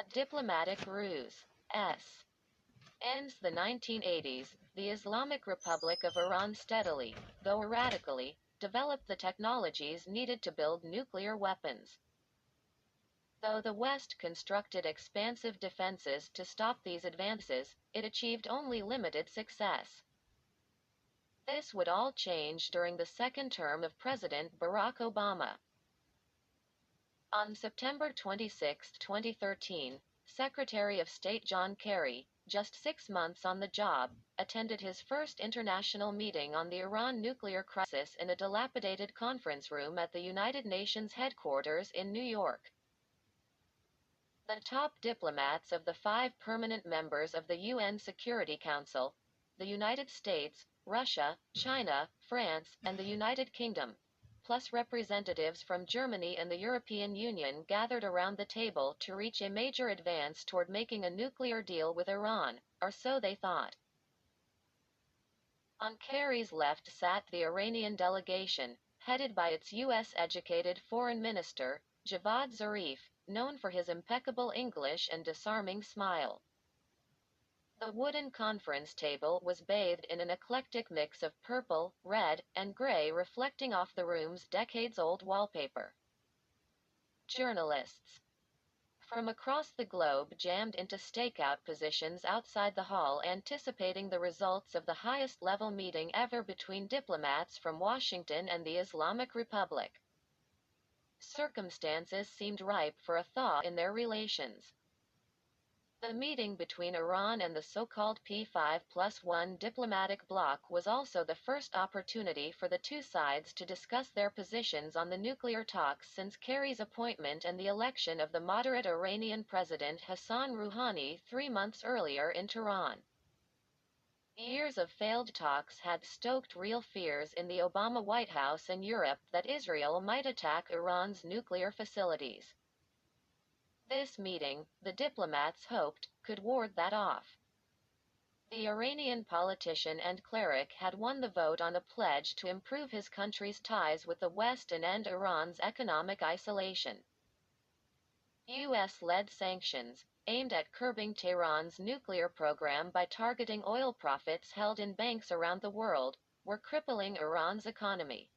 A diplomatic ruse. Ends the 1980s, the Islamic Republic of Iran steadily, though erratically, developed the technologies needed to build nuclear weapons. Though the West constructed expansive defenses to stop these advances, it achieved only limited success. This would all change during the second term of President Barack Obama. On September 26, 2013, Secretary of State John Kerry, just 6 months on the job, attended his first international meeting on the Iran nuclear crisis in a dilapidated conference room at the United Nations headquarters in New York. The top diplomats of the 5 permanent members of the UN Security Council, the United States, Russia, China, France, and the United Kingdom, plus representatives from Germany and the European Union gathered around the table to reach a major advance toward making a nuclear deal with Iran, or so they thought. On Kerry's left sat the Iranian delegation, headed by its U.S.-educated foreign minister, Javad Zarif, known for his impeccable English and disarming smile. The wooden conference table was bathed in an eclectic mix of purple, red, and gray reflecting off the room's decades-old wallpaper. Journalists from across the globe jammed into stakeout positions outside the hall anticipating the results of the highest-level meeting ever between diplomats from Washington and the Islamic Republic. Circumstances seemed ripe for a thaw in their relations. The meeting between Iran and the so-called P5+1 diplomatic bloc was also the first opportunity for the two sides to discuss their positions on the nuclear talks since Kerry's appointment and the election of the moderate Iranian President Hassan Rouhani 3 months earlier in Tehran. Years of failed talks had stoked real fears in the Obama White House and Europe that Israel might attack Iran's nuclear facilities. This meeting, the diplomats hoped, could ward that off. The Iranian politician and cleric had won the vote on a pledge to improve his country's ties with the West and end Iran's economic isolation. U.S.-led sanctions, aimed at curbing Tehran's nuclear program by targeting oil profits held in banks around the world, were crippling Iran's economy.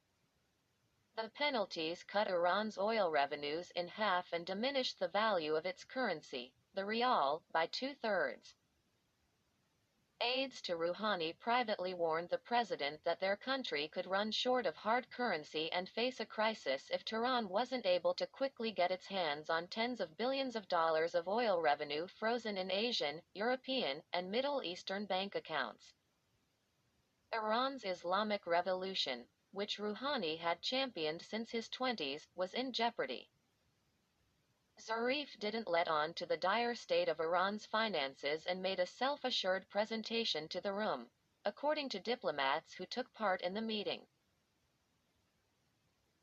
The penalties cut Iran's oil revenues in half and diminished the value of its currency, the rial, by 2/3. Aides to Rouhani privately warned the president that their country could run short of hard currency and face a crisis if Tehran wasn't able to quickly get its hands on tens of billions of dollars of oil revenue frozen in Asian, European, and Middle Eastern bank accounts. Iran's Islamic Revolution, which Rouhani had championed since his 20s, was in jeopardy. Zarif didn't let on to the dire state of Iran's finances and made a self-assured presentation to the room, according to diplomats who took part in the meeting.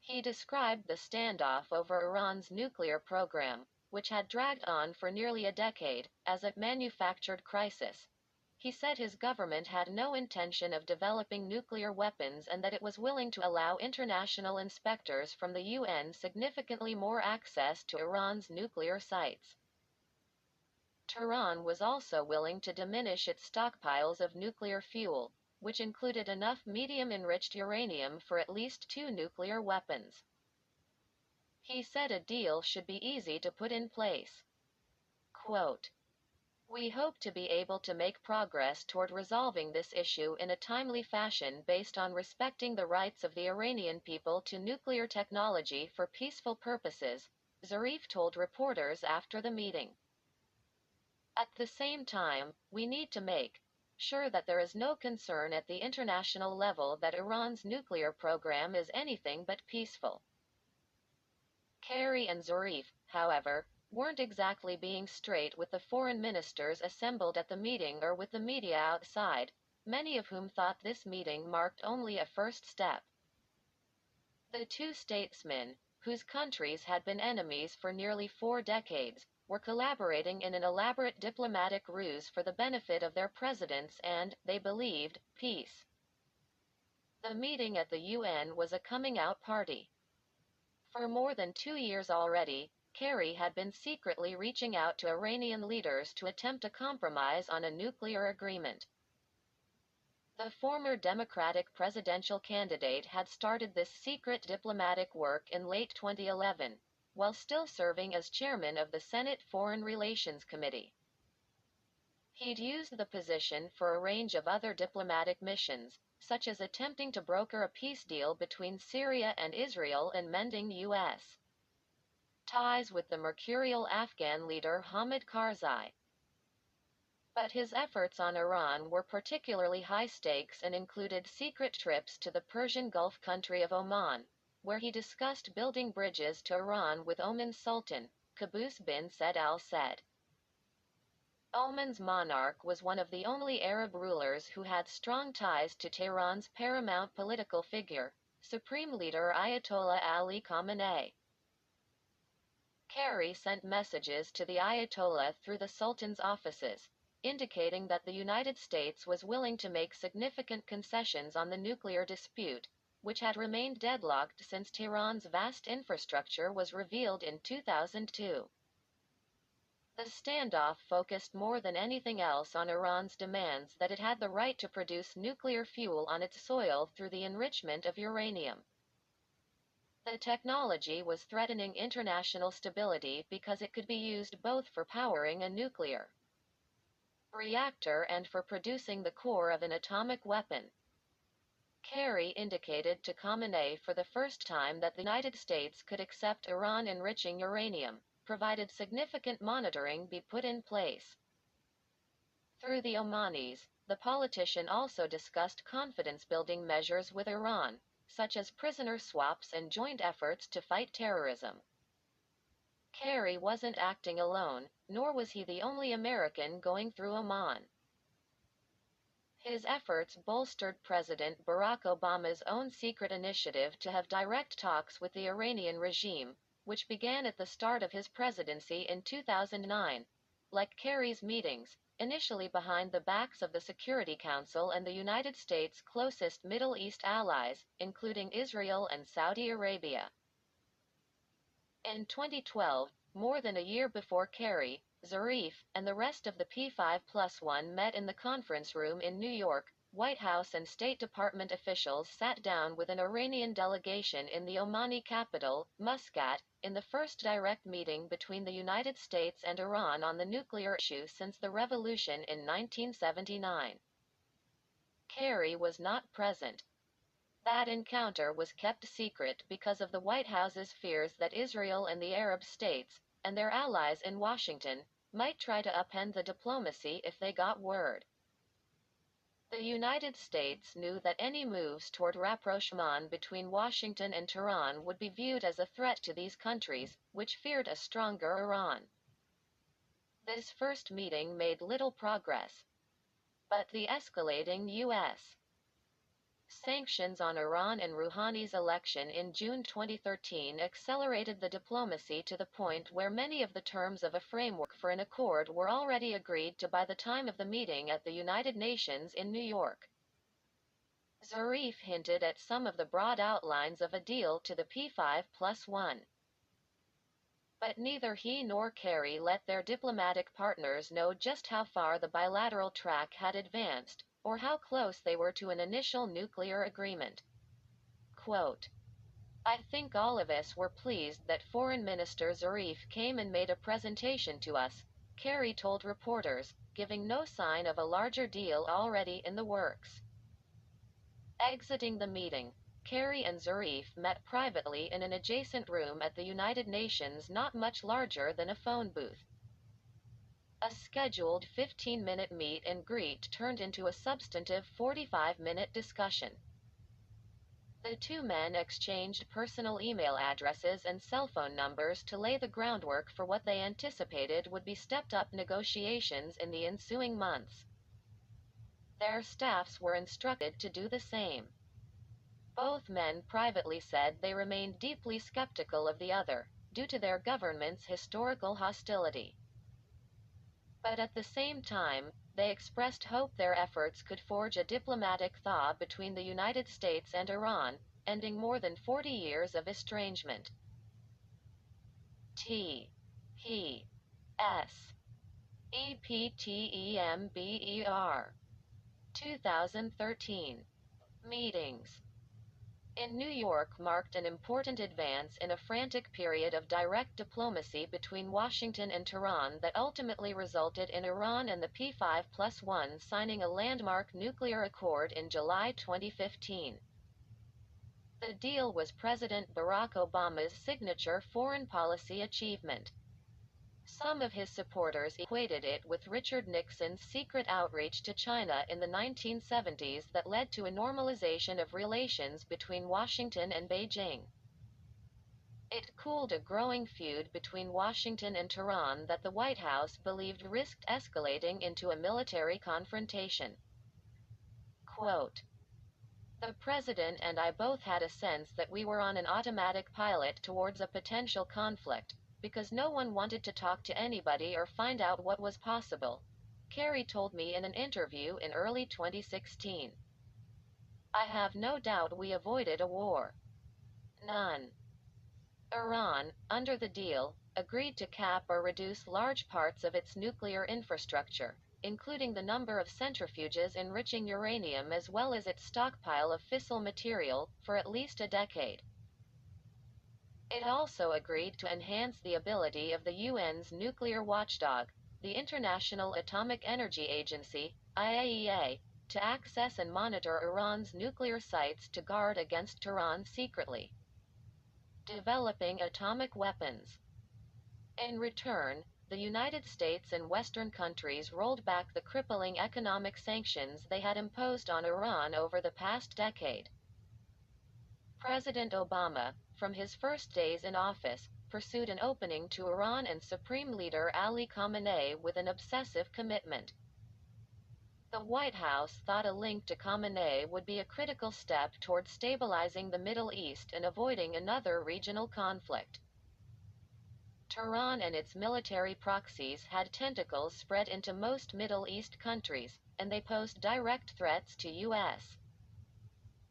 He described the standoff over Iran's nuclear program, which had dragged on for nearly a decade, as a manufactured crisis. He said his government had no intention of developing nuclear weapons and that it was willing to allow international inspectors from the UN significantly more access to Iran's nuclear sites. Tehran was also willing to diminish its stockpiles of nuclear fuel, which included enough medium-enriched uranium for at least 2 nuclear weapons. He said a deal should be easy to put in place. Quote, "We hope to be able to make progress toward resolving this issue in a timely fashion based on respecting the rights of the Iranian people to nuclear technology for peaceful purposes," Zarif told reporters after the meeting. At the same time, we need to make sure that there is no concern at the international level that Iran's nuclear program is anything but peaceful. Kerry and Zarif, however, weren't exactly being straight with the foreign ministers assembled at the meeting or with the media outside, many of whom thought this meeting marked only a first step. The two statesmen, whose countries had been enemies for nearly 4 decades, were collaborating in an elaborate diplomatic ruse for the benefit of their presidents and, they believed, peace. The meeting at the UN was a coming-out party. For more than 2 years already, Kerry had been secretly reaching out to Iranian leaders to attempt a compromise on a nuclear agreement. The former Democratic presidential candidate had started this secret diplomatic work in late 2011, while still serving as chairman of the Senate Foreign Relations Committee. He'd used the position for a range of other diplomatic missions, such as attempting to broker a peace deal between Syria and Israel and mending U.S. ties with the mercurial Afghan leader Hamid Karzai. But his efforts on Iran were particularly high stakes and included secret trips to the Persian Gulf country of Oman, where he discussed building bridges to Iran with Oman's Sultan, Qaboos bin Said Al Said. Oman's monarch was one of the only Arab rulers who had strong ties to Tehran's paramount political figure, Supreme Leader Ayatollah Ali Khamenei. Kerry sent messages to the Ayatollah through the Sultan's offices, indicating that the United States was willing to make significant concessions on the nuclear dispute, which had remained deadlocked since Tehran's vast infrastructure was revealed in 2002. The standoff focused more than anything else on Iran's demands that it had the right to produce nuclear fuel on its soil through the enrichment of uranium. The technology was threatening international stability because it could be used both for powering a nuclear reactor and for producing the core of an atomic weapon. Kerry indicated to Khamenei for the first time that the United States could accept Iran enriching uranium, provided significant monitoring be put in place. Through the Omanis, the politician also discussed confidence-building measures with Iran, such as prisoner swaps and joint efforts to fight terrorism. Kerry wasn't acting alone, nor was he the only American going through Oman. His efforts bolstered President Barack Obama's own secret initiative to have direct talks with the Iranian regime, which began at the start of his presidency in 2009. Like Kerry's meetings, initially behind the backs of the Security Council and the United States' closest Middle East allies, including Israel and Saudi Arabia. In 2012, more than a year before Kerry, Zarif, and the rest of the P5+1 met in the conference room in New York, White House and State Department officials sat down with an Iranian delegation in the Omani capital, Muscat, in the first direct meeting between the United States and Iran on the nuclear issue since the revolution in 1979. Kerry was not present. That encounter was kept secret because of the White House's fears that Israel and the Arab states, and their allies in Washington, might try to upend the diplomacy if they got word. The United States knew that any moves toward rapprochement between Washington and Tehran would be viewed as a threat to these countries, which feared a stronger Iran. This first meeting made little progress. But the escalating U.S. sanctions on Iran and Rouhani's election in June 2013 accelerated the diplomacy to the point where many of the terms of a framework for an accord were already agreed to by the time of the meeting at the United Nations in New York. Zarif hinted at some of the broad outlines of a deal to the P5+1. But neither he nor Kerry let their diplomatic partners know just how far the bilateral track had advanced, or how close they were to an initial nuclear agreement. Quote, "I think all of us were pleased that Foreign Minister Zarif came and made a presentation to us," Kerry told reporters, giving no sign of a larger deal already in the works. Exiting the meeting, Kerry and Zarif met privately in an adjacent room at the United Nations not much larger than a phone booth. A scheduled 15-minute meet and greet turned into a substantive 45-minute discussion. The two men exchanged personal email addresses and cell phone numbers to lay the groundwork for what they anticipated would be stepped-up negotiations in the ensuing months. Their staffs were instructed to do the same. Both men privately said they remained deeply skeptical of the other, due to their government's historical hostility. But at the same time, they expressed hope their efforts could forge a diplomatic thaw between the United States and Iran, ending more than 40 years of estrangement. T. He. S. EPTEMBER. 2013. Meetings in New York marked an important advance in a frantic period of direct diplomacy between Washington and Tehran that ultimately resulted in Iran and the P5+1 signing a landmark nuclear accord in July 2015. The deal was President Barack Obama's signature foreign policy achievement. Some of his supporters equated it with Richard Nixon's secret outreach to China in the 1970s that led to a normalization of relations between Washington and Beijing. It cooled a growing feud between Washington and Tehran that the White House believed risked escalating into a military confrontation. Quote, "The President and I both had a sense that we were on an automatic pilot towards a potential conflict, because no one wanted to talk to anybody or find out what was possible," Kerry told me in an interview in early 2016. "I have no doubt we avoided a war." None. Iran, under the deal, agreed to cap or reduce large parts of its nuclear infrastructure, including the number of centrifuges enriching uranium as well as its stockpile of fissile material, for at least a decade. It also agreed to enhance the ability of the UN's nuclear watchdog, the International Atomic Energy Agency, IAEA, to access and monitor Iran's nuclear sites to guard against Tehran secretly developing atomic weapons. In return, the United States and Western countries rolled back the crippling economic sanctions they had imposed on Iran over the past decade. President Obama, from his first days in office, pursued an opening to Iran and Supreme Leader Ali Khamenei with an obsessive commitment. The White House thought a link to Khamenei would be a critical step toward stabilizing the Middle East and avoiding another regional conflict. Tehran and its military proxies had tentacles spread into most Middle East countries, and they posed direct threats to U.S.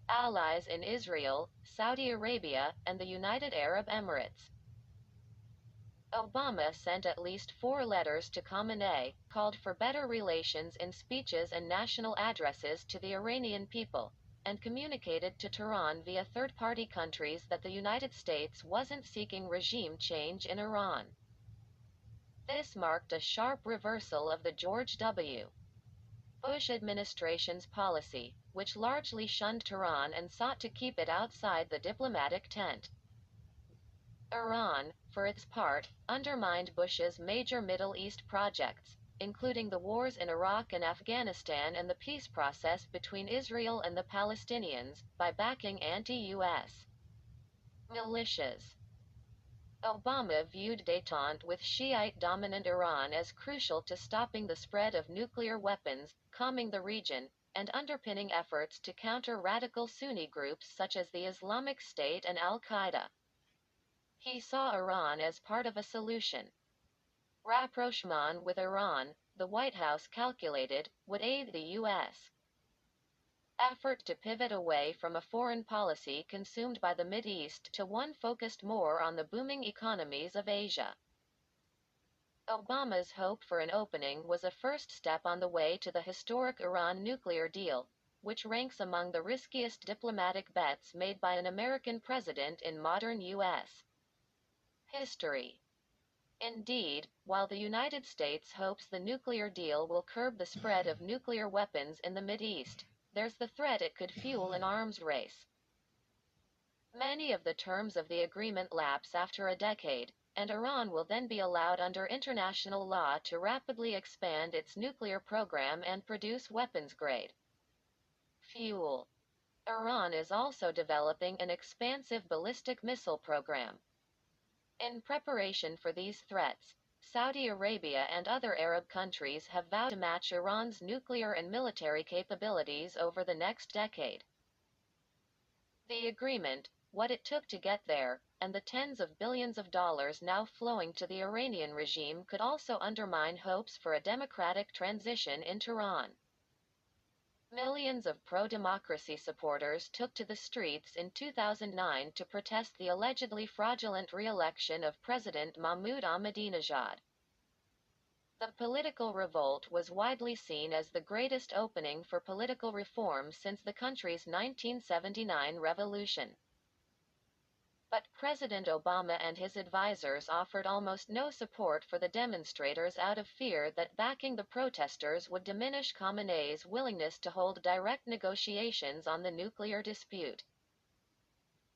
allies in Israel, Saudi Arabia, and the United Arab Emirates. Obama sent at least 4 letters to Khamenei, called for better relations in speeches and national addresses to the Iranian people, and communicated to Tehran via third-party countries that the United States wasn't seeking regime change in Iran. This marked a sharp reversal of the George W. Bush administration's policy, which largely shunned Tehran and sought to keep it outside the diplomatic tent. Iran, for its part, undermined Bush's major Middle East projects, including the wars in Iraq and Afghanistan and the peace process between Israel and the Palestinians, by backing anti-U.S. militias. Obama viewed détente with Shiite-dominant Iran as crucial to stopping the spread of nuclear weapons, calming the region, and underpinning efforts to counter radical Sunni groups such as the Islamic State and al-Qaeda. He saw Iran as part of a solution. Rapprochement with Iran, the White House calculated, would aid the U.S. effort to pivot away from a foreign policy consumed by the Mideast to one focused more on the booming economies of Asia. Obama's hope for an opening was a first step on the way to the historic Iran nuclear deal, which ranks among the riskiest diplomatic bets made by an American president in modern U.S. history. Indeed, while the United States hopes the nuclear deal will curb the spread of nuclear weapons in the Mideast, there's the threat it could fuel an arms race. Many of the terms of the agreement lapse after a decade, and Iran will then be allowed under international law to rapidly expand its nuclear program and produce weapons-grade fuel. Iran is also developing an expansive ballistic missile program. In preparation for these threats, Saudi Arabia and other Arab countries have vowed to match Iran's nuclear and military capabilities over the next decade. The agreement, what it took to get there, and the tens of billions of dollars now flowing to the Iranian regime could also undermine hopes for a democratic transition in Tehran. Millions of pro-democracy supporters took to the streets in 2009 to protest the allegedly fraudulent re-election of President Mahmoud Ahmadinejad. The political revolt was widely seen as the greatest opening for political reform since the country's 1979 revolution. But President Obama and his advisors offered almost no support for the demonstrators out of fear that backing the protesters would diminish Khamenei's willingness to hold direct negotiations on the nuclear dispute.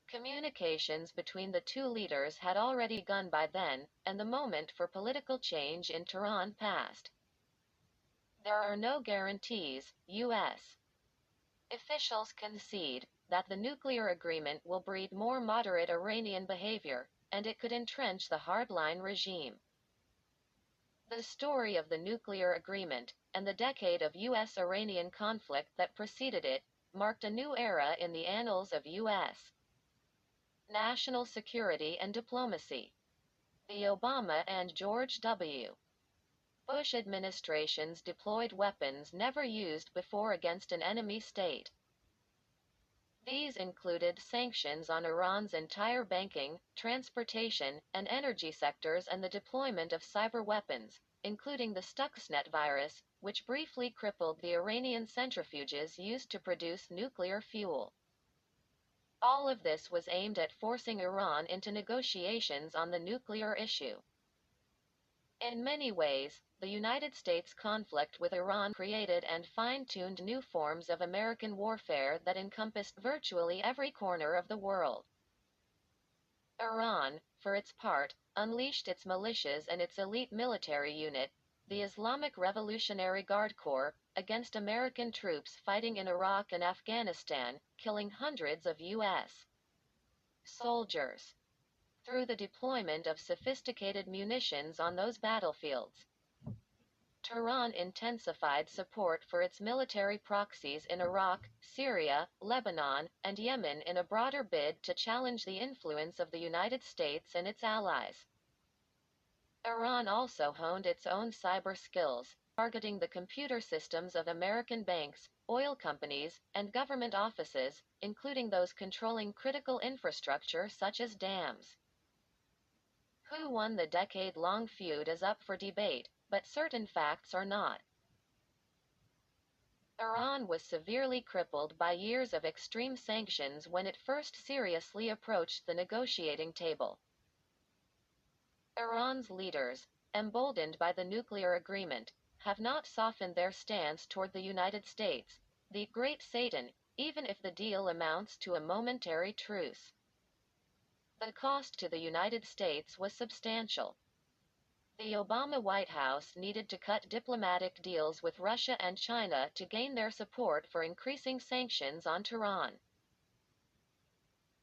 Communications between the two leaders had already begun by then, and the moment for political change in Tehran passed. There are no guarantees, U.S. officials concede, that the nuclear agreement will breed more moderate Iranian behavior, and it could entrench the hardline regime. The story of the nuclear agreement, and the decade of U.S.-Iranian conflict that preceded it, marked a new era in the annals of U.S. national security and diplomacy. The Obama and George W. Bush administrations deployed weapons never used before against an enemy state. These included sanctions on Iran's entire banking, transportation, and energy sectors and the deployment of cyber weapons, including the Stuxnet virus, which briefly crippled the Iranian centrifuges used to produce nuclear fuel. All of this was aimed at forcing Iran into negotiations on the nuclear issue. In many ways, the United States conflict with Iran created and fine-tuned new forms of American warfare that encompassed virtually every corner of the world. Iran, for its part, unleashed its militias and its elite military unit, the Islamic Revolutionary Guard Corps, against American troops fighting in Iraq and Afghanistan, killing hundreds of U.S. soldiers. Through the deployment of sophisticated munitions on those battlefields. Tehran intensified support for its military proxies in Iraq, Syria, Lebanon, and Yemen in a broader bid to challenge the influence of the United States and its allies. Iran also honed its own cyber skills, targeting the computer systems of American banks, oil companies, and government offices, including those controlling critical infrastructure such as dams. Who won the decade-long feud is up for debate, but certain facts are not. Iran was severely crippled by years of extreme sanctions when it first seriously approached the negotiating table. Iran's leaders, emboldened by the nuclear agreement, have not softened their stance toward the United States, the Great Satan, even if the deal amounts to a momentary truce. The cost to the United States was substantial. The Obama White House needed to cut diplomatic deals with Russia and China to gain their support for increasing sanctions on Tehran.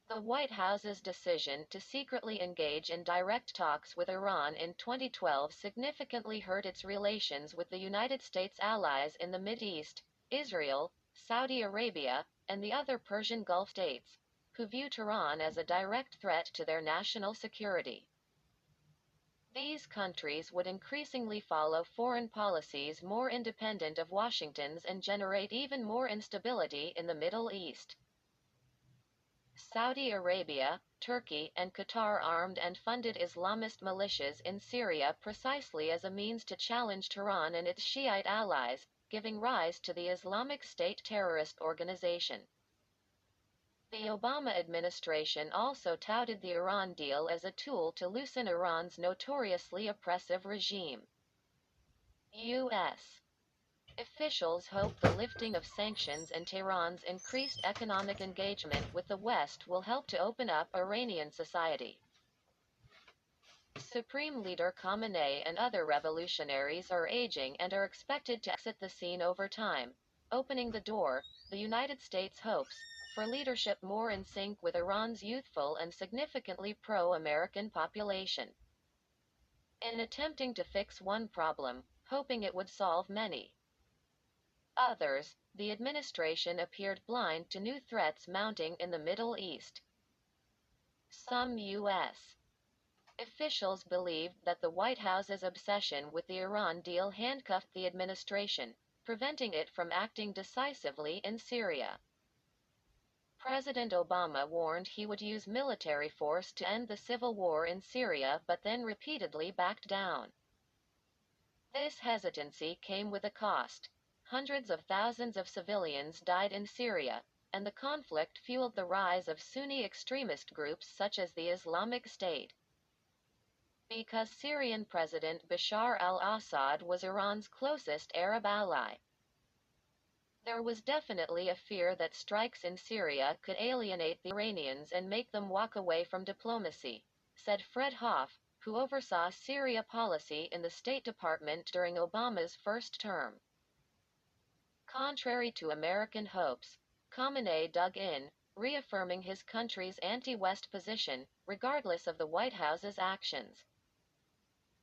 The White House's decision to secretly engage in direct talks with Iran in 2012 significantly hurt its relations with the United States allies in the Mideast, Israel, Saudi Arabia, and the other Persian Gulf states, who view Tehran as a direct threat to their national security. These countries would increasingly follow foreign policies more independent of Washington's and generate even more instability in the Middle East. Saudi Arabia, Turkey, and Qatar armed and funded Islamist militias in Syria precisely as a means to challenge Tehran and its Shiite allies, giving rise to the Islamic State terrorist organization. The Obama administration also touted the Iran deal as a tool to loosen Iran's notoriously oppressive regime. U.S. officials hope the lifting of sanctions and Tehran's increased economic engagement with the West will help to open up Iranian society. Supreme Leader Khamenei and other revolutionaries are aging and are expected to exit the scene over time, opening the door, the United States hopes, for leadership more in sync with Iran's youthful and significantly pro-American population. In attempting to fix one problem, hoping it would solve many others, the administration appeared blind to new threats mounting in the Middle East. Some U.S. officials believed that the White House's obsession with the Iran deal handcuffed the administration, preventing it from acting decisively in Syria. President Obama warned he would use military force to end the civil war in Syria, but then repeatedly backed down. This hesitancy came with a cost. Hundreds of thousands of civilians died in Syria, and the conflict fueled the rise of Sunni extremist groups such as the Islamic State. Because Syrian President Bashar al-Assad was Iran's closest Arab ally, there was definitely a fear that strikes in Syria could alienate the Iranians and make them walk away from diplomacy, said Fred Hoff, who oversaw Syria policy in the State Department during Obama's first term. Contrary to American hopes, Khamenei dug in, reaffirming his country's anti-West position, regardless of the White House's actions.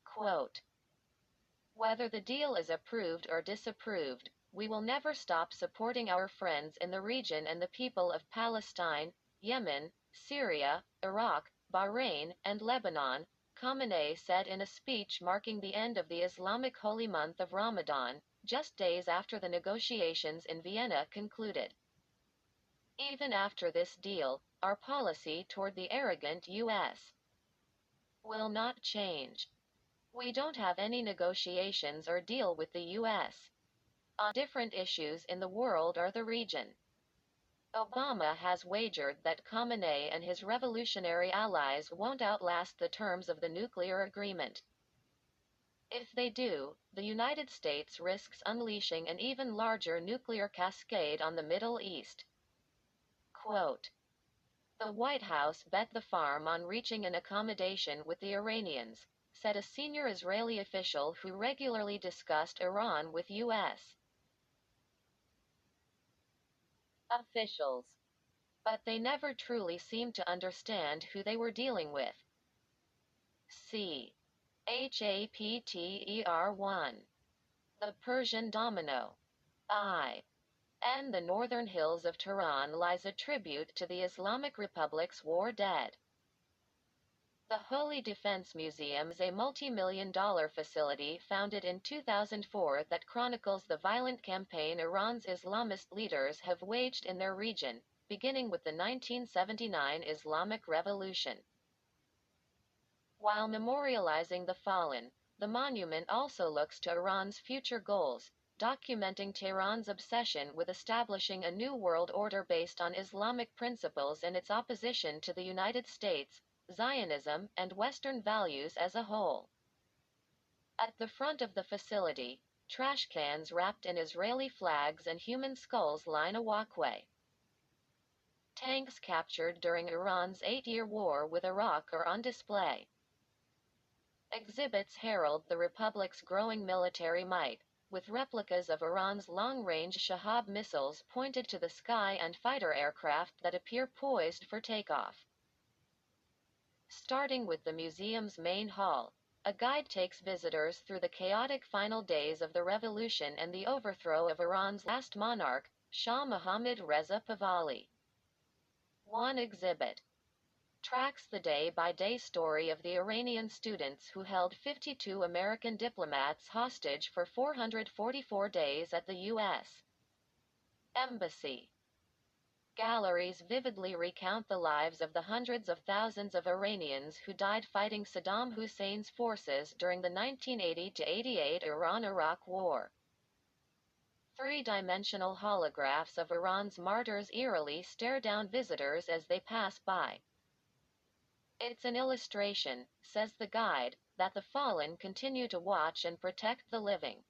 Quote, "Whether the deal is approved or disapproved, we will never stop supporting our friends in the region and the people of Palestine, Yemen, Syria, Iraq, Bahrain, and Lebanon," Khamenei said in a speech marking the end of the Islamic holy month of Ramadan, just days after the negotiations in Vienna concluded. "Even after this deal, our policy toward the arrogant U.S. will not change. We don't have any negotiations or deal with the U.S. on different issues in the world or the region." Obama has wagered that Khamenei and his revolutionary allies won't outlast the terms of the nuclear agreement. If they do, the United States risks unleashing an even larger nuclear cascade on the Middle East. Quote, "The White House bet the farm on reaching an accommodation with the Iranians," said a senior Israeli official who regularly discussed Iran with U.S. officials. But they never truly seemed to understand who they were dealing with. C. Chapter 1. The Persian Domino. In the northern hills of Tehran lies a tribute to the Islamic Republic's war dead. The Holy Defense Museum is a multi-million-dollar facility founded in 2004 that chronicles the violent campaign Iran's Islamist leaders have waged in their region, beginning with the 1979 Islamic Revolution. While memorializing the fallen, the monument also looks to Iran's future goals, documenting Tehran's obsession with establishing a new world order based on Islamic principles and its opposition to the United States, Zionism, and Western values as a whole. At the front of the facility, trash cans wrapped in Israeli flags and human skulls line a walkway. Tanks captured during Iran's 8-year war with Iraq are on display. Exhibits herald the republic's growing military might, with replicas of Iran's long-range Shahab missiles pointed to the sky and fighter aircraft that appear poised for takeoff. Starting with the museum's main hall, a guide takes visitors through the chaotic final days of the revolution and the overthrow of Iran's last monarch, Shah Mohammad Reza Pahlavi. One exhibit tracks the day-by-day story of the Iranian students who held 52 American diplomats hostage for 444 days at the U.S. Embassy. Galleries vividly recount the lives of the hundreds of thousands of Iranians who died fighting Saddam Hussein's forces during the 1980-88 Iran-Iraq War. Three-dimensional holographs of Iran's martyrs eerily stare down visitors as they pass by. "It's an illustration," says the guide, "that the fallen continue to watch and protect the living."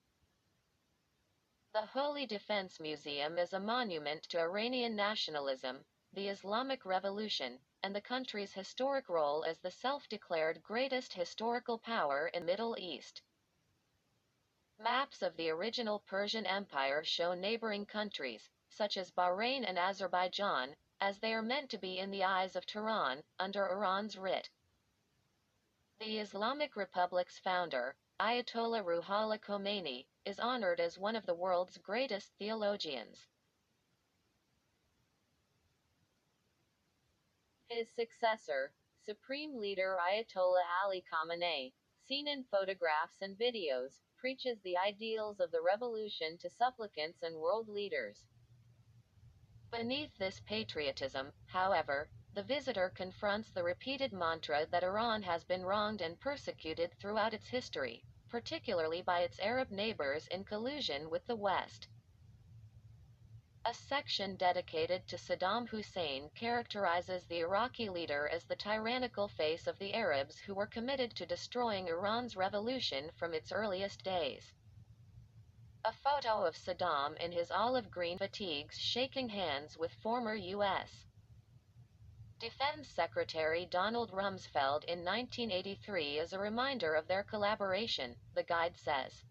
The Holy Defense Museum is a monument to Iranian nationalism, the Islamic Revolution, and the country's historic role as the self-declared greatest historical power in the Middle East. Maps of the original Persian Empire show neighboring countries, such as Bahrain and Azerbaijan, as they are meant to be in the eyes of Tehran, under Iran's writ. The Islamic Republic's founder, Ayatollah Ruhollah Khomeini, is honored as one of the world's greatest theologians. His successor, Supreme Leader Ayatollah Ali Khamenei, seen in photographs and videos, preaches the ideals of the revolution to supplicants and world leaders. Beneath this patriotism, however, the visitor confronts the repeated mantra that Iran has been wronged and persecuted throughout its history, particularly by its Arab neighbors in collusion with the West. A section dedicated to Saddam Hussein characterizes the Iraqi leader as the tyrannical face of the Arabs who were committed to destroying Iran's revolution from its earliest days. A photo of Saddam in his olive green fatigues shaking hands with former U.S. Defense Secretary Donald Rumsfeld in 1983 is a reminder of their collaboration, the guide says.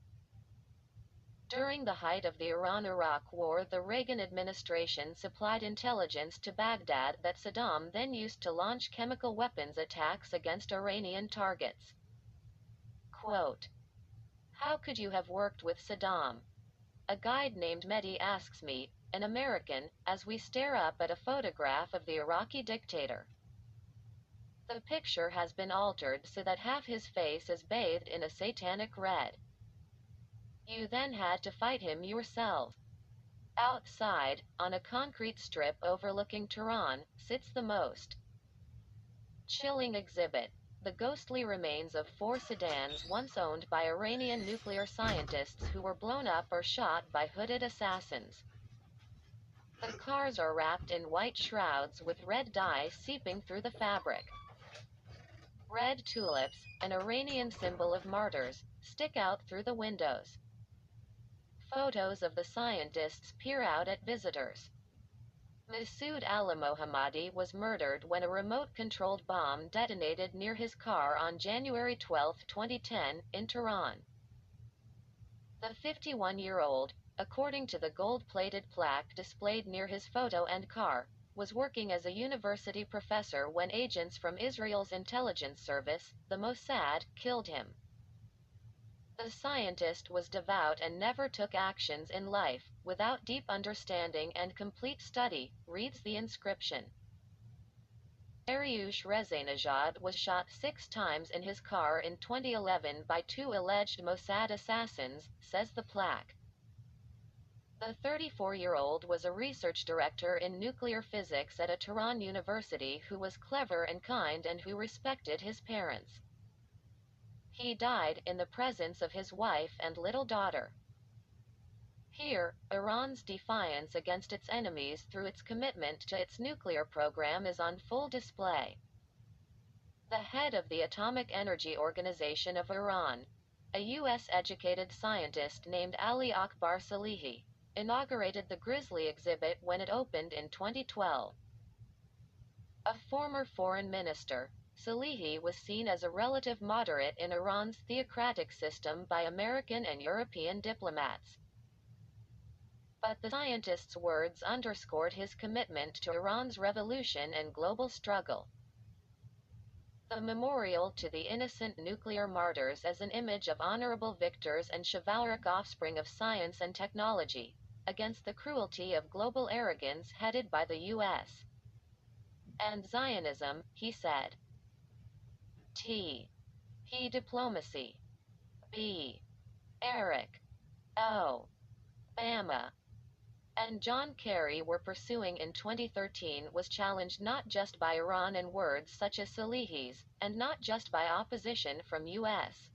During the height of the Iran-Iraq War, the Reagan administration supplied intelligence to Baghdad that Saddam then used to launch chemical weapons attacks against Iranian targets. Quote, "How could you have worked with Saddam?" A guide named Mehdi asks me, an American, as we stare up at a photograph of the Iraqi dictator. The picture has been altered so that half his face is bathed in a satanic red. You then had to fight him yourself. Outside, on a concrete strip overlooking Tehran, sits the most chilling exhibit, the ghostly remains of 4 sedans once owned by Iranian nuclear scientists who were blown up or shot by hooded assassins. The cars are wrapped in white shrouds with red dye seeping through the fabric. Red tulips, an Iranian symbol of martyrs, stick out through the windows. Photos of the scientists peer out at visitors. Masoud al-Mohammadi was murdered when a remote-controlled bomb detonated near his car on January 12, 2010, in Tehran. The 51-year-old, according to the gold-plated plaque displayed near his photo and car, was working as a university professor when agents from Israel's intelligence service, the Mossad, killed him. The scientist was devout and never took actions in life without deep understanding and complete study, reads the inscription. Dariush Rezanejad was shot 6 times in his car in 2011 by 2 alleged Mossad assassins, says the plaque. The 34-year-old was a research director in nuclear physics at a Tehran university who was clever and kind and who respected his parents. He died in the presence of his wife and little daughter. Here, Iran's defiance against its enemies through its commitment to its nuclear program is on full display. The head of the Atomic Energy Organization of Iran, a U.S.-educated scientist named Ali Akbar Salehi, inaugurated the Grizzly exhibit when it opened in 2012. A former foreign minister, Salehi was seen as a relative moderate in Iran's theocratic system by American and European diplomats. But the scientist's words underscored his commitment to Iran's revolution and global struggle. The memorial to the innocent nuclear martyrs as an image of honorable victors and chivalric offspring of science and technology, against the cruelty of global arrogance headed by the U.S. and Zionism, he said. T. He diplomacy. B. Eric. O. Obama and John Kerry were pursuing in 2013 was challenged not just by Iran and words such as Salehi's, and not just by opposition from U.S.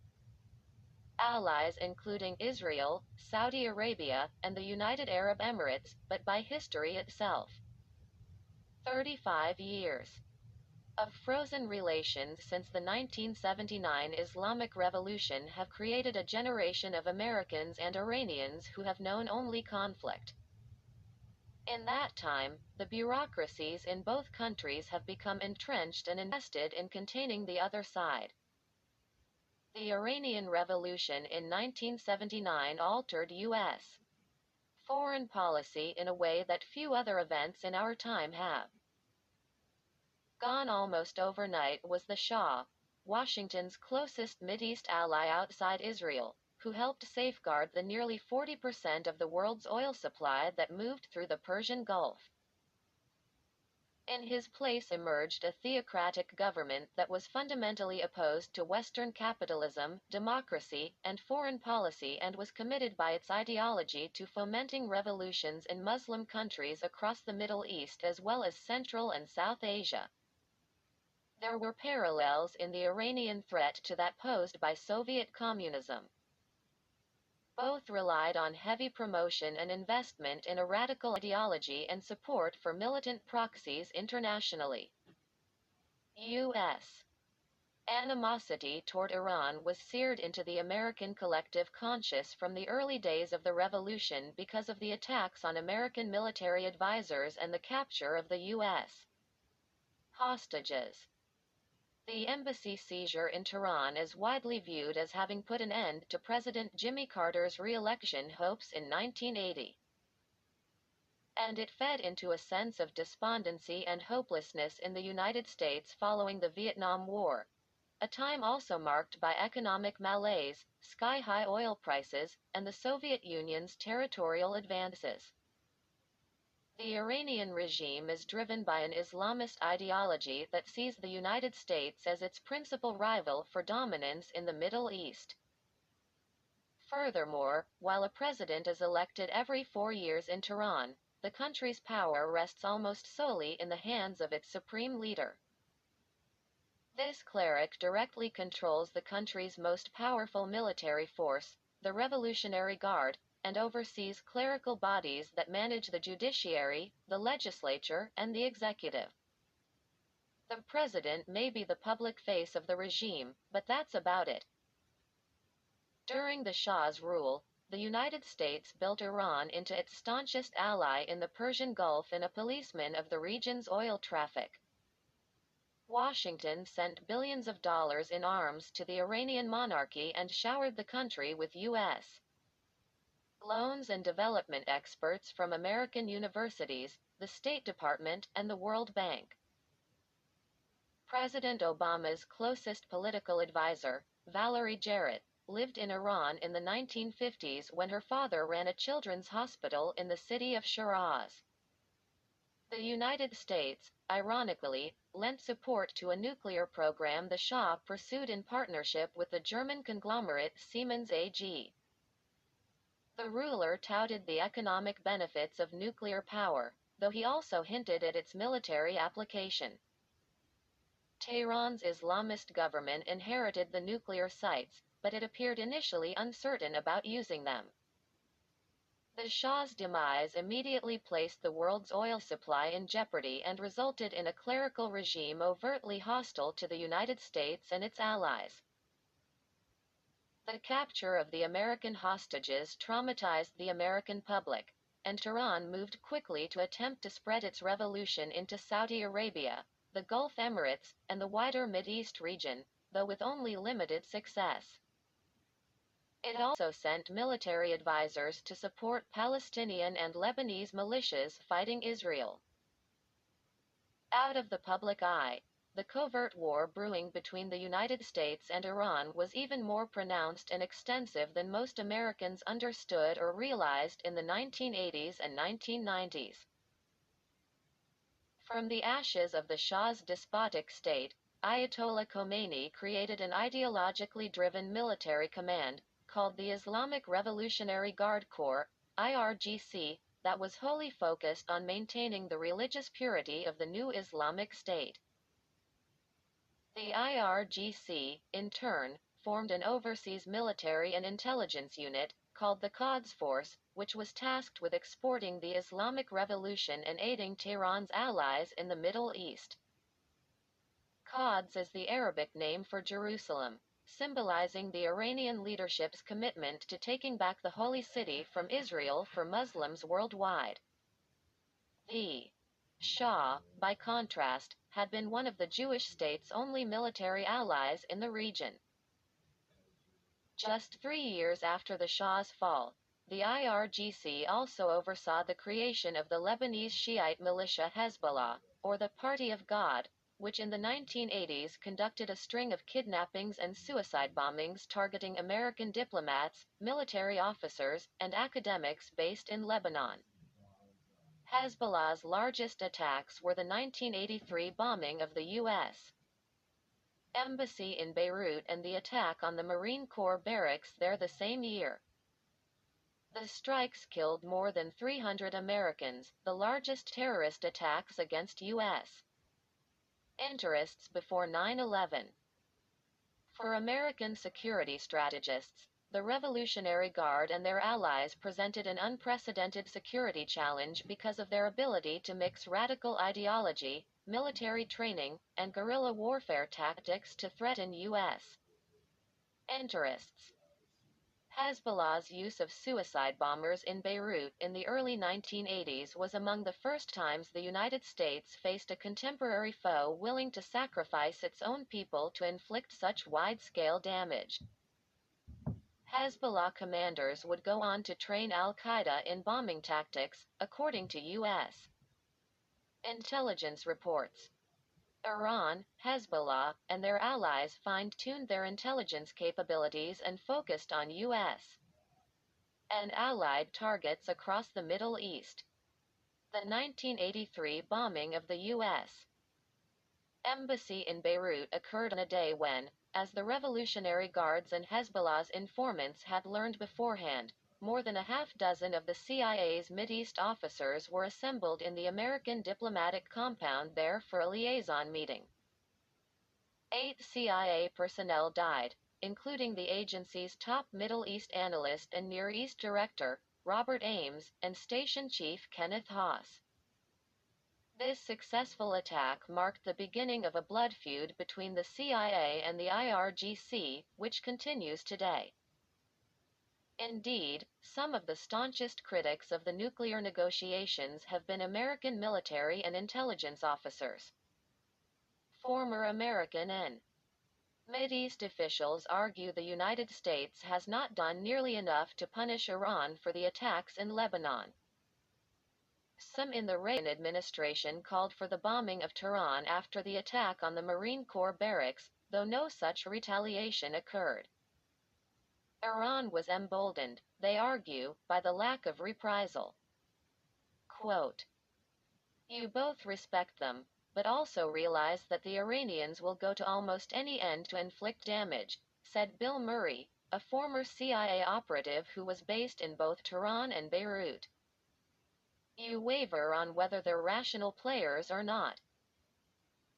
allies including Israel, Saudi Arabia, and the United Arab Emirates, but by history itself. 35 years of frozen relations since the 1979 Islamic Revolution have created a generation of Americans and Iranians who have known only conflict. In that time, the bureaucracies in both countries have become entrenched and invested in containing the other side. The Iranian Revolution in 1979 altered U.S. foreign policy in a way that few other events in our time have. Gone almost overnight was the Shah, Washington's closest Mideast ally outside Israel, who helped safeguard the nearly 40% of the world's oil supply that moved through the Persian Gulf. In his place emerged a theocratic government that was fundamentally opposed to Western capitalism, democracy, and foreign policy and was committed by its ideology to fomenting revolutions in Muslim countries across the Middle East as well as Central and South Asia. There were parallels in the Iranian threat to that posed by Soviet communism. Both relied on heavy promotion and investment in a radical ideology and support for militant proxies internationally. U.S. animosity toward Iran was seared into the American collective conscious from the early days of the revolution because of the attacks on American military advisors and the capture of the U.S. hostages. The embassy seizure in Tehran is widely viewed as having put an end to President Jimmy Carter's re-election hopes in 1980. And it fed into a sense of despondency and hopelessness in the United States following the Vietnam War, a time also marked by economic malaise, sky-high oil prices, and the Soviet Union's territorial advances. The Iranian regime is driven by an Islamist ideology that sees the United States as its principal rival for dominance in the Middle East. Furthermore, while a president is elected every 4 years in Tehran, the country's power rests almost solely in the hands of its supreme leader. This cleric directly controls the country's most powerful military force, the Revolutionary Guard, and oversees clerical bodies that manage the judiciary, the legislature, and the executive. The president may be the public face of the regime, but that's about it. During the Shah's rule, the United States built Iran into its staunchest ally in the Persian Gulf and a policeman of the region's oil traffic. Washington sent billions of dollars in arms to the Iranian monarchy and showered the country with U.S. loans and development experts from American universities, the State Department, and the World Bank. President Obama's closest political advisor, Valerie Jarrett, lived in Iran in the 1950s when her father ran a children's hospital in the city of Shiraz. The United States, ironically, lent support to a nuclear program the Shah pursued in partnership with the German conglomerate Siemens AG. The ruler touted the economic benefits of nuclear power, though he also hinted at its military application. Tehran's Islamist government inherited the nuclear sites, but it appeared initially uncertain about using them. The Shah's demise immediately placed the world's oil supply in jeopardy and resulted in a clerical regime overtly hostile to the United States and its allies. The capture of the American hostages traumatized the American public, and Tehran moved quickly to attempt to spread its revolution into Saudi Arabia, the Gulf Emirates, and the wider Mideast region, though with only limited success. It also sent military advisors to support Palestinian and Lebanese militias fighting Israel. Out of the public eye, the covert war brewing between the United States and Iran was even more pronounced and extensive than most Americans understood or realized in the 1980s and 1990s. From the ashes of the Shah's despotic state, Ayatollah Khomeini created an ideologically driven military command, called the Islamic Revolutionary Guard Corps, IRGC, that was wholly focused on maintaining the religious purity of the new Islamic State. The IRGC, in turn, formed an overseas military and intelligence unit, called the Quds Force, which was tasked with exporting the Islamic Revolution and aiding Tehran's allies in the Middle East. Quds is the Arabic name for Jerusalem, symbolizing the Iranian leadership's commitment to taking back the Holy City from Israel for Muslims worldwide. The Shah, by contrast, had been one of the Jewish state's only military allies in the region. Just 3 years after the Shah's fall, the IRGC also oversaw the creation of the Lebanese Shiite militia Hezbollah, or the Party of God, which in the 1980s conducted a string of kidnappings and suicide bombings targeting American diplomats, military officers, and academics based in Lebanon. Hezbollah's largest attacks were the 1983 bombing of the U.S. Embassy in Beirut and the attack on the Marine Corps barracks there the same year. The strikes killed more than 300 Americans, the largest terrorist attacks against U.S. interests before 9/11. For American security strategists, the Revolutionary Guard and their allies presented an unprecedented security challenge because of their ability to mix radical ideology, military training, and guerrilla warfare tactics to threaten U.S. interests. Hezbollah's use of suicide bombers in Beirut in the early 1980s was among the first times the United States faced a contemporary foe willing to sacrifice its own people to inflict such wide-scale damage. Hezbollah commanders would go on to train al-Qaeda in bombing tactics, according to U.S. intelligence reports. Iran, Hezbollah, and their allies fine-tuned their intelligence capabilities and focused on U.S. and allied targets across the Middle East. The 1983 bombing of the U.S. Embassy in Beirut occurred on a day when, as the Revolutionary Guards and Hezbollah's informants had learned beforehand, more than a half-dozen of the CIA's Mideast officers were assembled in the American diplomatic compound there for a liaison meeting. 8 CIA personnel died, including the agency's top Middle East analyst and Near East director, Robert Ames, and station chief Kenneth Haas. This successful attack marked the beginning of a blood feud between the CIA and the IRGC, which continues today. Indeed, some of the staunchest critics of the nuclear negotiations have been American military and intelligence officers. Former American and Mideast officials argue the United States has not done nearly enough to punish Iran for the attacks in Lebanon. Some in the Reagan administration called for the bombing of Tehran after the attack on the Marine Corps barracks, though no such retaliation occurred. Iran was emboldened, they argue, by the lack of reprisal. Quote, "You both respect them, but also realize that the Iranians will go to almost any end to inflict damage," said Bill Murray, a former CIA operative who was based in both Tehran and Beirut. "You waver on whether they're rational players or not."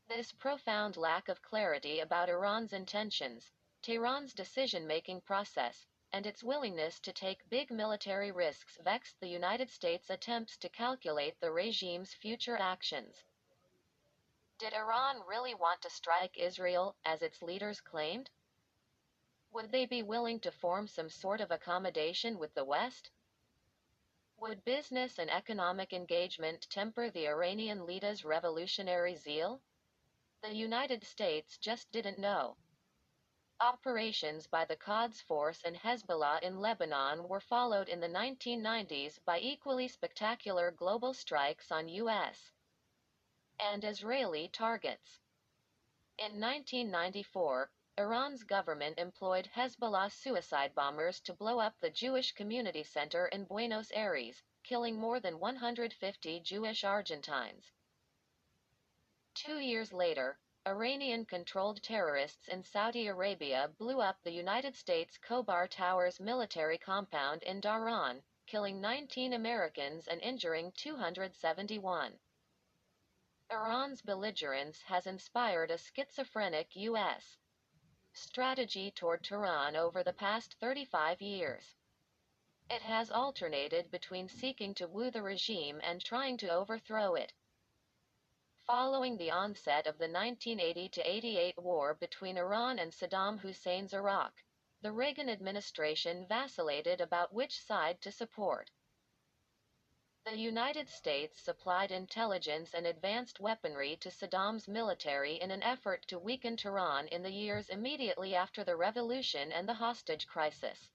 This profound lack of clarity about Iran's intentions, Tehran's decision-making process, and its willingness to take big military risks vexed the United States' attempts to calculate the regime's future actions. Did Iran really want to strike Israel, as its leaders claimed? Would they be willing to form some sort of accommodation with the West? Would business and economic engagement temper the Iranian leader's revolutionary zeal? The United States just didn't know. Operations by the Quds Force and Hezbollah in Lebanon were followed in the 1990s by equally spectacular global strikes on U.S. and Israeli targets. In 1994, Iran's government employed Hezbollah suicide bombers to blow up the Jewish community center in Buenos Aires, killing more than 150 Jewish Argentines. 2 years later, Iranian-controlled terrorists in Saudi Arabia blew up the United States Khobar Towers military compound in Dhahran, killing 19 Americans and injuring 271. Iran's belligerence has inspired a schizophrenic U.S. strategy toward Tehran over the past 35 years. It has alternated between seeking to woo the regime and trying to overthrow it. Following the onset of the 1980-88 war between Iran and Saddam Hussein's Iraq, the Reagan administration vacillated about which side to support. The United States supplied intelligence and advanced weaponry to Saddam's military in an effort to weaken Tehran in the years immediately after the revolution and the hostage crisis.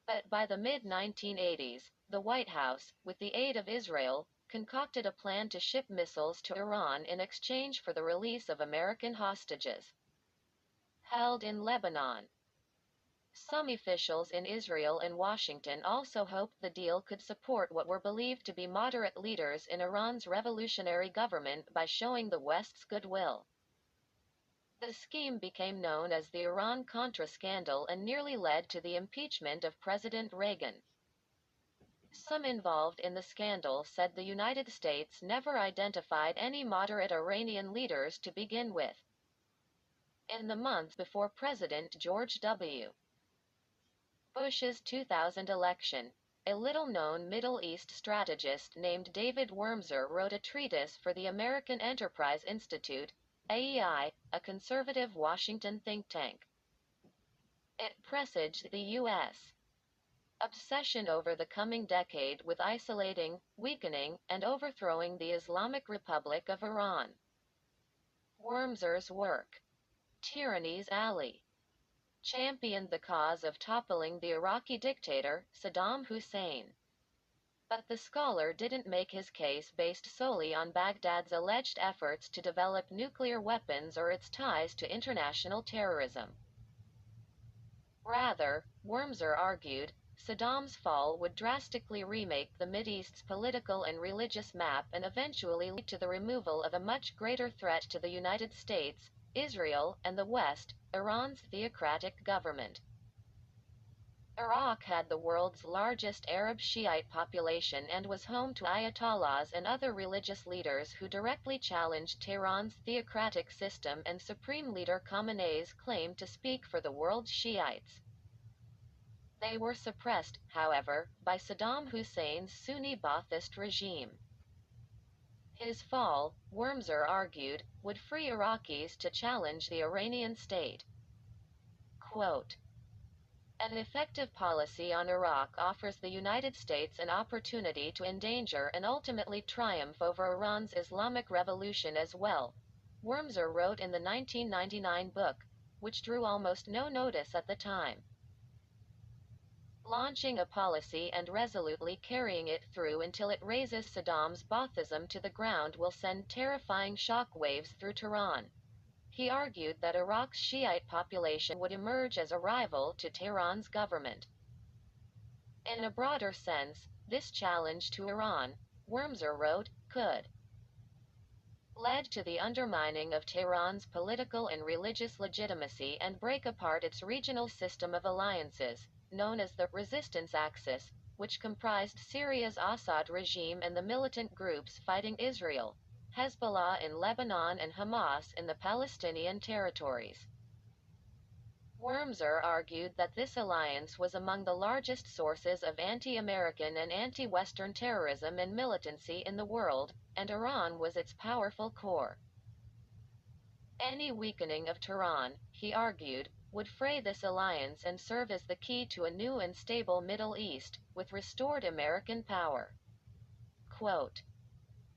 But by the mid-1980s, the White House, with the aid of Israel, concocted a plan to ship missiles to Iran in exchange for the release of American hostages held in Lebanon. Some officials in Israel and Washington also hoped the deal could support what were believed to be moderate leaders in Iran's revolutionary government by showing the West's goodwill. The scheme became known as the Iran-Contra scandal and nearly led to the impeachment of President Reagan. Some involved in the scandal said the United States never identified any moderate Iranian leaders to begin with. In the months before President George W. Bush's 2000 election, a little-known Middle East strategist named David Wormser wrote a treatise for the American Enterprise Institute, AEI, a conservative Washington think tank. It presaged the U.S. obsession over the coming decade with isolating, weakening, and overthrowing the Islamic Republic of Iran. Wormser's work, Tyranny's Ally, championed the cause of toppling the Iraqi dictator, Saddam Hussein. But the scholar didn't make his case based solely on Baghdad's alleged efforts to develop nuclear weapons or its ties to international terrorism. Rather, Wormser argued, Saddam's fall would drastically remake the Mideast's political and religious map and eventually lead to the removal of a much greater threat to the United States, Israel, and the West, Iran's theocratic government. Iraq had the world's largest Arab Shiite population and was home to Ayatollahs and other religious leaders who directly challenged Tehran's theocratic system, and Supreme Leader Khamenei's claim to speak for the world's Shiites. They were suppressed, however, by Saddam Hussein's Sunni Ba'athist regime. His fall, Wormser argued, would free Iraqis to challenge the Iranian state. Quote, an effective policy on Iraq offers the United States an opportunity to endanger and ultimately triumph over Iran's Islamic Revolution as well, Wormser wrote in the 1999 book, which drew almost no notice at the time. Launching a policy and resolutely carrying it through until it razes Saddam's Baathism to the ground will send terrifying shock waves through Tehran. He argued that Iraq's Shiite population would emerge as a rival to Tehran's government. In a broader sense, this challenge to Iran, Wormser wrote, could lead to the undermining of Tehran's political and religious legitimacy and break apart its regional system of alliances, known as the Resistance Axis, which comprised Syria's Assad regime and the militant groups fighting Israel, Hezbollah in Lebanon and Hamas in the Palestinian territories. Wormser argued that this alliance was among the largest sources of anti-American and anti-Western terrorism and militancy in the world, and Iran was its powerful core. Any weakening of Tehran, he argued, would fray this alliance and serve as the key to a new and stable Middle East, with restored American power. Quote,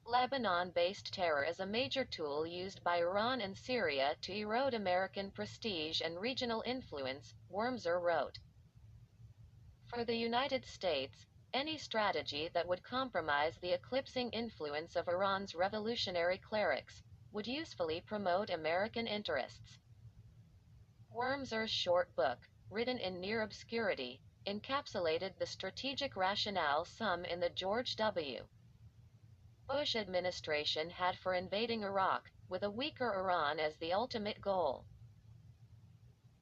Lebanon-based terror is a major tool used by Iran and Syria to erode American prestige and regional influence, Wormser wrote. For the United States, any strategy that would compromise the eclipsing influence of Iran's revolutionary clerics would usefully promote American interests. Wormser's short book, written in near obscurity, encapsulated the strategic rationale some in the George W. Bush administration had for invading Iraq, with a weaker Iran as the ultimate goal.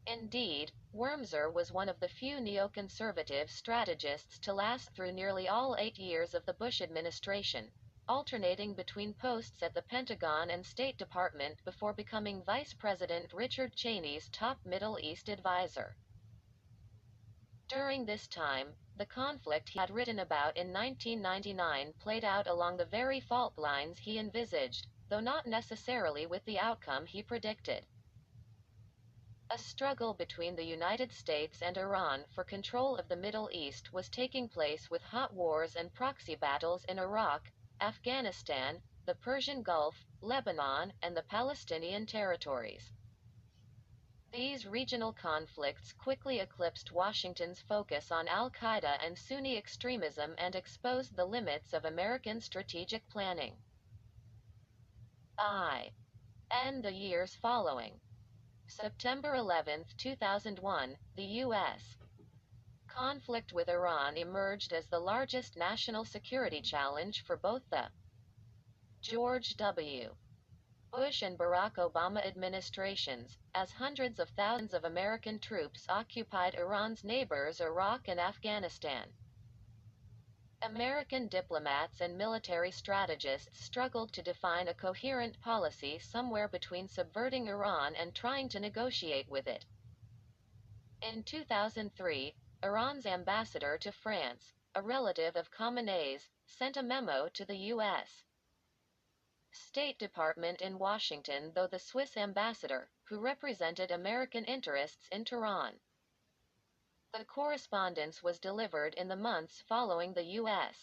Indeed, Wormser was one of the few neoconservative strategists to last through nearly all 8 years of the Bush administration, alternating between posts at the Pentagon and State Department before becoming Vice President Richard Cheney's top Middle East advisor. During this time, the conflict he had written about in 1999 played out along the very fault lines he envisaged, though not necessarily with the outcome he predicted. A struggle between the United States and Iran for control of the Middle East was taking place, with hot wars and proxy battles in Iraq, Afghanistan, the Persian Gulf, Lebanon, and the Palestinian territories. These regional conflicts quickly eclipsed Washington's focus on al-Qaeda and Sunni extremism and exposed the limits of American strategic planning. And the years following. September 11, 2001, the U.S. conflict with Iran emerged as the largest national security challenge for both the George W. Bush and Barack Obama administrations, as hundreds of thousands of American troops occupied Iran's neighbors Iraq and Afghanistan. American diplomats and military strategists struggled to define a coherent policy somewhere between subverting Iran and trying to negotiate with it. In 2003, Iran's ambassador to France, a relative of Khamenei's, sent a memo to the U.S. State Department in Washington, though the Swiss ambassador, who represented American interests in Tehran. The correspondence was delivered in the months following the U.S.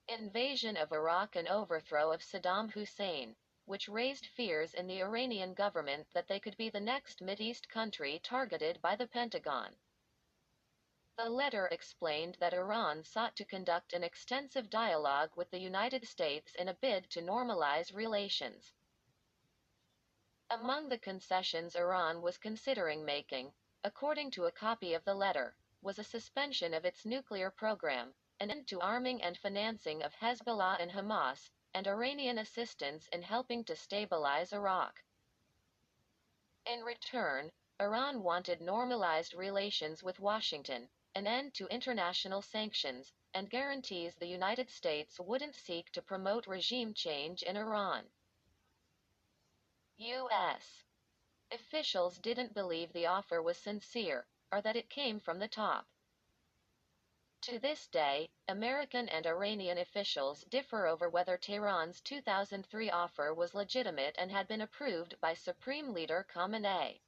invasion of Iraq and overthrow of Saddam Hussein, which raised fears in the Iranian government that they could be the next Mideast country targeted by the Pentagon. The letter explained that Iran sought to conduct an extensive dialogue with the United States in a bid to normalize relations. Among the concessions Iran was considering making, according to a copy of the letter, was a suspension of its nuclear program, an end to arming and financing of Hezbollah and Hamas, and Iranian assistance in helping to stabilize Iraq. In return, Iran wanted normalized relations with Washington, an end to international sanctions, and guarantees the United States wouldn't seek to promote regime change in Iran. U.S. officials didn't believe the offer was sincere, or that it came from the top. To this day, American and Iranian officials differ over whether Tehran's 2003 offer was legitimate and had been approved by Supreme Leader Khamenei.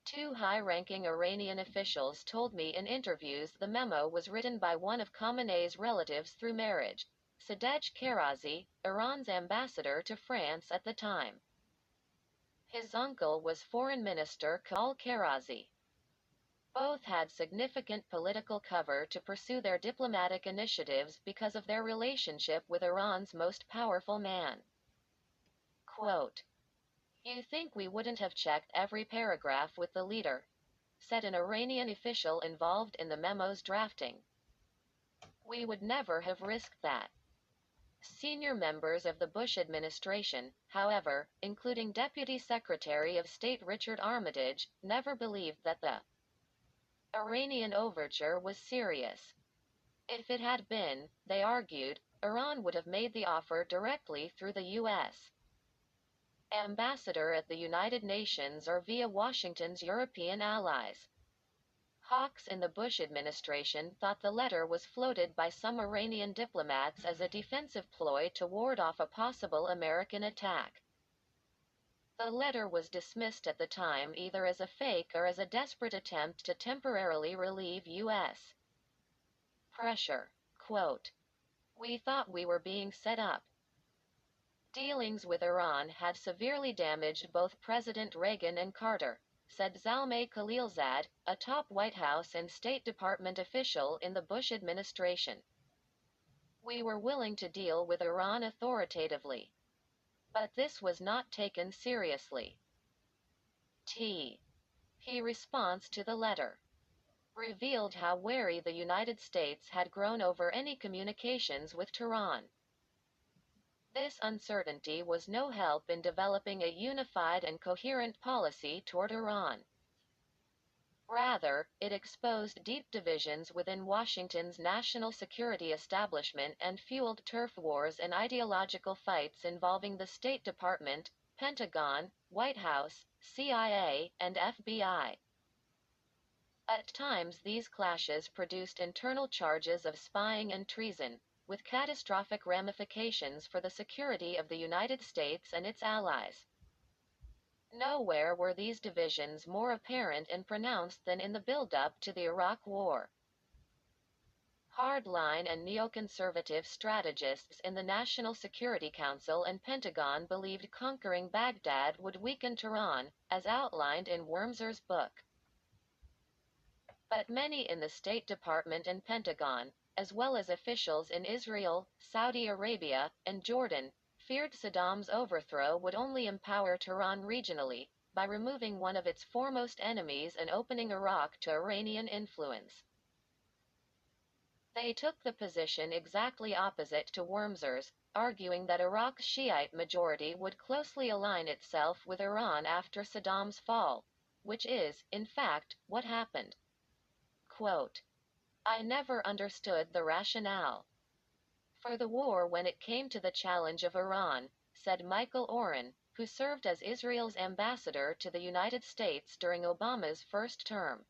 Two high-ranking Iranian officials told me in interviews the memo was written by one of Khamenei's relatives through marriage, Sadegh Karazi, Iran's ambassador to France at the time. His uncle was Foreign Minister Kamal Karazi. Both had significant political cover to pursue their diplomatic initiatives because of their relationship with Iran's most powerful man. Quote, "You think we wouldn't have checked every paragraph with the leader?" said an Iranian official involved in the memo's drafting. "We would never have risked that." Senior members of the Bush administration, however, including Deputy Secretary of State Richard Armitage, never believed that the Iranian overture was serious. If it had been, they argued, Iran would have made the offer directly through the U.S. ambassador at the United Nations or via Washington's European allies. Hawks in the Bush administration thought the letter was floated by some Iranian diplomats as a defensive ploy to ward off a possible American attack. The letter was dismissed at the time either as a fake or as a desperate attempt to temporarily relieve U.S. pressure. Quote, "We thought we were being set up." Dealings with Iran had severely damaged both President Reagan and Carter, said Zalmay Khalilzad, a top White House and State Department official in the Bush administration. "We were willing to deal with Iran authoritatively. But this was not taken seriously." He response to the letter revealed how wary the United States had grown over any communications with Tehran. This uncertainty was no help in developing a unified and coherent policy toward Iran. Rather, it exposed deep divisions within Washington's national security establishment and fueled turf wars and ideological fights involving the State Department, Pentagon, White House, CIA, and FBI. At times these clashes produced internal charges of spying and treason, with catastrophic ramifications for the security of the United States and its allies. Nowhere were these divisions more apparent and pronounced than in the build-up to the Iraq War. Hardline and neoconservative strategists in the National Security Council and Pentagon believed conquering Baghdad would weaken Tehran, as outlined in Wormser's book. But many in the State Department and Pentagon, as well as officials in Israel, Saudi Arabia, and Jordan, feared Saddam's overthrow would only empower Tehran regionally, by removing one of its foremost enemies and opening Iraq to Iranian influence. They took the position exactly opposite to Wormser's, arguing that Iraq's Shiite majority would closely align itself with Iran after Saddam's fall, which is, in fact, what happened. Quote, "I never understood the rationale for the war when it came to the challenge of Iran," said Michael Oren, who served as Israel's ambassador to the United States during Obama's first term.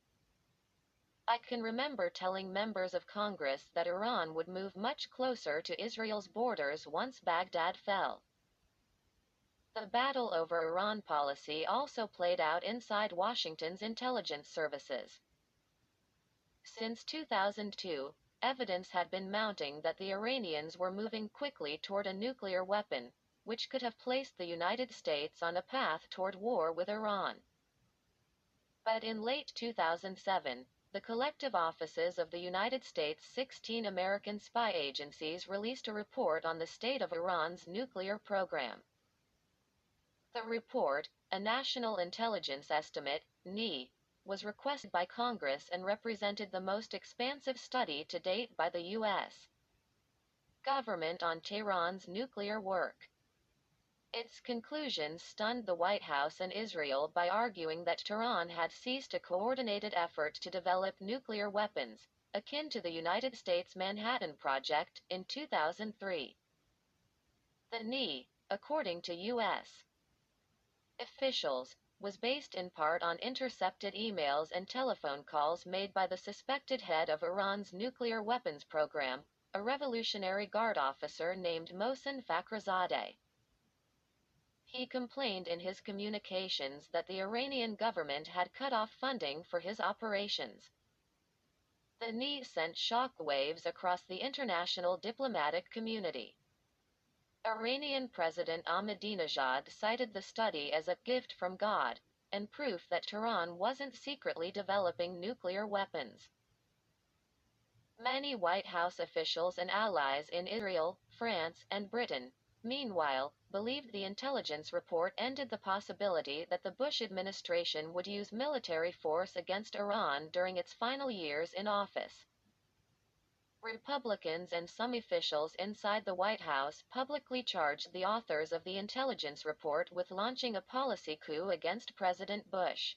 "I can remember telling members of Congress that Iran would move much closer to Israel's borders once Baghdad fell." The battle over Iran policy also played out inside Washington's intelligence services. Since 2002, evidence had been mounting that the Iranians were moving quickly toward a nuclear weapon, which could have placed the United States on a path toward war with Iran. But in late 2007, the collective offices of the United States' 16 American spy agencies released a report on the state of Iran's nuclear program. The report, a National Intelligence Estimate, (NI), was requested by Congress and represented the most expansive study to date by the U.S. government on Tehran's nuclear work. Its conclusions stunned the White House and Israel by arguing that Tehran had ceased a coordinated effort to develop nuclear weapons, akin to the United States Manhattan Project, in 2003. The NI, according to U.S. officials, was based in part on intercepted emails and telephone calls made by the suspected head of Iran's nuclear weapons program, a Revolutionary Guard officer named Mohsen Fakhrizadeh. He complained in his communications that the Iranian government had cut off funding for his operations. The NI sent shock waves across the international diplomatic community. Iranian President Ahmadinejad cited the study as a gift from God, and proof that Tehran wasn't secretly developing nuclear weapons. Many White House officials and allies in Israel, France, and Britain, meanwhile, believed the intelligence report ended the possibility that the Bush administration would use military force against Iran during its final years in office. Republicans and some officials inside the White House publicly charged the authors of the intelligence report with launching a policy coup against President Bush.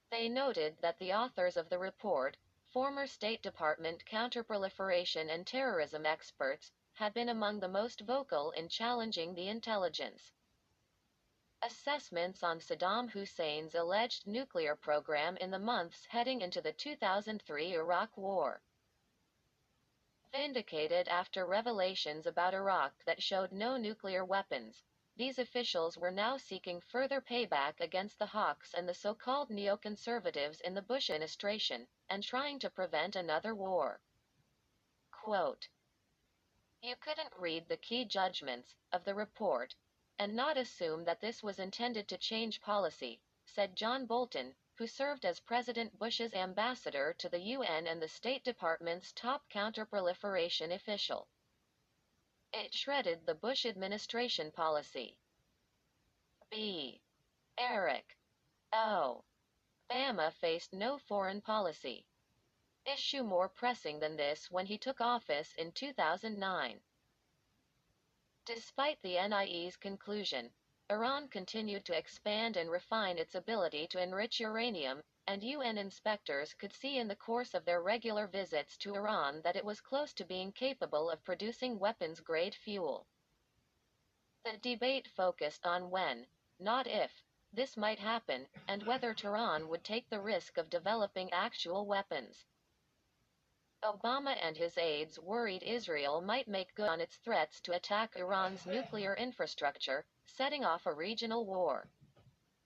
They noted that the authors of the report, former State Department counterproliferation and terrorism experts, had been among the most vocal in challenging the intelligence assessments on Saddam Hussein's alleged nuclear program in the months heading into the 2003 Iraq War. Vindicated after revelations about Iraq that showed no nuclear weapons, these officials were now seeking further payback against the hawks and the so-called neoconservatives in the Bush administration, and trying to prevent another war. Quote, "You couldn't read the key judgments of the report and not assume that this was intended to change policy," said John Bolton, who served as President Bush's ambassador to the UN and the State Department's top counterproliferation official. It shredded the Bush administration policy. B. Eric O. Obama faced no foreign policy issue more pressing than this when he took office in 2009. Despite the NIE's conclusion, Iran continued to expand and refine its ability to enrich uranium, and UN inspectors could see in the course of their regular visits to Iran that it was close to being capable of producing weapons-grade fuel. The debate focused on when, not if, this might happen, and whether Tehran would take the risk of developing actual weapons. Obama and his aides worried Israel might make good on its threats to attack Iran's nuclear infrastructure, setting off a regional war.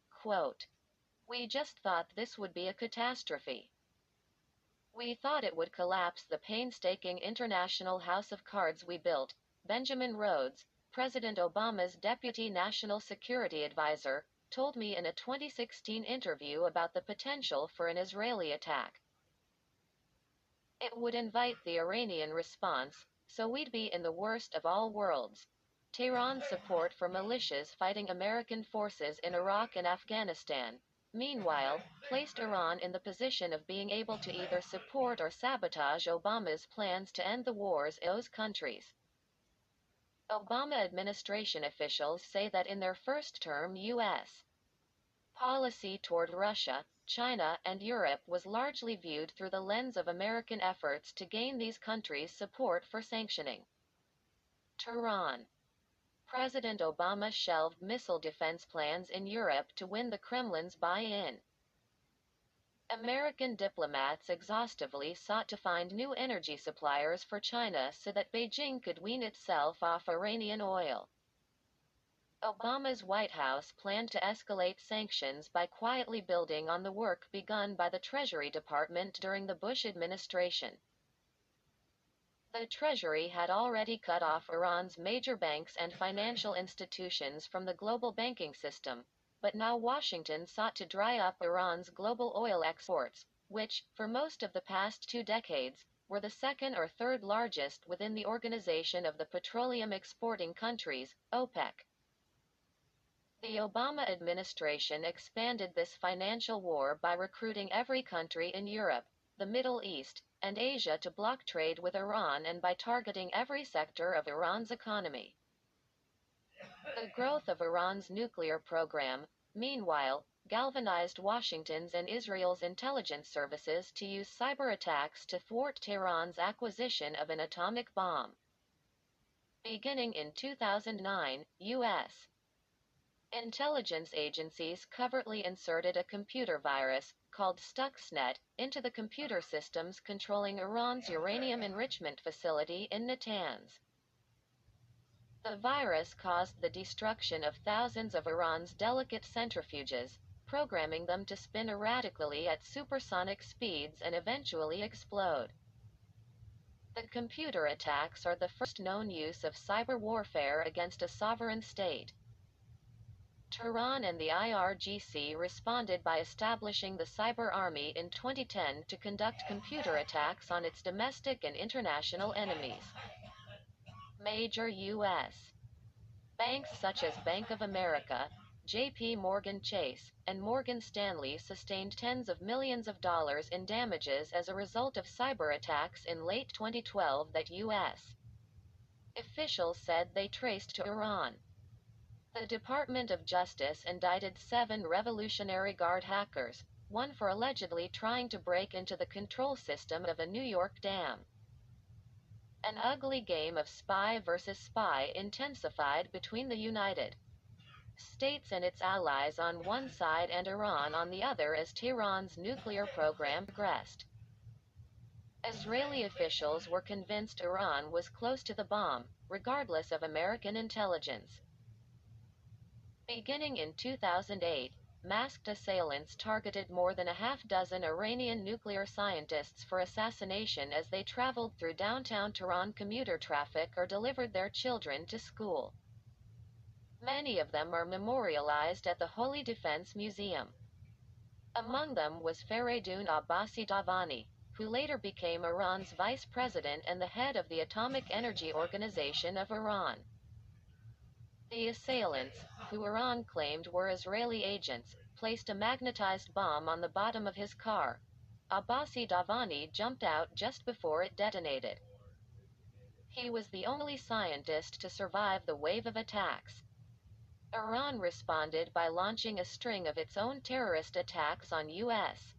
Quote, "We just thought this would be a catastrophe. We thought it would collapse the painstaking international house of cards we built," Benjamin Rhodes, President Obama's deputy national security advisor, told me in a 2016 interview about the potential for an Israeli attack. "It would invite the Iranian response, so we'd be in the worst of all worlds," Tehran's support for militias fighting American forces in Iraq and Afghanistan, meanwhile, placed Iran in the position of being able to either support or sabotage Obama's plans to end the wars in those countries. Obama administration officials say that in their first term U.S. policy toward Russia, China, and Europe was largely viewed through the lens of American efforts to gain these countries' support for sanctioning. Tehran. President Obama shelved missile defense plans in Europe to win the Kremlin's buy-in. American diplomats exhaustively sought to find new energy suppliers for China so that Beijing could wean itself off Iranian oil. Obama's White House planned to escalate sanctions by quietly building on the work begun by the Treasury Department during the Bush administration. The Treasury had already cut off Iran's major banks and financial institutions from the global banking system, but now Washington sought to dry up Iran's global oil exports, which, for most of the past 2 decades, were the second or third largest within the Organization of the Petroleum Exporting Countries, OPEC. The Obama administration expanded this financial war by recruiting every country in Europe, the Middle East, and Asia to block trade with Iran and by targeting every sector of Iran's economy. The growth of Iran's nuclear program, meanwhile, galvanized Washington's and Israel's intelligence services to use cyber attacks to thwart Tehran's acquisition of an atomic bomb. Beginning in 2009, U.S. intelligence agencies covertly inserted a computer virus, called Stuxnet, into the computer systems controlling Iran's uranium enrichment facility in Natanz. The virus caused the destruction of thousands of Iran's delicate centrifuges, programming them to spin erratically at supersonic speeds and eventually explode. The computer attacks are the first known use of cyber warfare against a sovereign state. Tehran and the IRGC responded by establishing the Cyber Army in 2010 to conduct computer attacks on its domestic and international enemies. Major U.S. banks such as Bank of America, J.P. Morgan Chase, and Morgan Stanley sustained tens of millions of dollars in damages as a result of cyber attacks in late 2012 that U.S. officials said they traced to Iran. The Department of Justice indicted 7 Revolutionary Guard hackers, one for allegedly trying to break into the control system of a New York dam. An ugly game of spy versus spy intensified between the United States and its allies on one side and Iran on the other as Tehran's nuclear program progressed. Israeli officials were convinced Iran was close to the bomb, regardless of American intelligence. Beginning in 2008, masked assailants targeted more than a half-dozen Iranian nuclear scientists for assassination as they traveled through downtown Tehran commuter traffic or delivered their children to school. Many of them are memorialized at the Holy Defense Museum. Among them was Faridun Abbasi Davani, who later became Iran's vice president and the head of the Atomic Energy Organization of Iran. The assailants, who Iran claimed were Israeli agents, placed a magnetized bomb on the bottom of his car. Abbasi Davani jumped out just before it detonated. He was the only scientist to survive the wave of attacks. Iran responded by launching a string of its own terrorist attacks on U.S.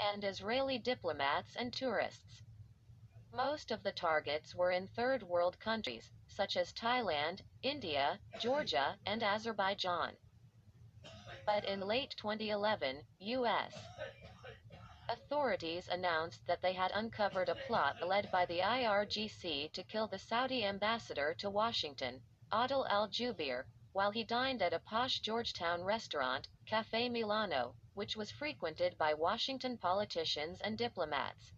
and Israeli diplomats and tourists. Most of the targets were in third world countries, such as Thailand, India, Georgia, and Azerbaijan. But in late 2011, U.S. authorities announced that they had uncovered a plot led by the IRGC to kill the Saudi ambassador to Washington, Adil al-Jubeir, while he dined at a posh Georgetown restaurant, Café Milano, which was frequented by Washington politicians and diplomats.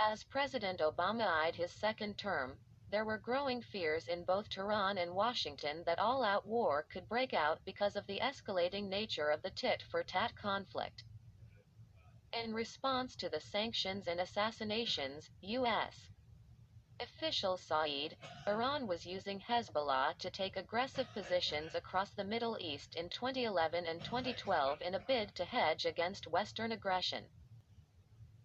As President Obama eyed his second term, there were growing fears in both Tehran and Washington that all-out war could break out because of the escalating nature of the tit-for-tat conflict. In response to the sanctions and assassinations, U.S. Officials said Iran was using Hezbollah to take aggressive positions across the Middle East in 2011 and 2012 in a bid to hedge against Western aggression.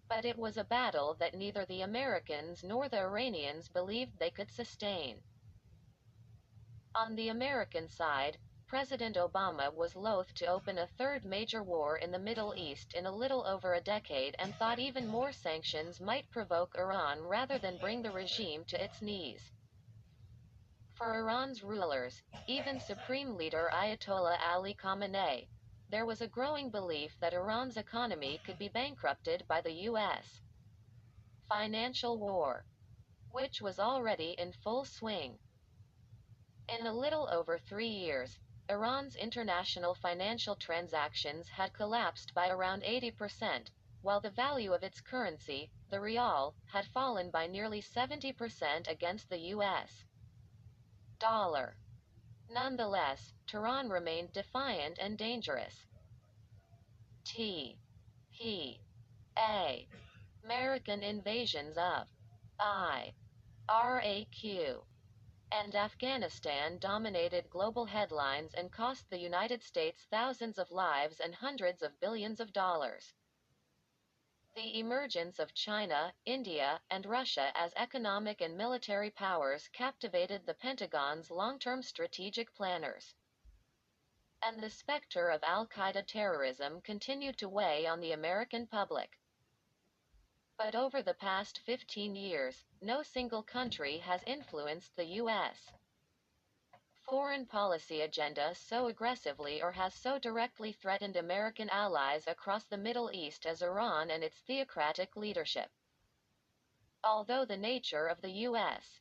But it was a battle that neither the Americans nor the Iranians believed they could sustain. On the American side, President Obama was loath to open a third major war in the Middle East in a little over a decade and thought even more sanctions might provoke Iran rather than bring the regime to its knees. For Iran's rulers, even Supreme Leader Ayatollah Ali Khamenei, there was a growing belief that Iran's economy could be bankrupted by the U.S. financial war, which was already in full swing. In a little over 3 years, Iran's international financial transactions had collapsed by around 80%, while the value of its currency, the rial, had fallen by nearly 70% against the U.S. dollar. Nonetheless, Tehran remained defiant and dangerous. T. P. A. American invasions of Iraq and Afghanistan dominated global headlines and cost the United States thousands of lives and hundreds of billions of dollars. The emergence of China, India, and Russia as economic and military powers captivated the Pentagon's long-term strategic planners. And the specter of al-Qaeda terrorism continued to weigh on the American public. But over the past 15 years, no single country has influenced the U.S. foreign policy agenda so aggressively or has so directly threatened American allies across the Middle East as Iran and its theocratic leadership. Although the nature of the U.S.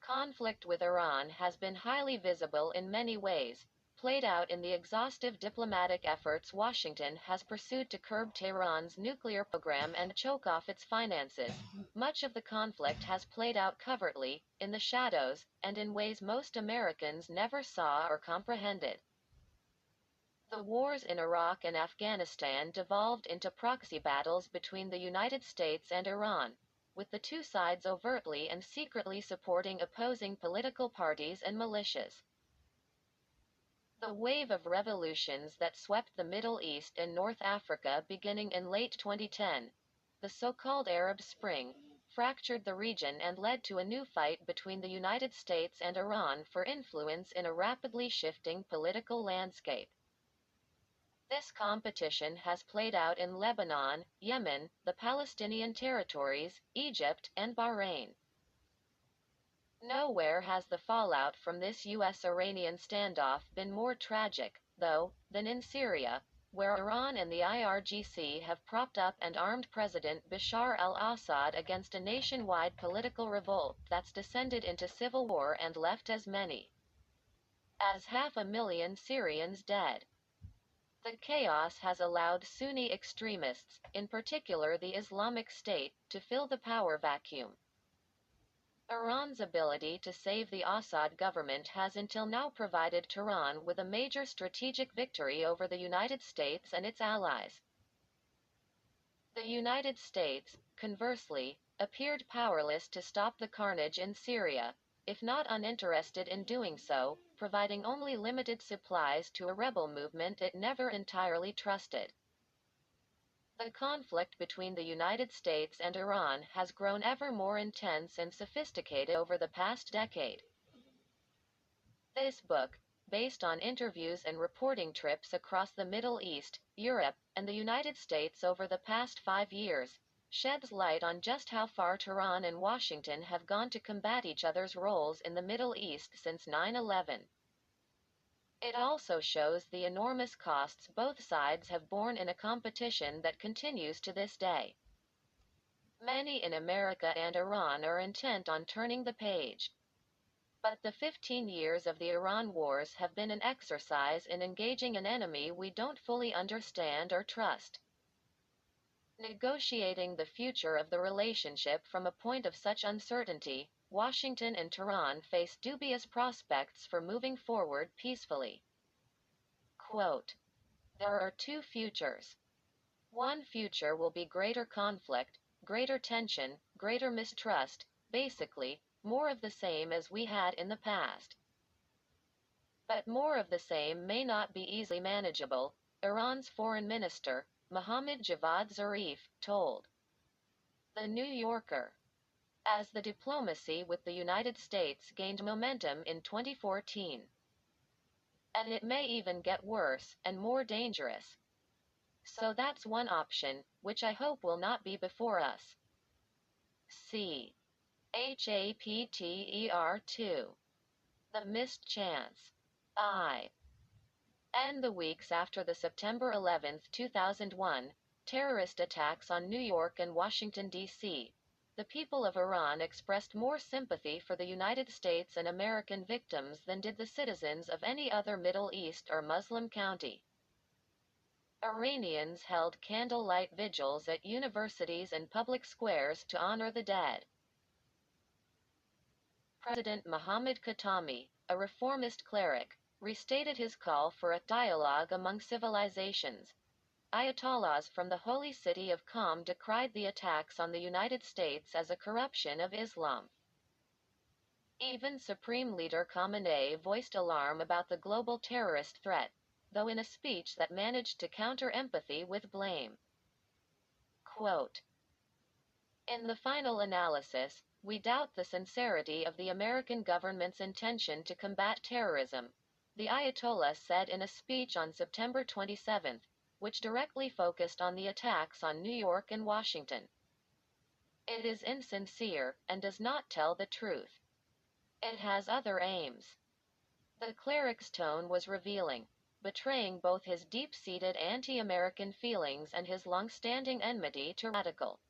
conflict with Iran has been highly visible in many ways, played out in the exhaustive diplomatic efforts Washington has pursued to curb Tehran's nuclear program and choke off its finances, much of the conflict has played out covertly, in the shadows, and in ways most Americans never saw or comprehended. The wars in Iraq and Afghanistan devolved into proxy battles between the United States and Iran, with the two sides overtly and secretly supporting opposing political parties and militias. The wave of revolutions that swept the Middle East and North Africa beginning in late 2010, the so-called Arab Spring, fractured the region and led to a new fight between the United States and Iran for influence in a rapidly shifting political landscape. This competition has played out in Lebanon, Yemen, the Palestinian territories, Egypt, and Bahrain. Nowhere has the fallout from this U.S.-Iranian standoff been more tragic, though, than in Syria, where Iran and the IRGC have propped up and armed President Bashar al-Assad against a nationwide political revolt that's descended into civil war and left as many as 500,000 Syrians dead. The chaos has allowed Sunni extremists, in particular the Islamic State, to fill the power vacuum. Iran's ability to save the Assad government has until now provided Tehran with a major strategic victory over the United States and its allies. The United States, conversely, appeared powerless to stop the carnage in Syria, if not uninterested in doing so, providing only limited supplies to a rebel movement it never entirely trusted. The conflict between the United States and Iran has grown ever more intense and sophisticated over the past decade. This book, based on interviews and reporting trips across the Middle East, Europe, and the United States over the past 5 years, sheds light on just how far Tehran and Washington have gone to combat each other's roles in the Middle East since 9/11. It also shows the enormous costs both sides have borne in a competition that continues to this day. Many in America and Iran are intent on turning the page. But the 15 years of the Iran wars have been an exercise in engaging an enemy we don't fully understand or trust. Negotiating the future of the relationship from a point of such uncertainty, Washington and Tehran face dubious prospects for moving forward peacefully. Quote, "There are two futures. One future will be greater conflict, greater tension, greater mistrust, Basically, more of the same as we had in the past. But more of the same may not be easily manageable, Iran's foreign minister, Mohammad Javad Zarif, told The New Yorker. As the diplomacy with the United States gained momentum in 2014. And it may even get worse and more dangerous. So that's one option, which I hope will not be before us. C. Chapter 2. The Missed Chance. And the weeks after the September 11, 2001, terrorist attacks on New York and Washington, D.C., the people of Iran expressed more sympathy for the United States and American victims than did the citizens of any other Middle East or Muslim county. Iranians held candlelight vigils at universities and public squares to honor the dead. President Mohammad Khatami, a reformist cleric, restated his call for a dialogue among civilizations. Ayatollahs from the holy city of Qom decried the attacks on the United States as a corruption of Islam. Even Supreme Leader Khamenei voiced alarm about the global terrorist threat, though in a speech that managed to counter empathy with blame. Quote, In the final analysis, we doubt the sincerity of the American government's intention to combat terrorism, the Ayatollah said in a speech on September 27, which directly focused on the attacks on New York and Washington. It is insincere and does not tell the truth. It has other aims. The cleric's tone was revealing, betraying both his deep-seated anti-American feelings and his long-standing enmity to radical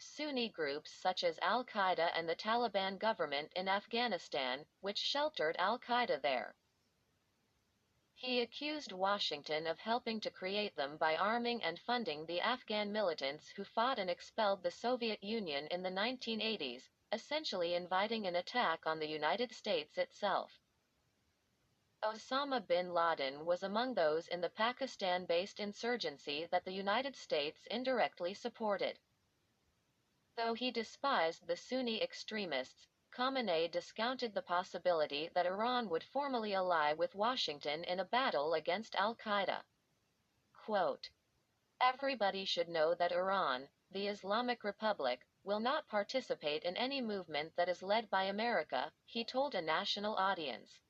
Sunni groups such as Al-Qaeda and the Taliban government in Afghanistan, which sheltered Al-Qaeda there. He accused Washington of helping to create them by arming and funding the Afghan militants who fought and expelled the Soviet Union in the 1980s, essentially inviting an attack on the United States itself. Osama bin Laden was among those in the Pakistan-based insurgency that the United States indirectly supported. Though he despised the Sunni extremists, Khamenei discounted the possibility that Iran would formally ally with Washington in a battle against al-Qaeda. Quote, Everybody should know that Iran, the Islamic Republic, will not participate in any movement that is led by America, he told a national audience.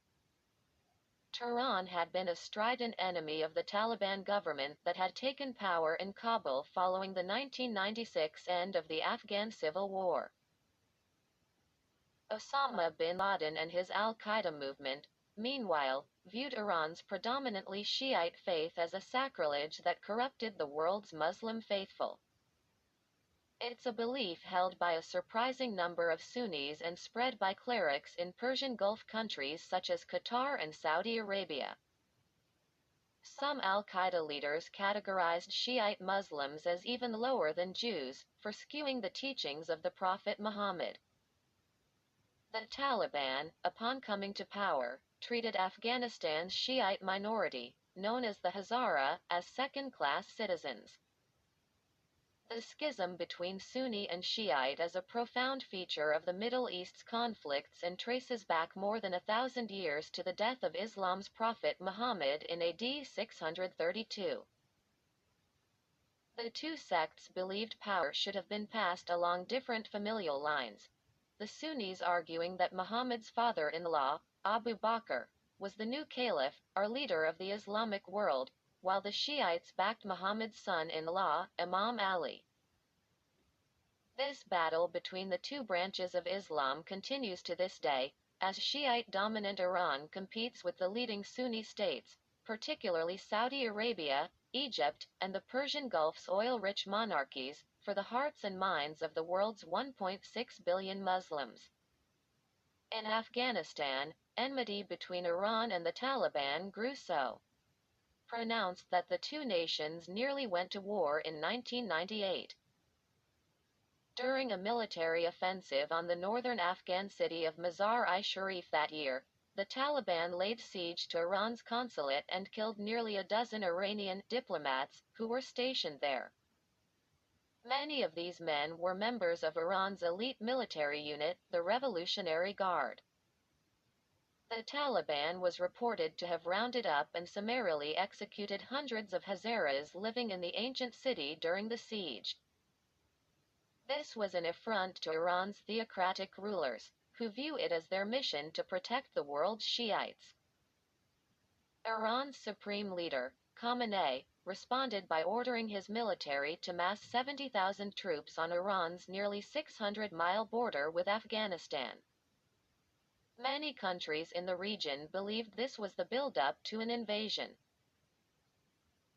Tehran had been a strident enemy of the Taliban government that had taken power in Kabul following the 1996 end of the Afghan Civil War. Osama bin Laden and his al-Qaeda movement, meanwhile, viewed Iran's predominantly Shiite faith as a sacrilege that corrupted the world's Muslim faithful. It's a belief held by a surprising number of Sunnis and spread by clerics in Persian Gulf countries such as Qatar and Saudi Arabia. Some al-Qaeda leaders categorized Shiite Muslims as even lower than Jews, for skewing the teachings of the Prophet Muhammad. The Taliban, upon coming to power, treated Afghanistan's Shiite minority, known as the Hazara, as second-class citizens. The schism between Sunni and Shiite is a profound feature of the Middle East's conflicts and traces back more than 1,000 years to the death of Islam's prophet Muhammad in AD 632. The two sects believed power should have been passed along different familial lines, the Sunnis arguing that Muhammad's father-in-law, Abu Bakr, was the new caliph, or leader of the Islamic world, while the Shiites backed Muhammad's son-in-law, Imam Ali. This battle between the two branches of Islam continues to this day, as Shiite-dominant Iran competes with the leading Sunni states, particularly Saudi Arabia, Egypt, and the Persian Gulf's oil-rich monarchies, for the hearts and minds of the world's 1.6 billion Muslims. In Afghanistan, enmity between Iran and the Taliban grew so pronounced that the two nations nearly went to war in 1998. During a military offensive on the northern Afghan city of Mazar-i-Sharif that year, the Taliban laid siege to Iran's consulate and killed nearly a dozen Iranian diplomats who were stationed there. Many of these men were members of Iran's elite military unit, the Revolutionary Guard. The Taliban was reported to have rounded up and summarily executed hundreds of Hazaras living in the ancient city during the siege. This was an affront to Iran's theocratic rulers, who view it as their mission to protect the world's Shiites. Iran's supreme leader, Khamenei, responded by ordering his military to mass 70,000 troops on Iran's nearly 600-mile border with Afghanistan. Many countries in the region believed this was the build-up to an invasion.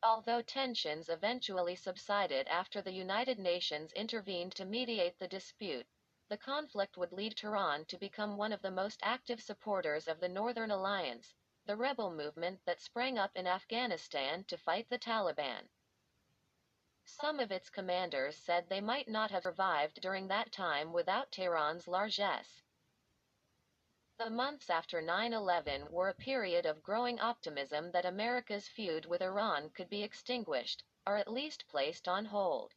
Although tensions eventually subsided after the United Nations intervened to mediate the dispute, the conflict would lead Tehran to become one of the most active supporters of the Northern Alliance, the rebel movement that sprang up in Afghanistan to fight the Taliban. Some of its commanders said they might not have survived during that time without Tehran's largesse. The months after 9/11 were a period of growing optimism that America's feud with Iran could be extinguished, or at least placed on hold.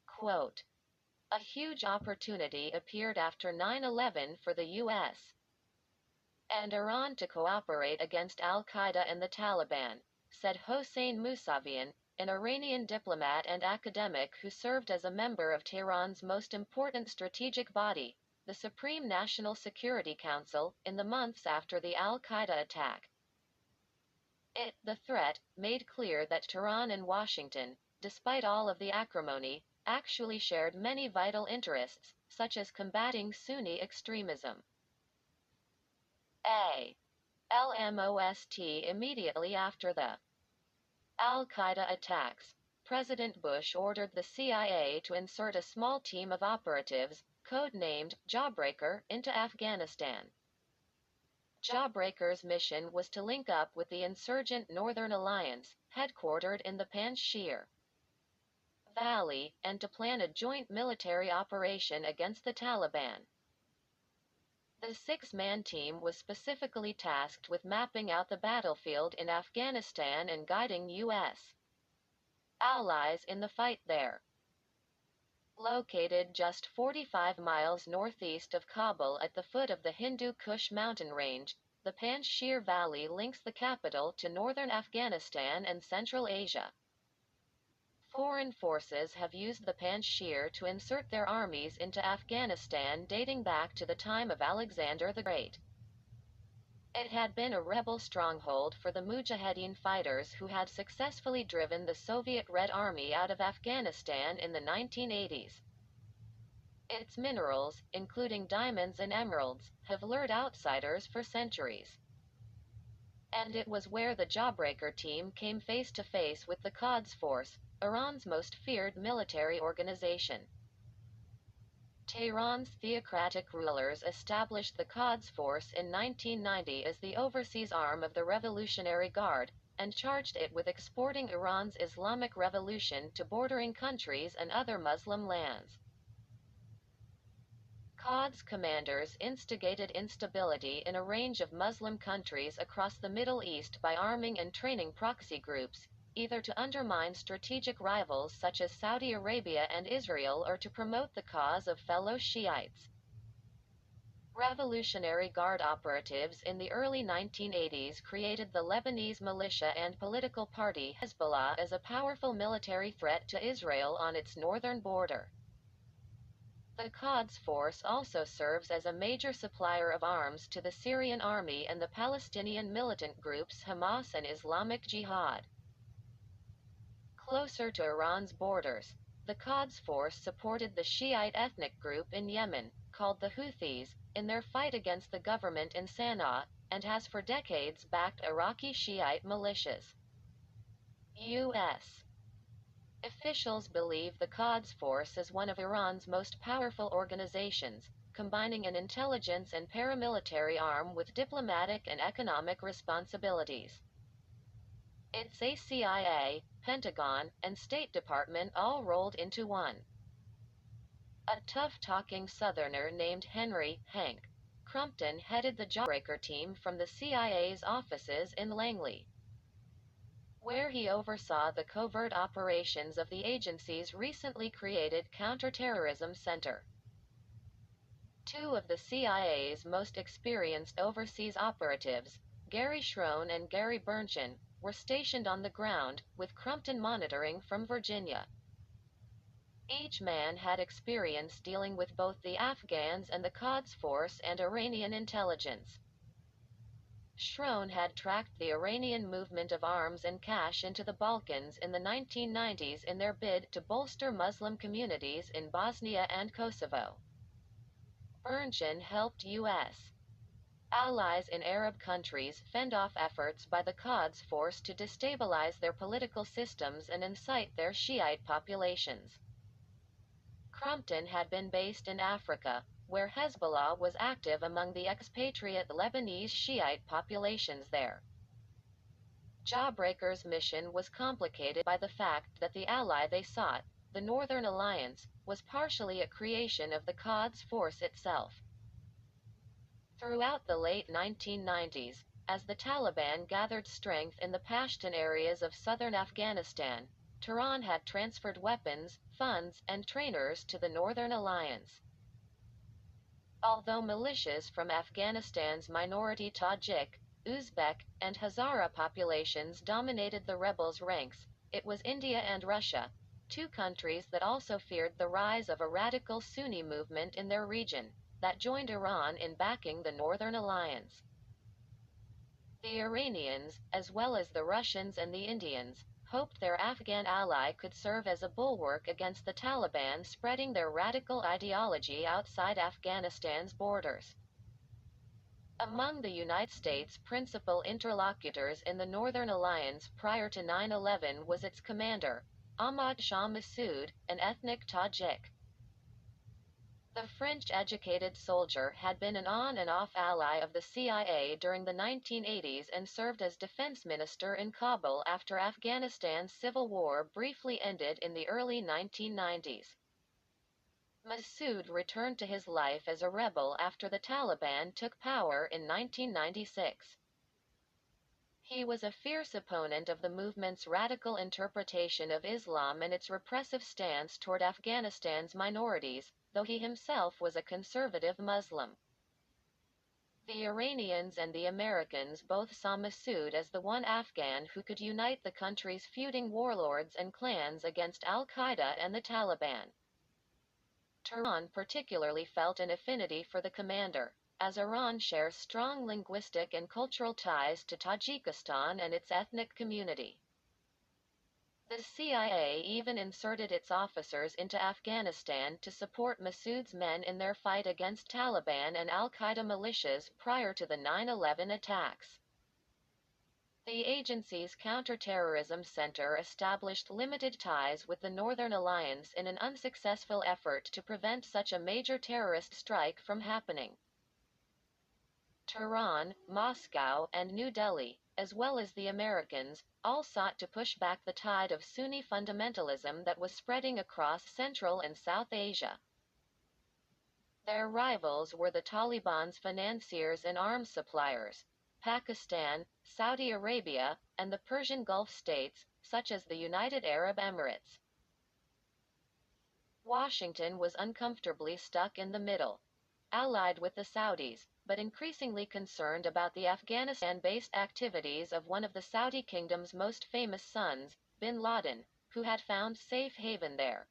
Quote, "A huge opportunity appeared after 9/11 for the U.S. and Iran to cooperate against al-Qaeda and the Taliban," said Hossein Mousavian, an Iranian diplomat and academic who served as a member of Tehran's most important strategic body, the Supreme National Security Council, in the months after the al-Qaeda attack. The threat, made clear that Tehran and Washington, despite all of the acrimony, actually shared many vital interests, such as combating Sunni extremism. LMOST Immediately after the al-Qaeda attacks, President Bush ordered the CIA to insert a small team of operatives, code-named Jawbreaker, into Afghanistan. Jawbreaker's mission was to link up with the insurgent Northern Alliance, headquartered in the Panjshir Valley, and to plan a joint military operation against the Taliban. The six-man team was specifically tasked with mapping out the battlefield in Afghanistan and guiding U.S. allies in the fight there. Located just 45 miles northeast of Kabul at the foot of the Hindu Kush mountain range, the Panjshir Valley links the capital to northern Afghanistan and Central Asia. Foreign forces have used the Panjshir to insert their armies into Afghanistan dating back to the time of Alexander the Great. It had been a rebel stronghold for the Mujahideen fighters who had successfully driven the Soviet Red Army out of Afghanistan in the 1980s. Its minerals, including diamonds and emeralds, have lured outsiders for centuries. And it was where the Jawbreaker team came face to face with the Quds Force, Iran's most feared military organization. Tehran's theocratic rulers established the Quds Force in 1990 as the overseas arm of the Revolutionary Guard, and charged it with exporting Iran's Islamic Revolution to bordering countries and other Muslim lands. Quds commanders instigated instability in a range of Muslim countries across the Middle East by arming and training proxy groups, either to undermine strategic rivals such as Saudi Arabia and Israel or to promote the cause of fellow Shiites. Revolutionary Guard operatives in the early 1980s created the Lebanese militia and political party Hezbollah as a powerful military threat to Israel on its northern border. The Quds Force also serves as a major supplier of arms to the Syrian army and the Palestinian militant groups Hamas and Islamic Jihad. Closer to Iran's borders, the Quds Force supported the Shiite ethnic group in Yemen, called the Houthis, in their fight against the government in Sana'a, and has for decades backed Iraqi Shiite militias. U.S. officials believe the Quds Force is one of Iran's most powerful organizations, combining an intelligence and paramilitary arm with diplomatic and economic responsibilities. It's a CIA, Pentagon, and State Department all rolled into one. A tough-talking Southerner named Henry "Hank" Crumpton headed the Jawbreaker team from the CIA's offices in Langley, where he oversaw the covert operations of the agency's recently created Counterterrorism Center. Two of the CIA's most experienced overseas operatives, Gary Schroen and Gary Bernchen, were stationed on the ground, with Crumpton monitoring from Virginia. Each man had experience dealing with both the Afghans and the Quds Force and Iranian intelligence. Schroen had tracked the Iranian movement of arms and cash into the Balkans in the 1990s in their bid to bolster Muslim communities in Bosnia and Kosovo. Bernchen helped U.S. allies in Arab countries fend off efforts by the Quds Force to destabilize their political systems and incite their Shiite populations. Crumpton had been based in Africa, where Hezbollah was active among the expatriate Lebanese Shiite populations there. Jawbreaker's mission was complicated by the fact that the ally they sought, the Northern Alliance, was partially a creation of the Quds Force itself. Throughout the late 1990s, as the Taliban gathered strength in the Pashtun areas of southern Afghanistan, Tehran had transferred weapons, funds, and trainers to the Northern Alliance. Although militias from Afghanistan's minority Tajik, Uzbek, and Hazara populations dominated the rebels' ranks, it was India and Russia, two countries that also feared the rise of a radical Sunni movement in their region, that joined Iran in backing the Northern Alliance. The Iranians, as well as the Russians and the Indians, hoped their Afghan ally could serve as a bulwark against the Taliban spreading their radical ideology outside Afghanistan's borders. Among the United States' principal interlocutors in the Northern Alliance prior to 9/11 was its commander, Ahmad Shah Massoud, an ethnic Tajik. The French-educated soldier had been an on-and-off ally of the CIA during the 1980s and served as defense minister in Kabul after Afghanistan's civil war briefly ended in the early 1990s. Massoud returned to his life as a rebel after the Taliban took power in 1996. He was a fierce opponent of the movement's radical interpretation of Islam and its repressive stance toward Afghanistan's minorities, though he himself was a conservative Muslim. The Iranians and the Americans both saw Massoud as the one Afghan who could unite the country's feuding warlords and clans against al-Qaeda and the Taliban. Tehran particularly felt an affinity for the commander, as Iran shares strong linguistic and cultural ties to Tajikistan and its ethnic community. The CIA even inserted its officers into Afghanistan to support Massoud's men in their fight against Taliban and al-Qaeda militias prior to the 9/11 attacks. The agency's Counterterrorism Center established limited ties with the Northern Alliance in an unsuccessful effort to prevent such a major terrorist strike from happening. Tehran, Moscow, and New Delhi, as well as the Americans, all sought to push back the tide of Sunni fundamentalism that was spreading across Central and South Asia. Their rivals were the Taliban's financiers and arms suppliers, Pakistan, Saudi Arabia, and the Persian Gulf states, such as the United Arab Emirates. Washington was uncomfortably stuck in the middle, allied with the Saudis, but increasingly concerned about the Afghanistan-based activities of one of the Saudi kingdom's most famous sons, bin Laden, who had found safe haven there.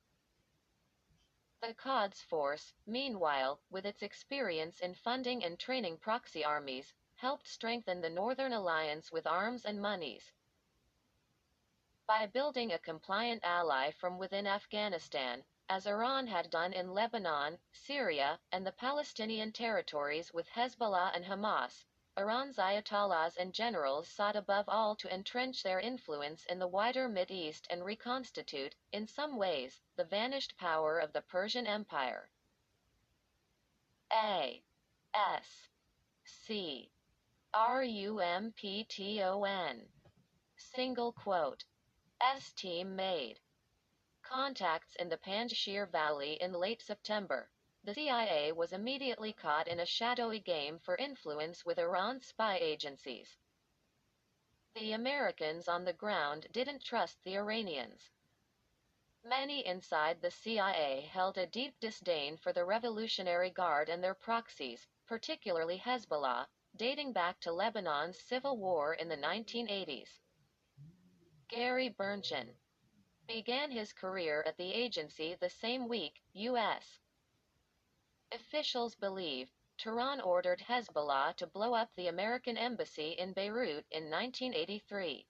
The Quds Force, meanwhile, with its experience in funding and training proxy armies, helped strengthen the Northern Alliance with arms and monies. By building a compliant ally from within Afghanistan, as Iran had done in Lebanon, Syria, and the Palestinian territories with Hezbollah and Hamas, Iran's ayatollahs and generals sought above all to entrench their influence in the wider Mideast and reconstitute, in some ways, the vanished power of the Persian Empire. A. S. C. RUMPTON. Single quote. S team made contacts in the Panjshir Valley in late September. The CIA was immediately caught in a shadowy game for influence with Iran's spy agencies. The Americans on the ground didn't trust the Iranians. Many inside the CIA held a deep disdain for the Revolutionary Guard and their proxies, particularly Hezbollah, dating back to Lebanon's civil war in the 1980s. Gary Bernstein began his career at the agency the same week. U.S. officials believe Tehran ordered Hezbollah to blow up the American embassy in Beirut in 1983.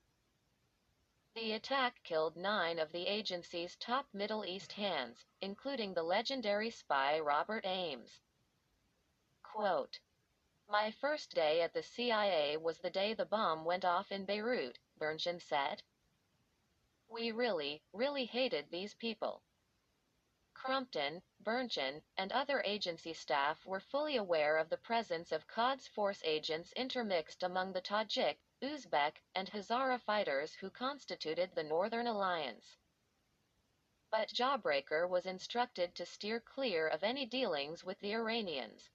The attack killed 9 of the agency's top Middle East hands, including the legendary spy Robert Ames. Quote, "My first day at the CIA was the day the bomb went off in Beirut," Bernstein said. "We really, really hated these people." Crumpton, Bernstein, and other agency staff were fully aware of the presence of Quds Force agents intermixed among the Tajik, Uzbek, and Hazara fighters who constituted the Northern Alliance. But Jawbreaker was instructed to steer clear of any dealings with the Iranians.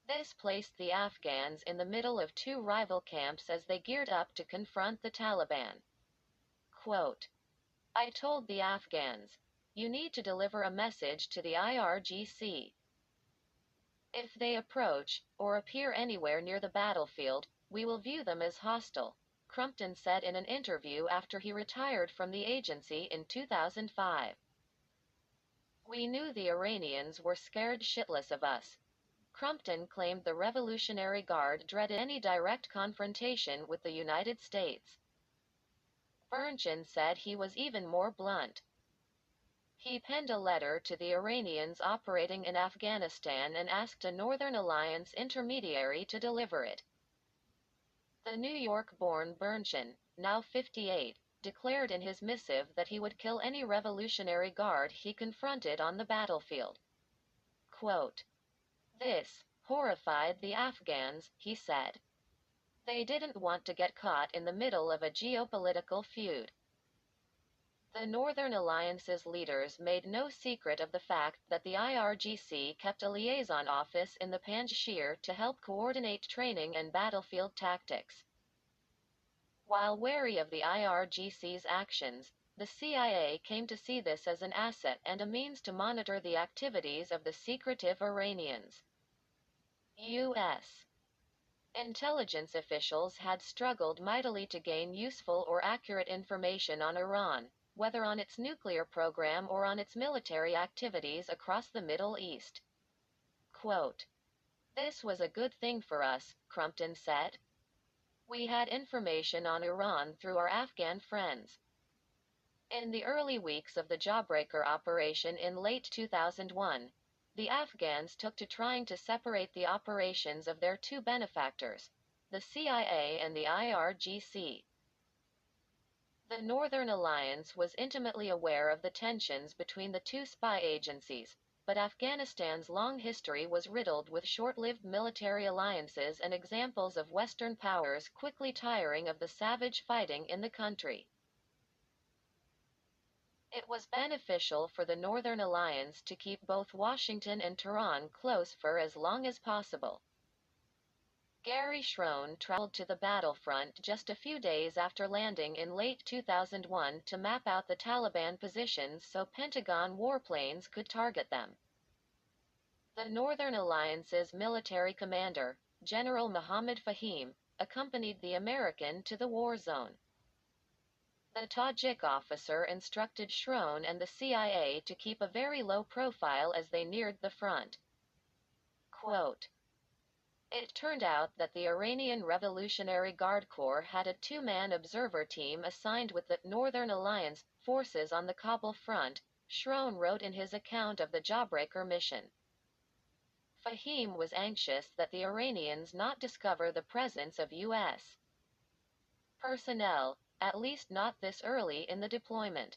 This placed the Afghans in the middle of 2 rival camps as they geared up to confront the Taliban. Quote, "I told the Afghans, you need to deliver a message to the IRGC. If they approach, or appear anywhere near the battlefield, we will view them as hostile," Crumpton said in an interview after he retired from the agency in 2005. "We knew the Iranians were scared shitless of us." Crumpton claimed the Revolutionary Guard dreaded any direct confrontation with the United States. Bernstein said he was even more blunt. He penned a letter to the Iranians operating in Afghanistan and asked a Northern Alliance intermediary to deliver it. The New York-born Bernstein, now 58, declared in his missive that he would kill any Revolutionary Guard he confronted on the battlefield. Quote, "This horrified the Afghans," he said. "They didn't want to get caught in the middle of a geopolitical feud." The Northern Alliance's leaders made no secret of the fact that the IRGC kept a liaison office in the Panjshir to help coordinate training and battlefield tactics. While wary of the IRGC's actions, the CIA came to see this as an asset and a means to monitor the activities of the secretive Iranians. U.S. intelligence officials had struggled mightily to gain useful or accurate information on Iran, whether on its nuclear program or on its military activities across the Middle East. Quote, "This was a good thing for us," Crumpton said. "We had information on Iran through our Afghan friends." In the early weeks of the Jawbreaker operation in late 2001, the Afghans took to trying to separate the operations of their 2 benefactors, the CIA and the IRGC. The Northern Alliance was intimately aware of the tensions between the 2 spy agencies, but Afghanistan's long history was riddled with short-lived military alliances and examples of Western powers quickly tiring of the savage fighting in the country. It was beneficial for the Northern Alliance to keep both Washington and Tehran close for as long as possible. Gary Schroen traveled to the battlefront just a few days after landing in late 2001 to map out the Taliban positions so Pentagon warplanes could target them. The Northern Alliance's military commander, General Mohammad Fahim, accompanied the American to the war zone. The Tajik officer instructed Schroen and the CIA to keep a very low profile as they neared the front. Quote, "It turned out that the Iranian Revolutionary Guard Corps had a 2-man observer team assigned with the Northern Alliance forces on the Kabul front," Schroen wrote in his account of the Jawbreaker mission. Fahim was anxious that the Iranians not discover the presence of U.S. personnel, at least not this early in the deployment.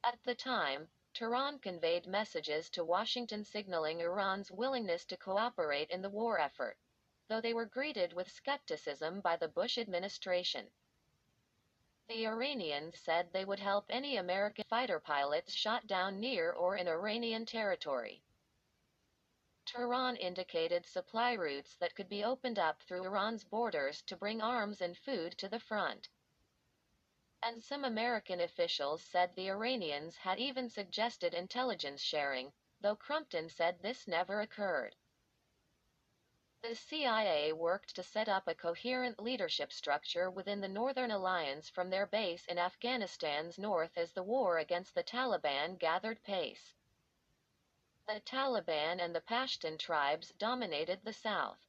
At the time, Tehran conveyed messages to Washington signaling Iran's willingness to cooperate in the war effort, though they were greeted with skepticism by the Bush administration. The Iranians said they would help any American fighter pilots shot down near or in Iranian territory. Tehran indicated supply routes that could be opened up through Iran's borders to bring arms and food to the front. And some American officials said the Iranians had even suggested intelligence sharing, though Crumpton said this never occurred. The CIA worked to set up a coherent leadership structure within the Northern Alliance from their base in Afghanistan's north as the war against the Taliban gathered pace. The Taliban and the Pashtun tribes dominated the south.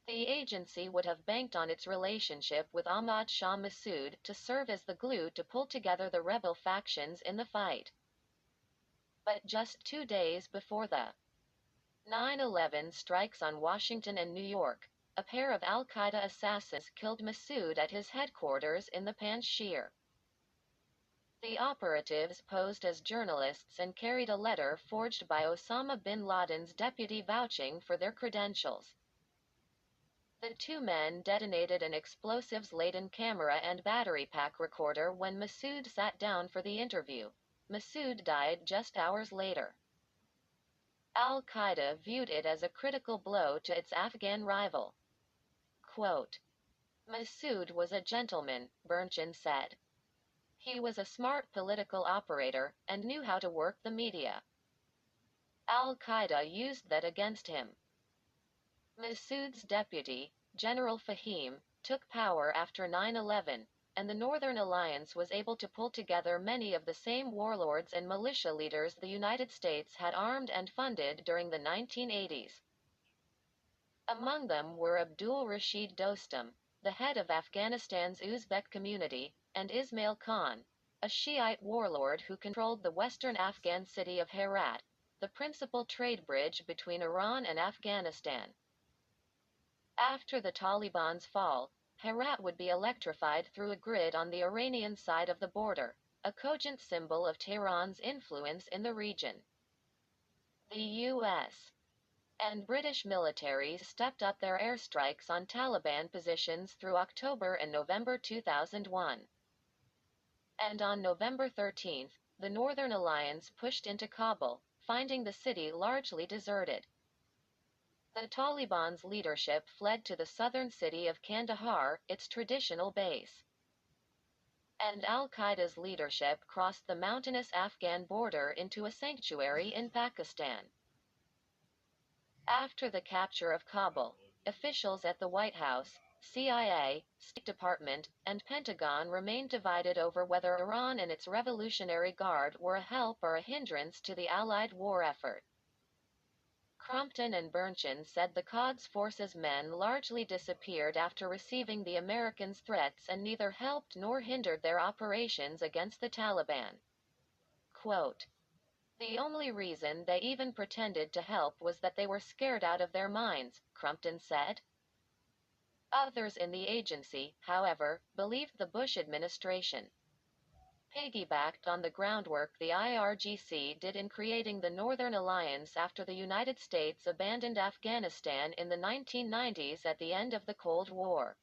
The agency would have banked on its relationship with Ahmad Shah Massoud to serve as the glue to pull together the rebel factions in the fight. But just 2 days before the 9/11 strikes on Washington and New York, a pair of al-Qaeda assassins killed Massoud at his headquarters in the Panjshir. The operatives posed as journalists and carried a letter forged by Osama bin Laden's deputy vouching for their credentials. The two men detonated an explosives-laden camera and battery pack recorder when Massoud sat down for the interview. Massoud died just hours later. Al-Qaeda viewed it as a critical blow to its Afghan rival. Quote, Massoud was a gentleman, Burnchin said. He was a smart political operator and knew how to work the media. Al-Qaeda used that against him. Massoud's deputy, General Fahim, took power after 9/11, and the Northern Alliance was able to pull together many of the same warlords and militia leaders the United States had armed and funded during the 1980s. Among them were Abdul Rashid Dostum, the head of Afghanistan's Uzbek community, and Ismail Khan, a Shiite warlord who controlled the western Afghan city of Herat, the principal trade bridge between Iran and Afghanistan. After the Taliban's fall, Herat would be electrified through a grid on the Iranian side of the border, a cogent symbol of Tehran's influence in the region. The U.S. and British militaries stepped up their airstrikes on Taliban positions through October and November 2001. And on November 13, the Northern Alliance pushed into Kabul, finding the city largely deserted. The Taliban's leadership fled to the southern city of Kandahar, its traditional base. And al-Qaeda's leadership crossed the mountainous Afghan border into a sanctuary in Pakistan. After the capture of Kabul, officials at the White House, CIA, State Department, and Pentagon remained divided over whether Iran and its Revolutionary Guard were a help or a hindrance to the Allied war effort. Crumpton and Burnchin said the Quds Force's men largely disappeared after receiving the Americans' threats and neither helped nor hindered their operations against the Taliban. Quote, the only reason they even pretended to help was that they were scared out of their minds, Crumpton said. Others in the agency, however, believed the Bush administration piggybacked on the groundwork the IRGC did in creating the Northern Alliance after the United States abandoned Afghanistan in the 1990s at the end of the Cold War.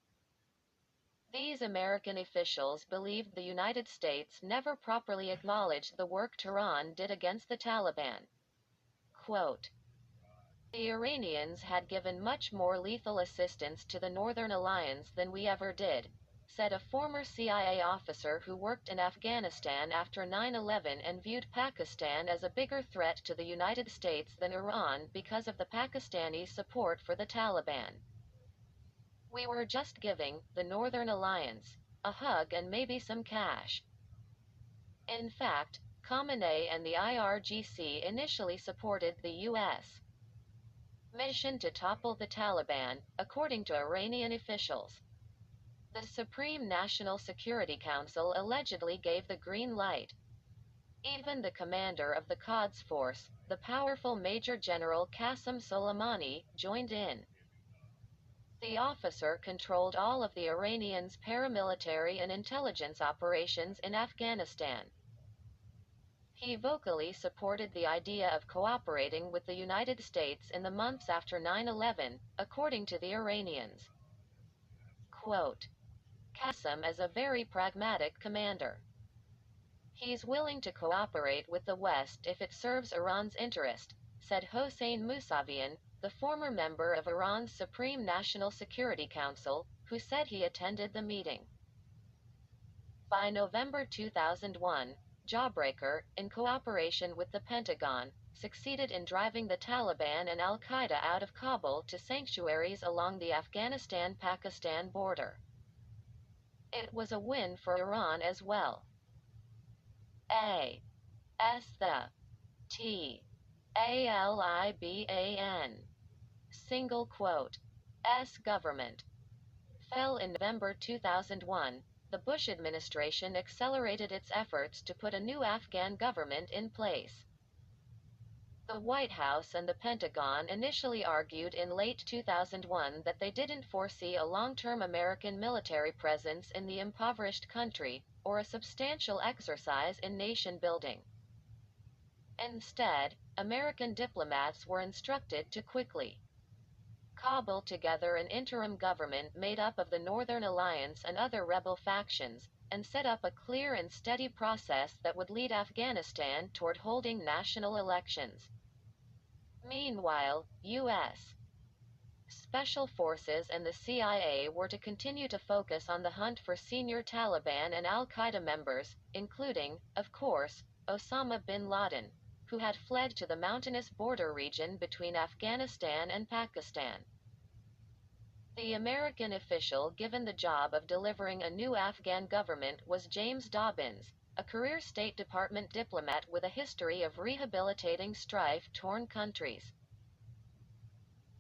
These American officials believed the United States never properly acknowledged the work Tehran did against the Taliban. Quote, the Iranians had given much more lethal assistance to the Northern Alliance than we ever did, said a former CIA officer who worked in Afghanistan after 9/11 and viewed Pakistan as a bigger threat to the United States than Iran because of the Pakistani support for the Taliban. We were just giving the Northern Alliance a hug and maybe some cash. In fact, Khamenei and the IRGC initially supported the U.S. mission to topple the Taliban, according to Iranian officials. The Supreme National Security Council allegedly gave the green light. Even the commander of the Quds Force, the powerful Major General Qasem Soleimani, joined in. The officer controlled all of the Iranians' paramilitary and intelligence operations in Afghanistan. He vocally supported the idea of cooperating with the United States in the months after 9/11, according to the Iranians. Quote, Qasem is a very pragmatic commander. He's willing to cooperate with the West if it serves Iran's interest, said Hossein Mousavian, the former member of Iran's Supreme National Security Council, who said he attended the meeting. By November 2001, Jawbreaker, in cooperation with the Pentagon, succeeded in driving the Taliban and al-Qaeda out of Kabul to sanctuaries along the Afghanistan-Pakistan border. It was a win for Iran as well. The Taliban single quote government fell in November 2001. The Bush administration accelerated its efforts to put a new Afghan government in place. The White House and the Pentagon initially argued in late 2001 that they didn't foresee a long-term American military presence in the impoverished country, or a substantial exercise in nation-building. Instead, American diplomats were instructed to quickly cobble together an interim government made up of the Northern Alliance and other rebel factions, and set up a clear and steady process that would lead Afghanistan toward holding national elections. Meanwhile, U.S. Special Forces and the CIA were to continue to focus on the hunt for senior Taliban and al-Qaeda members, including, of course, Osama bin Laden, who had fled to the mountainous border region between Afghanistan and Pakistan. The American official given the job of delivering a new Afghan government was James Dobbins, a career State Department diplomat with a history of rehabilitating strife-torn countries.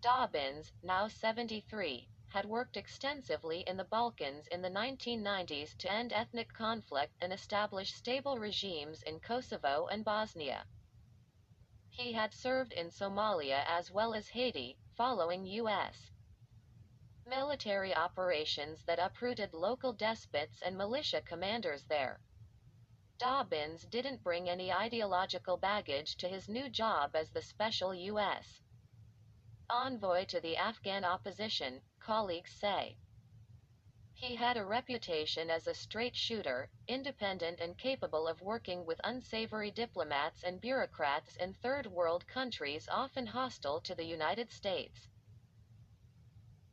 Dobbins, now 73, had worked extensively in the Balkans in the 1990s to end ethnic conflict and establish stable regimes in Kosovo and Bosnia. He had served in Somalia as well as Haiti, following U.S. military operations that uprooted local despots and militia commanders there. Dobbins didn't bring any ideological baggage to his new job as the special U.S. envoy to the Afghan opposition, colleagues say. He had a reputation as a straight shooter, independent and capable of working with unsavory diplomats and bureaucrats in third world countries often hostile to the United States.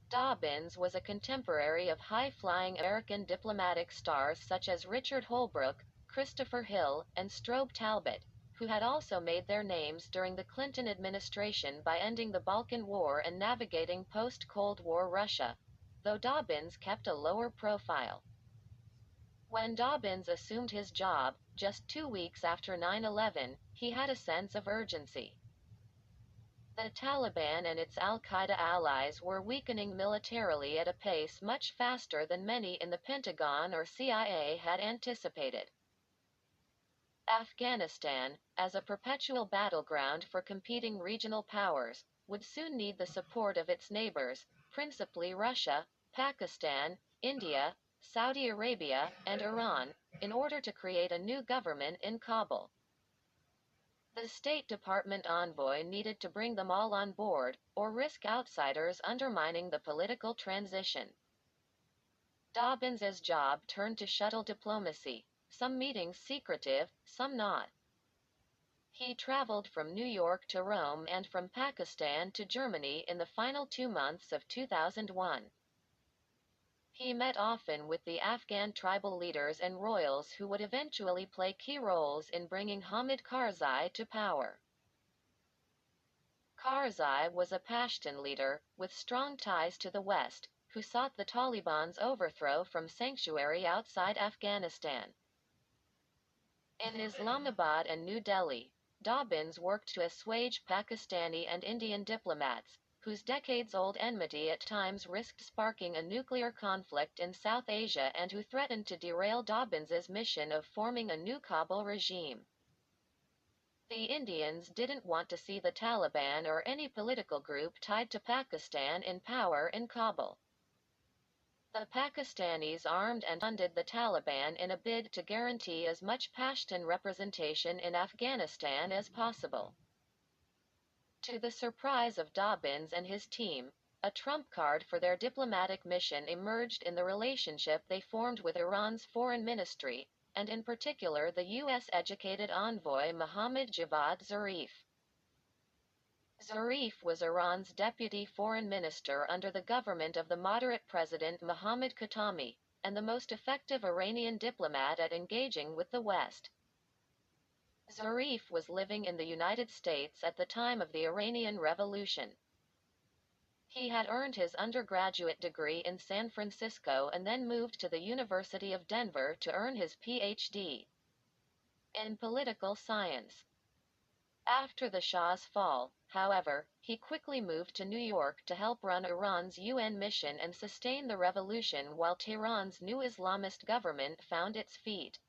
Dobbins was a contemporary of high-flying American diplomatic stars such as Richard Holbrooke, Christopher Hill, and Strobe Talbot, who had also made their names during the Clinton administration by ending the Balkan War and navigating post-Cold War Russia, though Dobbins kept a lower profile. When Dobbins assumed his job, just 2 weeks after 9/11, he had a sense of urgency. The Taliban and its al-Qaeda allies were weakening militarily at a pace much faster than many in the Pentagon or CIA had anticipated. Afghanistan, as a perpetual battleground for competing regional powers, would soon need the support of its neighbors, principally Russia, Pakistan, India, Saudi Arabia, and Iran, in order to create a new government in Kabul. The State Department envoy needed to bring them all on board, or risk outsiders undermining the political transition. Dobbins's job turned to shuttle diplomacy, some meetings secretive, some not. He traveled from New York to Rome and from Pakistan to Germany in the final 2 months of 2001. He met often with the Afghan tribal leaders and royals who would eventually play key roles in bringing Hamid Karzai to power. Karzai was a Pashtun leader, with strong ties to the West, who sought the Taliban's overthrow from sanctuary outside Afghanistan. In Islamabad and New Delhi, Dobbins worked to assuage Pakistani and Indian diplomats, whose decades-old enmity at times risked sparking a nuclear conflict in South Asia and who threatened to derail Dobbins's mission of forming a new Kabul regime. The Indians didn't want to see the Taliban or any political group tied to Pakistan in power in Kabul. The Pakistanis armed and funded the Taliban in a bid to guarantee as much Pashtun representation in Afghanistan as possible. To the surprise of Dobbins and his team, a trump card for their diplomatic mission emerged in the relationship they formed with Iran's foreign ministry, and in particular the U.S.-educated envoy Mohammad Javad Zarif. Zarif was Iran's deputy foreign minister under the government of the moderate President Mohammad Khatami, and the most effective Iranian diplomat at engaging with the West. Zarif was living in the United States at the time of the Iranian Revolution. He had earned his undergraduate degree in San Francisco and then moved to the University of Denver to earn his Ph.D. in political science. After the Shah's fall, however, he quickly moved to New York to help run Iran's UN mission and sustain the revolution while Tehran's new Islamist government found its feet.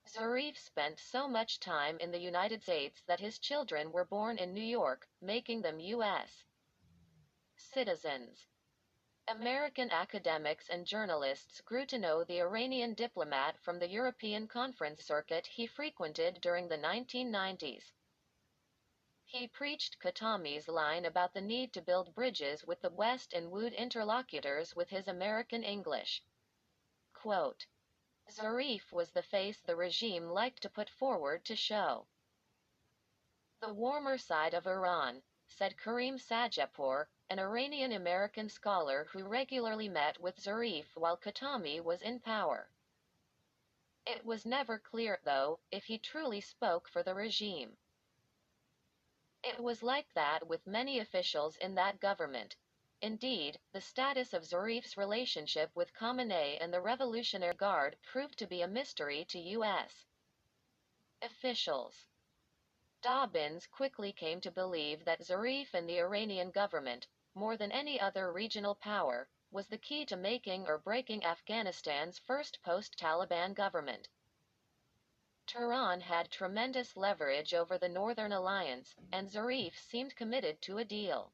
Zarif spent so much time in the United States that his children were born in New York, making them U.S. citizens. American academics and journalists grew to know the Iranian diplomat from the European conference circuit he frequented during the 1990s. He preached Khatami's line about the need to build bridges with the West and wooed interlocutors with his American English. Quote, Zarif was the face the regime liked to put forward to show the warmer side of Iran, said Karim Sajapour, an Iranian-American scholar who regularly met with Zarif while Khatami was in power. It was never clear, though, if he truly spoke for the regime. It was like that with many officials in that government. Indeed, the status of Zarif's relationship with Khamenei and the Revolutionary Guard proved to be a mystery to U.S. officials. Dobbins quickly came to believe that Zarif and the Iranian government, more than any other regional power, was the key to making or breaking Afghanistan's first post-Taliban government. Tehran had tremendous leverage over the Northern Alliance, and Zarif seemed committed to a deal.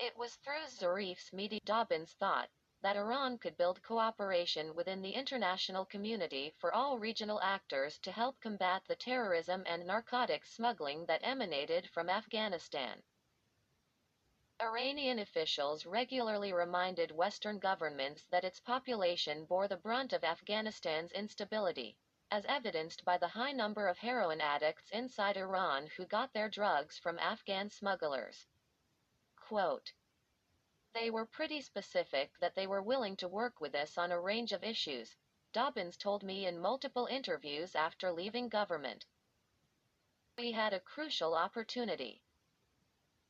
It was through Zarif's media, Dobbins thought, that Iran could build cooperation within the international community for all regional actors to help combat the terrorism and narcotics smuggling that emanated from Afghanistan. Iranian officials regularly reminded Western governments that its population bore the brunt of Afghanistan's instability, as evidenced by the high number of heroin addicts inside Iran who got their drugs from Afghan smugglers. Quote, they were pretty specific that they were willing to work with us on a range of issues, Dobbins told me in multiple interviews after leaving government. We had a crucial opportunity.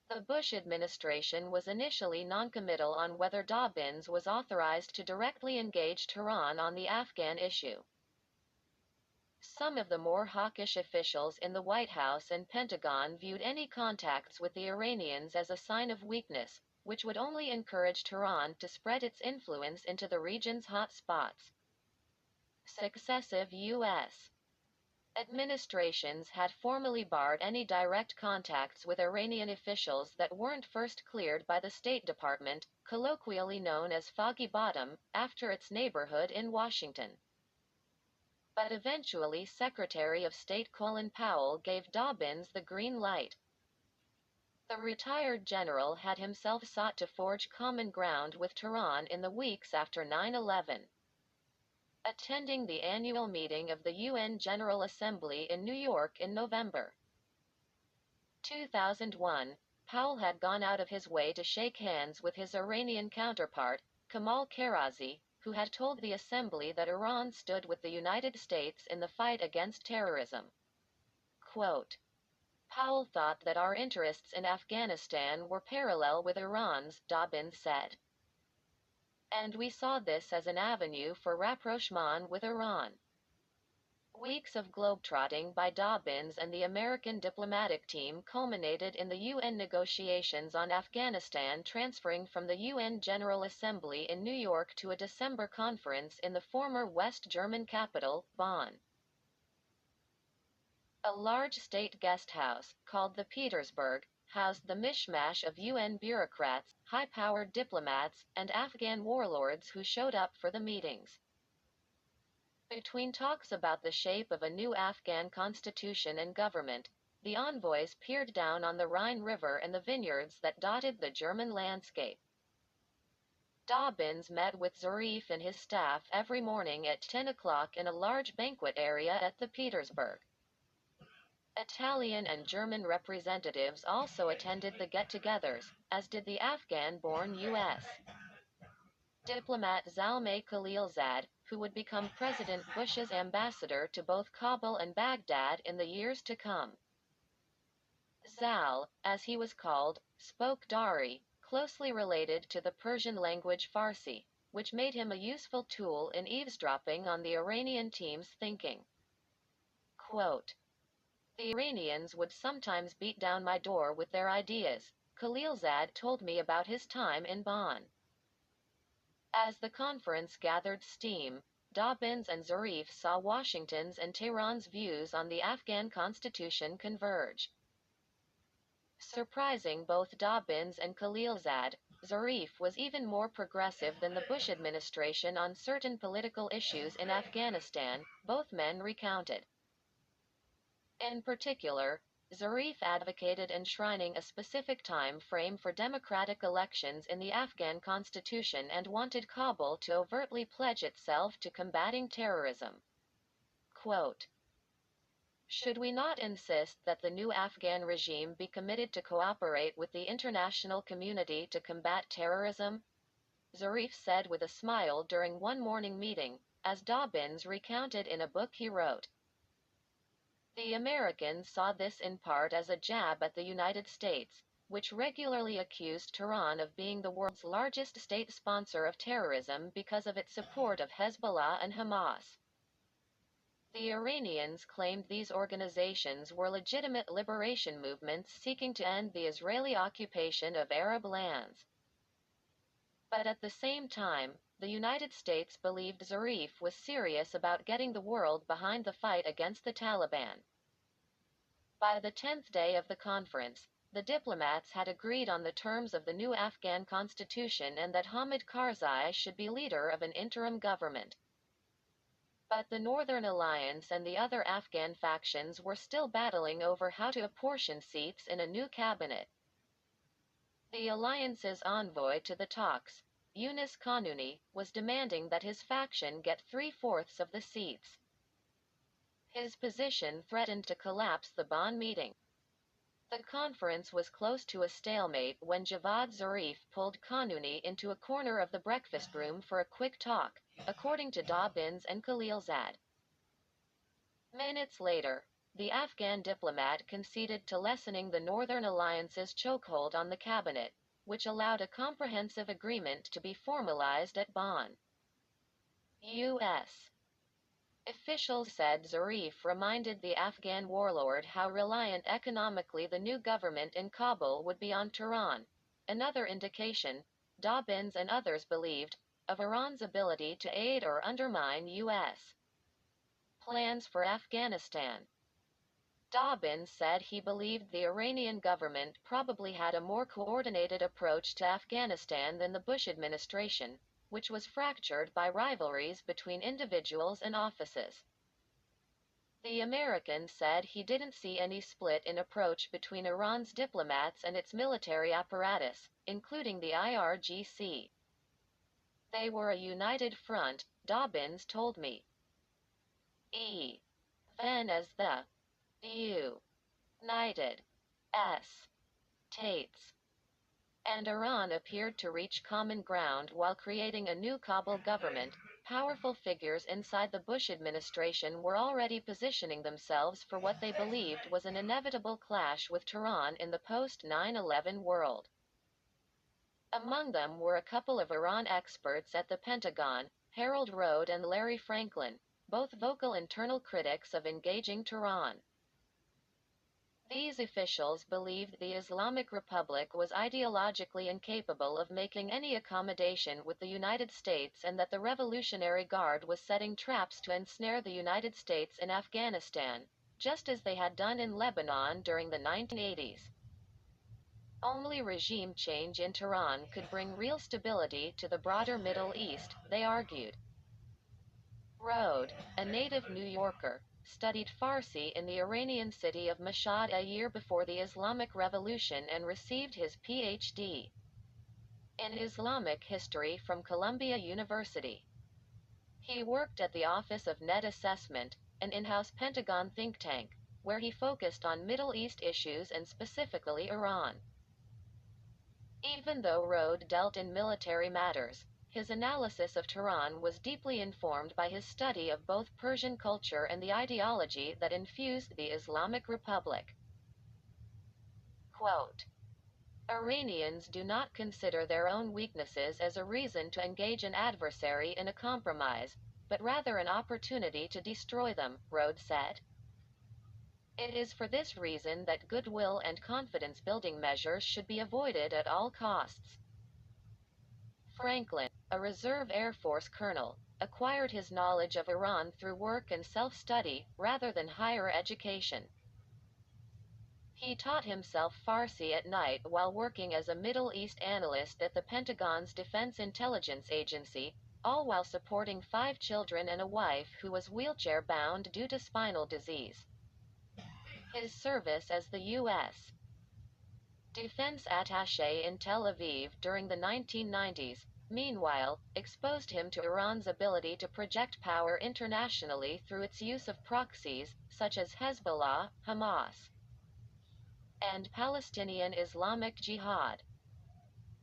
The Bush administration was initially noncommittal on whether Dobbins was authorized to directly engage Tehran on the Afghan issue. Some of the more hawkish officials in the White House and Pentagon viewed any contacts with the Iranians as a sign of weakness, which would only encourage Tehran to spread its influence into the region's hot spots. Successive U.S. administrations had formally barred any direct contacts with Iranian officials that weren't first cleared by the State Department, colloquially known as Foggy Bottom, after its neighborhood in Washington. But eventually Secretary of State Colin Powell gave Dobbins the green light. The retired general had himself sought to forge common ground with Tehran in the weeks after 9/11. Attending the annual meeting of the UN General Assembly in New York in November 2001, Powell had gone out of his way to shake hands with his Iranian counterpart, Kamal Karazi, who had told the Assembly that Iran stood with the United States in the fight against terrorism. Quote, Powell thought that our interests in Afghanistan were parallel with Iran's, Dobbins said. And we saw this as an avenue for rapprochement with Iran. Weeks of globetrotting by Dobbins and the American diplomatic team culminated in the UN negotiations on Afghanistan transferring from the UN General Assembly in New York to a December conference in the former West German capital, Bonn. A large state guest house, called the Petersburg, housed the mishmash of UN bureaucrats, high-powered diplomats, and Afghan warlords who showed up for the meetings. Between talks about the shape of a new Afghan constitution and government, the envoys peered down on the Rhine River and the vineyards that dotted the German landscape. Dobbins met with Zarif and his staff every morning at 10 o'clock in a large banquet area at the Petersburg. Italian and German representatives also attended the get-togethers, as did the Afghan-born U.S. diplomat Zalmay Khalilzad, who would become President Bush's ambassador to both Kabul and Baghdad in the years to come. Zal, as he was called, spoke Dari, closely related to the Persian language Farsi, which made him a useful tool in eavesdropping on the Iranian team's thinking. Quote, "The Iranians would sometimes beat down my door with their ideas," Khalilzad told me about his time in Bonn. As the conference gathered steam, Dobbins and Zarif saw Washington's and Tehran's views on the Afghan constitution converge. Surprising both Dobbins and Khalilzad, Zarif was even more progressive than the Bush administration on certain political issues in Afghanistan, both men recounted. In particular, Zarif advocated enshrining a specific time frame for democratic elections in the Afghan constitution and wanted Kabul to overtly pledge itself to combating terrorism. Quote, "Should we not insist that the new Afghan regime be committed to cooperate with the international community to combat terrorism?" Zarif said with a smile during one morning meeting, as Dobbins recounted in a book he wrote. The Americans saw this in part as a jab at the United States, which regularly accused Tehran of being the world's largest state sponsor of terrorism because of its support of Hezbollah and Hamas. The Iranians claimed these organizations were legitimate liberation movements seeking to end the Israeli occupation of Arab lands. But at the same time, the United States believed Zarif was serious about getting the world behind the fight against the Taliban. By the 10th day of the conference, the diplomats had agreed on the terms of the new Afghan constitution and that Hamid Karzai should be leader of an interim government. But the Northern Alliance and the other Afghan factions were still battling over how to apportion seats in a new cabinet. The alliance's envoy to the talks, Yunus Kanuni, was demanding that his faction get 3/4 of the seats. His position threatened to collapse the Bonn meeting. The conference was close to a stalemate when Javad Zarif pulled Kanuni into a corner of the breakfast room for a quick talk, according to Dobbins and Khalilzad. Minutes later, the Afghan diplomat conceded to lessening the Northern Alliance's chokehold on the cabinet, which allowed a comprehensive agreement to be formalized at Bonn. U.S. officials said Zarif reminded the Afghan warlord how reliant economically the new government in Kabul would be on Tehran, another indication, Dobbins and others believed, of Iran's ability to aid or undermine U.S. plans for Afghanistan. Dobbins said he believed the Iranian government probably had a more coordinated approach to Afghanistan than the Bush administration, which was fractured by rivalries between individuals and offices. The American said he didn't see any split in approach between Iran's diplomats and its military apparatus, including the IRGC. They were a united front, Dobbins told me. Even as the United States and Iran appeared to reach common ground while creating a new Kabul government, powerful figures inside the Bush administration were already positioning themselves for what they believed was an inevitable clash with Tehran in the post-9/11 world. Among them were a couple of Iran experts at the Pentagon, Harold Rode and Larry Franklin, both vocal internal critics of engaging Tehran. These officials believed the Islamic Republic was ideologically incapable of making any accommodation with the United States and that the Revolutionary Guard was setting traps to ensnare the United States in Afghanistan, just as they had done in Lebanon during the 1980s. Only regime change in Tehran could bring real stability to the broader Middle East, they argued. Rode, a native New Yorker, studied Farsi in the Iranian city of Mashhad a year before the Islamic Revolution and received his Ph.D. in Islamic history from Columbia University. He worked at the Office of Net Assessment, an in-house Pentagon think tank, where he focused on Middle East issues and specifically Iran. Even though Rode dealt in military matters, his analysis of Tehran was deeply informed by his study of both Persian culture and the ideology that infused the Islamic Republic. Quote, Iranians do not consider their own weaknesses as a reason to engage an adversary in a compromise, but rather an opportunity to destroy them, Rode said. It is for this reason that goodwill and confidence-building measures should be avoided at all costs. Franklin, a reserve Air Force colonel, acquired his knowledge of Iran through work and self-study, rather than higher education. He taught himself Farsi at night while working as a Middle East analyst at the Pentagon's Defense Intelligence Agency, all while supporting 5 children and a wife who was wheelchair-bound due to spinal disease. His service as the U.S. Defense Attaché in Tel Aviv during the 1990s, meanwhile, exposed him to Iran's ability to project power internationally through its use of proxies, such as Hezbollah, Hamas, and Palestinian Islamic Jihad.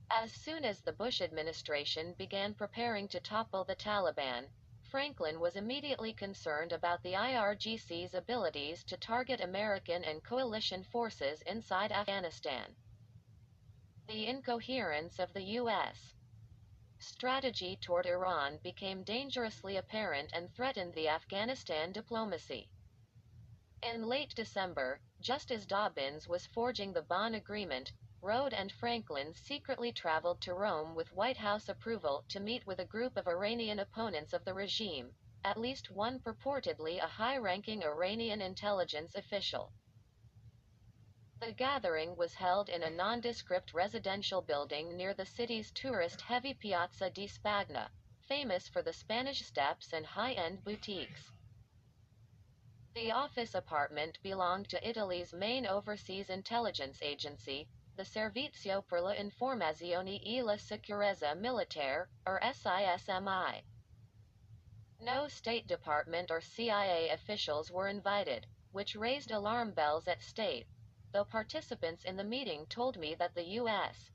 As soon as the Bush administration began preparing to topple the Taliban, Franklin was immediately concerned about the IRGC's abilities to target American and coalition forces inside Afghanistan. The incoherence of the U.S. strategy toward Iran became dangerously apparent and threatened the Afghanistan diplomacy. In late December, just as Dobbins was forging the Bonn Agreement, Rode and Franklin secretly traveled to Rome with White House approval to meet with a group of Iranian opponents of the regime, at least one purportedly a high-ranking Iranian intelligence official. The gathering was held in a nondescript residential building near the city's tourist-heavy Piazza di Spagna, famous for the Spanish Steps and high-end boutiques. The office apartment belonged to Italy's main overseas intelligence agency, the Servizio per la Informazione e la Sicurezza Militare, or SISMI. No State Department or CIA officials were invited, which raised alarm bells at State, though participants in the meeting told me that the U.S.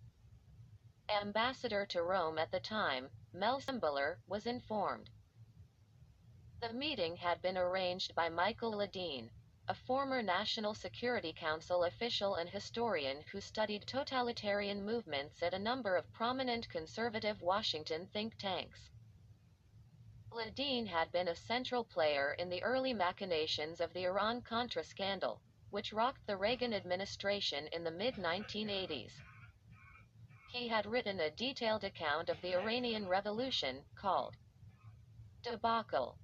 ambassador to Rome at the time, Mel Sembeler, was informed. The meeting had been arranged by Michael Ledeen, a former National Security Council official and historian who studied totalitarian movements at a number of prominent conservative Washington think tanks. Ledeen had been a central player in the early machinations of the Iran-Contra scandal, which rocked the Reagan administration in the mid-1980s. He had written a detailed account of the Iranian Revolution, called Debacle.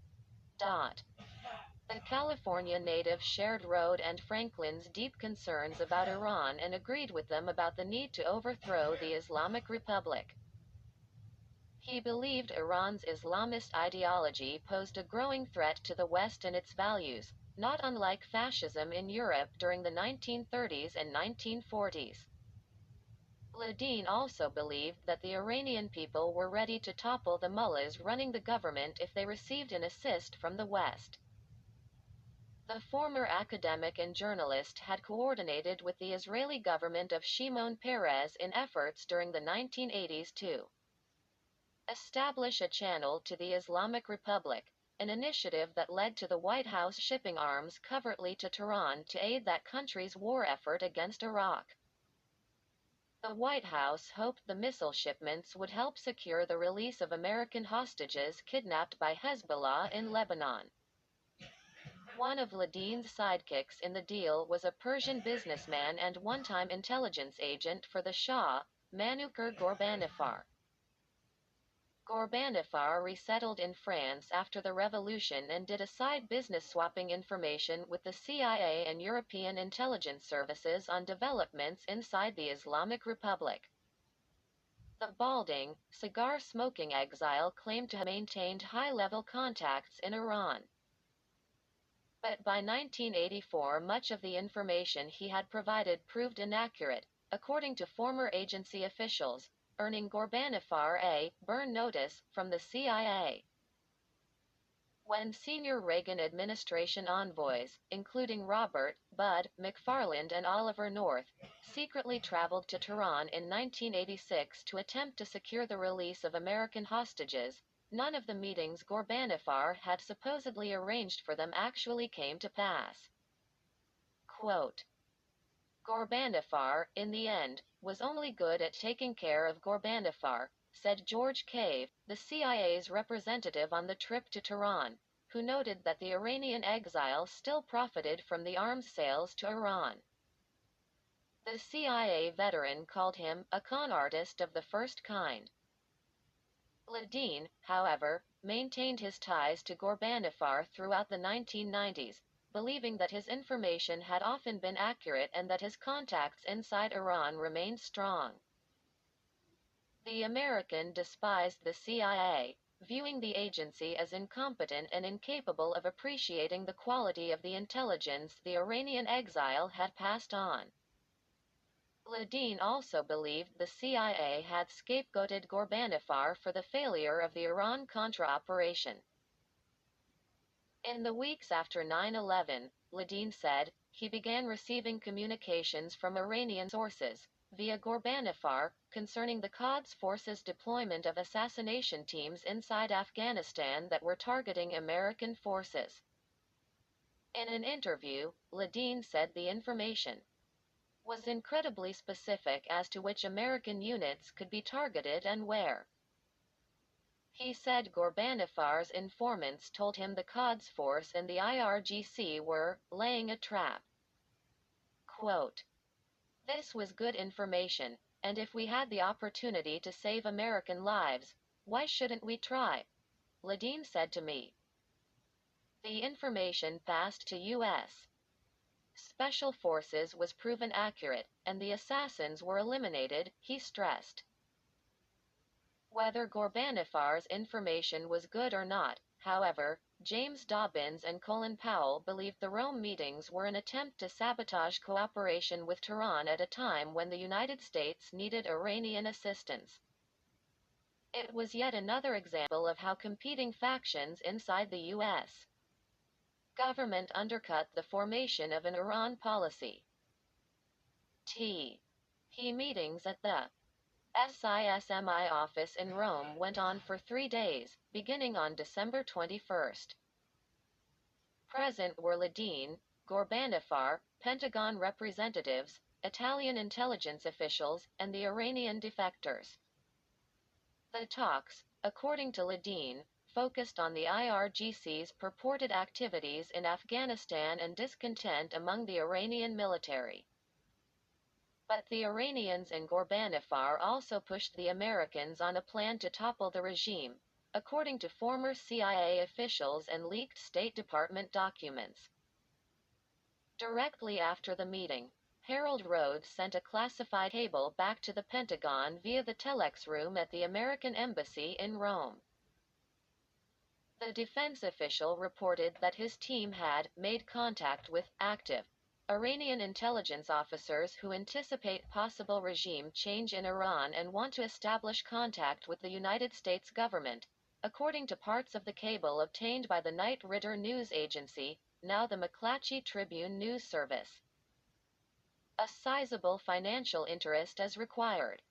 The California native shared Rode and Franklin's deep concerns about Iran and agreed with them about the need to overthrow the Islamic Republic. He believed Iran's Islamist ideology posed a growing threat to the West and its values, not unlike fascism in Europe during the 1930s and 1940s. Ledeen also believed that the Iranian people were ready to topple the mullahs running the government if they received an assist from the West. The former academic and journalist had coordinated with the Israeli government of Shimon Peres in efforts during the 1980s to establish a channel to the Islamic Republic, an initiative that led to the White House shipping arms covertly to Tehran to aid that country's war effort against Iraq. The White House hoped the missile shipments would help secure the release of American hostages kidnapped by Hezbollah in Lebanon. One of Ledeen's sidekicks in the deal was a Persian businessman and one-time intelligence agent for the Shah, Manuker Ghorbanifar. Ghorbanifar resettled in France after the revolution and did a side business swapping information with the CIA and European intelligence services on developments inside the Islamic Republic. The balding, cigar-smoking exile claimed to have maintained high-level contacts in Iran. But by 1984 much of the information he had provided proved inaccurate, according to former agency officials, earning Ghorbanifar a burn notice from the CIA. When senior Reagan administration envoys, including Robert, Bud, McFarland and Oliver North, secretly traveled to Tehran in 1986 to attempt to secure the release of American hostages, none of the meetings Ghorbanifar had supposedly arranged for them actually came to pass. Quote, Ghorbanifar, in the end, was only good at taking care of Ghorbanifar, said George Cave, the CIA's representative on the trip to Tehran, who noted that the Iranian exile still profited from the arms sales to Iran. The CIA veteran called him a con artist of the first kind. Ledeen, however, maintained his ties to Ghorbanifar throughout the 1990s, believing that his information had often been accurate and that his contacts inside Iran remained strong. The American despised the CIA, viewing the agency as incompetent and incapable of appreciating the quality of the intelligence the Iranian exile had passed on. Ledeen also believed the CIA had scapegoated Ghorbanifar for the failure of the Iran-Contra operation. In the weeks after 9/11, Ledeen said, he began receiving communications from Iranian sources, via Ghorbanifar, concerning the Quds Force's deployment of assassination teams inside Afghanistan that were targeting American forces. In an interview, Ledeen said the information was incredibly specific as to which American units could be targeted and where. He said Ghorbanifar informants told him the Quds Force and the IRGC were laying a trap. Quote, this was good information, and if we had the opportunity to save American lives, why shouldn't we try? Ledeen said to me. The information passed to U.S. Special Forces was proven accurate, and the assassins were eliminated, he stressed. Whether Ghorbanifar information was good or not, however, James Dobbins and Colin Powell believed the Rome meetings were an attempt to sabotage cooperation with Tehran at a time when the United States needed Iranian assistance. It was yet another example of how competing factions inside the U.S. government undercut the formation of an Iran policy. T.P. meetings at the SISMI office in Rome went on for 3 days, beginning on December 21. Present were Ledeen, Ghorbanifar, Pentagon representatives, Italian intelligence officials, and the Iranian defectors. The talks, according to Ledeen, focused on the IRGC's purported activities in Afghanistan and discontent among the Iranian military. But the Iranians and Ghorbanifar also pushed the Americans on a plan to topple the regime, according to former CIA officials and leaked State Department documents. Directly after the meeting, Harold Rhodes sent a classified cable back to the Pentagon via the telex room at the American Embassy in Rome. The defense official reported that his team had made contact with active Iranian intelligence officers who anticipate possible regime change in Iran and want to establish contact with the United States government, according to parts of the cable obtained by the Knight Ridder news agency, now the McClatchy Tribune News Service. A sizable financial interest is required.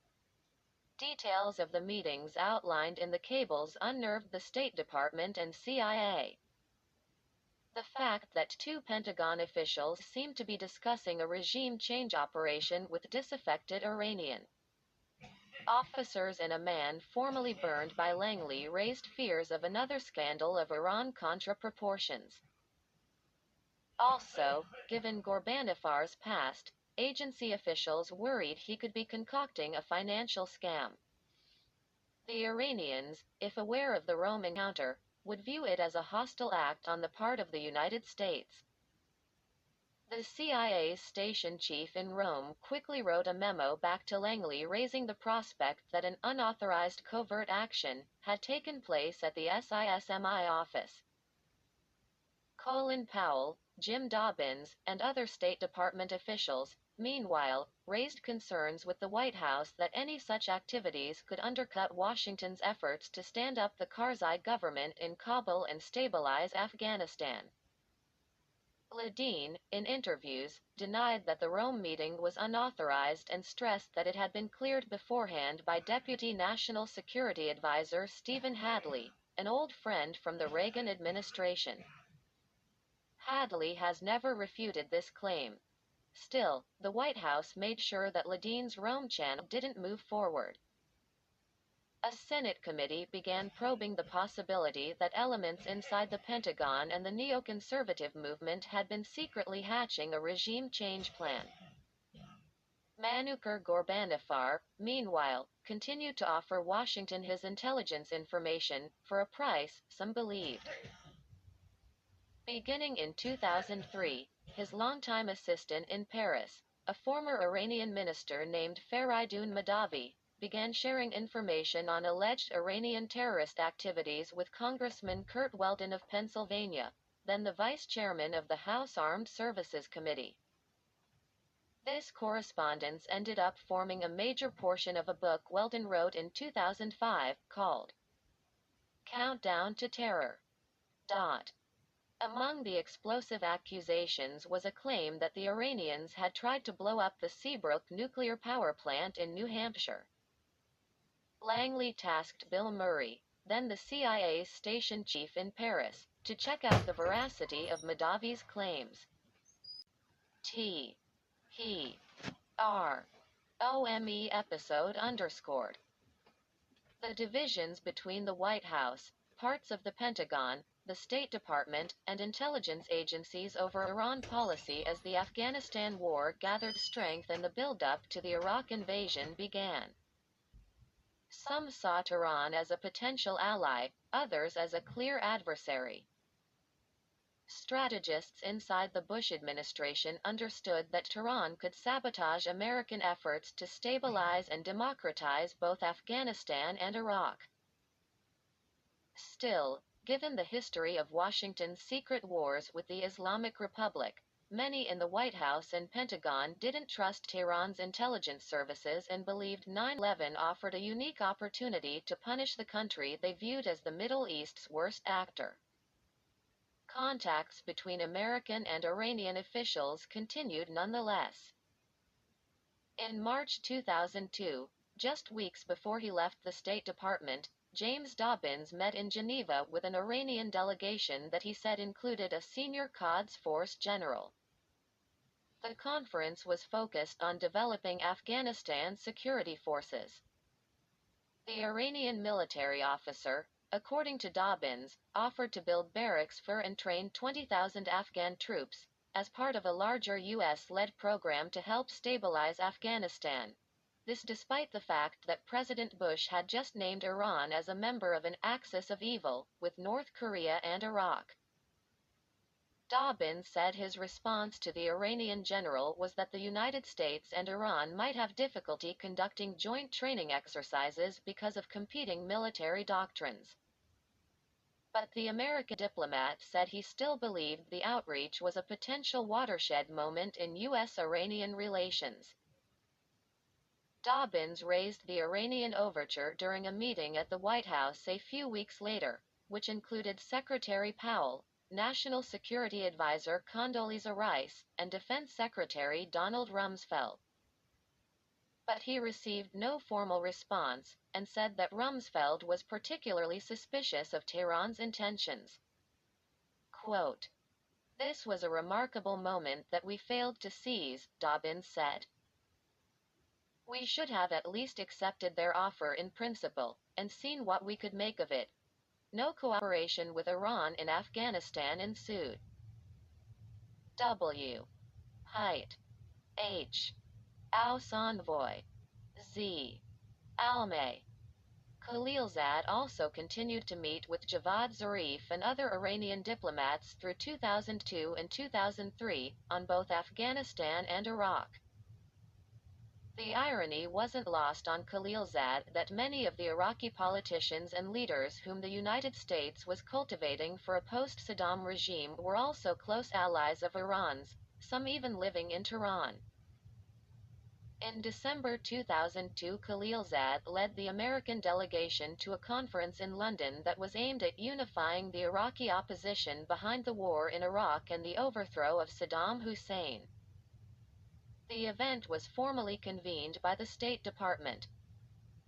Details of the meetings outlined in the cables unnerved the State Department and CIA. The fact that 2 Pentagon officials seemed to be discussing a regime change operation with disaffected Iranian officers and a man formerly burned by Langley raised fears of another scandal of Iran-Contra proportions. Also, given Ghorbanifar past, agency officials worried he could be concocting a financial scam. The Iranians, if aware of the Rome encounter, would view it as a hostile act on the part of the United States. The CIA's station chief in Rome quickly wrote a memo back to Langley raising the prospect that an unauthorized covert action had taken place at the SISMI office. Colin Powell, Jim Dobbins, and other State Department officials, meanwhile, raised concerns with the White House that any such activities could undercut Washington's efforts to stand up the Karzai government in Kabul and stabilize Afghanistan. Ledeen, in interviews, denied that the Rome meeting was unauthorized and stressed that it had been cleared beforehand by Deputy National Security Advisor Stephen Hadley, an old friend from the Reagan administration. Hadley has never refuted this claim. Still, the White House made sure that Ledeen's Rome channel didn't move forward. A Senate committee began probing the possibility that elements inside the Pentagon and the neoconservative movement had been secretly hatching a regime change plan. Manuker Ghorbanifar, meanwhile, continued to offer Washington his intelligence information, for a price, some believed. Beginning in 2003, his longtime assistant in Paris, a former Iranian minister named Faridun Mahdavi, began sharing information on alleged Iranian terrorist activities with Congressman Kurt Weldon of Pennsylvania, then the vice chairman of the House Armed Services Committee. This correspondence ended up forming a major portion of a book Weldon wrote in 2005, called Countdown to Terror. Among the explosive accusations was a claim that the Iranians had tried to blow up the Seabrook nuclear power plant in New Hampshire. Langley tasked Bill Murray, then the CIA's station chief in Paris, to check out the veracity of Mahdavi's claims. THROME episode underscored the divisions between the White House, parts of the Pentagon, the State Department, and intelligence agencies over Iran policy as the Afghanistan war gathered strength and the build-up to the Iraq invasion began. Some saw Tehran as a potential ally, others as a clear adversary. Strategists inside the Bush administration understood that Tehran could sabotage American efforts to stabilize and democratize both Afghanistan and Iraq. Still, given the history of Washington's secret wars with the Islamic Republic, many in the White House and Pentagon didn't trust Tehran's intelligence services and believed 9/11 offered a unique opportunity to punish the country they viewed as the Middle East's worst actor. Contacts between American and Iranian officials continued nonetheless. In March 2002, just weeks before he left the State Department, James Dobbins met in Geneva with an Iranian delegation that he said included a senior Quds Force general. The conference was focused on developing Afghanistan's security forces. The Iranian military officer, according to Dobbins, offered to build barracks for and train 20,000 Afghan troops, as part of a larger U.S.-led program to help stabilize Afghanistan. This despite the fact that President Bush had just named Iran as a member of an axis of evil, with North Korea and Iraq. Dobbins said his response to the Iranian general was that the United States and Iran might have difficulty conducting joint training exercises because of competing military doctrines. But the American diplomat said he still believed the outreach was a potential watershed moment in U.S.-Iranian relations. Dobbins raised the Iranian overture during a meeting at the White House a few weeks later, which included Secretary Powell, National Security Advisor Condoleezza Rice, and Defense Secretary Donald Rumsfeld. But he received no formal response, and said that Rumsfeld was particularly suspicious of Tehran's intentions. Quote, "This was a remarkable moment that we failed to seize," Dobbins said. "We should have at least accepted their offer in principle, and seen what we could make of it." No cooperation with Iran in Afghanistan ensued. W. Height. H. House Envoy. Z. Almay. Khalilzad also continued to meet with Javad Zarif and other Iranian diplomats through 2002 and 2003, on both Afghanistan and Iraq. The irony wasn't lost on Khalilzad that many of the Iraqi politicians and leaders whom the United States was cultivating for a post-Saddam regime were also close allies of Iran's, some even living in Tehran. In December 2002, Khalilzad led the American delegation to a conference in London that was aimed at unifying the Iraqi opposition behind the war in Iraq and the overthrow of Saddam Hussein. The event was formally convened by the State Department,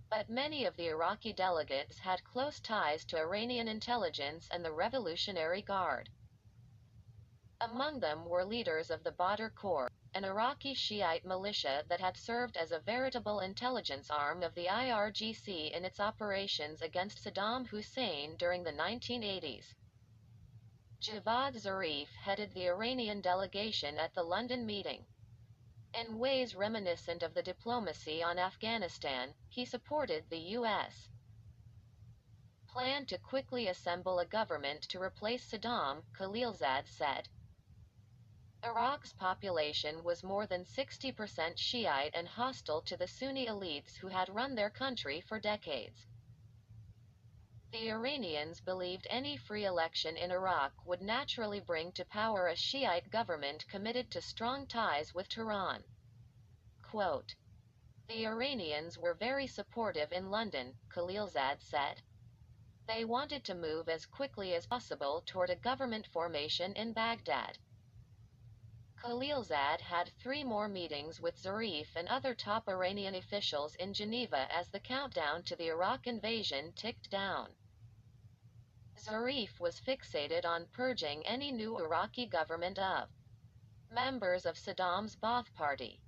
but many of the Iraqi delegates had close ties to Iranian intelligence and the Revolutionary Guard. Among them were leaders of the Badr Corps, an Iraqi Shiite militia that had served as a veritable intelligence arm of the IRGC in its operations against Saddam Hussein during the 1980s. Javad Zarif headed the Iranian delegation at the London meeting. In ways reminiscent of the diplomacy on Afghanistan, he supported the U.S. plan to quickly assemble a government to replace Saddam, Khalilzad said. Iraq's population was more than 60% Shiite and hostile to the Sunni elites who had run their country for decades. The Iranians believed any free election in Iraq would naturally bring to power a Shiite government committed to strong ties with Tehran. Quote, "The Iranians were very supportive in London," Khalilzad said. "They wanted to move as quickly as possible toward a government formation in Baghdad." Khalilzad had 3 more meetings with Zarif and other top Iranian officials in Geneva as the countdown to the Iraq invasion ticked down. Zarif was fixated on purging any new Iraqi government of members of Saddam's Ba'ath Party.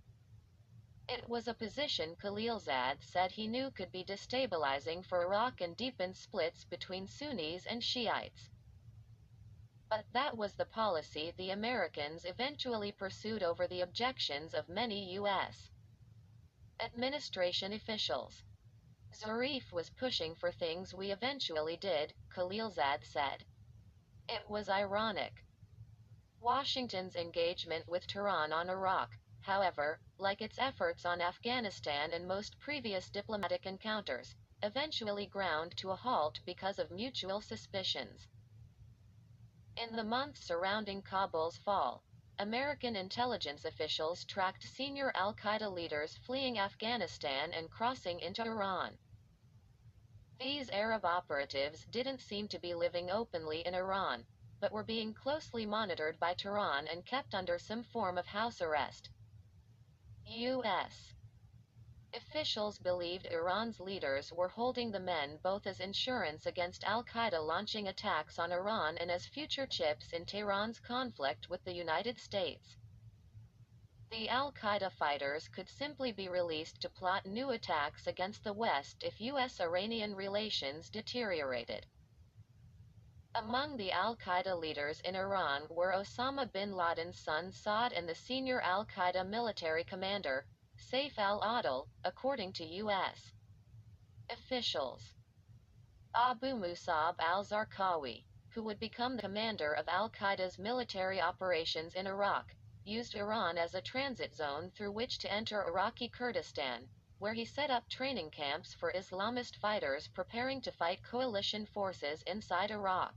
It was a position Khalilzad said he knew could be destabilizing for Iraq and deepen splits between Sunnis and Shiites. But that was the policy the Americans eventually pursued over the objections of many U.S. administration officials. Zarif was pushing for things we eventually did, Khalilzad said. It was ironic. Washington's engagement with Tehran on Iraq, however, like its efforts on Afghanistan and most previous diplomatic encounters, eventually ground to a halt because of mutual suspicions. In the months surrounding Kabul's fall, American intelligence officials tracked senior al-Qaeda leaders fleeing Afghanistan and crossing into Iran. These Arab operatives didn't seem to be living openly in Iran, but were being closely monitored by Tehran and kept under some form of house arrest. U.S. officials believed Iran's leaders were holding the men both as insurance against al-Qaeda launching attacks on Iran and as future chips in Tehran's conflict with the United States. The al-Qaeda fighters could simply be released to plot new attacks against the West if U.S.-Iranian relations deteriorated. Among the al-Qaeda leaders in Iran were Osama bin Laden's son Saud and the senior al-Qaeda military commander, Saif al-Adil, according to U.S. officials. Abu Musab al-Zarqawi, who would become the commander of al-Qaeda's military operations in Iraq, used Iran as a transit zone through which to enter Iraqi Kurdistan, where he set up training camps for Islamist fighters preparing to fight coalition forces inside Iraq.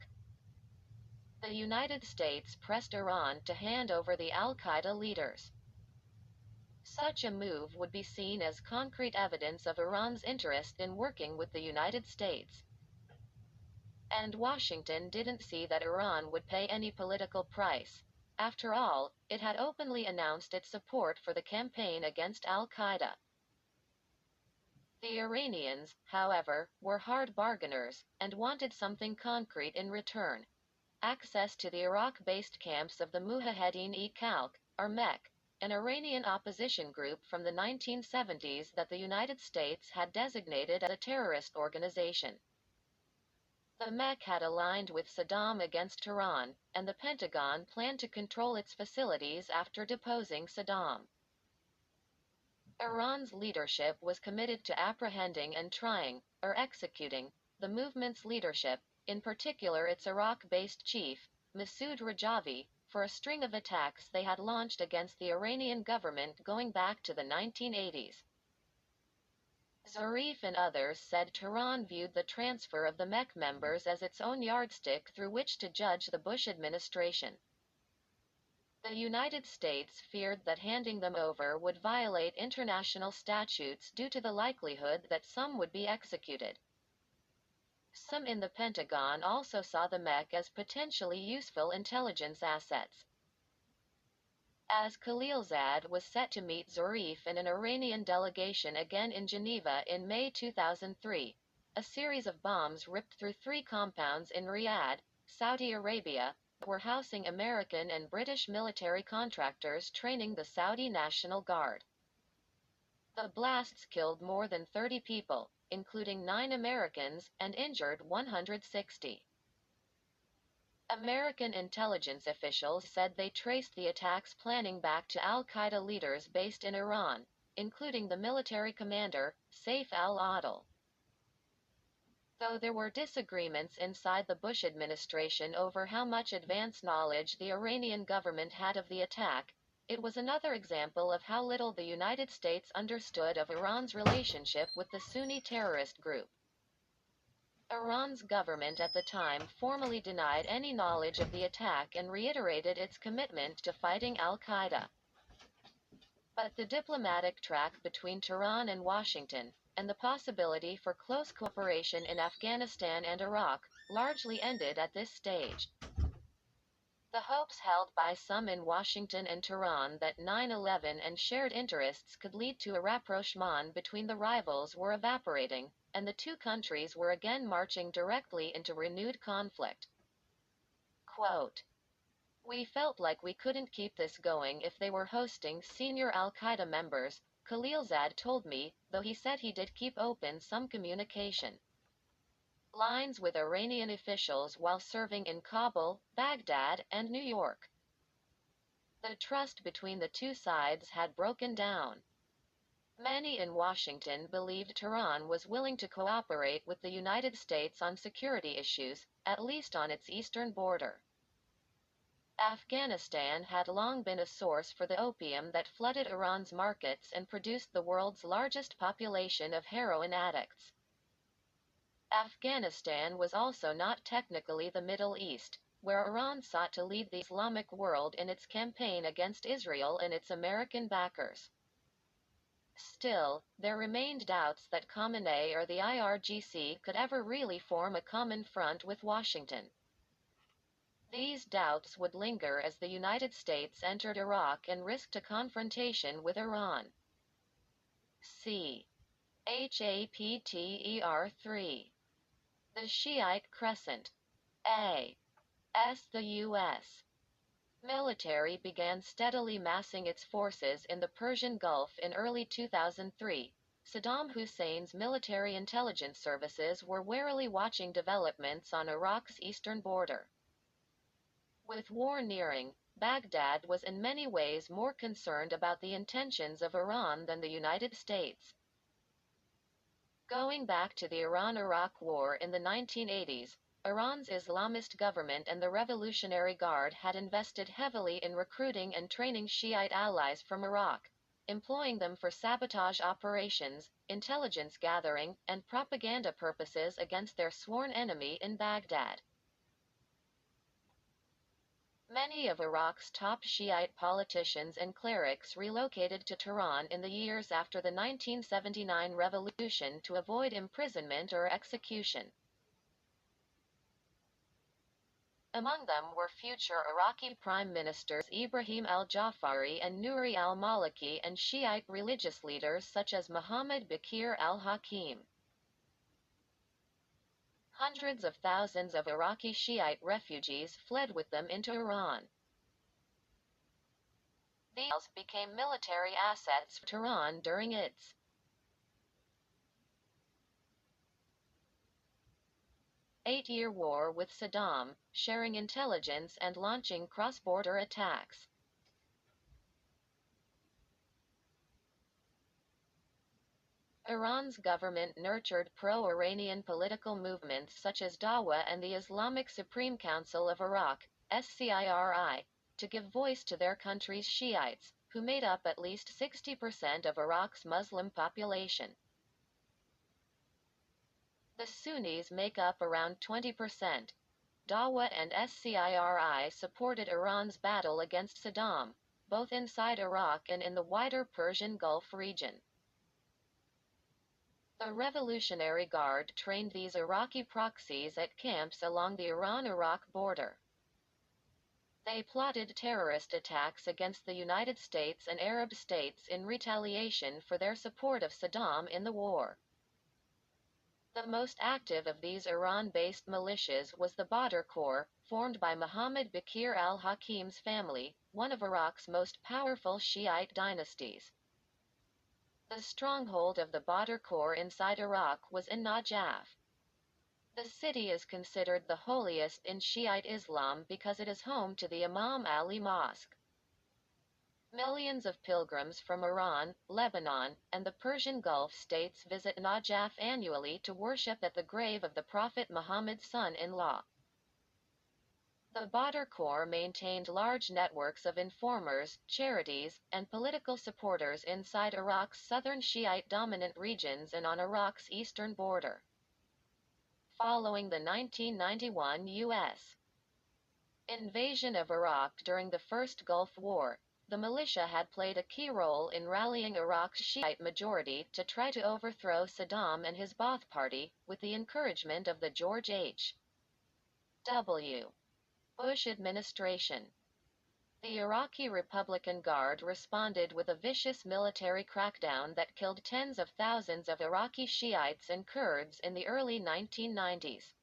The United States pressed Iran to hand over the al-Qaeda leaders. Such a move would be seen as concrete evidence of Iran's interest in working with the United States. And Washington didn't see that Iran would pay any political price. After all, it had openly announced its support for the campaign against al-Qaeda. The Iranians, however, were hard bargainers, and wanted something concrete in return. Access to the Iraq-based camps of the Mujahedin-e-Khalq, or MEK, an Iranian opposition group from the 1970s that the United States had designated as a terrorist organization. The MEK had aligned with Saddam against Tehran, and the Pentagon planned to control its facilities after deposing Saddam. Iran's leadership was committed to apprehending and trying, or executing, the movement's leadership, in particular its Iraq-based chief, Masoud Rajavi, for a string of attacks they had launched against the Iranian government going back to the 1980s. Zarif and others said Tehran viewed the transfer of the MEK members as its own yardstick through which to judge the Bush administration. The United States feared that handing them over would violate international statutes due to the likelihood that some would be executed. Some in the Pentagon also saw the mech as potentially useful intelligence assets. As Khalilzad was set to meet Zarif and an Iranian delegation again in Geneva in May 2003, a series of bombs ripped through 3 compounds in Riyadh, Saudi Arabia, that were housing American and British military contractors training the Saudi National Guard. The blasts killed more than 30 people, including 9 Americans, and injured 160. American intelligence officials said they traced the attack's planning back to al-Qaeda leaders based in Iran, including the military commander, Saif al-Adil. Though there were disagreements inside the Bush administration over how much advance knowledge the Iranian government had of the attack, it was another example of how little the United States understood of Iran's relationship with the Sunni terrorist group. Iran's government at the time formally denied any knowledge of the attack and reiterated its commitment to fighting al-Qaeda. But the diplomatic track between Tehran and Washington, and the possibility for close cooperation in Afghanistan and Iraq, largely ended at this stage. The hopes held by some in Washington and Tehran that 9/11 and shared interests could lead to a rapprochement between the rivals were evaporating, and the two countries were again marching directly into renewed conflict. Quote, "We felt like we couldn't keep this going if they were hosting senior al-Qaeda members," Khalilzad told me, though he said he did keep open some communication lines with Iranian officials while serving in Kabul, Baghdad, and New York. The trust between the two sides had broken down. Many in Washington believed Tehran was willing to cooperate with the United States on security issues, at least on its eastern border. Afghanistan had long been a source for the opium that flooded Iran's markets and produced the world's largest population of heroin addicts. Afghanistan was also not technically the Middle East, where Iran sought to lead the Islamic world in its campaign against Israel and its American backers. Still, there remained doubts that Khamenei or the IRGC could ever really form a common front with Washington. These doubts would linger as the United States entered Iraq and risked a confrontation with Iran. C. Chapter 3. The Shiite Crescent. A. S. The U.S. military began steadily massing its forces in the Persian Gulf in early 2003. Saddam Hussein's military intelligence services were warily watching developments on Iraq's eastern border. With war nearing, Baghdad was in many ways more concerned about the intentions of Iran than the United States. Going back to the Iran-Iraq War in the 1980s, Iran's Islamist government and the Revolutionary Guard had invested heavily in recruiting and training Shiite allies from Iraq, employing them for sabotage operations, intelligence gathering, and propaganda purposes against their sworn enemy in Baghdad. Many of Iraq's top Shiite politicians and clerics relocated to Tehran in the years after the 1979 revolution to avoid imprisonment or execution. Among them were future Iraqi Prime Ministers Ibrahim al-Jafari and Nouri al-Maliki and Shiite religious leaders such as Muhammad Baqir al-Hakim. Hundreds of thousands of Iraqi Shiite refugees fled with them into Iran. These became military assets for Tehran during its eight-year war with Saddam, sharing intelligence and launching cross-border attacks. Iran's government nurtured pro-Iranian political movements such as Dawa and the Islamic Supreme Council of Iraq, SCIRI, to give voice to their country's Shiites, who made up at least 60% of Iraq's Muslim population. The Sunnis make up around 20%. Dawa and SCIRI supported Iran's battle against Saddam, both inside Iraq and in the wider Persian Gulf region. The Revolutionary Guard trained these Iraqi proxies at camps along the Iran-Iraq border. They plotted terrorist attacks against the United States and Arab states in retaliation for their support of Saddam in the war. The most active of these Iran-based militias was the Badr Corps, formed by Muhammad Baqir al-Hakim's family, one of Iraq's most powerful Shiite dynasties. The stronghold of the Badr Corps inside Iraq was in Najaf. The city is considered the holiest in Shiite Islam because it is home to the Imam Ali Mosque. Millions of pilgrims from Iran, Lebanon, and the Persian Gulf states visit Najaf annually to worship at the grave of the Prophet Muhammad's son-in-law. The Badr Corps maintained large networks of informers, charities, and political supporters inside Iraq's southern Shiite-dominant regions and on Iraq's eastern border. Following the 1991 U.S. invasion of Iraq during the First Gulf War, the militia had played a key role in rallying Iraq's Shiite majority to try to overthrow Saddam and his Ba'ath Party, with the encouragement of the George H. W. Bush administration. The Iraqi Republican Guard responded with a vicious military crackdown that killed tens of thousands of Iraqi Shiites and Kurds in the early 1990s.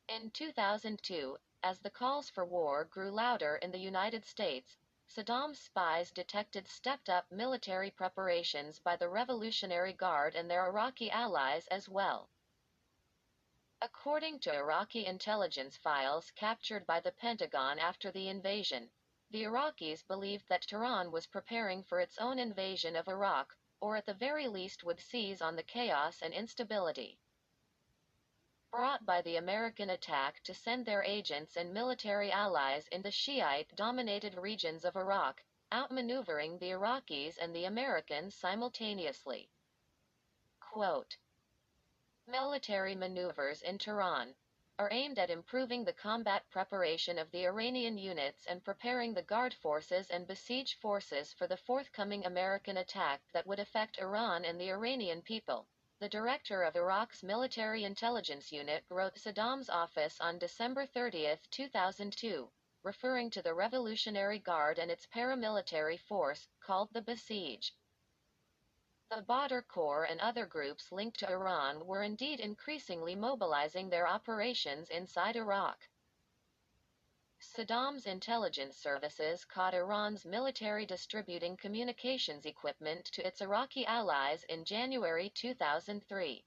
In 2002, as the calls for war grew louder in the United States, Saddam's spies detected stepped-up military preparations by the Revolutionary Guard and their Iraqi allies as well. According to Iraqi intelligence files captured by the Pentagon after the invasion, the Iraqis believed that Tehran was preparing for its own invasion of Iraq, or at the very least would seize on the chaos and instability brought by the American attack to send their agents and military allies in the Shiite-dominated regions of Iraq, outmaneuvering the Iraqis and the Americans simultaneously. Quote, military maneuvers in Tehran are aimed at improving the combat preparation of the Iranian units and preparing the Guard forces and besieged forces for the forthcoming American attack that would affect Iran and the Iranian people, the director of Iraq's Military Intelligence Unit wrote Saddam's office on December 30, 2002, referring to the Revolutionary Guard and its paramilitary force, called the Besiege. The Badr Corps and other groups linked to Iran were indeed increasingly mobilizing their operations inside Iraq. Saddam's intelligence services caught Iran's military distributing communications equipment to its Iraqi allies in January 2003.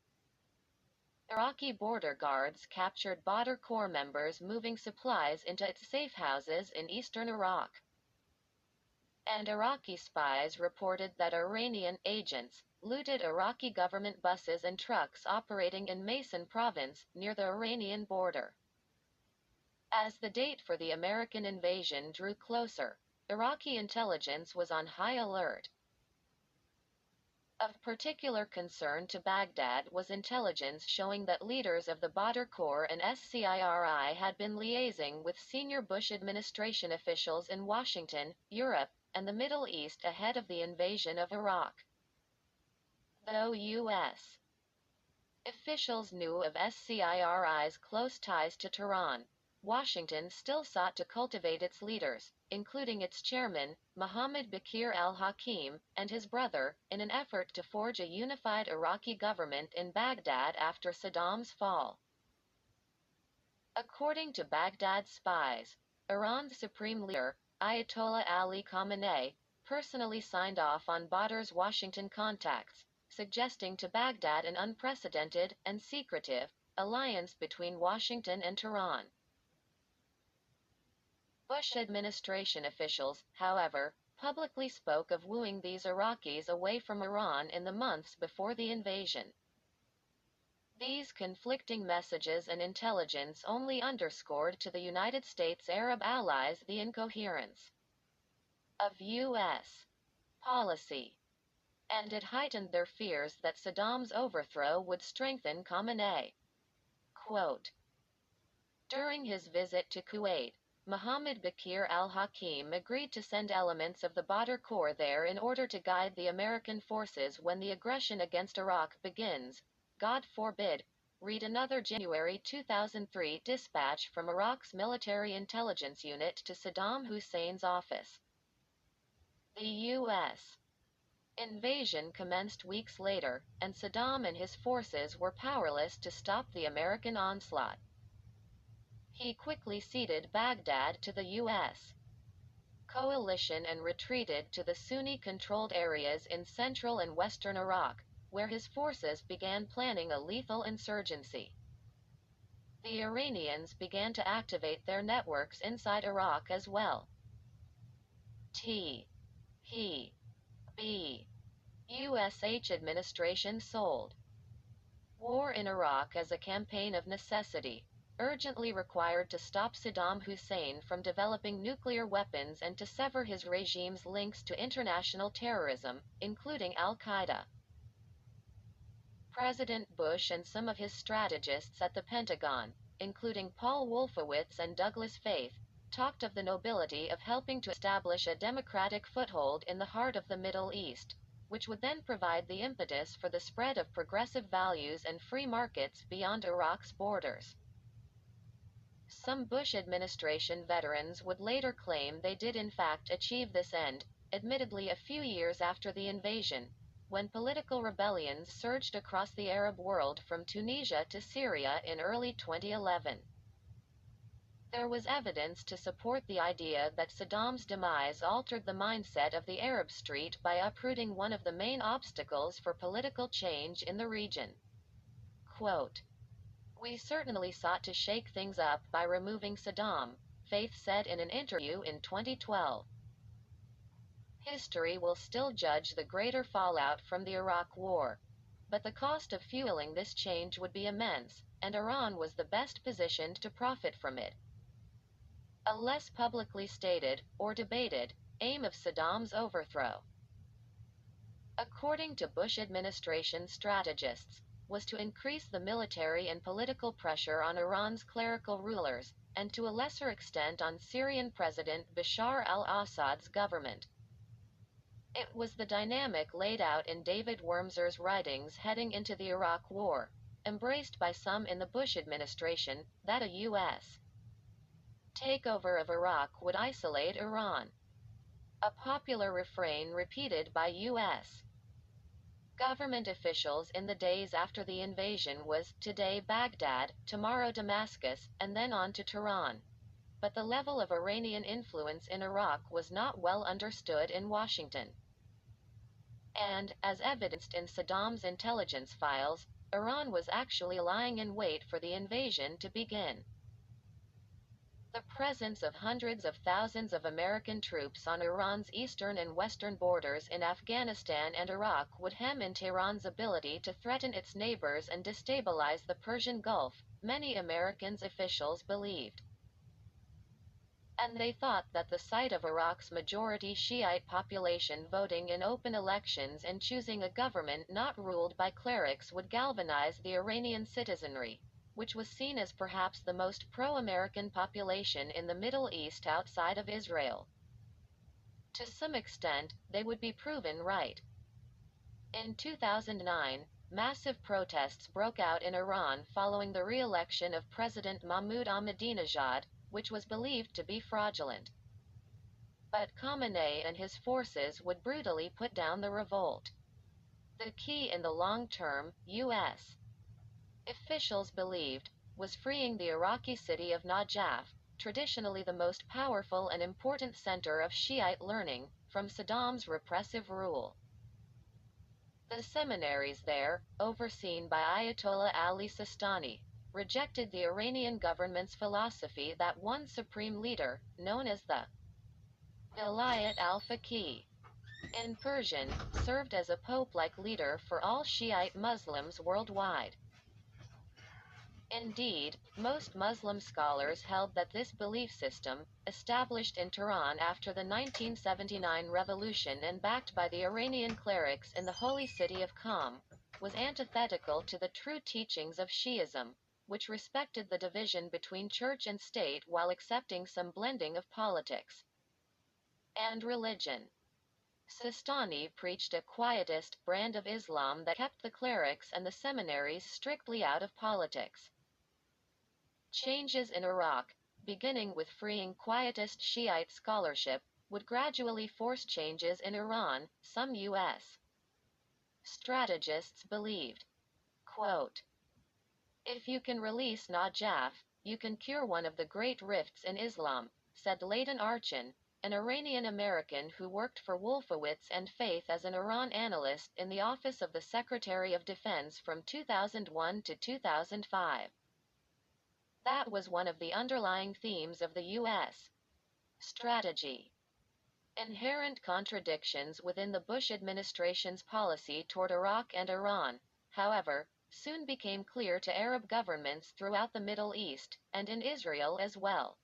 Iraqi border guards captured Badr Corps members moving supplies into its safe houses in eastern Iraq. And Iraqi spies reported that Iranian agents looted Iraqi government buses and trucks operating in Maysan province, near the Iranian border. As the date for the American invasion drew closer, Iraqi intelligence was on high alert. Of particular concern to Baghdad was intelligence showing that leaders of the Badr Corps and SCIRI had been liaising with senior Bush administration officials in Washington, Europe, and the Middle East ahead of the invasion of Iraq. Though U.S. officials knew of SCIRI's close ties to Tehran, Washington still sought to cultivate its leaders, including its chairman, Muhammad Baqir al-Hakim, and his brother, in an effort to forge a unified Iraqi government in Baghdad after Saddam's fall. According to Baghdad spies, Iran's supreme leader, Ayatollah Ali Khamenei, personally signed off on Badr's Washington contacts, suggesting to Baghdad an unprecedented and secretive alliance between Washington and Tehran. Bush administration officials, however, publicly spoke of wooing these Iraqis away from Iran in the months before the invasion. These conflicting messages and intelligence only underscored to the United States Arab allies the incoherence of U.S. policy, and it heightened their fears that Saddam's overthrow would strengthen Khamenei. Quote, During his visit to Kuwait, Muhammad Bakir al-Hakim agreed to send elements of the Badr Corps there in order to guide the American forces when the aggression against Iraq begins. God forbid. Read another January 2003 dispatch from Iraq's military intelligence unit to Saddam Hussein's office. The U.S. invasion commenced weeks later, and Saddam and his forces were powerless to stop the American onslaught. He quickly ceded Baghdad to the U.S. coalition and retreated to the Sunni-controlled areas in central and western Iraq, where his forces began planning a lethal insurgency. The Iranians began to activate their networks inside Iraq as well. He. B. USH administration sold war in Iraq as a campaign of necessity, urgently required to stop Saddam Hussein from developing nuclear weapons and to sever his regime's links to international terrorism, including Al-Qaeda. President Bush and some of his strategists at the Pentagon, including Paul Wolfowitz and Douglas Feith, talked of the nobility of helping to establish a democratic foothold in the heart of the Middle East, which would then provide the impetus for the spread of progressive values and free markets beyond Iraq's borders. Some Bush administration veterans would later claim they did in fact achieve this end, admittedly a few years after the invasion, when political rebellions surged across the Arab world from Tunisia to Syria in early 2011. There was evidence to support the idea that Saddam's demise altered the mindset of the Arab Street by uprooting one of the main obstacles for political change in the region. Quote, "We certainly sought to shake things up by removing Saddam," Feith said in an interview in 2012. History will still judge the greater fallout from the Iraq War, but the cost of fueling this change would be immense, and Iran was the best positioned to profit from it. A less publicly stated, or debated, aim of Saddam's overthrow, according to Bush administration strategists, was to increase the military and political pressure on Iran's clerical rulers, and to a lesser extent on Syrian President Bashar al-Assad's government. It was the dynamic laid out in David Wurmser's writings heading into the Iraq War, embraced by some in the Bush administration, that a U.S. takeover of Iraq would isolate Iran. A popular refrain repeated by U.S. government officials in the days after the invasion was, "Today Baghdad, tomorrow Damascus, and then on to Tehran." But the level of Iranian influence in Iraq was not well understood in Washington. And, as evidenced in Saddam's intelligence files, Iran was actually lying in wait for the invasion to begin. The presence of hundreds of thousands of American troops on Iran's eastern and western borders in Afghanistan and Iraq would hem in Tehran's ability to threaten its neighbors and destabilize the Persian Gulf, many American officials believed. And they thought that the sight of Iraq's majority Shiite population voting in open elections and choosing a government not ruled by clerics would galvanize the Iranian citizenry, which was seen as perhaps the most pro-American population in the Middle East outside of Israel. To some extent, they would be proven right. In 2009, massive protests broke out in Iran following the re-election of President Mahmoud Ahmadinejad, which was believed to be fraudulent. But Khamenei and his forces would brutally put down the revolt. The key in the long term, U.S. officials believed, was freeing the Iraqi city of Najaf, traditionally the most powerful and important center of Shiite learning, from Saddam's repressive rule. The seminaries there, overseen by Ayatollah Ali Sistani, rejected the Iranian government's philosophy that one supreme leader, known as the Vilayat al-Faqih, in Persian, served as a pope-like leader for all Shiite Muslims worldwide. Indeed, most Muslim scholars held that this belief system, established in Tehran after the 1979 revolution and backed by the Iranian clerics in the holy city of Qom, was antithetical to the true teachings of Shi'ism, which respected the division between church and state while accepting some blending of politics and religion. Sistani preached a quietist brand of Islam that kept the clerics and the seminaries strictly out of politics. Changes in Iraq, beginning with freeing quietist Shiite scholarship, would gradually force changes in Iran, some U.S. strategists believed. Quote, "If you can release Najaf, you can cure one of the great rifts in Islam," said Leighton Archin, an Iranian-American who worked for Wolfowitz and Faith as an Iran analyst in the Office of the Secretary of Defense from 2001 to 2005. That was one of the underlying themes of the U.S. strategy. Inherent contradictions within the Bush administration's policy toward Iraq and Iran, however, soon became clear to Arab governments throughout the Middle East, and in Israel as well.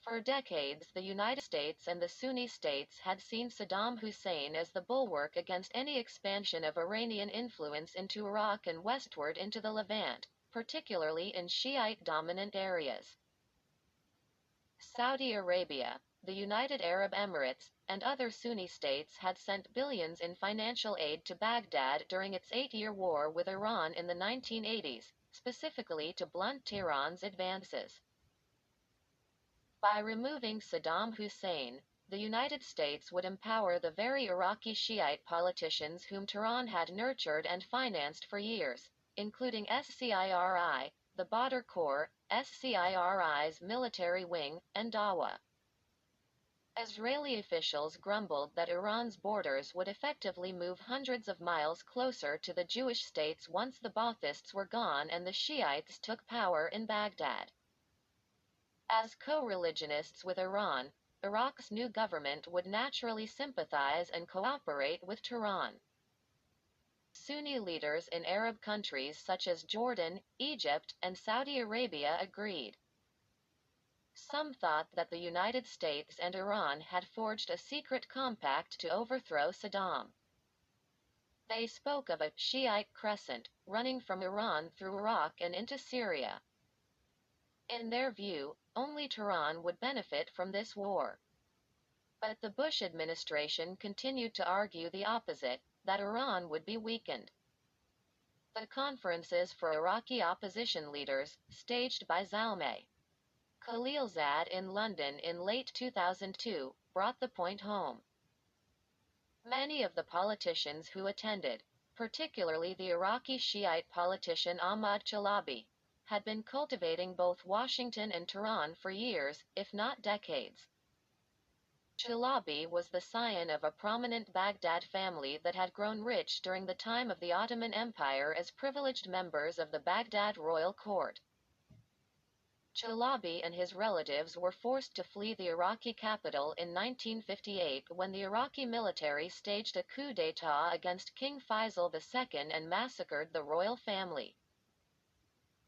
For decades, the United States and the Sunni states had seen Saddam Hussein as the bulwark against any expansion of Iranian influence into Iraq and westward into the Levant, particularly in Shiite-dominant areas. Saudi Arabia, the United Arab Emirates, and other Sunni states had sent billions in financial aid to Baghdad during its 8-year war with Iran in the 1980s, specifically to blunt Tehran's advances. By removing Saddam Hussein, the United States would empower the very Iraqi Shiite politicians whom Tehran had nurtured and financed for years, including SCIRI, the Badr Corps, SCIRI's military wing, and Dawa. Israeli officials grumbled that Iran's borders would effectively move hundreds of miles closer to the Jewish states once the Baathists were gone and the Shiites took power in Baghdad. As co-religionists with Iran, Iraq's new government would naturally sympathize and cooperate with Tehran. Sunni leaders in Arab countries such as Jordan, Egypt, and Saudi Arabia agreed. Some thought that the United States and Iran had forged a secret compact to overthrow Saddam. They spoke of a Shiite crescent running from Iran through Iraq and into Syria. In their view, only Tehran would benefit from this war. But the Bush administration continued to argue the opposite, that Iran would be weakened. The conferences for Iraqi opposition leaders, staged by Zalmay Khalilzad in London in late 2002, brought the point home. Many of the politicians who attended, particularly the Iraqi Shiite politician Ahmad Chalabi, had been cultivating both Washington and Tehran for years, if not decades. Chalabi was the scion of a prominent Baghdad family that had grown rich during the time of the Ottoman Empire as privileged members of the Baghdad royal court. Chalabi and his relatives were forced to flee the Iraqi capital in 1958 when the Iraqi military staged a coup d'état against King Faisal II and massacred the royal family.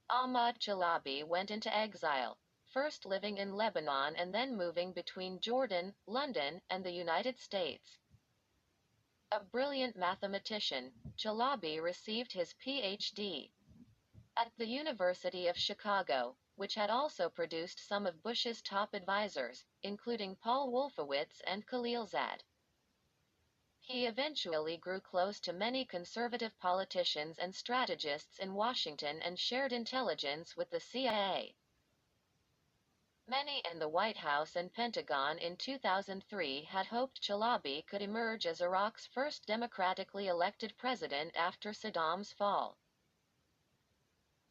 Ahmad Chalabi went into exile, first living in Lebanon and then moving between Jordan, London, and the United States. A brilliant mathematician, Chalabi received his Ph.D. at the University of Chicago, which had also produced some of Bush's top advisors, including Paul Wolfowitz and Khalilzad. He eventually grew close to many conservative politicians and strategists in Washington and shared intelligence with the CIA. Many in the White House and Pentagon in 2003 had hoped Chalabi could emerge as Iraq's first democratically elected president after Saddam's fall.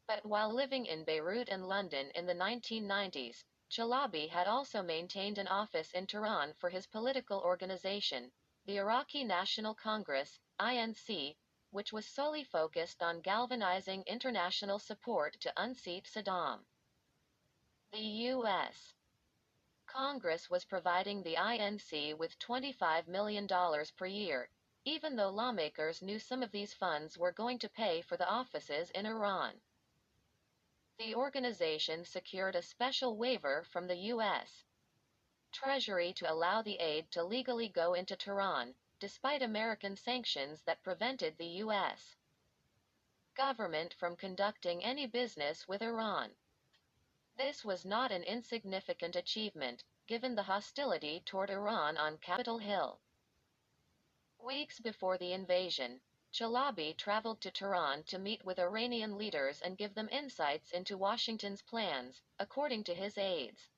But while living in Beirut and London in the 1990s, Chalabi had also maintained an office in Tehran for his political organization, the Iraqi National Congress, INC, which was solely focused on galvanizing international support to unseat Saddam. The U.S. Congress was providing the INC with $25 million per year, even though lawmakers knew some of these funds were going to pay for the offices in Iran. The organization secured a special waiver from the U.S. Treasury to allow the aid to legally go into Tehran, despite American sanctions that prevented the U.S. government from conducting any business with Iran. This was not an insignificant achievement, given the hostility toward Iran on Capitol Hill. Weeks before the invasion, Chalabi traveled to Tehran to meet with Iranian leaders and give them insights into Washington's plans, according to his aides.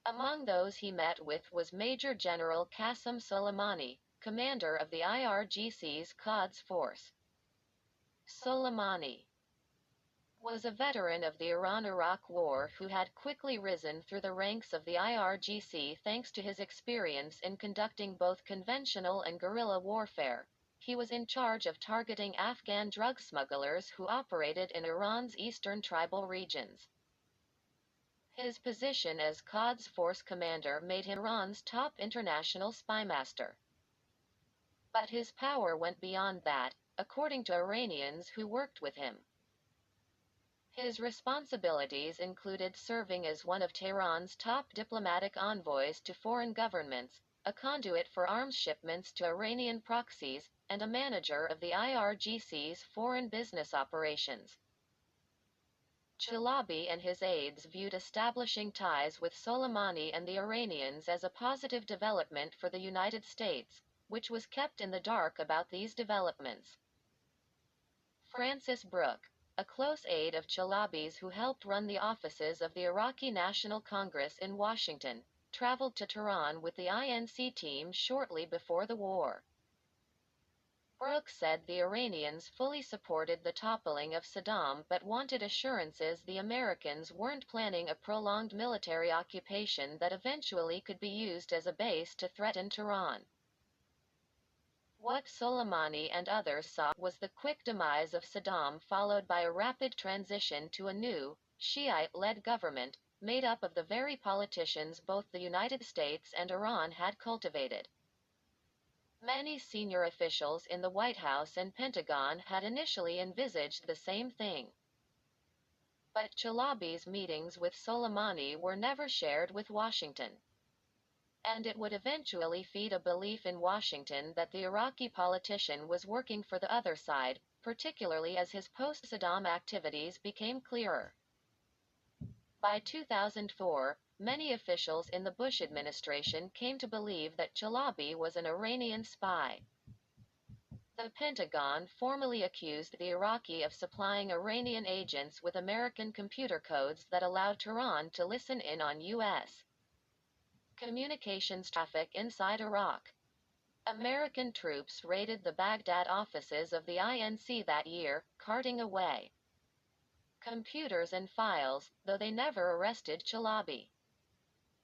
Among those he met with was Major General Qasem Soleimani, commander of the IRGC's Quds Force. Soleimani was a veteran of the Iran-Iraq War who had quickly risen through the ranks of the IRGC thanks to his experience in conducting both conventional and guerrilla warfare. He was in charge of targeting Afghan drug smugglers who operated in Iran's eastern tribal regions. His position as Quds Force commander made him Iran's top international spymaster. But his power went beyond that, according to Iranians who worked with him. His responsibilities included serving as one of Tehran's top diplomatic envoys to foreign governments, a conduit for arms shipments to Iranian proxies, and a manager of the IRGC's foreign business operations. Chalabi and his aides viewed establishing ties with Soleimani and the Iranians as a positive development for the United States, which was kept in the dark about these developments. Francis Brooke, a close aide of Chalabi's who helped run the offices of the Iraqi National Congress in Washington, traveled to Tehran with the INC team shortly before the war. Brooke said the Iranians fully supported the toppling of Saddam but wanted assurances the Americans weren't planning a prolonged military occupation that eventually could be used as a base to threaten Tehran. What Soleimani and others saw was the quick demise of Saddam followed by a rapid transition to a new, Shiite-led government, made up of the very politicians both the United States and Iran had cultivated. Many senior officials in the White House and Pentagon had initially envisaged the same thing. But Chalabi's meetings with Soleimani were never shared with Washington. And it would eventually feed a belief in Washington that the Iraqi politician was working for the other side, particularly as his post-Saddam activities became clearer. By 2004, many officials in the Bush administration came to believe that Chalabi was an Iranian spy. The Pentagon formally accused the Iraqi of supplying Iranian agents with American computer codes that allowed Tehran to listen in on U.S. communications traffic inside Iraq. American troops raided the Baghdad offices of the INC that year, carting away computers and files, though they never arrested Chalabi.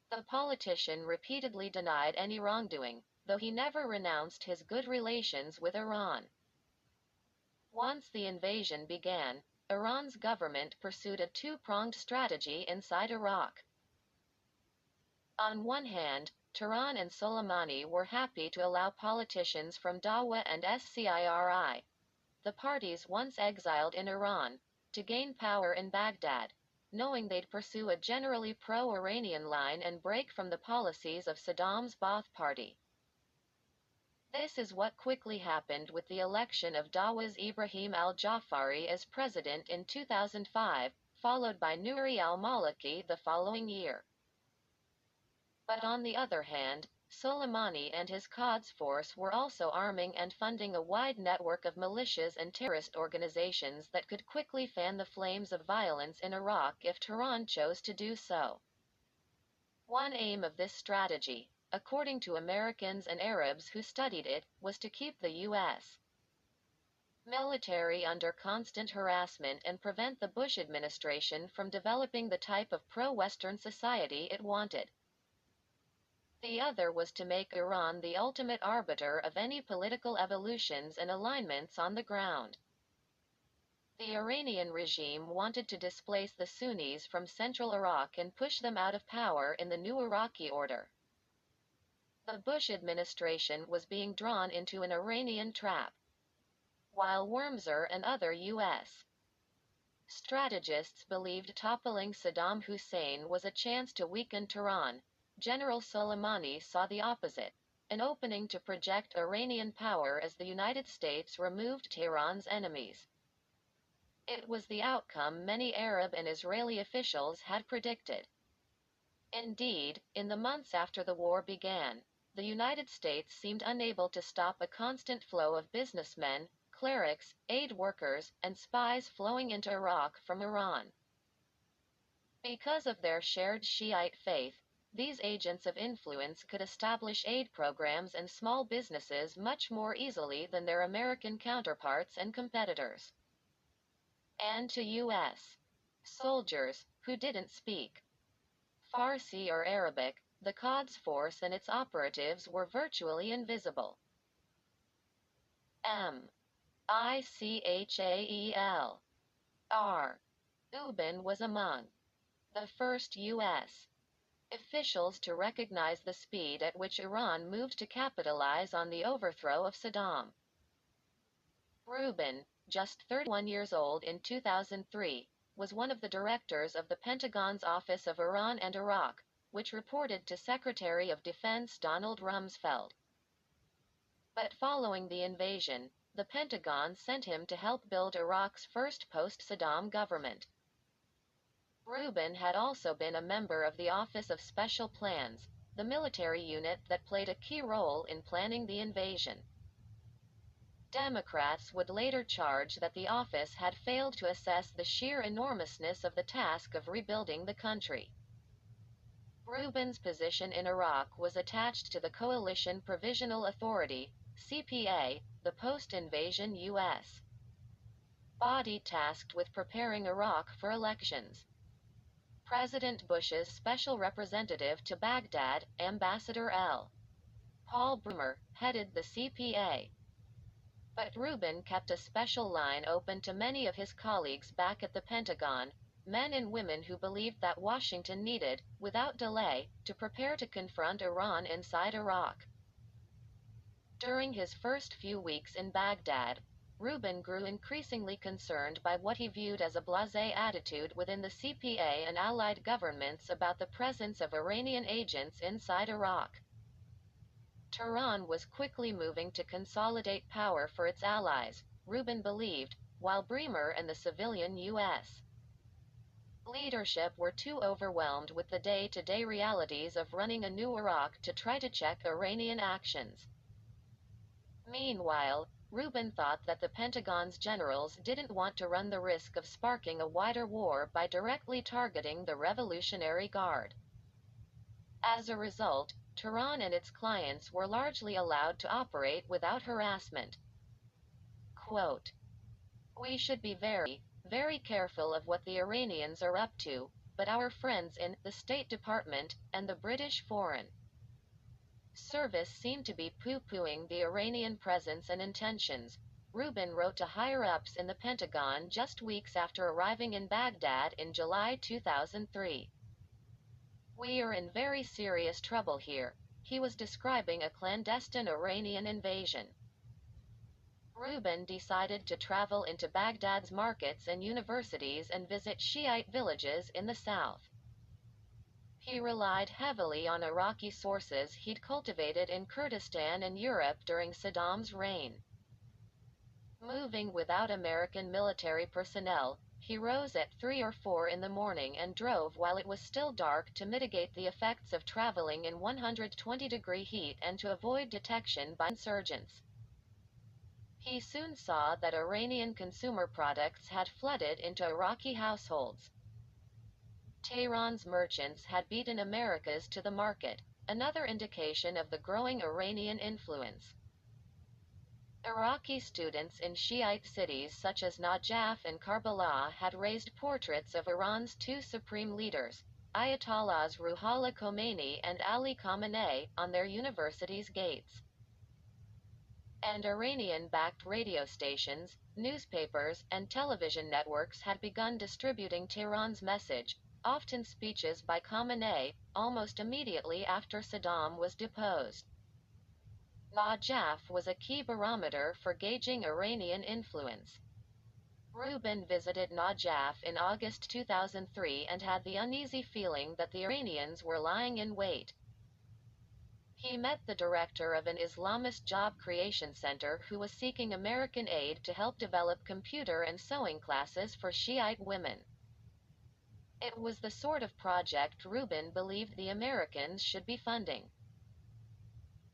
The politician repeatedly denied any wrongdoing, though he never renounced his good relations with Iran. Once the invasion began, Iran's government pursued a two-pronged strategy inside Iraq. On one hand, Tehran and Soleimani were happy to allow politicians from Dawa and SCIRI, the parties once exiled in Iran, to gain power in Baghdad, knowing they'd pursue a generally pro-Iranian line and break from the policies of Saddam's Ba'ath Party. This is what quickly happened with the election of Dawa's Ibrahim al-Jafari as president in 2005, followed by Nouri al-Maliki the following year. But on the other hand, Soleimani and his Quds Force were also arming and funding a wide network of militias and terrorist organizations that could quickly fan the flames of violence in Iraq if Tehran chose to do so. One aim of this strategy, according to Americans and Arabs who studied it, was to keep the U.S. military under constant harassment and prevent the Bush administration from developing the type of pro-Western society it wanted. The other was to make Iran the ultimate arbiter of any political evolutions and alignments on the ground. The Iranian regime wanted to displace the Sunnis from central Iraq and push them out of power in the new Iraqi order. The Bush administration was being drawn into an Iranian trap, while Wormser and other U.S. strategists believed toppling Saddam Hussein was a chance to weaken Tehran. General Soleimani saw the opposite, an opening to project Iranian power as the United States removed Tehran's enemies. It was the outcome many Arab and Israeli officials had predicted. Indeed, in the months after the war began, the United States seemed unable to stop a constant flow of businessmen, clerics, aid workers, and spies flowing into Iraq from Iran. Because of their shared Shiite faith, these agents of influence could establish aid programs and small businesses much more easily than their American counterparts and competitors. And to U.S. soldiers, who didn't speak Farsi or Arabic, the Quds Force and its operatives were virtually invisible. Michael Rubin was among the first U.S. officials to recognize the speed at which Iran moved to capitalize on the overthrow of Saddam. Rubin, just 31 years old in 2003, was one of the directors of the Pentagon's Office of Iran and Iraq, which reported to Secretary of Defense Donald Rumsfeld. But following the invasion, the Pentagon sent him to help build Iraq's first post-Saddam government. Rubin had also been a member of the Office of Special Plans, the military unit that played a key role in planning the invasion. Democrats would later charge that the office had failed to assess the sheer enormousness of the task of rebuilding the country. Rubin's position in Iraq was attached to the Coalition Provisional Authority, CPA, the post-invasion U.S. body tasked with preparing Iraq for elections. President Bush's special representative to Baghdad, Ambassador L. Paul Bremer, headed the CPA. But Rubin kept a special line open to many of his colleagues back at the Pentagon, men and women who believed that Washington needed, without delay, to prepare to confront Iran inside Iraq. During his first few weeks in Baghdad, Rubin grew increasingly concerned by what he viewed as a blasé attitude within the CPA and allied governments about the presence of Iranian agents inside Iraq. Tehran was quickly moving to consolidate power for its allies, Rubin believed, while Bremer and the civilian U.S. leadership were too overwhelmed with the day-to-day realities of running a new Iraq to try to check Iranian actions. Meanwhile, Rubin thought that the Pentagon's generals didn't want to run the risk of sparking a wider war by directly targeting the Revolutionary Guard. As a result, Tehran and its clients were largely allowed to operate without harassment. Quote, "We should be very, very careful of what the Iranians are up to, but our friends in the State Department and the British Foreign Service seem to be poo-pooing the Iranian presence and intentions," Rubin wrote to higher-ups in the Pentagon just weeks after arriving in Baghdad in July 2003. "We are in very serious trouble here." He was describing a clandestine Iranian invasion. Rubin decided to travel into Baghdad's markets and universities and visit Shiite villages in the south. He relied heavily on Iraqi sources he'd cultivated in Kurdistan and Europe during Saddam's reign. Moving without American military personnel, he rose at 3 or 4 in the morning and drove while it was still dark to mitigate the effects of traveling in 120-degree heat and to avoid detection by insurgents. He soon saw that Iranian consumer products had flooded into Iraqi households. Tehran's merchants had beaten America's to the market, another indication of the growing Iranian influence. Iraqi students in Shiite cities such as Najaf and Karbala had raised portraits of Iran's two supreme leaders, Ayatollahs Ruhollah Khomeini and Ali Khamenei, on their universities' gates. And Iranian-backed radio stations, newspapers, and television networks had begun distributing Tehran's message, often speeches by Khamenei, almost immediately after Saddam was deposed. Najaf was a key barometer for gauging Iranian influence. Rubin visited Najaf in August 2003 and had the uneasy feeling that the Iranians were lying in wait. He met the director of an Islamist job creation center who was seeking American aid to help develop computer and sewing classes for Shiite women. It was the sort of project Rubin believed the Americans should be funding.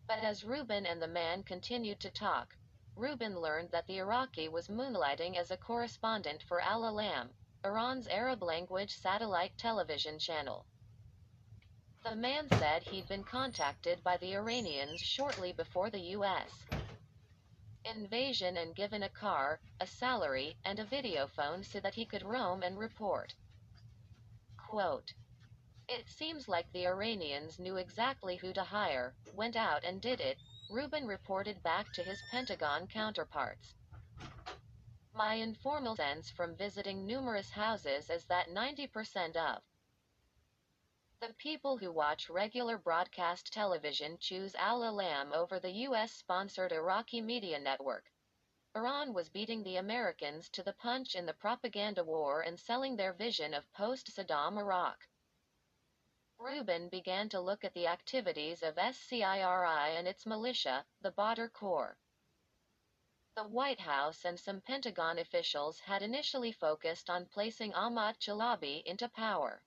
But as Rubin and the man continued to talk, Rubin learned that the Iraqi was moonlighting as a correspondent for Al-Alam, Iran's Arab-language satellite television channel. The man said he'd been contacted by the Iranians shortly before the U.S. invasion and given a car, a salary, and a videophone so that he could roam and report. Quote, "It seems like the Iranians knew exactly who to hire, went out and did it," Rubin reported back to his Pentagon counterparts. "My informal sense from visiting numerous houses is that 90% of the people who watch regular broadcast television choose Al-Alam over the U.S.-sponsored Iraqi media network. Iran was beating the Americans to the punch in the propaganda war and selling their vision of post-Saddam Iraq." Rubin began to look at the activities of SCIRI and its militia, the Badr Corps. The White House and some Pentagon officials had initially focused on placing Ahmad Chalabi into power.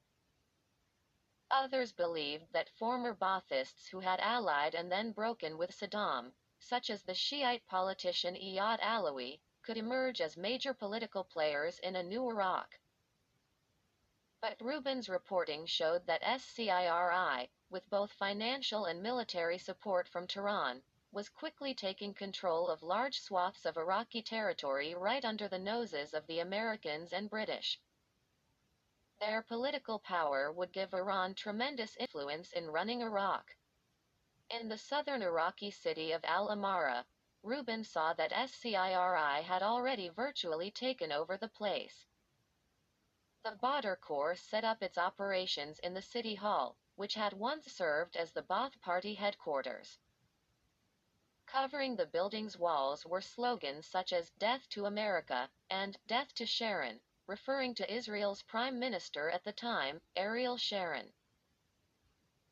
Others believed that former Baathists who had allied and then broken with Saddam, such as the Shiite politician Iyad Alawi, could emerge as major political players in a new Iraq. But Rubin's reporting showed that SCIRI, with both financial and military support from Tehran, was quickly taking control of large swaths of Iraqi territory right under the noses of the Americans and British. Their political power would give Iran tremendous influence in running Iraq. In the southern Iraqi city of Al-Amara, Rubin saw that SCIRI had already virtually taken over the place. The Badr Corps set up its operations in the city hall, which had once served as the Ba'ath Party headquarters. Covering the building's walls were slogans such as "Death to America" and "Death to Sharon," referring to Israel's prime minister at the time, Ariel Sharon.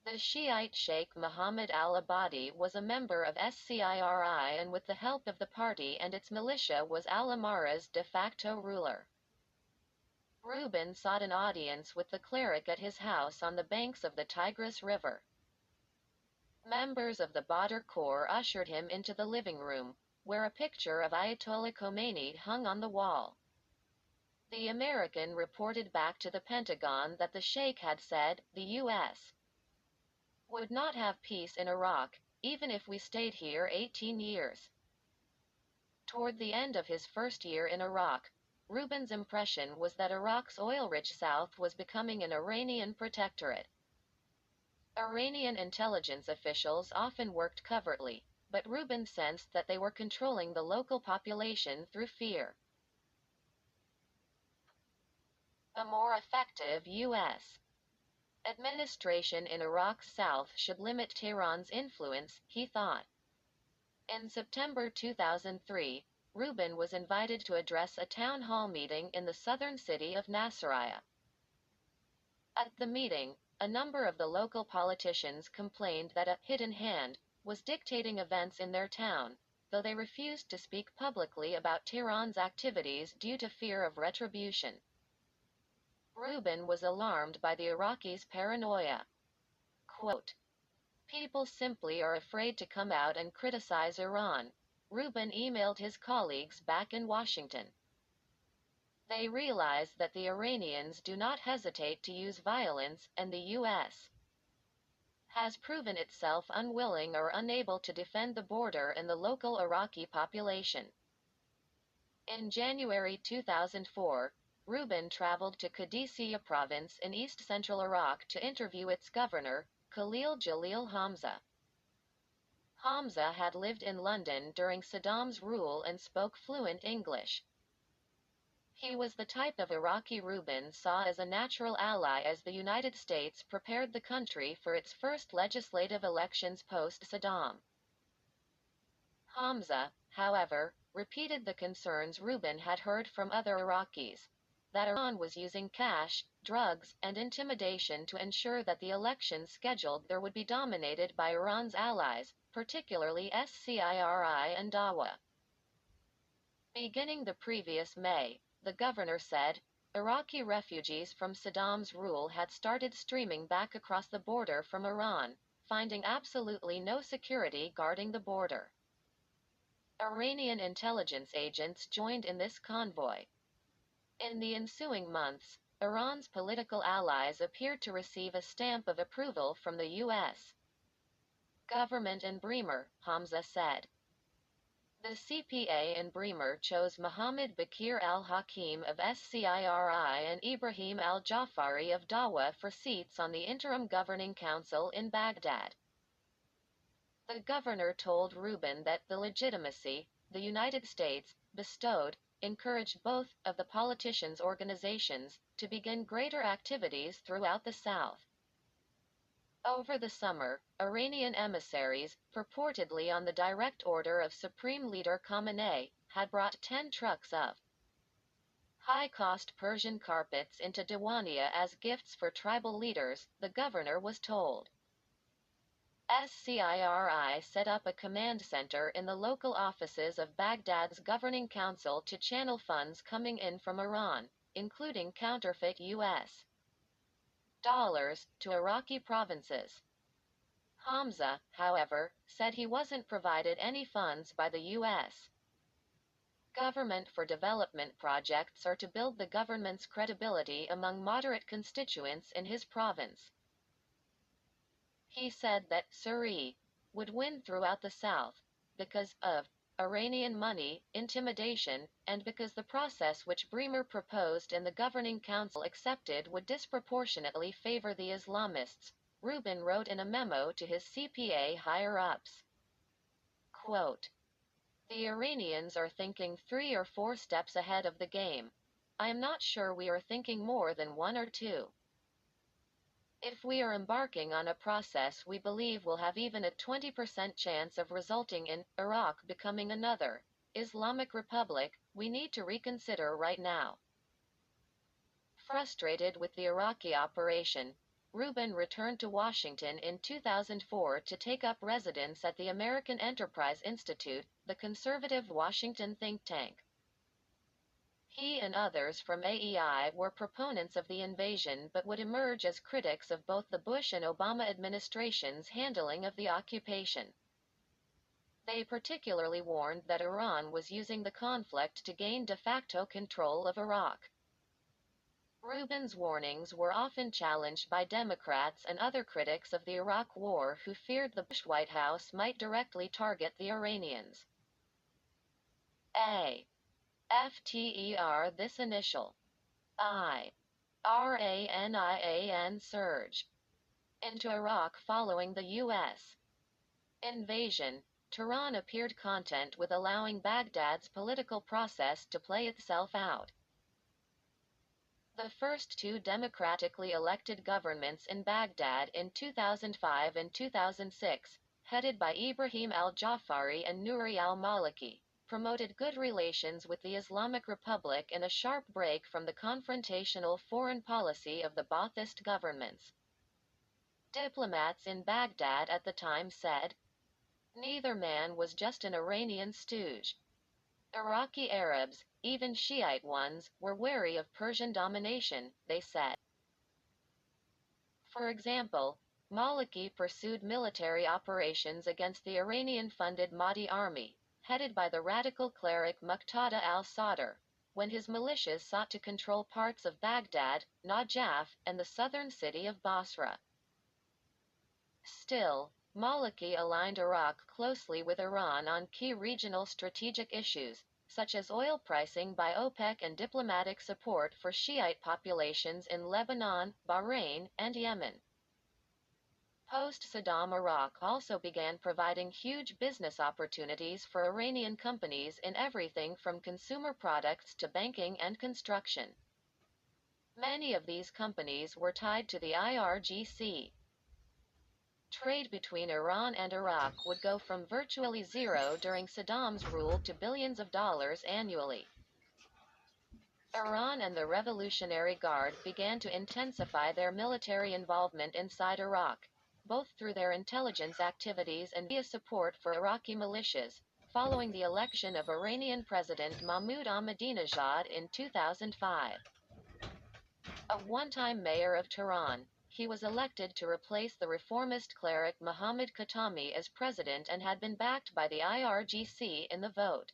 The Shiite Sheikh Mohammed al-Abadi was a member of SCIRI and with the help of the party and its militia was Al-Amara's de facto ruler. Rubin sought an audience with the cleric at his house on the banks of the Tigris River. Members of the Badr Corps ushered him into the living room, where a picture of Ayatollah Khomeini hung on the wall. The American reported back to the Pentagon that the sheikh had said, "The U.S. would not have peace in Iraq, even if we stayed here 18 years. Toward the end of his first year in Iraq, Rubin's impression was that Iraq's oil-rich south was becoming an Iranian protectorate. Iranian intelligence officials often worked covertly, but Rubin sensed that they were controlling the local population through fear. A more effective U.S. administration in Iraq's south should limit Tehran's influence, he thought. In September 2003, Rubin was invited to address a town hall meeting in the southern city of Nasiriyah. At the meeting, a number of the local politicians complained that a hidden hand was dictating events in their town, though they refused to speak publicly about Tehran's activities due to fear of retribution. Rubin was alarmed by the Iraqis' paranoia. Quote, "People simply are afraid to come out and criticize Iran," Rubin emailed his colleagues back in Washington. "They realize that the Iranians do not hesitate to use violence, and the U.S. has proven itself unwilling or unable to defend the border and the local Iraqi population." In January 2004, Rubin traveled to Qadisiyah province in east-central Iraq to interview its governor, Khalil Jalil Hamza. Hamza had lived in London during Saddam's rule and spoke fluent English. He was the type of Iraqi Rubin saw as a natural ally as the United States prepared the country for its first legislative elections post-Saddam. Hamza, however, repeated the concerns Rubin had heard from other Iraqis, that Iran was using cash, drugs, and intimidation to ensure that the elections scheduled there would be dominated by Iran's allies, particularly SCIRI and Dawa. Beginning the previous May, the governor said, Iraqi refugees from Saddam's rule had started streaming back across the border from Iran, finding absolutely no security guarding the border. Iranian intelligence agents joined in this convoy. In the ensuing months, Iran's political allies appeared to receive a stamp of approval from the U.S. government in Bremer, Hamza said. The CPA in Bremer chose Mohammed Bakir al-Hakim of SCIRI and Ibrahim al-Jafari of Dawa for seats on the interim governing council in Baghdad. The governor told Rubin that the legitimacy the United States bestowed encouraged both of the politicians' organizations to begin greater activities throughout the South. Over the summer, Iranian emissaries, purportedly on the direct order of Supreme Leader Khamenei, had brought 10 trucks of high-cost Persian carpets into Diwania as gifts for tribal leaders, the governor was told. SCIRI set up a command center in the local offices of Baghdad's governing council to channel funds coming in from Iran, including counterfeit U.S. dollars, to Iraqi provinces. Hamza, however, said he wasn't provided any funds by the U.S. government for development projects or to build the government's credibility among moderate constituents in his province. He said that Suri would win throughout the South because of Iranian money, intimidation, and because the process which Bremer proposed and the governing council accepted would disproportionately favor the Islamists, Rubin wrote in a memo to his CPA higher-ups. Quote, "The Iranians are thinking 3 or 4 steps ahead of the game. I am not sure we are thinking more than 1 or 2. If we are embarking on a process we believe will have even a 20% chance of resulting in Iraq becoming another Islamic Republic, we need to reconsider right now." Frustrated with the Iraqi operation, Rubin returned to Washington in 2004 to take up residence at the American Enterprise Institute, the conservative Washington think tank. He and others from AEI were proponents of the invasion but would emerge as critics of both the Bush and Obama administrations' handling of the occupation. They particularly warned that Iran was using the conflict to gain de facto control of Iraq. Rubin's warnings were often challenged by Democrats and other critics of the Iraq War who feared the Bush White House might directly target the Iranians. FTER This initial IRANIAN surge into Iraq following the U.S. invasion, Tehran appeared content with allowing Baghdad's political process to play itself out. The first 2 democratically elected governments in Baghdad in 2005 and 2006, headed by Ibrahim al-Jafari and Nouri al-Maliki, promoted good relations with the Islamic Republic in a sharp break from the confrontational foreign policy of the Ba'athist governments. Diplomats in Baghdad at the time said, "Neither man was just an Iranian stooge." Iraqi Arabs, even Shiite ones, were wary of Persian domination, they said. For example, Maliki pursued military operations against the Iranian-funded Mahdi army, headed by the radical cleric Muqtada al-Sadr, when his militias sought to control parts of Baghdad, Najaf, and the southern city of Basra. Still, Maliki aligned Iraq closely with Iran on key regional strategic issues, such as oil pricing by OPEC and diplomatic support for Shiite populations in Lebanon, Bahrain, and Yemen. Post-Saddam Iraq also began providing huge business opportunities for Iranian companies in everything from consumer products to banking and construction. Many of these companies were tied to the IRGC. Trade between Iran and Iraq would go from virtually zero during Saddam's rule to billions of dollars annually. Iran and the Revolutionary Guard began to intensify their military involvement inside Iraq, both through their intelligence activities and via support for Iraqi militias, following the election of Iranian President Mahmoud Ahmadinejad in 2005. A one-time mayor of Tehran, he was elected to replace the reformist cleric Mohammad Khatami as president and had been backed by the IRGC in the vote.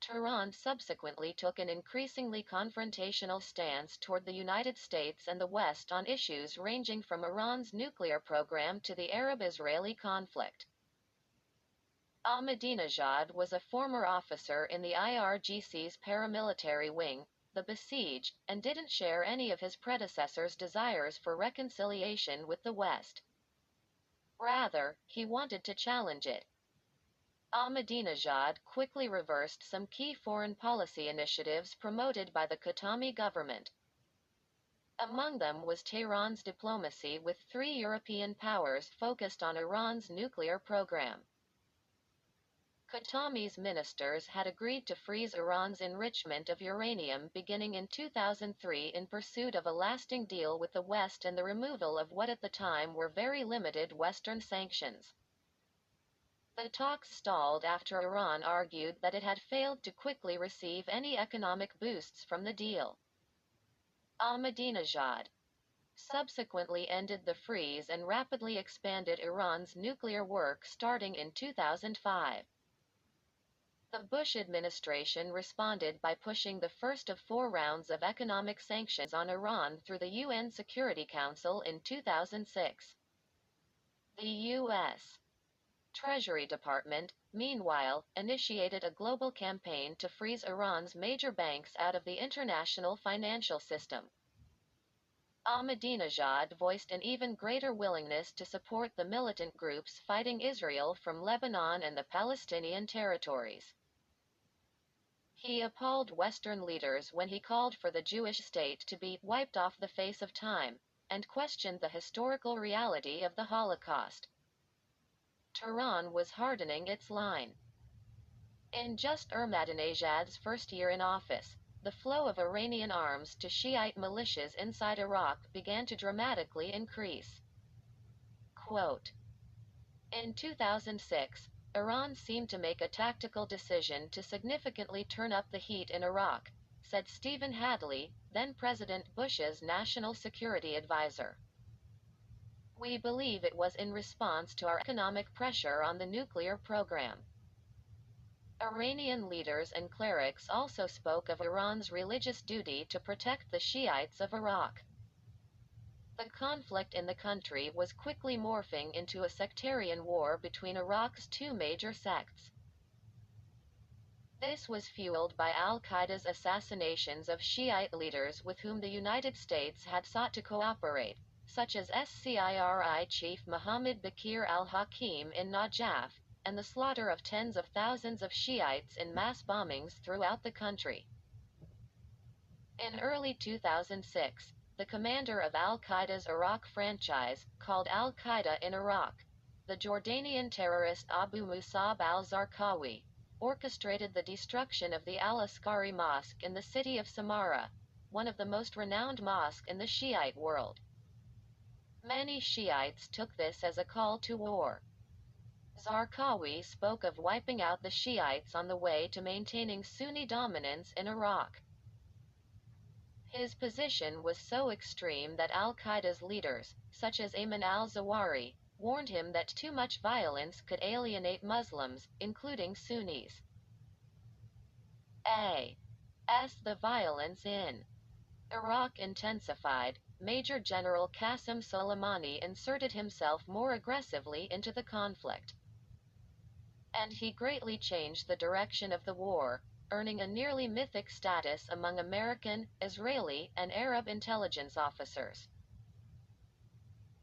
Tehran subsequently took an increasingly confrontational stance toward the United States and the West on issues ranging from Iran's nuclear program to the Arab-Israeli conflict. Ahmadinejad was a former officer in the IRGC's paramilitary wing, the Basij, and didn't share any of his predecessors' desires for reconciliation with the West. Rather, he wanted to challenge it. Ahmadinejad quickly reversed some key foreign policy initiatives promoted by the Khatami government. Among them was Tehran's diplomacy with three European powers focused on Iran's nuclear program. Khatami's ministers had agreed to freeze Iran's enrichment of uranium beginning in 2003 in pursuit of a lasting deal with the West and the removal of what at the time were very limited Western sanctions. The talks stalled after Iran argued that it had failed to quickly receive any economic boosts from the deal. Ahmadinejad subsequently ended the freeze and rapidly expanded Iran's nuclear work starting in 2005. The Bush administration responded by pushing the first of 4 rounds of economic sanctions on Iran through the UN Security Council in 2006. The U.S. Treasury Department, meanwhile, initiated a global campaign to freeze Iran's major banks out of the international financial system. Ahmadinejad voiced an even greater willingness to support the militant groups fighting Israel from Lebanon and the Palestinian territories. He appalled Western leaders when he called for the Jewish state to be wiped off the face of time, and questioned the historical reality of the Holocaust. Tehran was hardening its line. In just Ahmadinejad's first year in office, the flow of Iranian arms to Shiite militias inside Iraq began to dramatically increase. Quote, in 2006, Iran seemed to make a tactical decision to significantly turn up the heat in Iraq, said Stephen Hadley, then President Bush's national security advisor. We believe it was in response to our economic pressure on the nuclear program. Iranian leaders and clerics also spoke of Iran's religious duty to protect the Shiites of Iraq. The conflict in the country was quickly morphing into a sectarian war between Iraq's 2 major sects. This was fueled by al-Qaeda's assassinations of Shiite leaders with whom the United States had sought to cooperate, such as SCIRI chief Mohammed Bakir al-Hakim in Najaf, and the slaughter of tens of thousands of Shiites in mass bombings throughout the country. In early 2006, the commander of al-Qaeda's Iraq franchise, called al-Qaeda in Iraq, the Jordanian terrorist Abu Musab al-Zarqawi, orchestrated the destruction of the al-Askari Mosque in the city of Samarra, one of the most renowned mosques in the Shiite world. Many Shiites took this as a call to war. Zarqawi spoke of wiping out the Shiites on the way to maintaining Sunni dominance in Iraq. His position was so extreme that al-Qaeda's leaders, such as Ayman al-Zawahiri, warned him that too much violence could alienate Muslims, including Sunnis. As the violence in Iraq intensified, Major General Qasem Soleimani inserted himself more aggressively into the conflict. And he greatly changed the direction of the war, earning a nearly mythic status among American, Israeli, and Arab intelligence officers.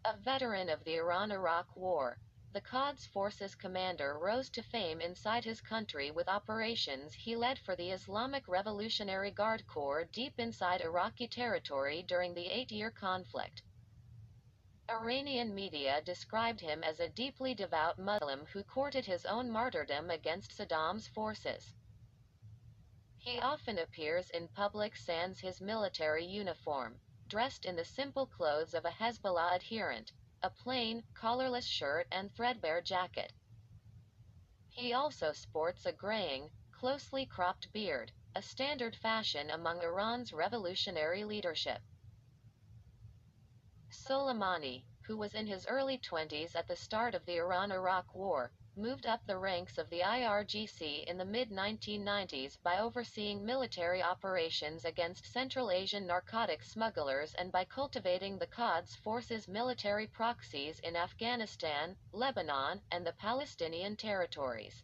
A veteran of the Iran-Iraq War, the Quds Forces commander rose to fame inside his country with operations he led for the Islamic Revolutionary Guard Corps deep inside Iraqi territory during the 8-year conflict. Iranian media described him as a deeply devout Muslim who courted his own martyrdom against Saddam's forces. He often appears in public sans his military uniform, dressed in the simple clothes of a Hezbollah adherent, a plain, collarless shirt and threadbare jacket. He also sports a graying, closely cropped beard, a standard fashion among Iran's revolutionary leadership. Soleimani, who was in his early 20s at the start of the Iran-Iraq War, moved up the ranks of the IRGC in the mid-1990s by overseeing military operations against Central Asian narcotic smugglers and by cultivating the Quds Force's military proxies in Afghanistan, Lebanon, and the Palestinian territories.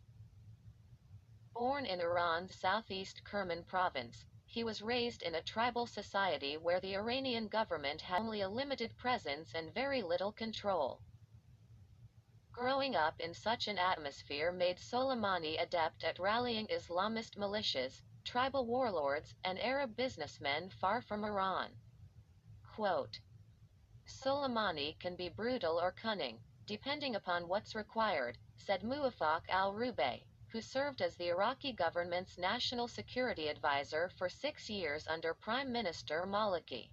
Born in Iran's southeast Kerman province, he was raised in a tribal society where the Iranian government had only a limited presence and very little control. Growing up in such an atmosphere made Soleimani adept at rallying Islamist militias, tribal warlords, and Arab businessmen far from Iran. Quote, Soleimani can be brutal or cunning, depending upon what's required, said Muwafaq al-Rubai, who served as the Iraqi government's national security advisor for 6 years under Prime Minister Maliki.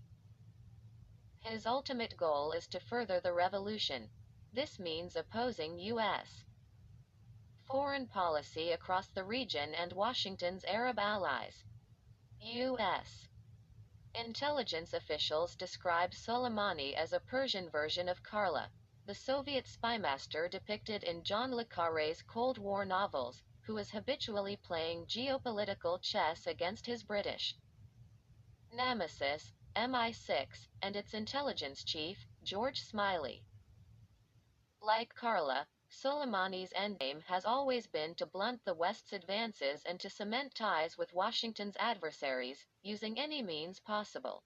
His ultimate goal is to further the revolution. This means opposing U.S. foreign policy across the region and Washington's Arab allies. U.S. intelligence officials describe Soleimani as a Persian version of Karla, the Soviet spymaster depicted in John le Carré's Cold War novels, who is habitually playing geopolitical chess against his British nemesis, MI6, and its intelligence chief, George Smiley. Like Karla, Soleimani's endgame has always been to blunt the West's advances and to cement ties with Washington's adversaries, using any means possible.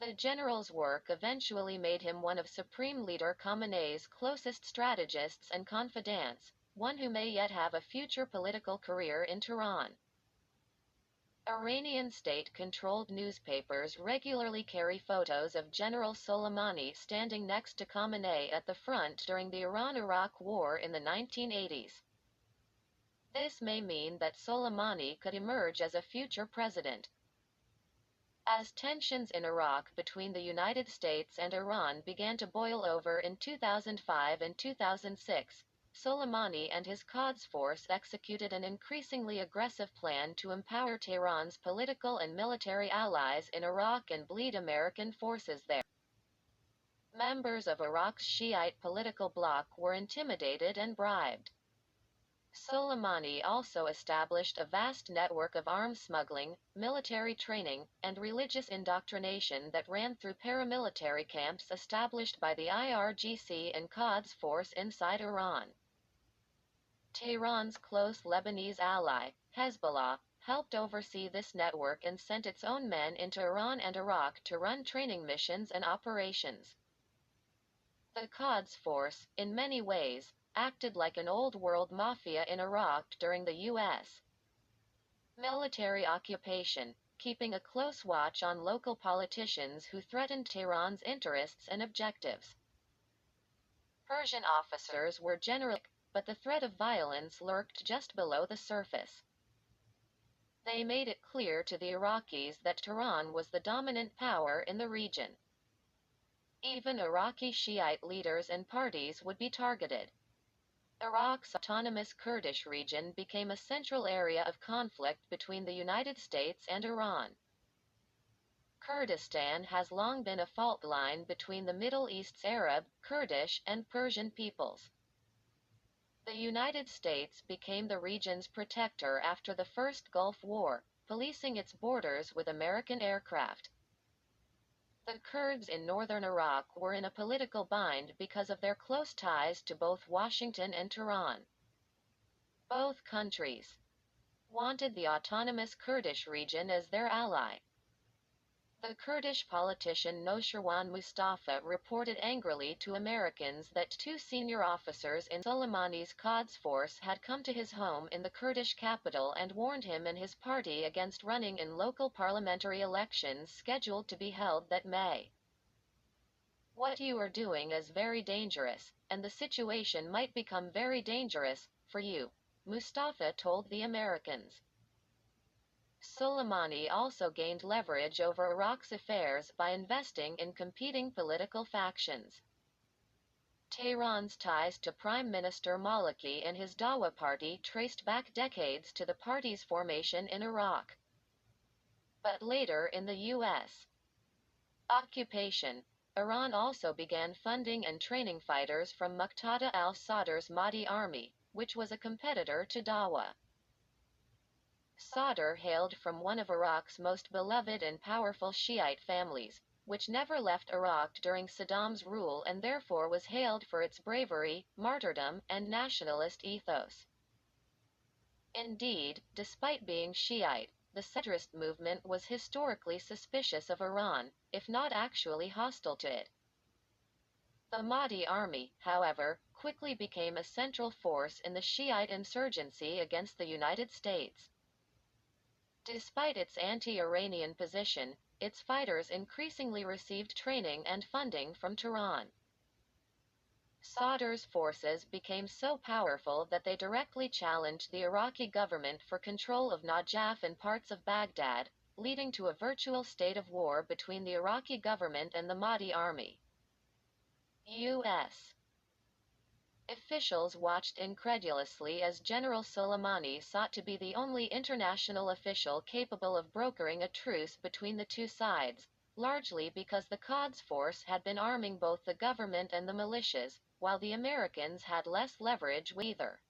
The general's work eventually made him one of Supreme Leader Khamenei's closest strategists and confidants, one who may yet have a future political career in Tehran. Iranian state-controlled newspapers regularly carry photos of General Soleimani standing next to Khamenei at the front during the Iran-Iraq War in the 1980s. This may mean that Soleimani could emerge as a future president. As tensions in Iraq between the United States and Iran began to boil over in 2005 and 2006, Soleimani and his Quds Force executed an increasingly aggressive plan to empower Tehran's political and military allies in Iraq and bleed American forces there. Members of Iraq's Shiite political bloc were intimidated and bribed. Soleimani also established a vast network of arms smuggling, military training, and religious indoctrination that ran through paramilitary camps established by the IRGC and Quds Force inside Iran. Tehran's close Lebanese ally, Hezbollah, helped oversee this network and sent its own men into Iran and Iraq to run training missions and operations. The Quds Force, in many ways, acted like an old-world mafia in Iraq during the U.S. military occupation, keeping a close watch on local politicians who threatened Tehran's interests and objectives. Persian officers were generally, but the threat of violence lurked just below the surface. They made it clear to the Iraqis that Tehran was the dominant power in the region. Even Iraqi Shiite leaders and parties would be targeted. Iraq's autonomous Kurdish region became a central area of conflict between the United States and Iran. Kurdistan has long been a fault line between the Middle East's Arab, Kurdish, and Persian peoples. The United States became the region's protector after the First Gulf War, policing its borders with American aircraft. The Kurds in northern Iraq were in a political bind because of their close ties to both Washington and Tehran. Both countries wanted the autonomous Kurdish region as their ally. The Kurdish politician Noshirwan Mustafa reported angrily to Americans that two senior officers in Soleimani's Quds Force had come to his home in the Kurdish capital and warned him and his party against running in local parliamentary elections scheduled to be held that May. What you are doing is very dangerous, and the situation might become very dangerous for you, Mustafa told the Americans. Soleimani also gained leverage over Iraq's affairs by investing in competing political factions. Tehran's ties to Prime Minister Maliki and his Dawa party traced back decades to the party's formation in Iraq. But later in the U.S. occupation, Iran also began funding and training fighters from Muqtada al-Sadr's Mahdi army, which was a competitor to Dawa. Sadr hailed from one of Iraq's most beloved and powerful Shiite families, which never left Iraq during Saddam's rule and therefore was hailed for its bravery, martyrdom, and nationalist ethos. Indeed, despite being Shiite, the Sadrist movement was historically suspicious of Iran, if not actually hostile to it. The Mahdi army, however, quickly became a central force in the Shiite insurgency against the United States. Despite its anti-Iranian position, its fighters increasingly received training and funding from Tehran. Sadr's forces became so powerful that they directly challenged the Iraqi government for control of Najaf and parts of Baghdad, leading to a virtual state of war between the Iraqi government and the Mahdi army. U.S. officials watched incredulously as General Soleimani sought to be the only international official capable of brokering a truce between the two sides, largely because the Quds force had been arming both the government and the militias, while the Americans had less leverage with either.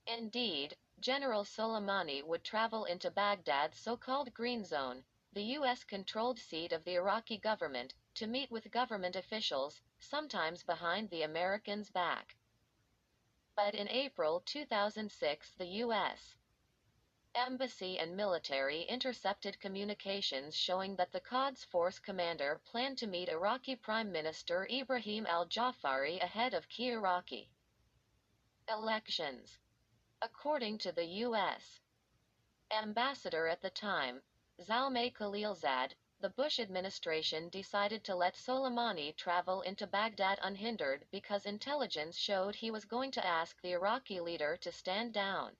Indeed, General Soleimani would travel into Baghdad's so-called Green Zone, the U.S.-controlled seat of the Iraqi government, to meet with government officials, sometimes behind the Americans' back. But in April 2006, the U.S. embassy and military intercepted communications showing that the Quds force commander planned to meet Iraqi Prime Minister Ibrahim al-Jafari ahead of key Iraqi elections. According to the U.S. ambassador at the time, Zalmay Khalilzad, the Bush administration decided to let Soleimani travel into Baghdad unhindered because intelligence showed he was going to ask the Iraqi leader to stand down.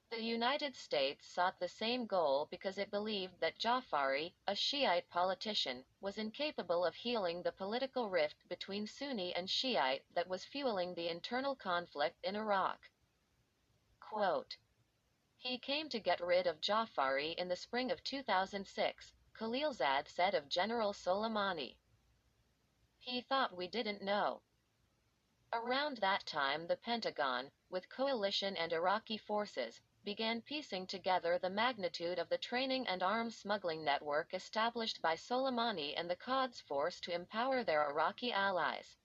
The United States sought the same goal because it believed that Jafari, a Shiite politician, was incapable of healing the political rift between Sunni and Shiite that was fueling the internal conflict in Iraq. Quote, "He came to get rid of Jafari in the spring of 2006, Khalilzad said of General Soleimani. He thought we didn't know." Around that time the Pentagon, with coalition and Iraqi forces, began piecing together the magnitude of the training and arms smuggling network established by Soleimani and the Quds force to empower their Iraqi allies.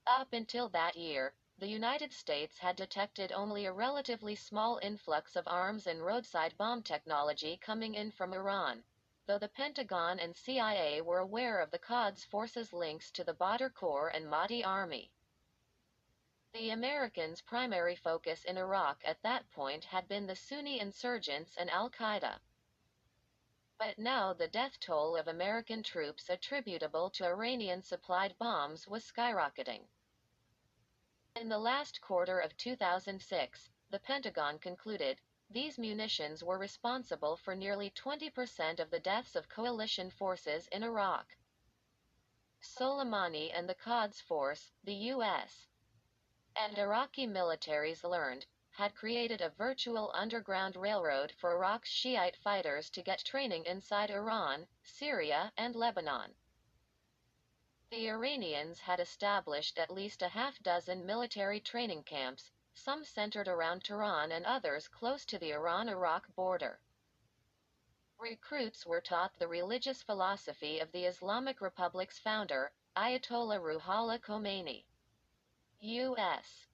Up until that year, the United States had detected only a relatively small influx of arms and roadside bomb technology coming in from Iran, though the Pentagon and CIA were aware of the Quds forces' links to the Badr Corps and Mahdi army. The Americans' primary focus in Iraq at that point had been the Sunni insurgents and al-Qaeda. But now the death toll of American troops attributable to Iranian-supplied bombs was skyrocketing. In the last quarter of 2006, the Pentagon concluded, these munitions were responsible for nearly 20% of the deaths of coalition forces in Iraq. Soleimani and the Quds force, the U.S. and Iraqi militaries learned, had created a virtual underground railroad for Iraq's Shiite fighters to get training inside Iran, Syria, and Lebanon. The Iranians had established at least a half-dozen military training camps, some centered around Tehran and others close to the Iran-Iraq border. Recruits were taught the religious philosophy of the Islamic Republic's founder, Ayatollah Ruhollah Khomeini. U.S.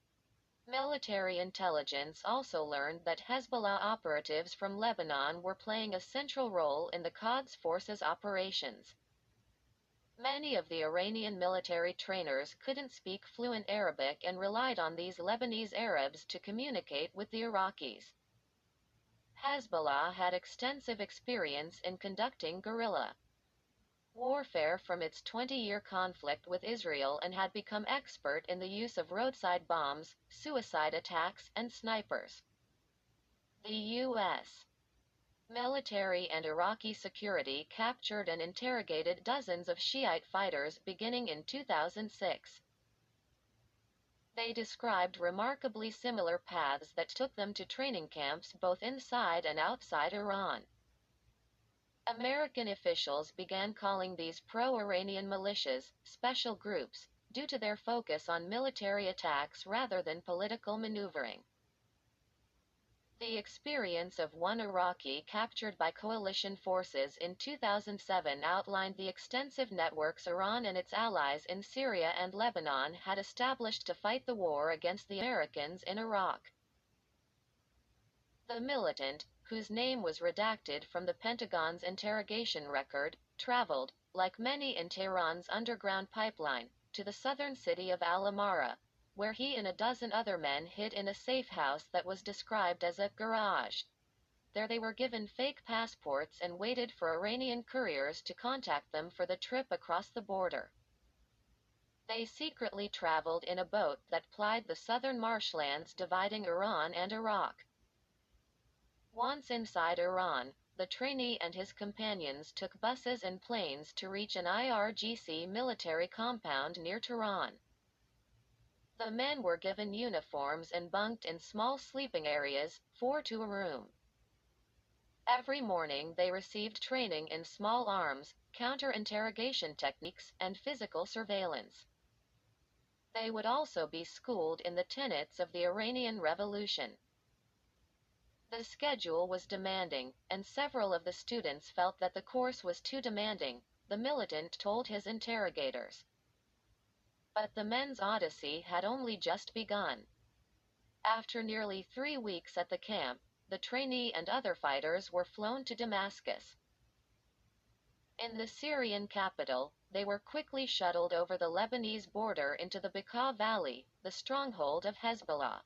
military intelligence also learned that Hezbollah operatives from Lebanon were playing a central role in the Quds forces' operations. Many of the Iranian military trainers couldn't speak fluent Arabic and relied on these Lebanese Arabs to communicate with the Iraqis. Hezbollah had extensive experience in conducting guerrilla warfare from its 20-year conflict with Israel and had become expert in the use of roadside bombs, suicide attacks, and snipers. The U.S. military and Iraqi security captured and interrogated dozens of Shiite fighters beginning in 2006. They described remarkably similar paths that took them to training camps both inside and outside Iran. American officials began calling these pro-Iranian militias special groups, due to their focus on military attacks rather than political maneuvering. The experience of one Iraqi captured by coalition forces in 2007 outlined the extensive networks Iran and its allies in Syria and Lebanon had established to fight the war against the Americans in Iraq. The militant, whose name was redacted from the Pentagon's interrogation record, traveled, like many in Tehran's underground pipeline, to the southern city of Al-Amara, where he and a dozen other men hid in a safe house that was described as a garage. There they were given fake passports and waited for Iranian couriers to contact them for the trip across the border. They secretly traveled in a boat that plied the southern marshlands dividing Iran and Iraq. Once inside Iran, the trainee and his companions took buses and planes to reach an IRGC military compound near Tehran. The men were given uniforms and bunked in small sleeping areas, 4 to a room. Every morning they received training in small arms, counter-interrogation techniques, and physical surveillance. They would also be schooled in the tenets of the Iranian Revolution. The schedule was demanding, and several of the students felt that the course was too demanding, the militant told his interrogators. But the men's odyssey had only just begun. After nearly 3 weeks at the camp, the trainee and other fighters were flown to Damascus. In the Syrian capital, they were quickly shuttled over the Lebanese border into the Bekaa Valley, the stronghold of Hezbollah.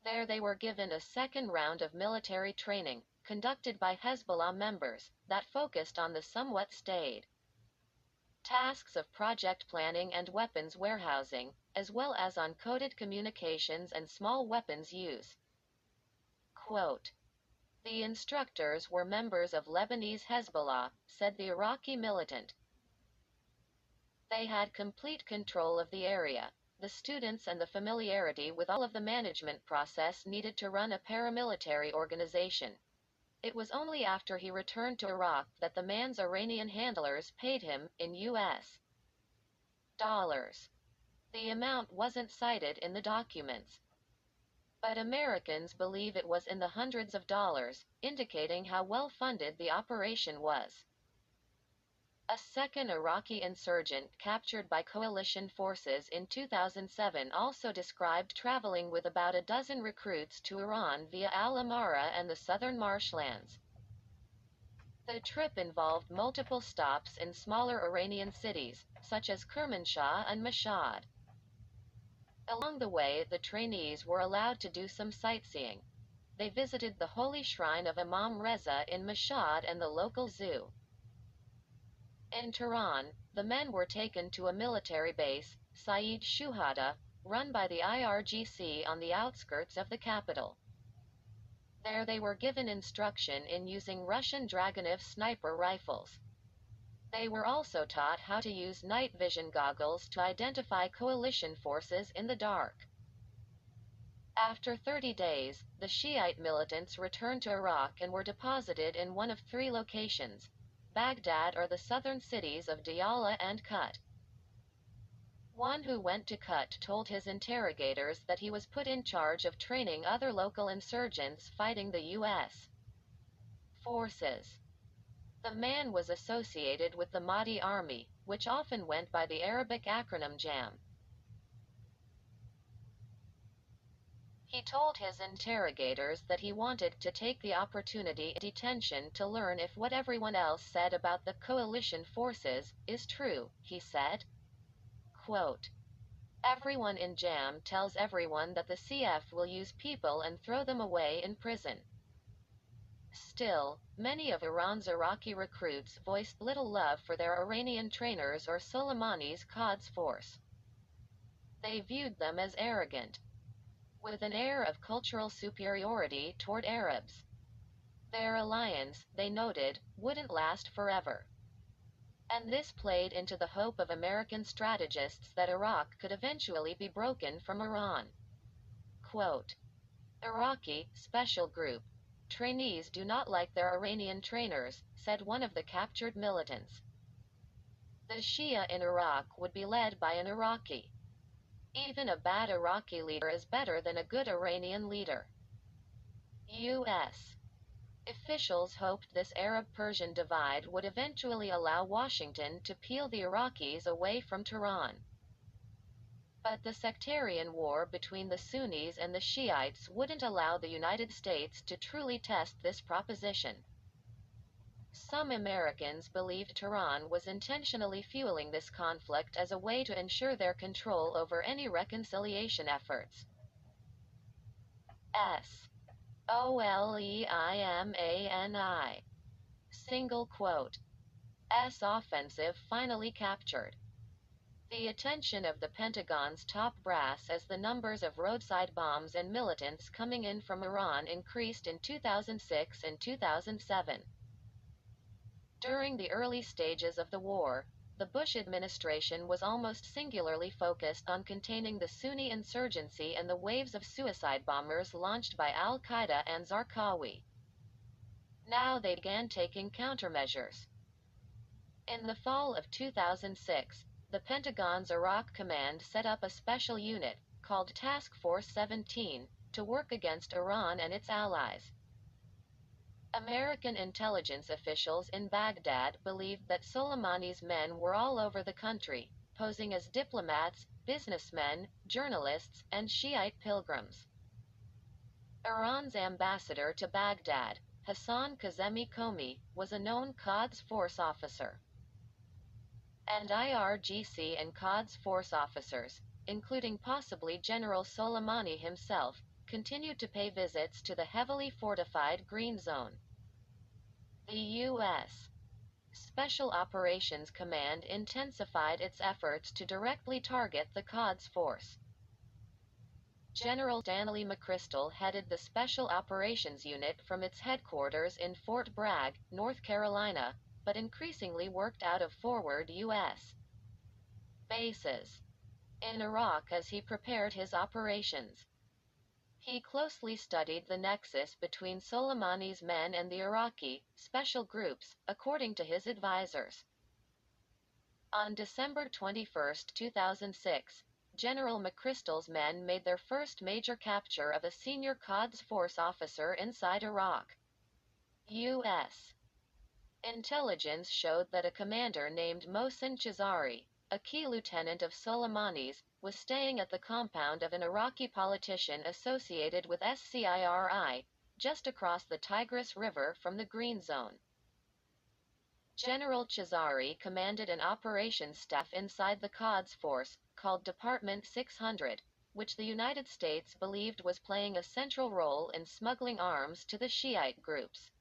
There they were given a second round of military training, conducted by Hezbollah members, that focused on the somewhat staid tasks of project planning and weapons warehousing, as well as on coded communications and small weapons use. Quote, "The instructors were members of Lebanese Hezbollah," said the Iraqi militant. They had complete control of the area, the students, and the familiarity with all of the management process needed to run a paramilitary organization. It was only after he returned to Iraq that the man's Iranian handlers paid him, in U.S. dollars. The amount wasn't cited in the documents, but Americans believe it was in the hundreds of dollars, indicating how well-funded the operation was. A second Iraqi insurgent captured by coalition forces in 2007 also described traveling with about a dozen recruits to Iran via Al-Amara and the southern marshlands. The trip involved multiple stops in smaller Iranian cities, such as Kermanshah and Mashhad. Along the way, the trainees were allowed to do some sightseeing. They visited the holy shrine of Imam Reza in Mashhad and the local zoo. In Tehran, the men were taken to a military base, Saeed Shuhada, run by the IRGC on the outskirts of the capital. There they were given instruction in using Russian Dragunov sniper rifles. They were also taught how to use night vision goggles to identify coalition forces in the dark. After 30 days, the Shiite militants returned to Iraq and were deposited in one of 3 locations: Baghdad or the southern cities of Diyala and Kut. One who went to Kut told his interrogators that he was put in charge of training other local insurgents fighting the U.S. forces. The man was associated with the Mahdi army, which often went by the Arabic acronym JAM. He told his interrogators that he wanted to take the opportunity in detention to learn if what everyone else said about the coalition forces is true. He said, quote, "Everyone in JAM tells everyone that the CF will use people and throw them away in prison." Still, many of Iran's Iraqi recruits voiced little love for their Iranian trainers or Soleimani's Quds force. They viewed them as arrogant. with an air of cultural superiority toward Arabs. Their alliance, they noted, wouldn't last forever. And this played into the hope of American strategists that Iraq could eventually be broken from Iran. Quote, Iraqi Special Group trainees do not like their Iranian trainers, said one of the captured militants. The Shia in Iraq would be led by an Iraqi. Even a bad Iraqi leader is better than a good Iranian leader. U.S. officials hoped this Arab-Persian divide would eventually allow Washington to peel the Iraqis away from Tehran. But the sectarian war between the Sunnis and the Shiites wouldn't allow the United States to truly test this proposition. Some Americans believed Tehran was intentionally fueling this conflict as a way to ensure their control over any reconciliation efforts. SOLEIMANI. Single quote. S offensive finally captured. The attention of the Pentagon's top brass as the numbers of roadside bombs and militants coming in from Iran increased in 2006 and 2007. During the early stages of the war, the Bush administration was almost singularly focused on containing the Sunni insurgency and the waves of suicide bombers launched by al-Qaeda and Zarqawi. Now they began taking countermeasures. In the fall of 2006, the Pentagon's Iraq Command set up a special unit, called Task Force 17, to work against Iran and its allies. American intelligence officials in Baghdad believed that Soleimani's men were all over the country, posing as diplomats, businessmen, journalists, and Shiite pilgrims. Iran's ambassador to Baghdad, Hassan Kazemi Komi, was a known Quds Force officer. And IRGC and Quds Force officers, including possibly General Soleimani himself, continued to pay visits to the heavily fortified Green Zone. The U.S. Special Operations Command intensified its efforts to directly target the Quds Force. General Stanley McChrystal headed the Special Operations Unit from its headquarters in Fort Bragg, North Carolina, but increasingly worked out of forward U.S. bases in Iraq as he prepared his operations. He closely studied the nexus between Soleimani's men and the Iraqi special groups, according to his advisors. On December 21, 2006, General McChrystal's men made their first major capture of a senior Quds Force officer inside Iraq. U.S. intelligence showed that a commander named Mohsen Chazari, a key lieutenant of Soleimani's, was staying at the compound of an Iraqi politician associated with SCIRI, just across the Tigris River from the Green Zone. General Chazari commanded an operations staff inside the Quds Force, called Department 600, which the United States believed was playing a central role in smuggling arms to the Shiite groups.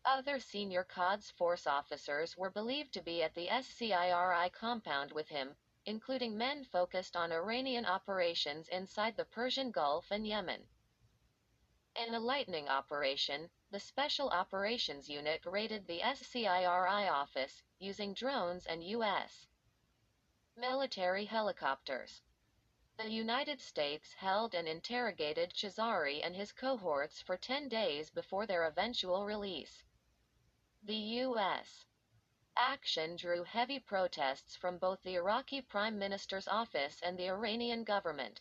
Other senior Quds Force officers were believed to be at the SCIRI compound with him, including men focused on Iranian operations inside the Persian Gulf and Yemen. In a lightning operation, the Special Operations Unit raided the SCIRI office, using drones and U.S. military helicopters. The United States held and interrogated Chazari and his cohorts for 10 days before their eventual release. The U.S. action drew heavy protests from both the Iraqi Prime Minister's office and the Iranian government.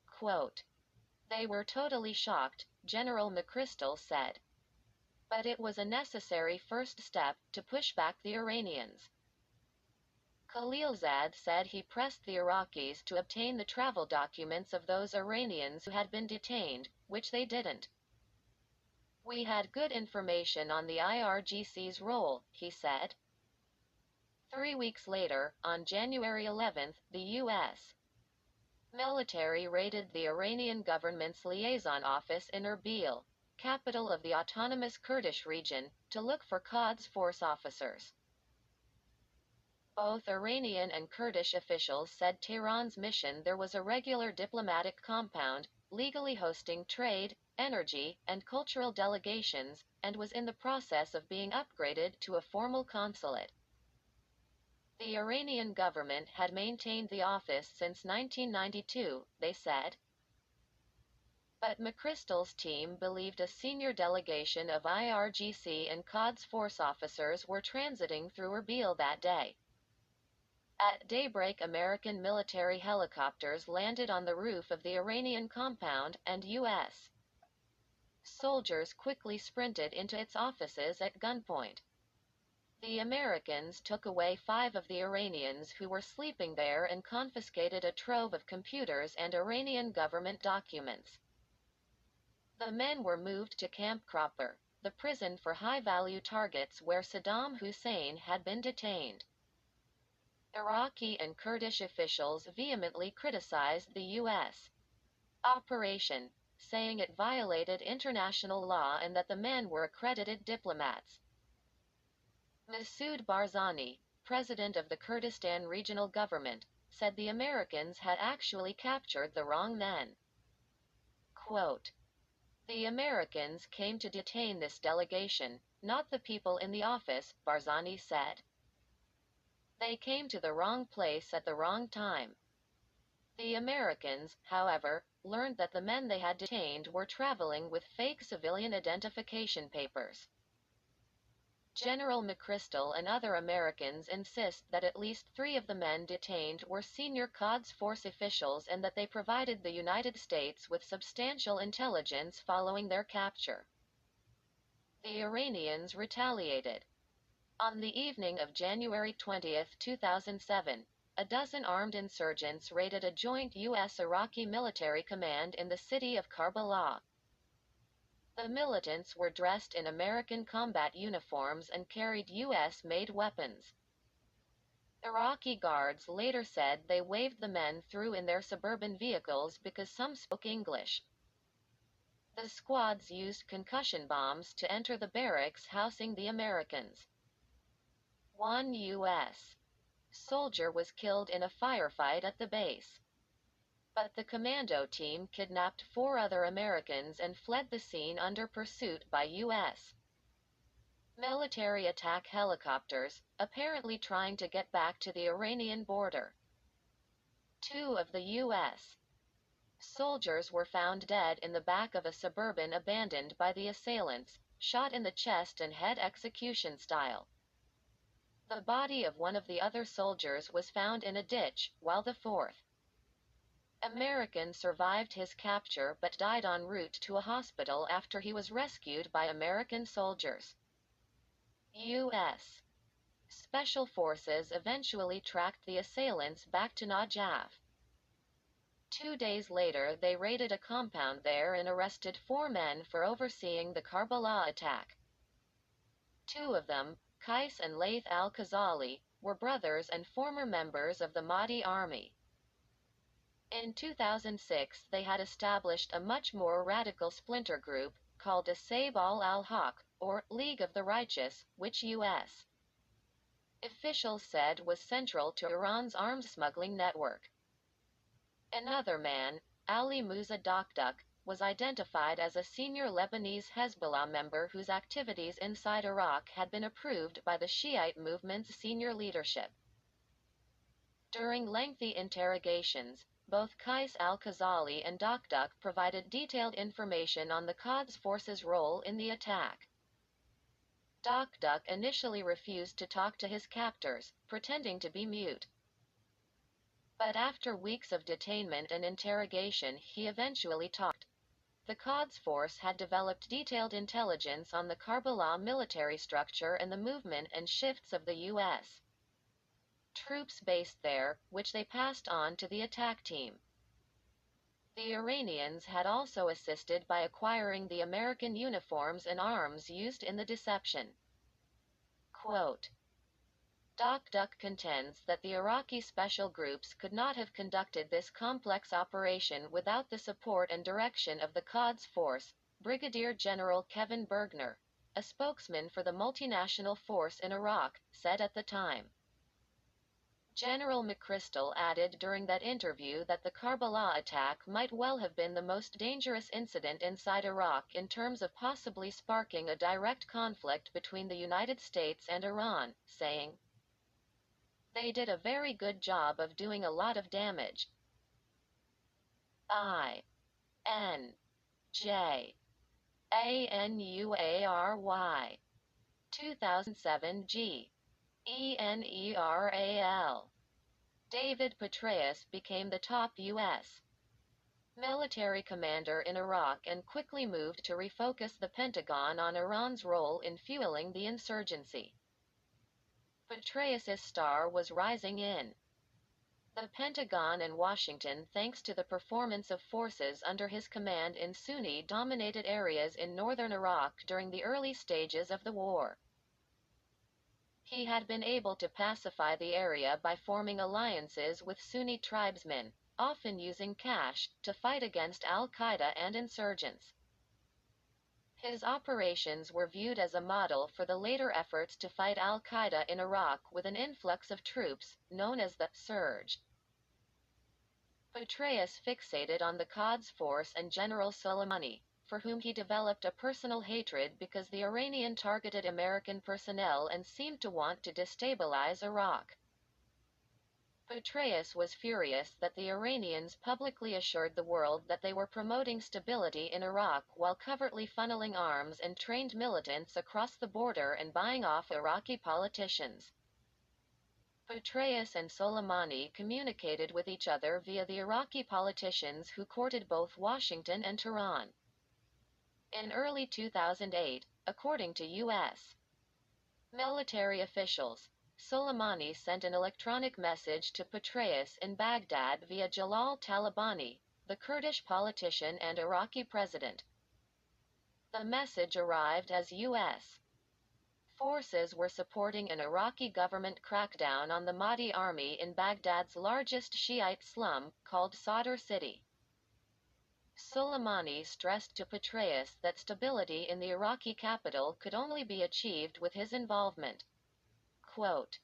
Quote, "They were totally shocked," General McChrystal said. But it was a necessary first step to push back the Iranians. Khalilzad said he pressed the Iraqis to obtain the travel documents of those Iranians who had been detained, which they didn't. "We had good information on the IRGC's role," he said. 3 weeks later, on January 11, the U.S. military raided the Iranian government's liaison office in Erbil, capital of the autonomous Kurdish region, to look for Quds Force officers. Both Iranian and Kurdish officials said Tehran's mission there was a regular diplomatic compound, legally hosting trade, energy, and cultural delegations, and was in the process of being upgraded to a formal consulate. The Iranian government had maintained the office since 1992, they said. But McChrystal's team believed a senior delegation of IRGC and Quds Force officers were transiting through Erbil that day. At daybreak, American military helicopters landed on the roof of the Iranian compound, and U.S. soldiers quickly sprinted into its offices at gunpoint. The Americans took away 5 of the Iranians who were sleeping there and confiscated a trove of computers and Iranian government documents. The men were moved to Camp Cropper, the prison for high-value targets where Saddam Hussein had been detained. Iraqi and Kurdish officials vehemently criticized the U.S. operation, saying it violated international law and that the men were accredited diplomats. Masoud Barzani, president of the Kurdistan Regional Government, said the Americans had actually captured the wrong men. Quote, "The Americans came to detain this delegation, not the people in the office," Barzani said. "They came to the wrong place at the wrong time." The Americans, however, learned that the men they had detained were traveling with fake civilian identification papers. General McChrystal and other Americans insist that at least 3 of the men detained were senior Quds Force officials and that they provided the United States with substantial intelligence following their capture. The Iranians retaliated. On the evening of January 20, 2007, a dozen armed insurgents raided a joint U.S.-Iraqi military command in the city of Karbala. The militants were dressed in American combat uniforms and carried U.S.-made weapons. Iraqi guards later said they waved the men through in their suburban vehicles because some spoke English. The squads used concussion bombs to enter the barracks housing the Americans. 1 U.S. soldier was killed in a firefight at the base. But the commando team kidnapped 4 other Americans and fled the scene under pursuit by U.S. military attack helicopters, apparently trying to get back to the Iranian border. 2 of the U.S. soldiers were found dead in the back of a Suburban abandoned by the assailants, shot in the chest and head execution style. The body of one of the other soldiers was found in a ditch, while the 4th American survived his capture but died en route to a hospital after he was rescued by American soldiers. U.S. Special Forces eventually tracked the assailants back to Najaf. 2 days later they raided a compound there and arrested 4 men for overseeing the Karbala attack. 2 of them, Qais and Laith al-Khazali, were brothers and former members of the Mahdi army. In 2006 they had established a much more radical splinter group, called Asayb al-Haq, or League of the Righteous, which U.S. officials said was central to Iran's arms smuggling network. Another man, Ali Musa Dakduk, was identified as a senior Lebanese Hezbollah member whose activities inside Iraq had been approved by the Shiite movement's senior leadership. During lengthy interrogations, both Qais al-Khazali and Dakduk provided detailed information on the Quds Force's role in the attack. Dakduk initially refused to talk to his captors, pretending to be mute. But after weeks of detainment and interrogation, he eventually talked. The Quds Force had developed detailed intelligence on the Karbala military structure and the movement and shifts of the U.S. troops based there, which they passed on to the attack team. The Iranians had also assisted by acquiring the American uniforms and arms used in the deception. Quote, Dakduk contends that the Iraqi special groups could not have conducted this complex operation without the support and direction of the Quds Force, Brigadier General Kevin Bergner, a spokesman for the multinational force in Iraq, said at the time. General McChrystal added during that interview that the Karbala attack might well have been the most dangerous incident inside Iraq in terms of possibly sparking a direct conflict between the United States and Iran, saying, "They did a very good job of doing a lot of damage." INJANUARY 2007 G. ENERAL. David Petraeus became the top U.S. military commander in Iraq and quickly moved to refocus the Pentagon on Iran's role in fueling the insurgency. Petraeus's star was rising in the Pentagon and Washington thanks to the performance of forces under his command in Sunni-dominated areas in northern Iraq during the early stages of the war. He had been able to pacify the area by forming alliances with Sunni tribesmen, often using cash, to fight against al-Qaeda and insurgents. His operations were viewed as a model for the later efforts to fight al-Qaeda in Iraq with an influx of troops, known as the Surge. Petraeus fixated on the Quds Force and General Soleimani, for whom he developed a personal hatred because the Iranian targeted American personnel and seemed to want to destabilize Iraq. Petraeus was furious that the Iranians publicly assured the world that they were promoting stability in Iraq while covertly funneling arms and trained militants across the border and buying off Iraqi politicians. Petraeus and Soleimani communicated with each other via the Iraqi politicians who courted both Washington and Tehran. In early 2008, according to U.S. military officials, Soleimani sent an electronic message to Petraeus in Baghdad via Jalal Talabani, the Kurdish politician and Iraqi president. The message arrived as U.S. forces were supporting an Iraqi government crackdown on the Mahdi army in Baghdad's largest Shiite slum, called Sadr City. Soleimani stressed to Petraeus that stability in the Iraqi capital could only be achieved with his involvement. Quote,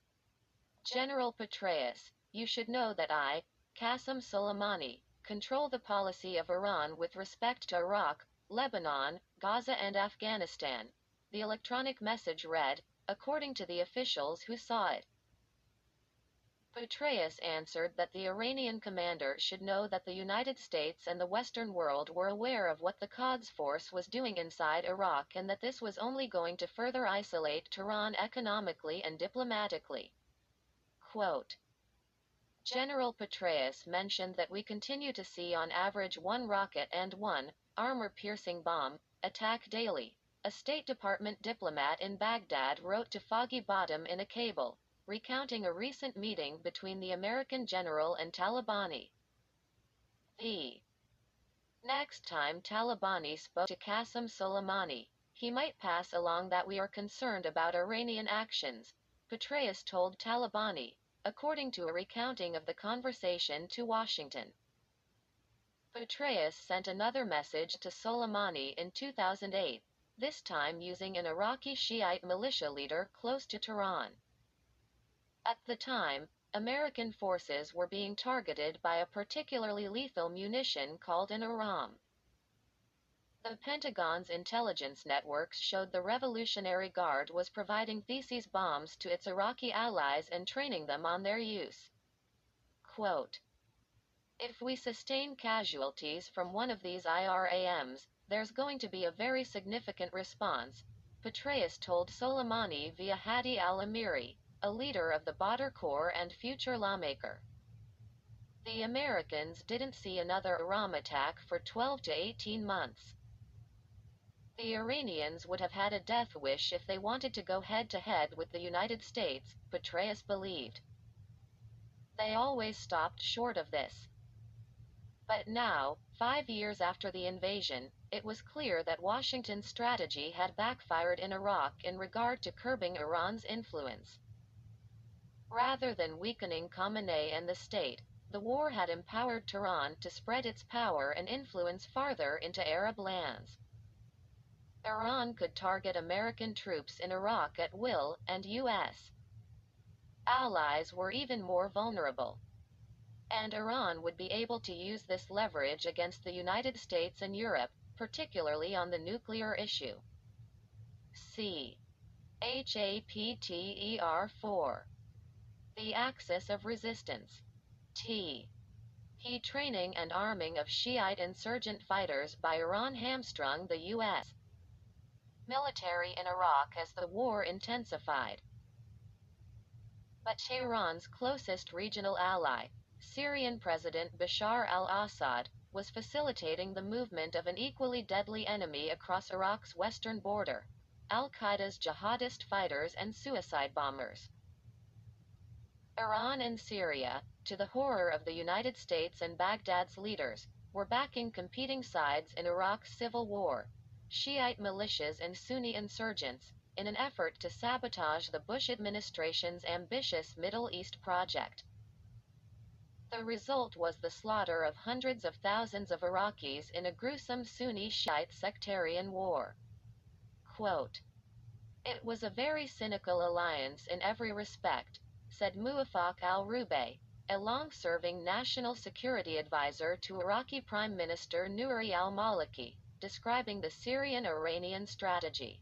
"General Petraeus, you should know that I, Qasem Soleimani, control the policy of Iran with respect to Iraq, Lebanon, Gaza and Afghanistan," the electronic message read, according to the officials who saw it. Petraeus answered that the Iranian commander should know that the United States and the Western world were aware of what the Quds Force was doing inside Iraq and that this was only going to further isolate Tehran economically and diplomatically. Quote, General Petraeus mentioned that we continue to see on average one rocket and one armor-piercing bomb attack daily, a State Department diplomat in Baghdad wrote to Foggy Bottom in a cable, recounting a recent meeting between the American general and Talabani. The next time Talabani spoke to Qasem Soleimani, he might pass along that we are concerned about Iranian actions, Petraeus told Talabani, according to a recounting of the conversation to Washington. Petraeus sent another message to Soleimani in 2008, this time using an Iraqi Shiite militia leader close to Tehran. At the time, American forces were being targeted by a particularly lethal munition called an Aram. The Pentagon's intelligence networks showed the Revolutionary Guard was providing Theses bombs to its Iraqi allies and training them on their use. Quote, "If we sustain casualties from one of these IRAMs, there's going to be a very significant response," Petraeus told Soleimani via Hadi al-Amiri, a leader of the Badr Corps and future lawmaker. The Americans didn't see another Aram attack for 12 to 18 months. The Iranians would have had a death wish if they wanted to go head-to-head with the United States, Petraeus believed. They always stopped short of this. But now, 5 years after the invasion, it was clear that Washington's strategy had backfired in Iraq in regard to curbing Iran's influence. Rather than weakening Khamenei and the state, the war had empowered Tehran to spread its power and influence farther into Arab lands. Iran could target American troops in Iraq at will, and U.S. allies were even more vulnerable. And Iran would be able to use this leverage against the United States and Europe, particularly on the nuclear issue. C. HAPTER 4. The Axis of Resistance. T. P. Training and arming of Shiite insurgent fighters by Iran hamstrung the U.S. military in Iraq as the war intensified. But Tehran's closest regional ally, Syrian President Bashar al-Assad, was facilitating the movement of an equally deadly enemy across Iraq's western border: al-Qaeda's jihadist fighters and suicide bombers. Iran and Syria, to the horror of the United States and Baghdad's leaders, were backing competing sides in Iraq's civil war: Shiite militias and Sunni insurgents, in an effort to sabotage the Bush administration's ambitious Middle East project. The result was the slaughter of hundreds of thousands of Iraqis in a gruesome Sunni-Shiite sectarian war. Quote, "It was a very cynical alliance in every respect," said Muwafaq al-Rubai, a long-serving national security advisor to Iraqi Prime Minister Nouri al-Maliki, describing the Syrian-Iranian strategy.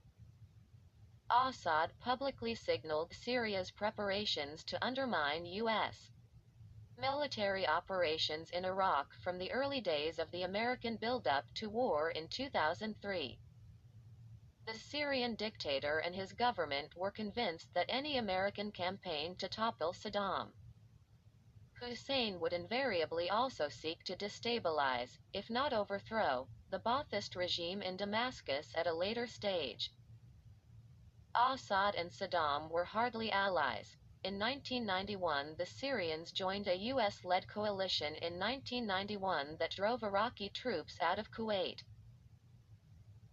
Assad publicly signaled Syria's preparations to undermine U.S. military operations in Iraq from the early days of the American buildup to war in 2003. The Syrian dictator and his government were convinced that any American campaign to topple Saddam Hussein would invariably also seek to destabilize, if not overthrow, the Ba'athist regime in Damascus at a later stage. Assad and Saddam were hardly allies. In 1991, the Syrians joined a U.S.-led coalition in 1991 that drove Iraqi troops out of Kuwait.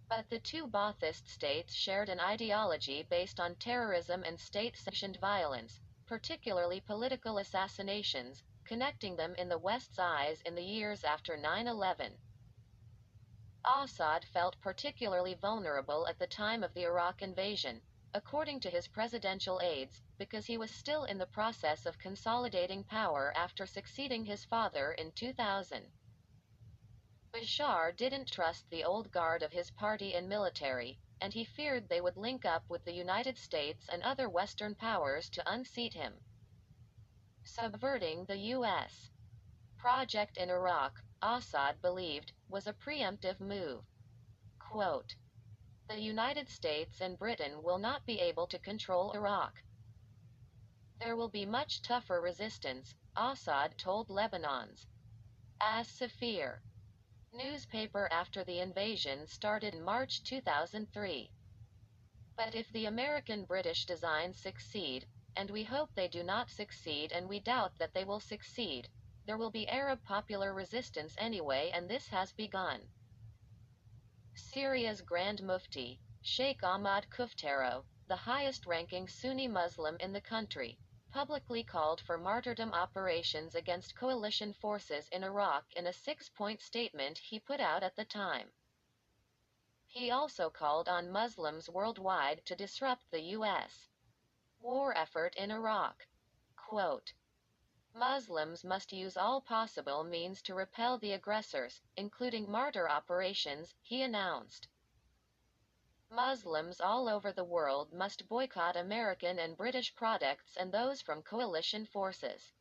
But the two Ba'athist states shared an ideology based on terrorism and state-sanctioned violence, particularly political assassinations, connecting them in the West's eyes in the years after 9/11. Assad felt particularly vulnerable at the time of the Iraq invasion, according to his presidential aides, because he was still in the process of consolidating power after succeeding his father in 2000. Bashar didn't trust the old guard of his party and military, and he feared they would link up with the United States and other Western powers to unseat him. Subverting the U.S. project in Iraq, Assad believed, was a preemptive move. Quote, "The United States and Britain will not be able to control Iraq. There will be much tougher resistance," Assad told Lebanon's As-Safir newspaper after the invasion started in March 2003. "But if the American-British designs succeed, and we hope they do not succeed and we doubt that they will succeed, there will be Arab popular resistance anyway, and this has begun." Syria's Grand Mufti, Sheikh Ahmad Kuftaro, the highest-ranking Sunni Muslim in the country, publicly called for martyrdom operations against coalition forces in Iraq in a 6-point statement he put out at the time. He also called on Muslims worldwide to disrupt the U.S. war effort in Iraq. Quote, "Muslims must use all possible means to repel the aggressors, including martyr operations," he announced. Muslims all over the world must boycott American and British products and those from coalition forces.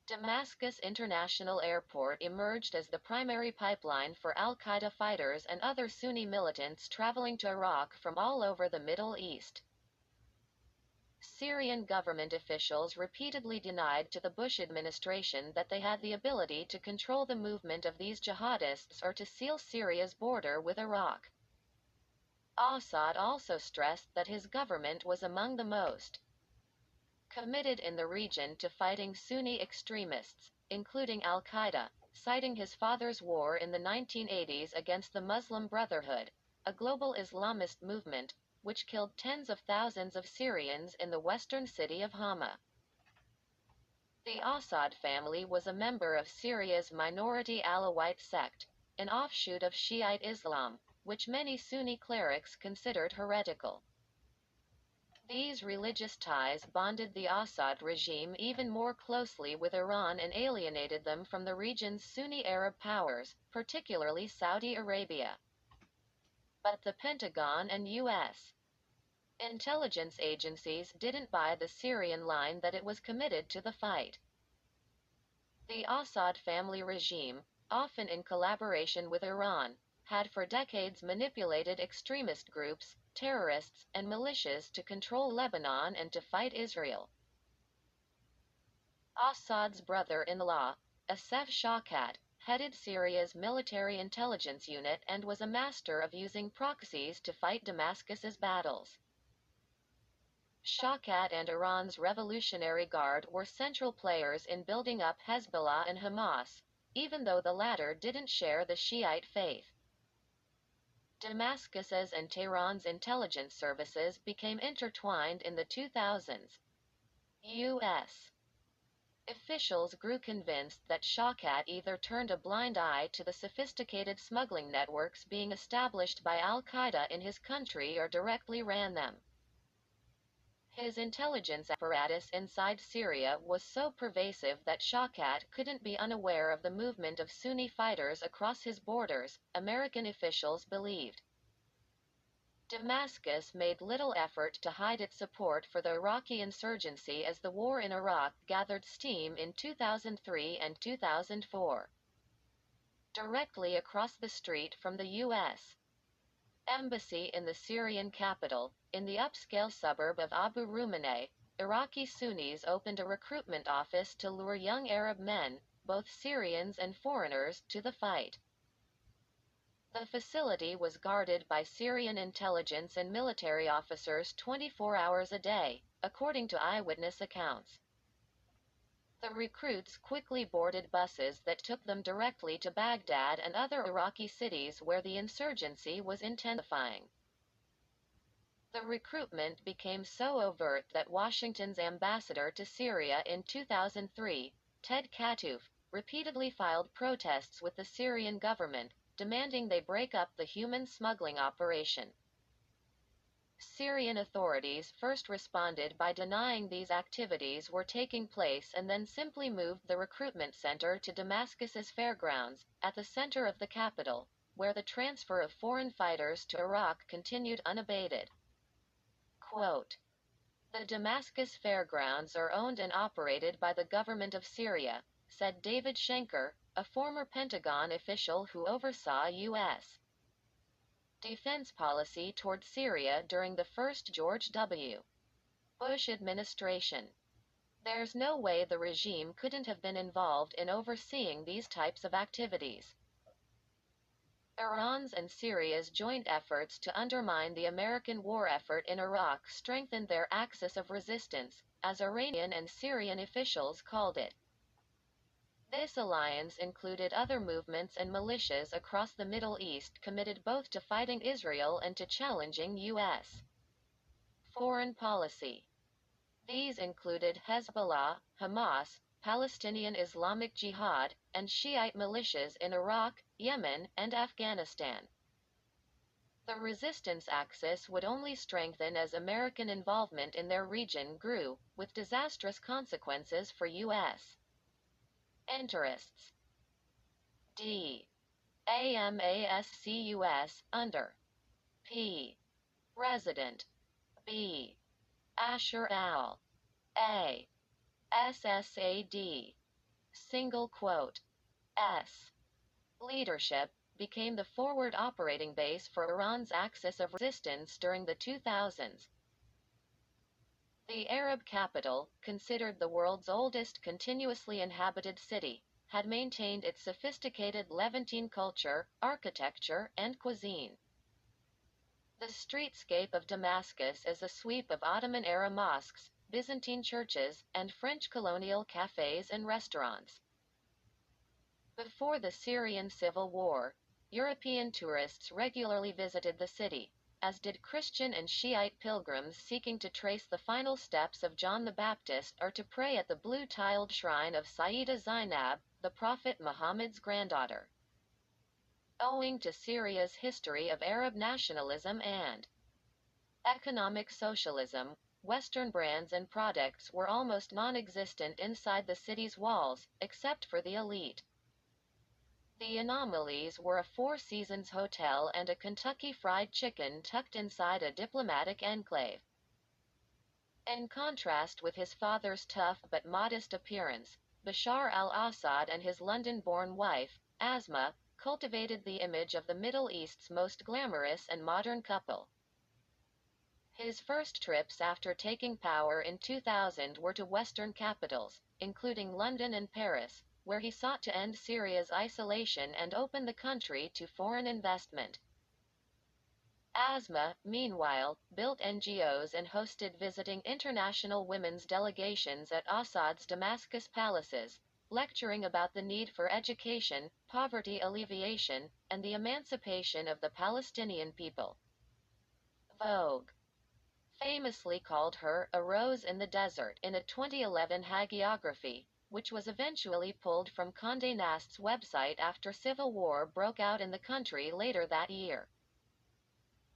Damascus International Airport emerged as the primary pipeline for al-Qaeda fighters and other Sunni militants traveling to Iraq from all over the Middle East. Syrian government officials repeatedly denied to the Bush administration that they had the ability to control the movement of these jihadists or to seal Syria's border with Iraq. Assad also stressed that his government was among the most committed in the region to fighting Sunni extremists, including al-Qaeda, citing his father's war in the 1980s against the Muslim Brotherhood, a global Islamist movement, which killed tens of thousands of Syrians in the western city of Hama. The Assad family was a member of Syria's minority Alawite sect, an offshoot of Shiite Islam, which many Sunni clerics considered heretical. These religious ties bonded the Assad regime even more closely with Iran and alienated them from the region's Sunni Arab powers, particularly Saudi Arabia. But the Pentagon and U.S. intelligence agencies didn't buy the Syrian line that it was committed to the fight. The Assad family regime, often in collaboration with Iran, had for decades manipulated extremist groups, terrorists, and militias to control Lebanon and to fight Israel. Assad's brother-in-law, Asef Shawkat, headed Syria's military intelligence unit and was a master of using proxies to fight Damascus's battles. Shawkat and Iran's Revolutionary Guard were central players in building up Hezbollah and Hamas, even though the latter didn't share the Shiite faith. Damascus's and Tehran's intelligence services became intertwined in the 2000s. U.S. officials grew convinced that Shawkat either turned a blind eye to the sophisticated smuggling networks being established by al-Qaeda in his country or directly ran them. His intelligence apparatus inside Syria was so pervasive that Shawkat couldn't be unaware of the movement of Sunni fighters across his borders, American officials believed. Damascus made little effort to hide its support for the Iraqi insurgency as the war in Iraq gathered steam in 2003 and 2004. Directly across the street from the U.S. embassy in the Syrian capital, in the upscale suburb of Abu Rumaneh, Iraqi Sunnis opened a recruitment office to lure young Arab men, both Syrians and foreigners, to the fight. The facility was guarded by Syrian intelligence and military officers 24 hours a day, according to eyewitness accounts. The recruits quickly boarded buses that took them directly to Baghdad and other Iraqi cities where the insurgency was intensifying. The recruitment became so overt that Washington's ambassador to Syria in 2003, Ted Katouf, repeatedly filed protests with the Syrian government, demanding they break up the human smuggling operation. Syrian authorities first responded by denying these activities were taking place and then simply moved the recruitment center to Damascus's fairgrounds, at the center of the capital, where the transfer of foreign fighters to Iraq continued unabated. Quote, "The Damascus fairgrounds are owned and operated by the government of Syria," said David Schenker, a former Pentagon official who oversaw U.S. defense policy toward Syria during the first George W. Bush administration. There's no way the regime couldn't have been involved in overseeing these types of activities. Iran's and Syria's joint efforts to undermine the American war effort in Iraq strengthened their axis of resistance, as Iranian and Syrian officials called it. This alliance included other movements and militias across the Middle East committed both to fighting Israel and to challenging U.S. foreign policy. These included Hezbollah, Hamas, Palestinian Islamic Jihad, and Shiite militias in Iraq, Yemen, and Afghanistan. The resistance axis would only strengthen as American involvement in their region grew, with disastrous consequences for U.S. interests. D. AMASCUS, under. P. Resident. B. Asher al. A. SSAD. Single quote. S. Leadership, became the forward operating base for Iran's axis of resistance during the 2000s. The Arab capital, considered the world's oldest continuously inhabited city, had maintained its sophisticated Levantine culture, architecture, and cuisine. The streetscape of Damascus is a sweep of Ottoman-era mosques, Byzantine churches, and French colonial cafes and restaurants. Before the Syrian civil war, European tourists regularly visited the city, as did Christian and Shiite pilgrims seeking to trace the final steps of John the Baptist or to pray at the blue-tiled shrine of Sayyida Zainab, the Prophet Muhammad's granddaughter. Owing to Syria's history of Arab nationalism and economic socialism, Western brands and products were almost non-existent inside the city's walls, except for the elite. The anomalies were a Four Seasons hotel and a Kentucky Fried Chicken tucked inside a diplomatic enclave. In contrast with his father's tough but modest appearance, Bashar al-Assad and his London-born wife, Asma, cultivated the image of the Middle East's most glamorous and modern couple. His first trips after taking power in 2000 were to Western capitals, including London and Paris, where he sought to end Syria's isolation and open the country to foreign investment. Asma, meanwhile, built NGOs and hosted visiting international women's delegations at Assad's Damascus palaces, lecturing about the need for education, poverty alleviation, and the emancipation of the Palestinian people. Vogue famously called her a rose in the desert in a 2011 hagiography, which was eventually pulled from Condé Nast's website after civil war broke out in the country later that year.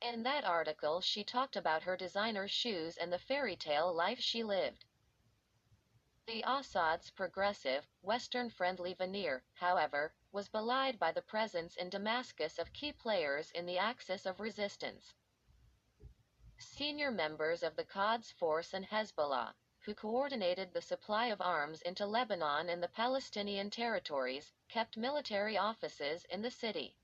In that article, she talked about her designer shoes and the fairy tale life she lived. The Assad's progressive, Western-friendly veneer, however, was belied by the presence in Damascus of key players in the axis of resistance. Senior members of the Quds Force and Hezbollah, who coordinated the supply of arms into Lebanon and the Palestinian territories, kept military offices in the city.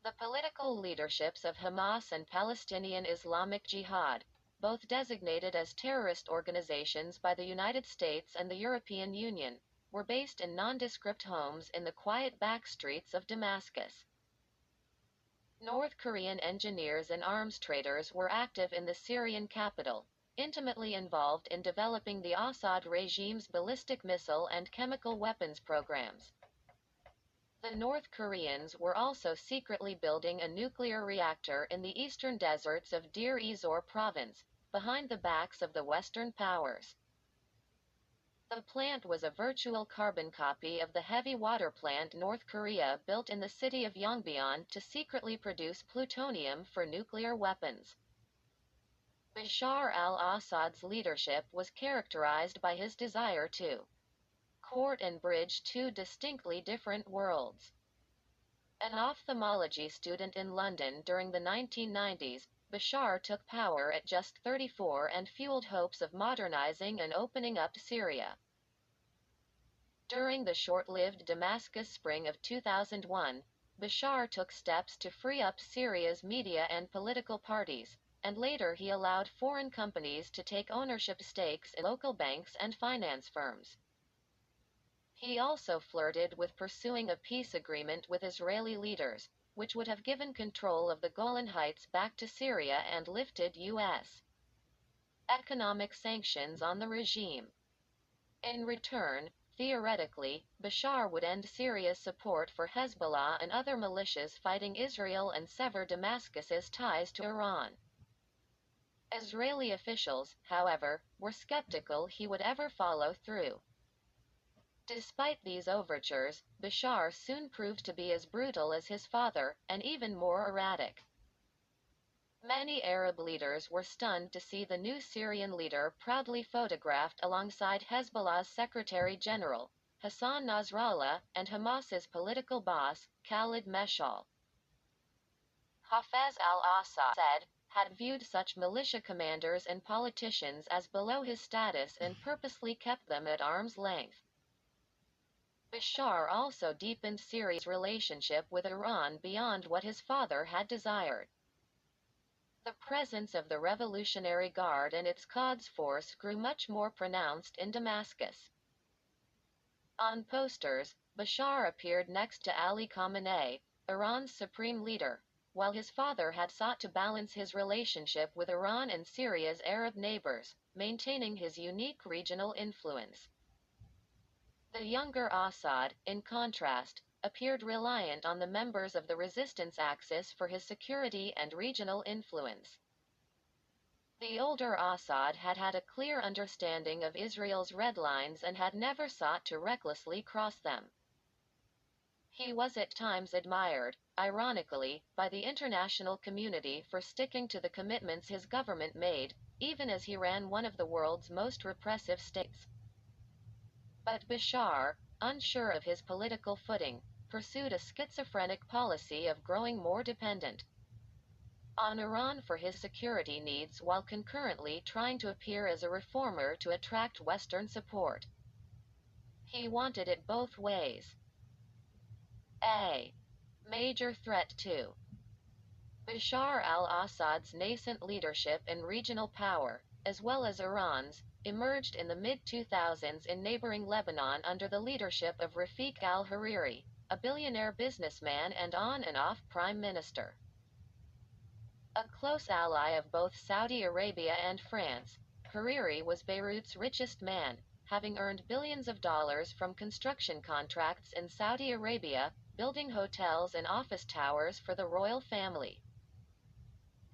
The political leaderships of Hamas and Palestinian Islamic Jihad, both designated as terrorist organizations by the United States and the European Union, were based in nondescript homes in the quiet backstreets of Damascus. North Korean engineers and arms traders were active in the Syrian capital, intimately involved in developing the Assad regime's ballistic missile and chemical weapons programs. The North Koreans were also secretly building a nuclear reactor in the eastern deserts of Deir ez-Zor province, behind the backs of the Western powers. The plant was a virtual carbon copy of the heavy water plant North Korea built in the city of Yongbyon to secretly produce plutonium for nuclear weapons. Bashar al-Assad's leadership was characterized by his desire to court and bridge two distinctly different worlds. An ophthalmology student in London during the 1990s, Bashar took power at just 34 and fueled hopes of modernizing and opening up Syria. During the short-lived Damascus spring of 2001, Bashar took steps to free up Syria's media and political parties, and later he allowed foreign companies to take ownership stakes in local banks and finance firms. He also flirted with pursuing a peace agreement with Israeli leaders, which would have given control of the Golan Heights back to Syria and lifted U.S. economic sanctions on the regime. In return, theoretically, Bashar would end Syria's support for Hezbollah and other militias fighting Israel and sever Damascus's ties to Iran. Israeli officials, however, were skeptical he would ever follow through. Despite these overtures, Bashar soon proved to be as brutal as his father, and even more erratic. Many Arab leaders were stunned to see the new Syrian leader proudly photographed alongside Hezbollah's Secretary General, Hassan Nasrallah, and Hamas's political boss, Khalid Meshal. Hafez al-Assad had viewed such militia commanders and politicians as below his status and purposely kept them at arm's length. Bashar also deepened Syria's relationship with Iran beyond what his father had desired. The presence of the Revolutionary Guard and its Quds force grew much more pronounced in Damascus. On posters, Bashar appeared next to Ali Khamenei, Iran's supreme leader, while his father had sought to balance his relationship with Iran and Syria's Arab neighbors, maintaining his unique regional influence. The younger Assad, in contrast, appeared reliant on the members of the resistance axis for his security and regional influence. The older Assad had had a clear understanding of Israel's red lines and had never sought to recklessly cross them. He was at times admired, ironically, by the international community for sticking to the commitments his government made, even as he ran one of the world's most repressive states. But Bashar, unsure of his political footing, pursued a schizophrenic policy of growing more dependent on Iran for his security needs while concurrently trying to appear as a reformer to attract Western support. He wanted it both ways. A major threat to Bashar al-Assad's nascent leadership and regional power, as well as Iran's, emerged in the mid-2000s in neighboring Lebanon under the leadership of Rafiq al-Hariri, a billionaire businessman and on-and-off prime minister. A close ally of both Saudi Arabia and France, Hariri was Beirut's richest man, having earned billions of dollars from construction contracts in Saudi Arabia, building hotels and office towers for the royal family.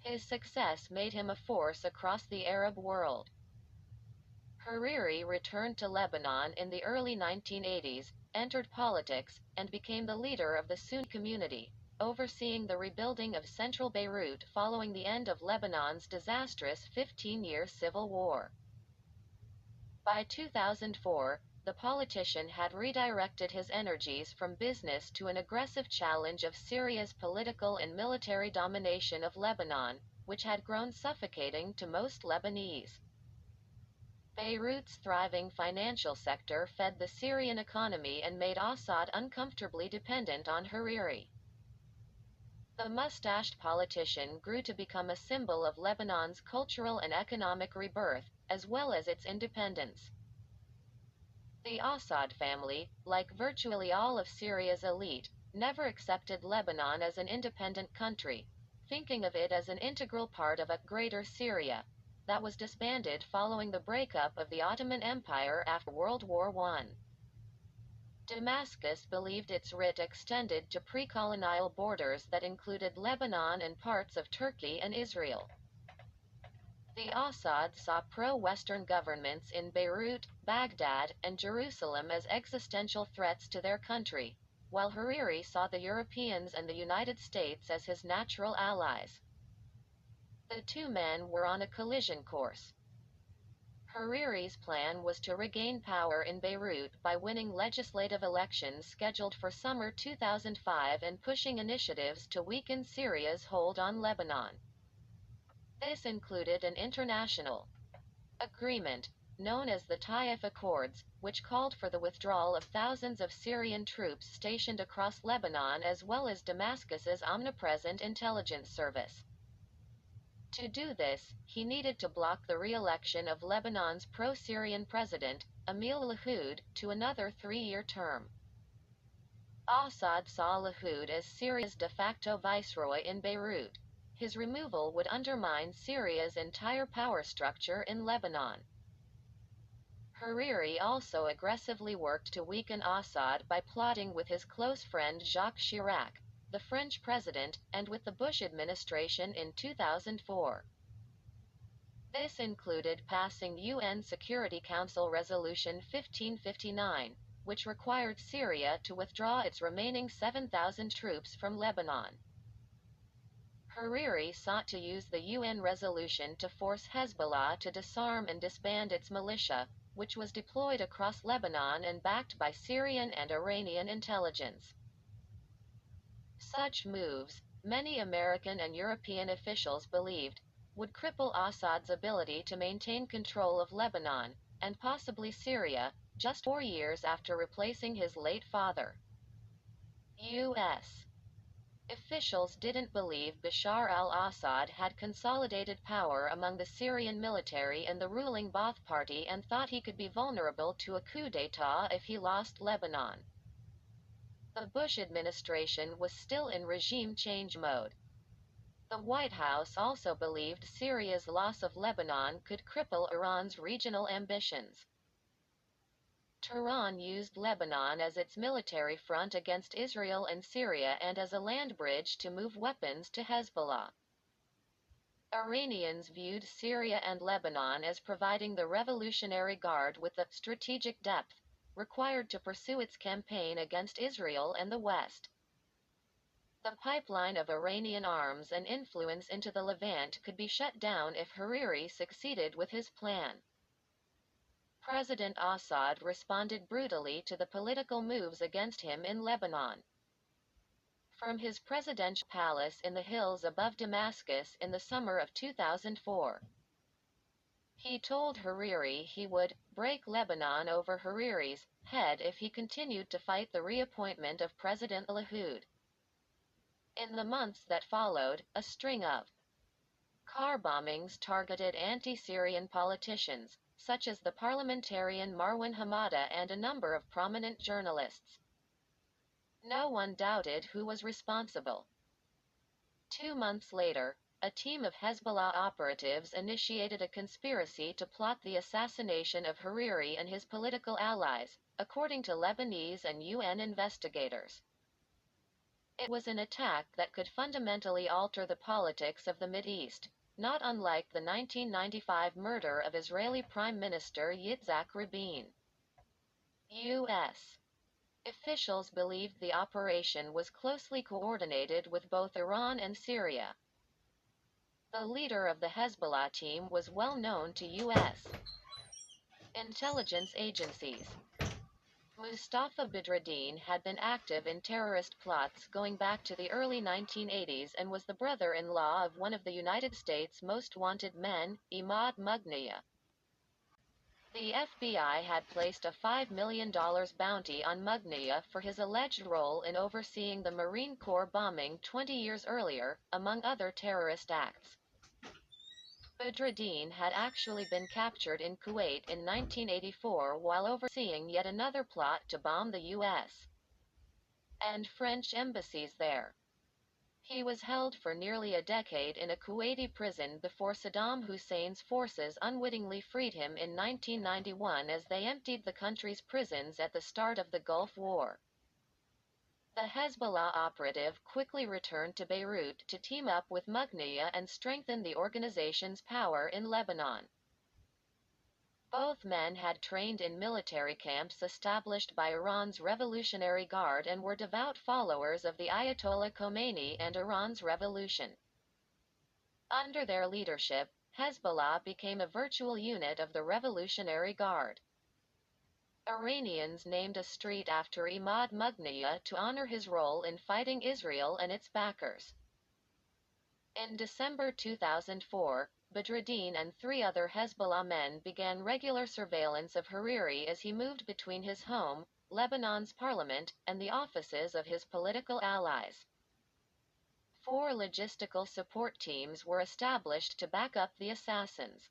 His success made him a force across the Arab world. Hariri returned to Lebanon in the early 1980s, entered politics, and became the leader of the Sunni community, overseeing the rebuilding of central Beirut following the end of Lebanon's disastrous 15-year civil war. By 2004, the politician had redirected his energies from business to an aggressive challenge of Syria's political and military domination of Lebanon, which had grown suffocating to most Lebanese. Beirut's thriving financial sector fed the Syrian economy and made Assad uncomfortably dependent on Hariri. The mustached politician grew to become a symbol of Lebanon's cultural and economic rebirth, as well as its independence. The Assad family, like virtually all of Syria's elite, never accepted Lebanon as an independent country, thinking of it as an integral part of a greater Syria that was disbanded following the breakup of the Ottoman Empire after World War I. Damascus believed its writ extended to pre-colonial borders that included Lebanon and parts of Turkey and Israel. The Assad saw pro-Western governments in Beirut, Baghdad, and Jerusalem as existential threats to their country, while Hariri saw the Europeans and the United States as his natural allies. The two men were on a collision course. Hariri's plan was to regain power in Beirut by winning legislative elections scheduled for summer 2005 and pushing initiatives to weaken Syria's hold on Lebanon. This included an international agreement, known as the Taif Accords, which called for the withdrawal of thousands of Syrian troops stationed across Lebanon as well as Damascus's omnipresent intelligence service. To do this, he needed to block the re-election of Lebanon's pro-Syrian president, Emil Lahoud, to another three-year term. Assad saw Lahoud as Syria's de facto viceroy in Beirut. His removal would undermine Syria's entire power structure in Lebanon. Hariri also aggressively worked to weaken Assad by plotting with his close friend Jacques Chirac, the French president, and with the Bush administration in 2004. This included passing UN Security Council Resolution 1559, which required Syria to withdraw its remaining 7,000 troops from Lebanon. Hariri sought to use the UN resolution to force Hezbollah to disarm and disband its militia, which was deployed across Lebanon and backed by Syrian and Iranian intelligence. Such moves, many American and European officials believed, would cripple Assad's ability to maintain control of Lebanon, and possibly Syria, just 4 years after replacing his late father. U.S. officials didn't believe Bashar al-Assad had consolidated power among the Syrian military and the ruling Ba'ath Party and thought he could be vulnerable to a coup d'état if he lost Lebanon. The Bush administration was still in regime change mode. The White House also believed Syria's loss of Lebanon could cripple Iran's regional ambitions. Tehran used Lebanon as its military front against Israel and Syria and as a land bridge to move weapons to Hezbollah. Iranians viewed Syria and Lebanon as providing the Revolutionary Guard with the strategic depth required to pursue its campaign against Israel and the West. The pipeline of Iranian arms and influence into the Levant could be shut down if Hariri succeeded with his plan. President Assad responded brutally to the political moves against him in Lebanon. From his presidential palace in the hills above Damascus in the summer of 2004, he told Hariri he would break Lebanon over Hariri's head if he continued to fight the reappointment of President Lahoud. In the months that followed, a string of car bombings targeted anti-Syrian politicians, such as the parliamentarian Marwan Hamada and a number of prominent journalists. No one doubted who was responsible. 2 months later, a team of Hezbollah operatives initiated a conspiracy to plot the assassination of Hariri and his political allies, according to Lebanese and UN investigators. It was an attack that could fundamentally alter the politics of the Mideast, not unlike the 1995 murder of Israeli Prime Minister Yitzhak Rabin. U.S. officials believed the operation was closely coordinated with both Iran and Syria. The leader of the Hezbollah team was well known to U.S. intelligence agencies. Mustafa Badreddin had been active in terrorist plots going back to the early 1980s and was the brother-in-law of one of the United States' most wanted men, Imad Mughniya. The FBI had placed a $5 million bounty on Mughniya for his alleged role in overseeing the Marine Corps bombing 20 years earlier, among other terrorist acts. Badreddin had actually been captured in Kuwait in 1984 while overseeing yet another plot to bomb the U.S. and French embassies there. He was held for nearly a decade in a Kuwaiti prison before Saddam Hussein's forces unwittingly freed him in 1991 as they emptied the country's prisons at the start of the Gulf War. The Hezbollah operative quickly returned to Beirut to team up with Mughniya and strengthen the organization's power in Lebanon. Both men had trained in military camps established by Iran's Revolutionary Guard and were devout followers of the Ayatollah Khomeini and Iran's revolution. Under their leadership, Hezbollah became a virtual unit of the Revolutionary Guard. Iranians named a street after Imad Mughniya to honor his role in fighting Israel and its backers. In December 2004, Badreddin and 3 other Hezbollah men began regular surveillance of Hariri as he moved between his home, Lebanon's parliament, and the offices of his political allies. 4 logistical support teams were established to back up the assassins.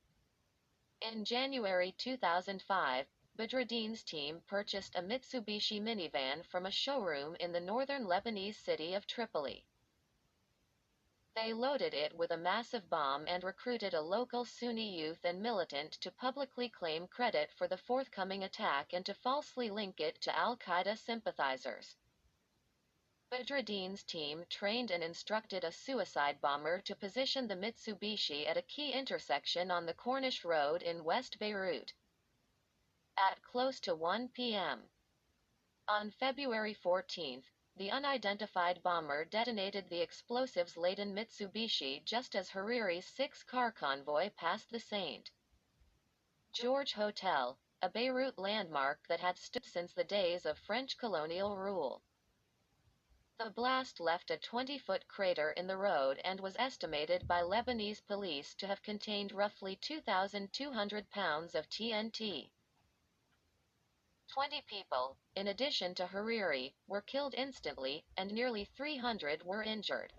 In January 2005, Badreddin's team purchased a Mitsubishi minivan from a showroom in the northern Lebanese city of Tripoli. They loaded it with a massive bomb and recruited a local Sunni youth and militant to publicly claim credit for the forthcoming attack and to falsely link it to al-Qaeda sympathizers. Badreddin's team trained and instructed a suicide bomber to position the Mitsubishi at a key intersection on the Corniche Road in West Beirut at close to 1 p.m. On February 14, the unidentified bomber detonated the explosives-laden Mitsubishi just as Hariri's 6-car convoy passed the St. George Hotel, a Beirut landmark that had stood since the days of French colonial rule. The blast left a 20-foot crater in the road and was estimated by Lebanese police to have contained roughly 2,200 pounds of TNT. 20 people, in addition to Hariri, were killed instantly, and nearly 300 were injured.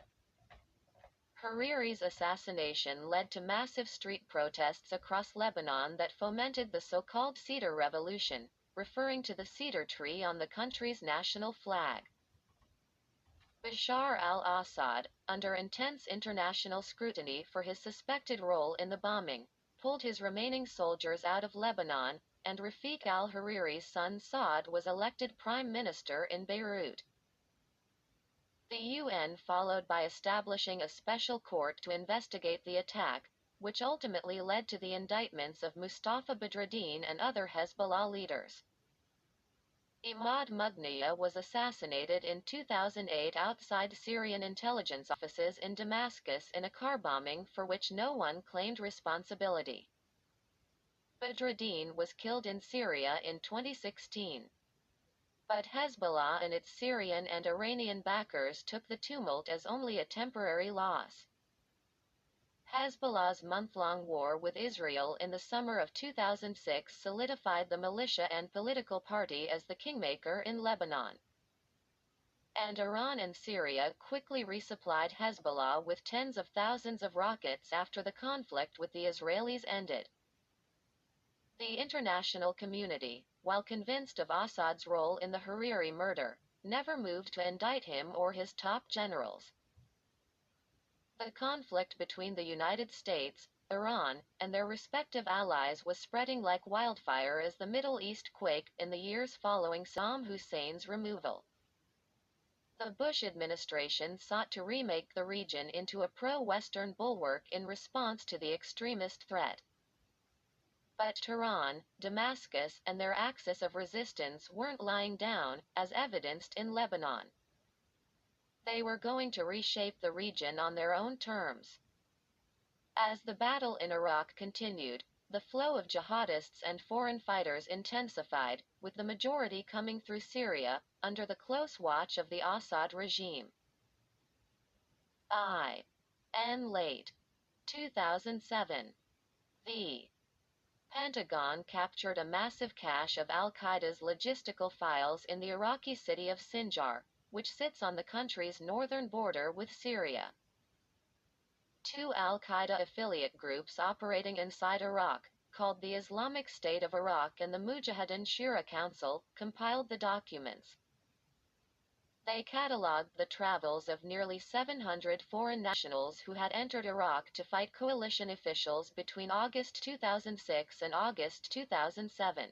Hariri's assassination led to massive street protests across Lebanon that fomented the so-called Cedar Revolution, referring to the cedar tree on the country's national flag. Bashar al-Assad, under intense international scrutiny for his suspected role in the bombing, pulled his remaining soldiers out of Lebanon, and Rafik al-Hariri's son Saad was elected prime minister in Beirut. The UN followed by establishing a special court to investigate the attack, which ultimately led to the indictments of Mustafa Badreddin and other Hezbollah leaders. Imad Mughniya was assassinated in 2008 outside Syrian intelligence offices in Damascus in a car bombing for which no one claimed responsibility. Badruddin was killed in Syria in 2016. But Hezbollah and its Syrian and Iranian backers took the tumult as only a temporary loss. Hezbollah's month-long war with Israel in the summer of 2006 solidified the militia and political party as the kingmaker in Lebanon. And Iran and Syria quickly resupplied Hezbollah with tens of thousands of rockets after the conflict with the Israelis ended. The international community, while convinced of Assad's role in the Hariri murder, never moved to indict him or his top generals. The conflict between the United States, Iran, and their respective allies was spreading like wildfire as the Middle East quaked in the years following Saddam Hussein's removal. The Bush administration sought to remake the region into a pro-Western bulwark in response to the extremist threat. But Tehran, Damascus, and their axis of resistance weren't lying down, as evidenced in Lebanon. They were going to reshape the region on their own terms. As the battle in Iraq continued, the flow of jihadists and foreign fighters intensified, with the majority coming through Syria, under the close watch of the Assad regime. Late 2007. The Pentagon captured a massive cache of al-Qaeda's logistical files in the Iraqi city of Sinjar, which sits on the country's northern border with Syria. Two al-Qaeda affiliate groups operating inside Iraq, called the Islamic State of Iraq and the Mujahideen Shura Council, compiled the documents. They catalogued the travels of nearly 700 foreign nationals who had entered Iraq to fight coalition officials between August 2006 and August 2007.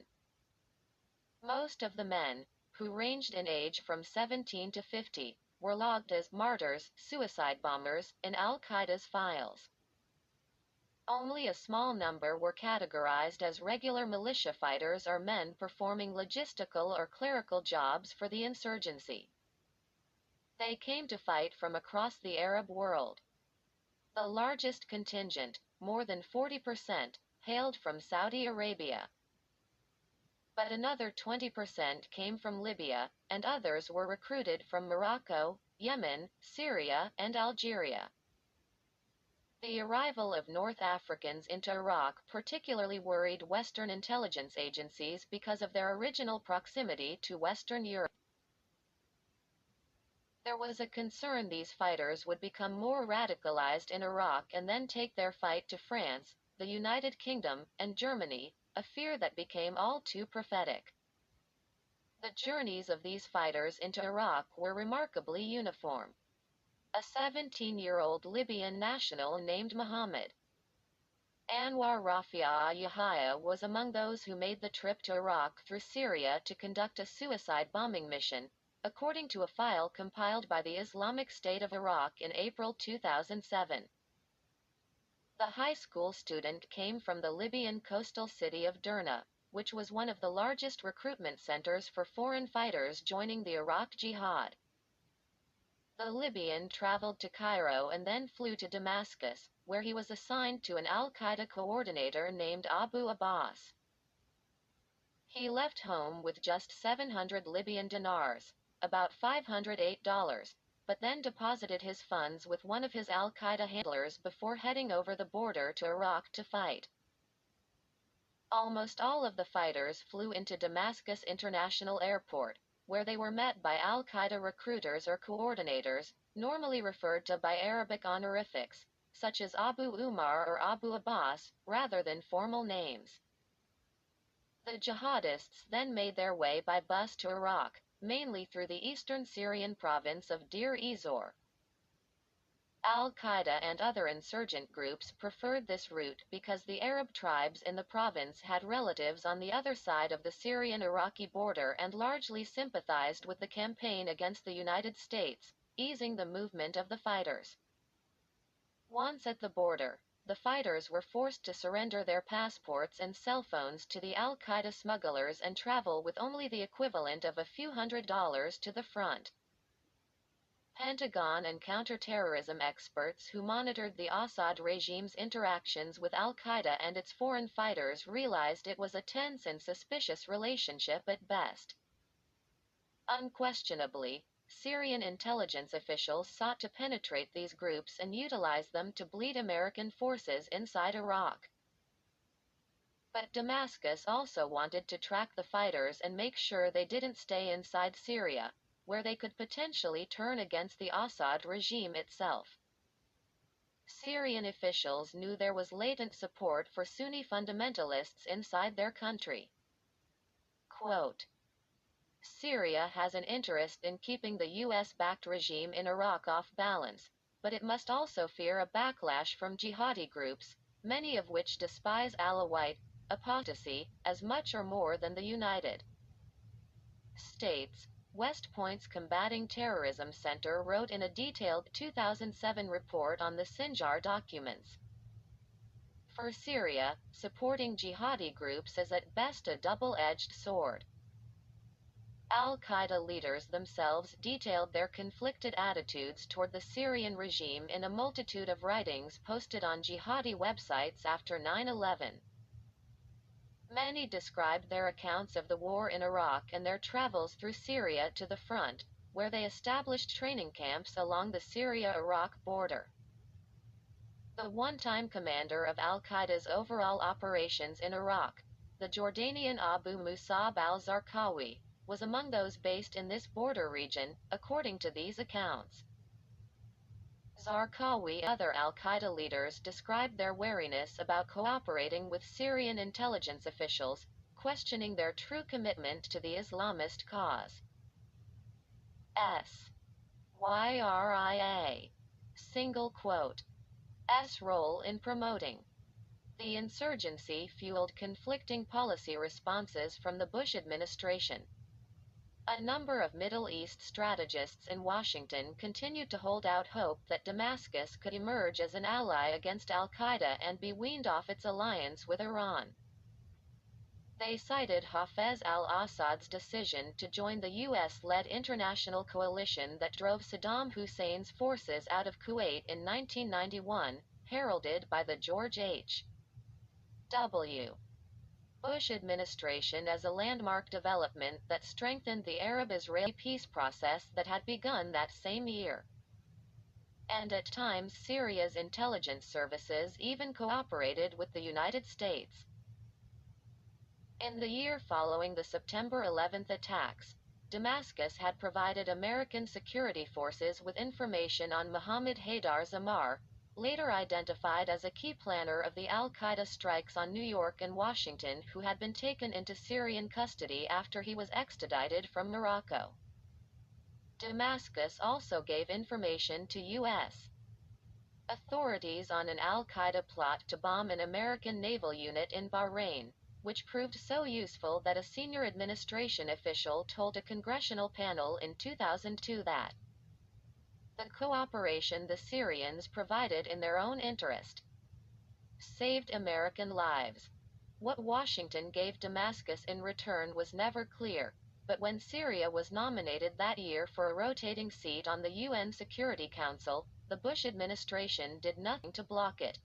Most of the men, who ranged in age from 17 to 50, were logged as martyrs, suicide bombers, in al-Qaeda's files. Only a small number were categorized as regular militia fighters or men performing logistical or clerical jobs for the insurgency. They came to fight from across the Arab world. The largest contingent, more than 40%, hailed from Saudi Arabia. But another 20% came from Libya, and others were recruited from Morocco, Yemen, Syria, and Algeria. The arrival of North Africans into Iraq particularly worried Western intelligence agencies because of their original proximity to Western Europe. There was a concern these fighters would become more radicalized in Iraq and then take their fight to France, the United Kingdom, and Germany, a fear that became all too prophetic. The journeys of these fighters into Iraq were remarkably uniform. A 17-year-old Libyan national named Muhammad Anwar Rafia Yahya was among those who made the trip to Iraq through Syria to conduct a suicide bombing mission, according to a file compiled by the Islamic State of Iraq in April 2007. The high school student came from the Libyan coastal city of Derna, which was one of the largest recruitment centers for foreign fighters joining the Iraq Jihad. The Libyan traveled to Cairo and then flew to Damascus, where he was assigned to an al-Qaeda coordinator named Abu Abbas. He left home with just 700 Libyan dinars, about $508, but then deposited his funds with one of his al-Qaeda handlers before heading over the border to Iraq to fight. Almost all of the fighters flew into Damascus International Airport, where they were met by al-Qaeda recruiters or coordinators, normally referred to by Arabic honorifics, such as Abu Umar or Abu Abbas, rather than formal names. The jihadists then made their way by bus to Iraq, mainly through the eastern Syrian province of Deir ez-Zor. Al-Qaeda and other insurgent groups preferred this route because the Arab tribes in the province had relatives on the other side of the Syrian-Iraqi border and largely sympathized with the campaign against the United States, easing the movement of the fighters. Once at the border, the fighters were forced to surrender their passports and cell phones to the al-Qaeda smugglers and travel with only the equivalent of a few $100s to the front. Pentagon and counterterrorism experts who monitored the Assad regime's interactions with al-Qaeda and its foreign fighters realized it was a tense and suspicious relationship at best. Unquestionably, Syrian intelligence officials sought to penetrate these groups and utilize them to bleed American forces inside Iraq. But Damascus also wanted to track the fighters and make sure they didn't stay inside Syria, where they could potentially turn against the Assad regime itself. Syrian officials knew there was latent support for Sunni fundamentalists inside their country. Quote, Syria has an interest in keeping the US-backed regime in Iraq off balance, but it must also fear a backlash from jihadi groups, many of which despise Alawite apostasy as much or more than the United States. West Point's Combating Terrorism Center wrote in a detailed 2007 report on the Sinjar documents. For Syria, supporting jihadi groups is at best a double-edged sword. Al-Qaeda leaders themselves detailed their conflicted attitudes toward the Syrian regime in a multitude of writings posted on jihadi websites after 9/11. Many described their accounts of the war in Iraq and their travels through Syria to the front, where they established training camps along the Syria-Iraq border. The one-time commander of al-Qaeda's overall operations in Iraq, the Jordanian Abu Musab al-Zarqawi, was among those based in this border region, according to these accounts. Zarqawi and other al-Qaeda leaders described their wariness about cooperating with Syrian intelligence officials, questioning their true commitment to the Islamist cause. YRIA. Single quote. S role in promoting. The insurgency fueled conflicting policy responses from the Bush administration. A number of Middle East strategists in Washington continued to hold out hope that Damascus could emerge as an ally against al-Qaeda and be weaned off its alliance with Iran. They cited Hafez al-Assad's decision to join the US-led international coalition that drove Saddam Hussein's forces out of Kuwait in 1991, heralded by the George H.W. Bush administration as a landmark development that strengthened the Arab-Israeli peace process that had begun that same year. And at times Syria's intelligence services even cooperated with the United States. In the year following the September 11th attacks, Damascus had provided American security forces with information on Mohammed Haydar Zamar, later identified as a key planner of the al-Qaeda strikes on New York and Washington, who had been taken into Syrian custody after he was extradited from Morocco. Damascus also gave information to U.S. authorities on an al-Qaeda plot to bomb an American naval unit in Bahrain, which proved so useful that a senior administration official told a congressional panel in 2002 that the cooperation the Syrians provided in their own interest saved American lives. What Washington gave Damascus in return was never clear, but when Syria was nominated that year for a rotating seat on the UN Security Council, the Bush administration did nothing to block it.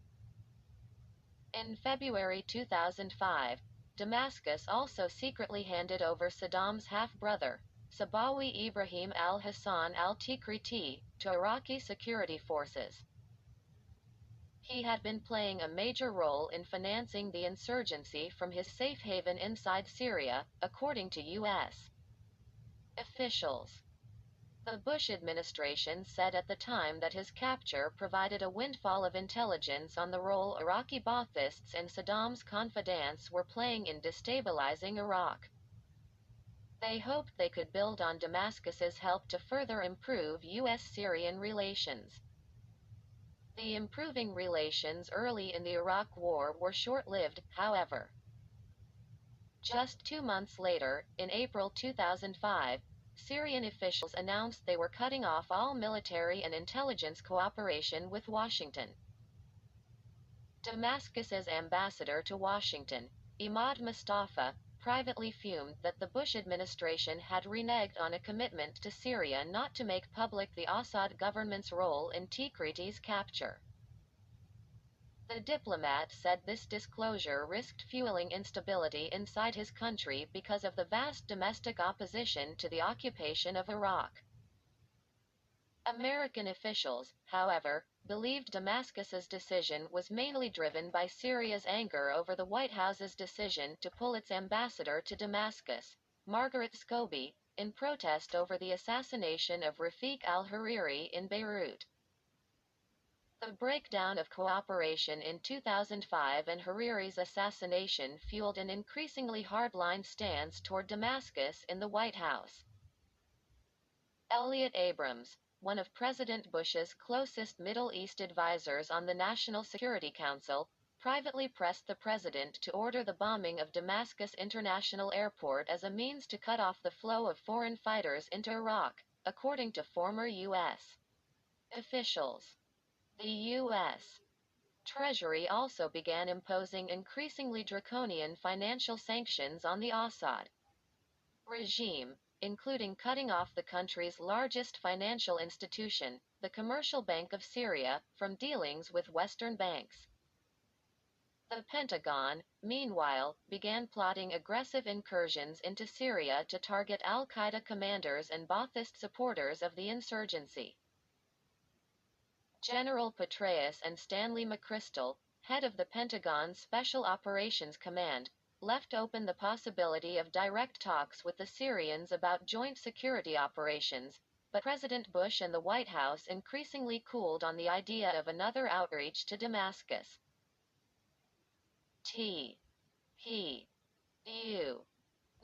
In February 2005, Damascus also secretly handed over Saddam's half-brother, Sabawi Ibrahim al-Hassan al-Tikriti, to Iraqi security forces. He had been playing a major role in financing the insurgency from his safe haven inside Syria, according to U.S. officials. The Bush administration said at the time that his capture provided a windfall of intelligence on the role Iraqi Baathists and Saddam's confidants were playing in destabilizing Iraq. They hoped they could build on Damascus's help to further improve U.S.-Syrian relations. The improving relations early in the Iraq War were short-lived, however. Just 2 months later, in April 2005, Syrian officials announced they were cutting off all military and intelligence cooperation with Washington. Damascus's ambassador to Washington, Imad Mustafa, privately fumed that the Bush administration had reneged on a commitment to Syria not to make public the Assad government's role in Tigriti's capture. The diplomat said this disclosure risked fueling instability inside his country because of the vast domestic opposition to the occupation of Iraq. American officials, however, believed Damascus's decision was mainly driven by Syria's anger over the White House's decision to pull its ambassador to Damascus, Margaret Scobie, in protest over the assassination of Rafiq al-Hariri in Beirut. The breakdown of cooperation in 2005 and Hariri's assassination fueled an increasingly hardline stance toward Damascus in the White House. Elliot Abrams, one of President Bush's closest Middle East advisors on the National Security Council, privately pressed the president to order the bombing of Damascus International Airport as a means to cut off the flow of foreign fighters into Iraq, according to former U.S. officials. The U.S. Treasury also began imposing increasingly draconian financial sanctions on the Assad regime, including cutting off the country's largest financial institution, the Commercial Bank of Syria, from dealings with Western banks. The Pentagon, meanwhile, began plotting aggressive incursions into Syria to target al-Qaeda commanders and Ba'athist supporters of the insurgency. General Petraeus and Stanley McChrystal, head of the Pentagon's Special Operations Command, left open the possibility of direct talks with the Syrians about joint security operations, but President Bush and the White House increasingly cooled on the idea of another outreach to Damascus.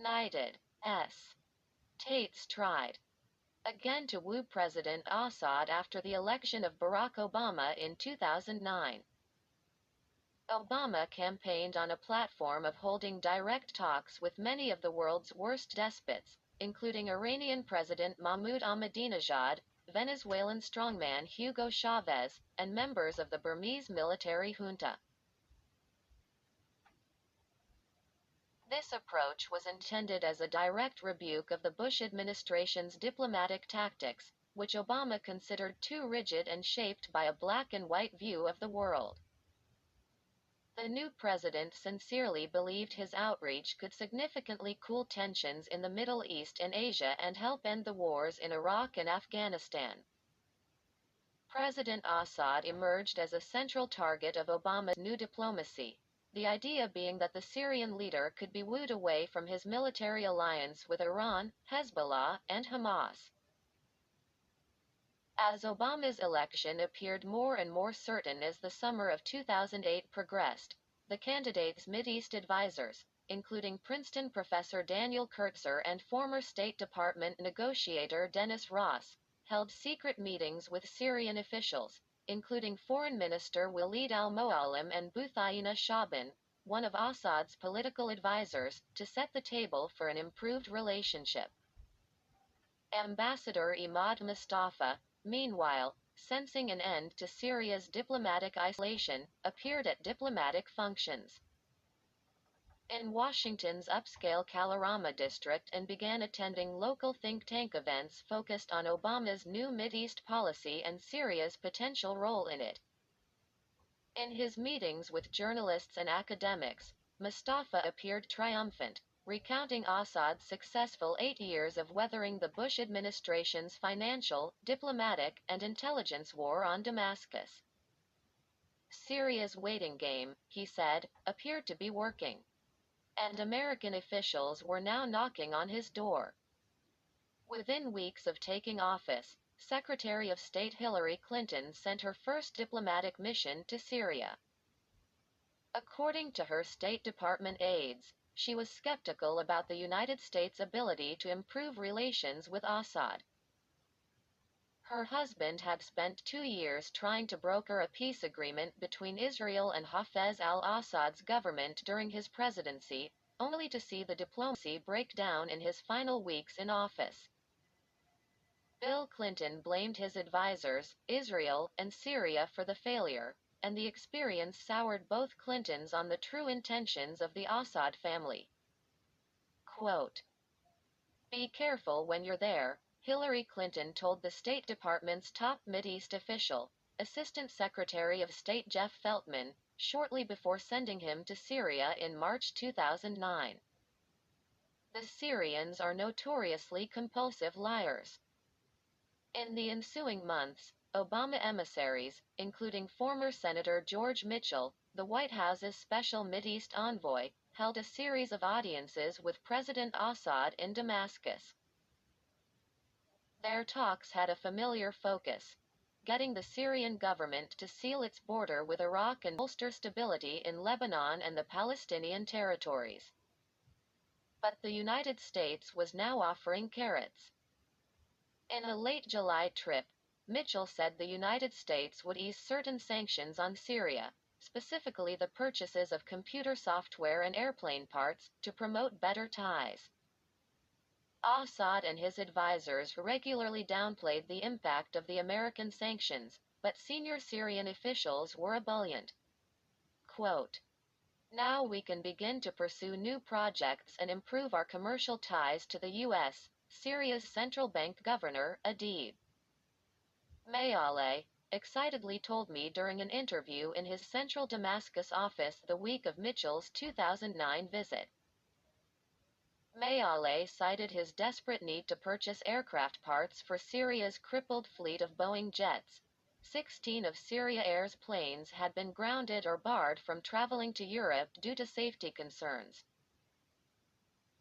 United States tried again to woo President Assad after the election of Barack Obama in 2009. Obama campaigned on a platform of holding direct talks with many of the world's worst despots, including Iranian President Mahmoud Ahmadinejad, Venezuelan strongman Hugo Chavez, and members of the Burmese military junta. This approach was intended as a direct rebuke of the Bush administration's diplomatic tactics, which Obama considered too rigid and shaped by a black-and-white view of the world. The new president sincerely believed his outreach could significantly cool tensions in the Middle East and Asia and help end the wars in Iraq and Afghanistan. President Assad emerged as a central target of Obama's new diplomacy, the idea being that the Syrian leader could be wooed away from his military alliance with Iran, Hezbollah, and Hamas. As Obama's election appeared more and more certain as the summer of 2008 progressed, the candidate's Mideast advisors, including Princeton professor Daniel Kurtzer and former State Department negotiator Dennis Ross, held secret meetings with Syrian officials, including Foreign Minister Walid al-Muallim and Buthaina Shaban, one of Assad's political advisors, to set the table for an improved relationship. Ambassador Imad Mustafa, meanwhile, sensing an end to Syria's diplomatic isolation, appeared at diplomatic functions in Washington's upscale Kalorama district and began attending local think tank events focused on Obama's new Mideast policy and Syria's potential role in it. In his meetings with journalists and academics, Mustafa appeared triumphant, recounting Assad's successful 8 years of weathering the Bush administration's financial, diplomatic, and intelligence war on Damascus. Syria's waiting game, he said, appeared to be working. And American officials were now knocking on his door. Within weeks of taking office, Secretary of State Hillary Clinton sent her first diplomatic mission to Syria. According to her State Department aides, she was skeptical about the United States' ability to improve relations with Assad. Her husband had spent 2 years trying to broker a peace agreement between Israel and Hafez al-Assad's government during his presidency, only to see the diplomacy break down in his final weeks in office. Bill Clinton blamed his advisors, Israel and Syria, for the failure, and the experience soured both Clintons on the true intentions of the Assad family. Quote, "Be careful when you're there," Hillary Clinton told the State Department's top Mideast official, Assistant Secretary of State Jeff Feltman, shortly before sending him to Syria in March 2009. The Syrians are notoriously compulsive liars. In the ensuing months, Obama emissaries, including former Senator George Mitchell, the White House's special Mideast envoy, held a series of audiences with President Assad in Damascus. Their talks had a familiar focus: getting the Syrian government to seal its border with Iraq and bolster stability in Lebanon and the Palestinian territories. But the United States was now offering carrots. In a late July trip, Mitchell said the United States would ease certain sanctions on Syria, specifically the purchases of computer software and airplane parts, to promote better ties. Assad and his advisors regularly downplayed the impact of the American sanctions, but senior Syrian officials were ebullient. Quote, "Now we can begin to pursue new projects and improve our commercial ties to the U.S., Syria's central bank governor, Adib Mayaleh, excitedly told me during an interview in his central Damascus office the week of Mitchell's 2009 visit. Mayaleh cited his desperate need to purchase aircraft parts for Syria's crippled fleet of Boeing jets. 16 of Syria Air's planes had been grounded or barred from traveling to Europe due to safety concerns.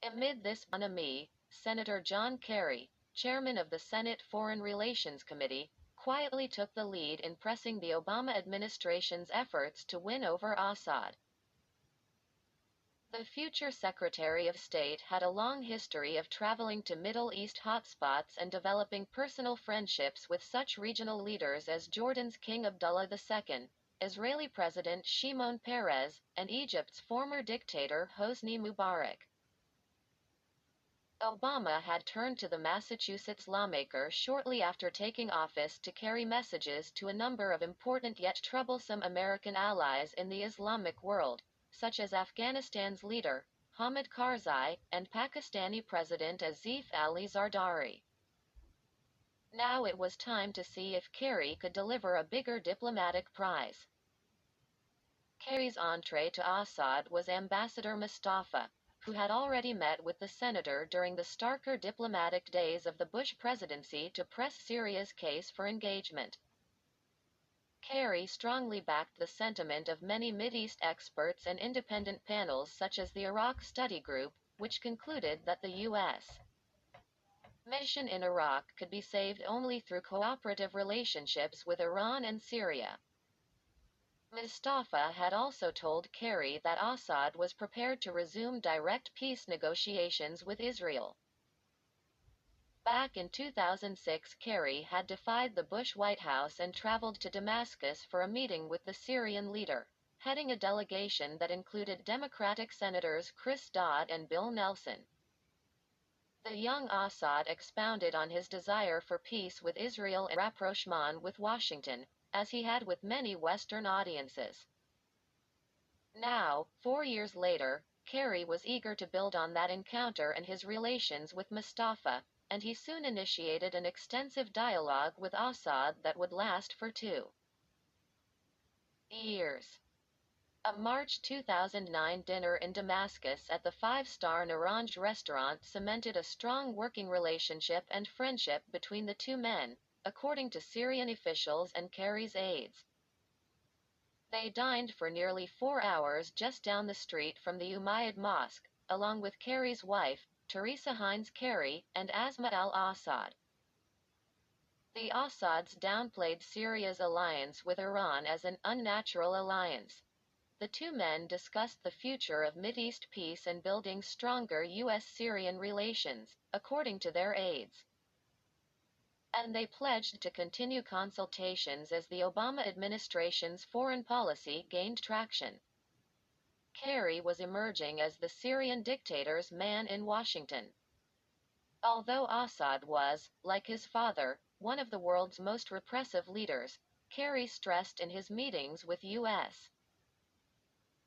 Amid this bonhomie, Senator John Kerry, chairman of the Senate Foreign Relations Committee, quietly took the lead in pressing the Obama administration's efforts to win over Assad. The future Secretary of State had a long history of traveling to Middle East hotspots and developing personal friendships with such regional leaders as Jordan's King Abdullah II, Israeli President Shimon Peres, and Egypt's former dictator Hosni Mubarak. Obama had turned to the Massachusetts lawmaker shortly after taking office to carry messages to a number of important yet troublesome American allies in the Islamic world, such as Afghanistan's leader, Hamid Karzai, and Pakistani President Asif Ali Zardari. Now it was time to see if Kerry could deliver a bigger diplomatic prize. Kerry's entree to Assad was Ambassador Mustafa, who had already met with the senator during the starker diplomatic days of the Bush presidency to press Syria's case for engagement. Kerry strongly backed the sentiment of many Mideast experts and independent panels such as the Iraq Study Group, which concluded that the U.S. mission in Iraq could be saved only through cooperative relationships with Iran and Syria. Mustafa had also told Kerry that Assad was prepared to resume direct peace negotiations with Israel. Back in 2006, Kerry had defied the Bush White House and traveled to Damascus for a meeting with the Syrian leader, heading a delegation that included Democratic Senators Chris Dodd and Bill Nelson. The young Assad expounded on his desire for peace with Israel and rapprochement with Washington, as he had with many Western audiences. Now, 4 years later, Kerry was eager to build on that encounter and his relations with Mustafa, and he soon initiated an extensive dialogue with Assad that would last for 2 years. A March 2009 dinner in Damascus at the five-star Naranj restaurant cemented a strong working relationship and friendship between the two men, according to Syrian officials and Kerry's aides. They dined for nearly 4 hours just down the street from the Umayyad Mosque, along with Kerry's wife, Teresa Heinz Kerry, and Asma al-Assad. The Assads downplayed Syria's alliance with Iran as an unnatural alliance. The two men discussed the future of Mideast peace and building stronger U.S.-Syrian relations, according to their aides. And they pledged to continue consultations as the Obama administration's foreign policy gained traction. Kerry was emerging as the Syrian dictator's man in Washington. Although Assad was, like his father, one of the world's most repressive leaders, Kerry stressed in his meetings with U.S.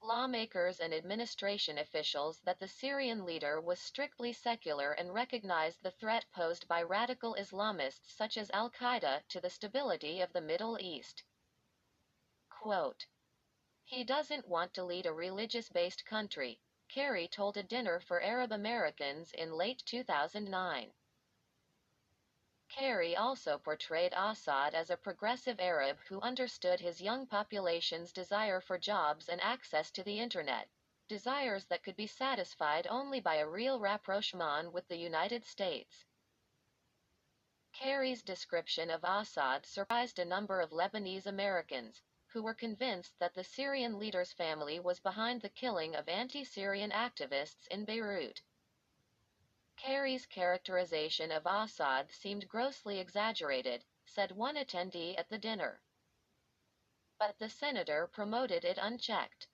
lawmakers and administration officials that the Syrian leader was strictly secular and recognized the threat posed by radical Islamists such as al-Qaeda to the stability of the Middle East. Quote, "He doesn't want to lead a religious-based country," Kerry told a dinner for Arab Americans in late 2009. Kerry also portrayed Assad as a progressive Arab who understood his young population's desire for jobs and access to the internet, desires that could be satisfied only by a real rapprochement with the United States. Kerry's description of Assad surprised a number of Lebanese Americans, who were convinced that the Syrian leader's family was behind the killing of anti-Syrian activists in Beirut. Kerry's characterization of Assad seemed grossly exaggerated, said one attendee at the dinner. But the senator promoted it unchecked.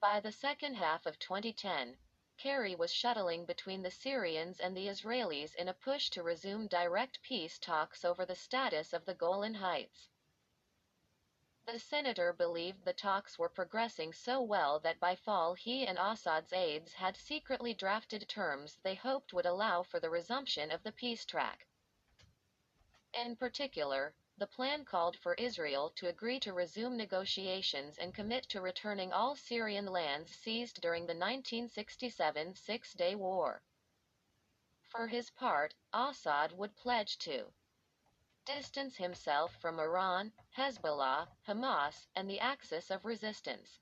By the second half of 2010, Kerry was shuttling between the Syrians and the Israelis in a push to resume direct peace talks over the status of the Golan Heights. The senator believed the talks were progressing so well that by fall he and Assad's aides had secretly drafted terms they hoped would allow for the resumption of the peace track. In particular, the plan called for Israel to agree to resume negotiations and commit to returning all Syrian lands seized during the 1967 Six-Day War. For his part, Assad would pledge to distance himself from Iran, Hezbollah, Hamas, and the axis of resistance.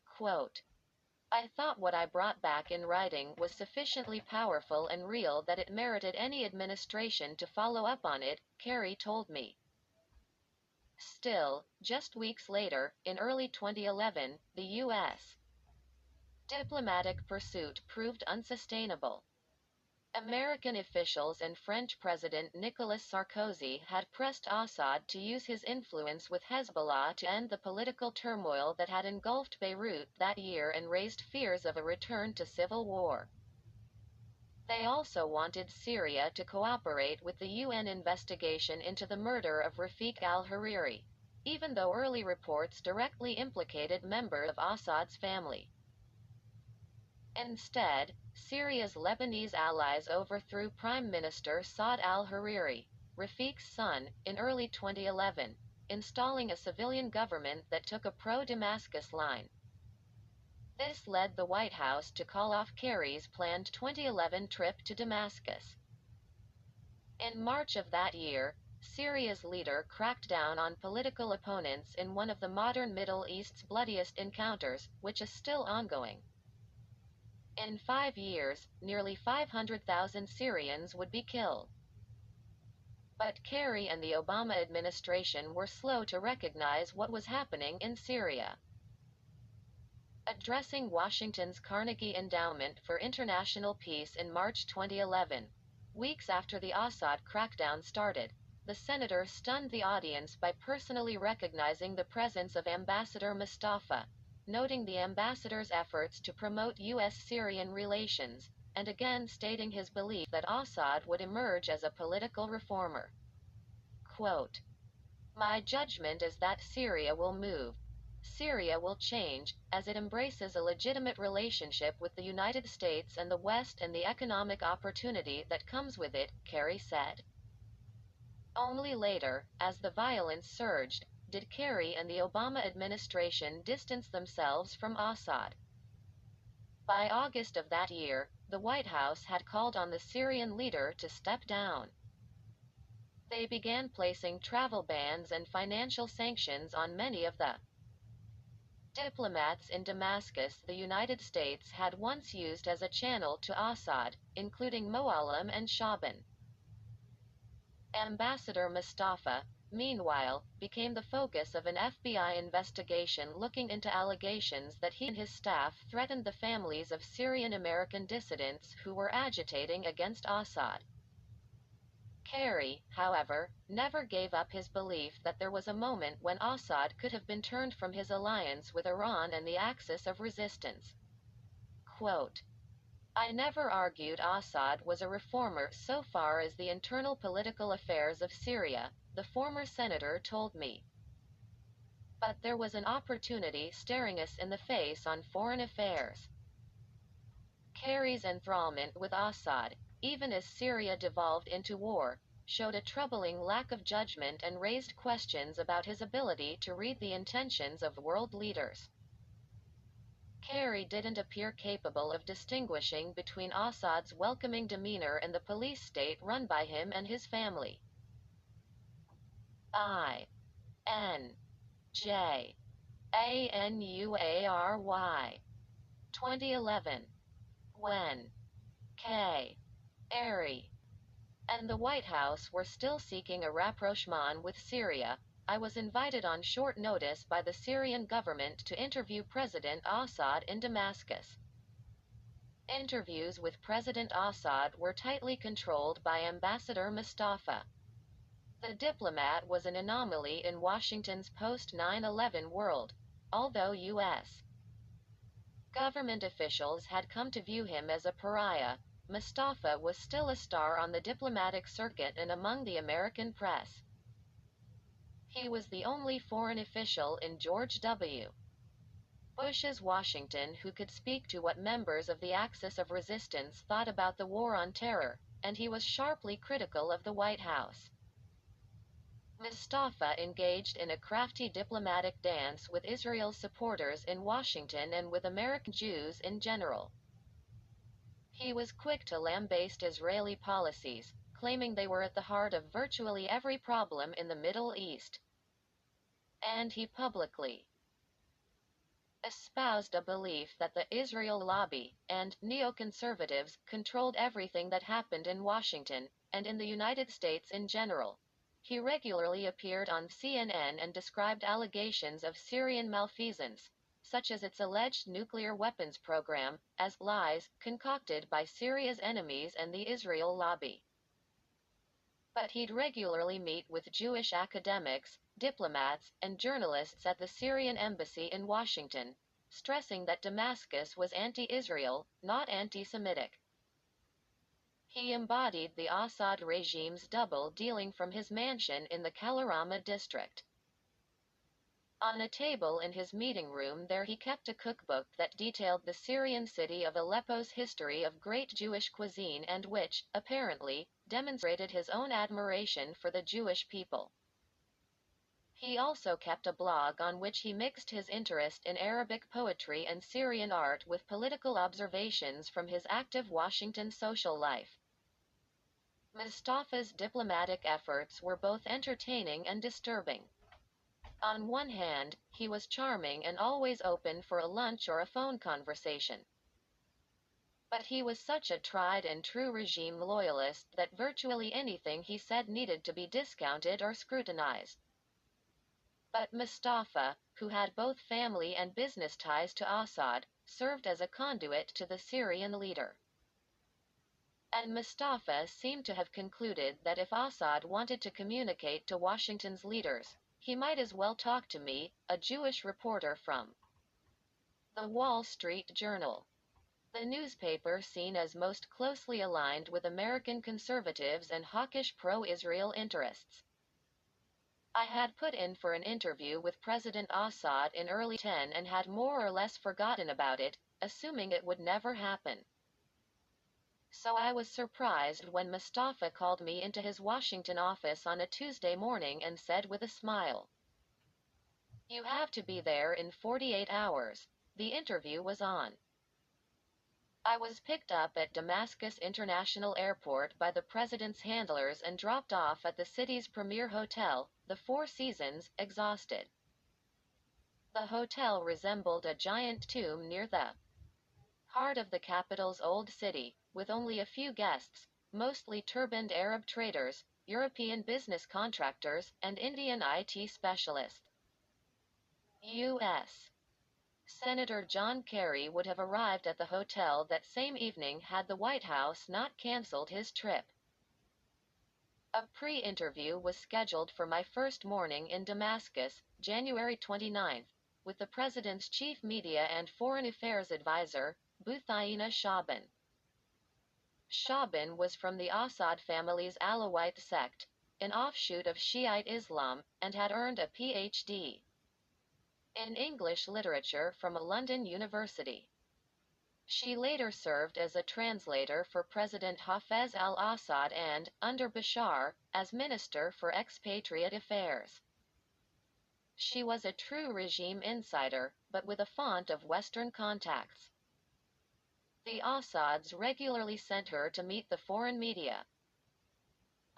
Quote, "I thought what I brought back in writing was sufficiently powerful and real that it merited any administration to follow up on it," Kerry told me. Still, just weeks later, in early 2011, the U.S. diplomatic pursuit proved unsustainable. American officials and French President Nicolas Sarkozy had pressed Assad to use his influence with Hezbollah to end the political turmoil that had engulfed Beirut that year and raised fears of a return to civil war. They also wanted Syria to cooperate with the UN investigation into the murder of Rafiq al-Hariri, even though early reports directly implicated members of Assad's family. Instead, Syria's Lebanese allies overthrew Prime Minister Saad al-Hariri, Rafiq's son, in early 2011, installing a civilian government that took a pro-Damascus line. This led the White House to call off Kerry's planned 2011 trip to Damascus. In March of that year, Syria's leader cracked down on political opponents in one of the modern Middle East's bloodiest encounters, which is still ongoing. In 5 years, nearly 500,000 Syrians would be killed. But Kerry and the Obama administration were slow to recognize what was happening in Syria. Addressing Washington's Carnegie Endowment for International Peace in March 2011, weeks after the Assad crackdown started, the senator stunned the audience by personally recognizing the presence of Ambassador Mustafa, noting the ambassador's efforts to promote U.S.-Syrian relations, and again stating his belief that Assad would emerge as a political reformer. Quote, "My judgment is that Syria will move. Syria will change, as it embraces a legitimate relationship with the United States and the West and the economic opportunity that comes with it," Kerry said. Only later, as the violence surged, did Kerry and the Obama administration distance themselves from Assad. By August of that year, the White House had called on the Syrian leader to step down. They began placing travel bans and financial sanctions on many of the diplomats in Damascus the United States had once used as a channel to Assad, including Moallem and Shaban. Ambassador Mustafa, meanwhile, became the focus of an FBI investigation looking into allegations that he and his staff threatened the families of Syrian-American dissidents who were agitating against Assad. Kerry, however, never gave up his belief that there was a moment when Assad could have been turned from his alliance with Iran and the axis of resistance. Quote, I never argued Assad was a reformer so far as the internal political affairs of Syria, the former senator told me. But there was an opportunity staring us in the face on foreign affairs. Kerry's enthrallment with Assad, even as Syria devolved into war, showed a troubling lack of judgment and raised questions about his ability to read the intentions of world leaders. Kerry didn't appear capable of distinguishing between Assad's welcoming demeanor and the police state run by him and his family. INJANUARY 2011. When Kerry and the White House were still seeking a rapprochement with Syria, I was invited on short notice by the Syrian government to interview President Assad in Damascus. Interviews with President Assad were tightly controlled by Ambassador Mustafa. The diplomat was an anomaly in Washington's post-9/11 world, although U.S. government officials had come to view him as a pariah. Mustafa was still a star on the diplomatic circuit and among the American press. He was the only foreign official in George W. Bush's Washington who could speak to what members of the Axis of Resistance thought about the war on terror, and he was sharply critical of the White House. Mustafa engaged in a crafty diplomatic dance with Israel's supporters in Washington and with American Jews in general. He was quick to lambaste Israeli policies, claiming they were at the heart of virtually every problem in the Middle East. And he publicly espoused a belief that the Israel lobby and neoconservatives controlled everything that happened in Washington and in the United States in general. He regularly appeared on CNN and described allegations of Syrian malfeasance, such as its alleged nuclear weapons program, as lies concocted by Syria's enemies and the Israel lobby. But he'd regularly meet with Jewish academics, diplomats, and journalists at the Syrian embassy in Washington, stressing that Damascus was anti-Israel, not anti-Semitic. He embodied the Assad regime's double dealing from his mansion in the Kalorama district. On a table in his meeting room there he kept a cookbook that detailed the Syrian city of Aleppo's history of great Jewish cuisine and which, apparently, demonstrated his own admiration for the Jewish people. He also kept a blog on which he mixed his interest in Arabic poetry and Syrian art with political observations from his active Washington social life. Mustafa's diplomatic efforts were both entertaining and disturbing. On one hand, he was charming and always open for a lunch or a phone conversation. But he was such a tried and true regime loyalist that virtually anything he said needed to be discounted or scrutinized. But Mustafa, who had both family and business ties to Assad, served as a conduit to the Syrian leader. And Mustafa seemed to have concluded that if Assad wanted to communicate to Washington's leaders, he might as well talk to me, a Jewish reporter from the Wall Street Journal, the newspaper seen as most closely aligned with American conservatives and hawkish pro-Israel interests. I had put in for an interview with President Assad in early 2010 and had more or less forgotten about it, assuming it would never happen. So I was surprised when Mustafa called me into his Washington office on a Tuesday morning and said with a smile, "You have to be there in 48 hours. The interview was on." I was picked up at Damascus International Airport by the president's handlers and dropped off at the city's premier hotel, the Four Seasons, exhausted. The hotel resembled a giant tomb near the heart of the capital's old city, with only a few guests, mostly turbaned Arab traders, European business contractors, and Indian IT specialists. U.S. Senator John Kerry would have arrived at the hotel that same evening had the White House not canceled his trip. A pre-interview was scheduled for my first morning in Damascus, January 29, with the president's chief media and foreign affairs advisor, Buthaina Shaban. Shaban was from the Assad family's Alawite sect, an offshoot of Shiite Islam, and had earned a Ph.D. in English literature from a London university. She later served as a translator for President Hafez al-Assad and, under Bashar, as Minister for Expatriate Affairs. She was a true regime insider, but with a font of Western contacts. The Assads regularly sent her to meet the foreign media.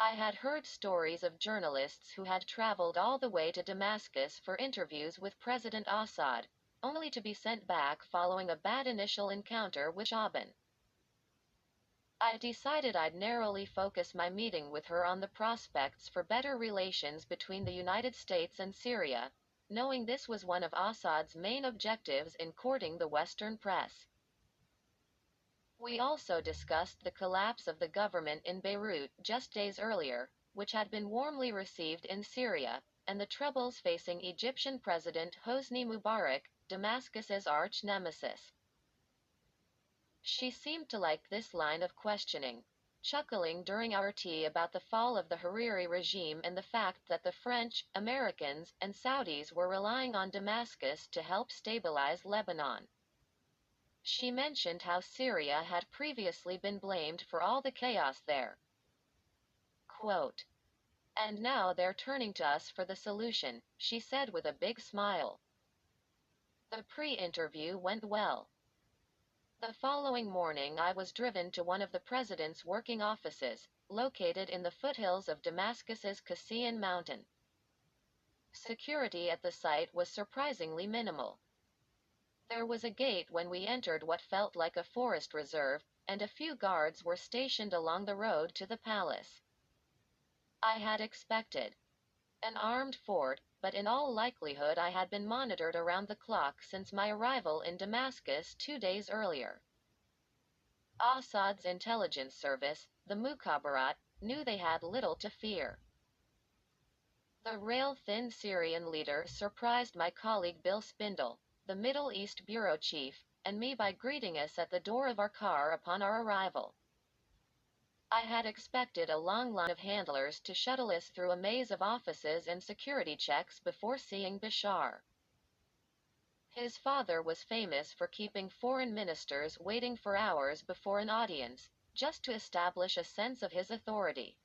I had heard stories of journalists who had traveled all the way to Damascus for interviews with President Assad, only to be sent back following a bad initial encounter with Shaban. I decided I'd narrowly focus my meeting with her on the prospects for better relations between the United States and Syria, knowing this was one of Assad's main objectives in courting the Western press. We also discussed the collapse of the government in Beirut just days earlier, which had been warmly received in Syria, and the troubles facing Egyptian President Hosni Mubarak, Damascus's arch-nemesis. She seemed to like this line of questioning, chuckling during our tea about the fall of the Hariri regime and the fact that the French, Americans, and Saudis were relying on Damascus to help stabilize Lebanon. She mentioned how Syria had previously been blamed for all the chaos there. Quote, "And now they're turning to us for the solution," she said with a big smile. The pre-interview went well. The following morning I was driven to one of the president's working offices, located in the foothills of Damascus's Qassian mountain. Security at the site was surprisingly minimal. There was a gate when we entered what felt like a forest reserve, and a few guards were stationed along the road to the palace. I had expected an armed fort, but in all likelihood I had been monitored around the clock since my arrival in Damascus 2 days earlier. Assad's intelligence service, the Mukhabarat, knew they had little to fear. The rail-thin Syrian leader surprised my colleague Bill Spindle, the Middle East bureau chief, and me by greeting us at the door of our car upon our arrival. I had expected a long line of handlers to shuttle us through a maze of offices and security checks before seeing Bashar. His father was famous for keeping foreign ministers waiting for hours before an audience, just to establish a sense of his authority.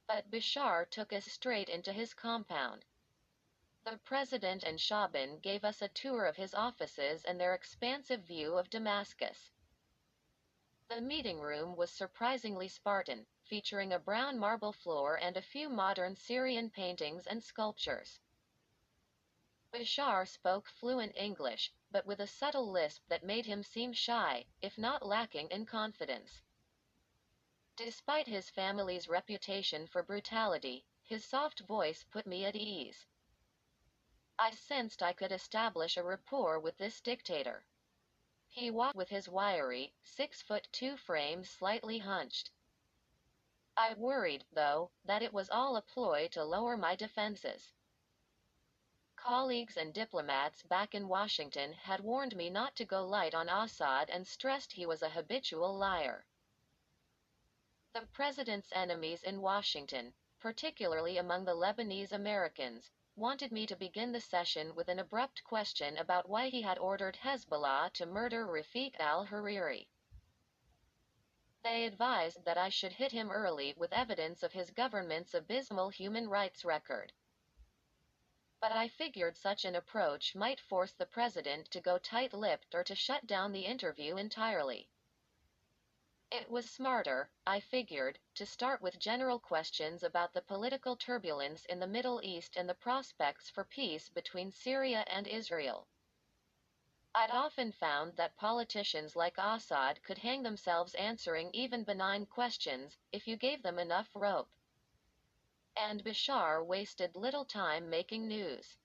But Bashar took us straight into his compound. The president and Shaban gave us a tour of his offices and their expansive view of Damascus. The meeting room was surprisingly Spartan, featuring a brown marble floor and a few modern Syrian paintings and sculptures. Bashar spoke fluent English, but with a subtle lisp that made him seem shy, if not lacking in confidence. Despite his family's reputation for brutality, his soft voice put me at ease. I sensed I could establish a rapport with this dictator. He walked with his wiry, 6'2" frame slightly hunched. I worried, though, that it was all a ploy to lower my defenses. Colleagues and diplomats back in Washington had warned me not to go light on Assad and stressed he was a habitual liar. The president's enemies in Washington, particularly among the Lebanese Americans, wanted me to begin the session with an abrupt question about why he had ordered Hezbollah to murder Rafiq al-Hariri. They advised that I should hit him early with evidence of his government's abysmal human rights record. But I figured such an approach might force the president to go tight-lipped or to shut down the interview entirely. It was smarter, I figured, to start with general questions about the political turbulence in the Middle East and the prospects for peace between Syria and Israel. I'd often found that politicians like Assad could hang themselves answering even benign questions if you gave them enough rope. And Bashar wasted little time making news.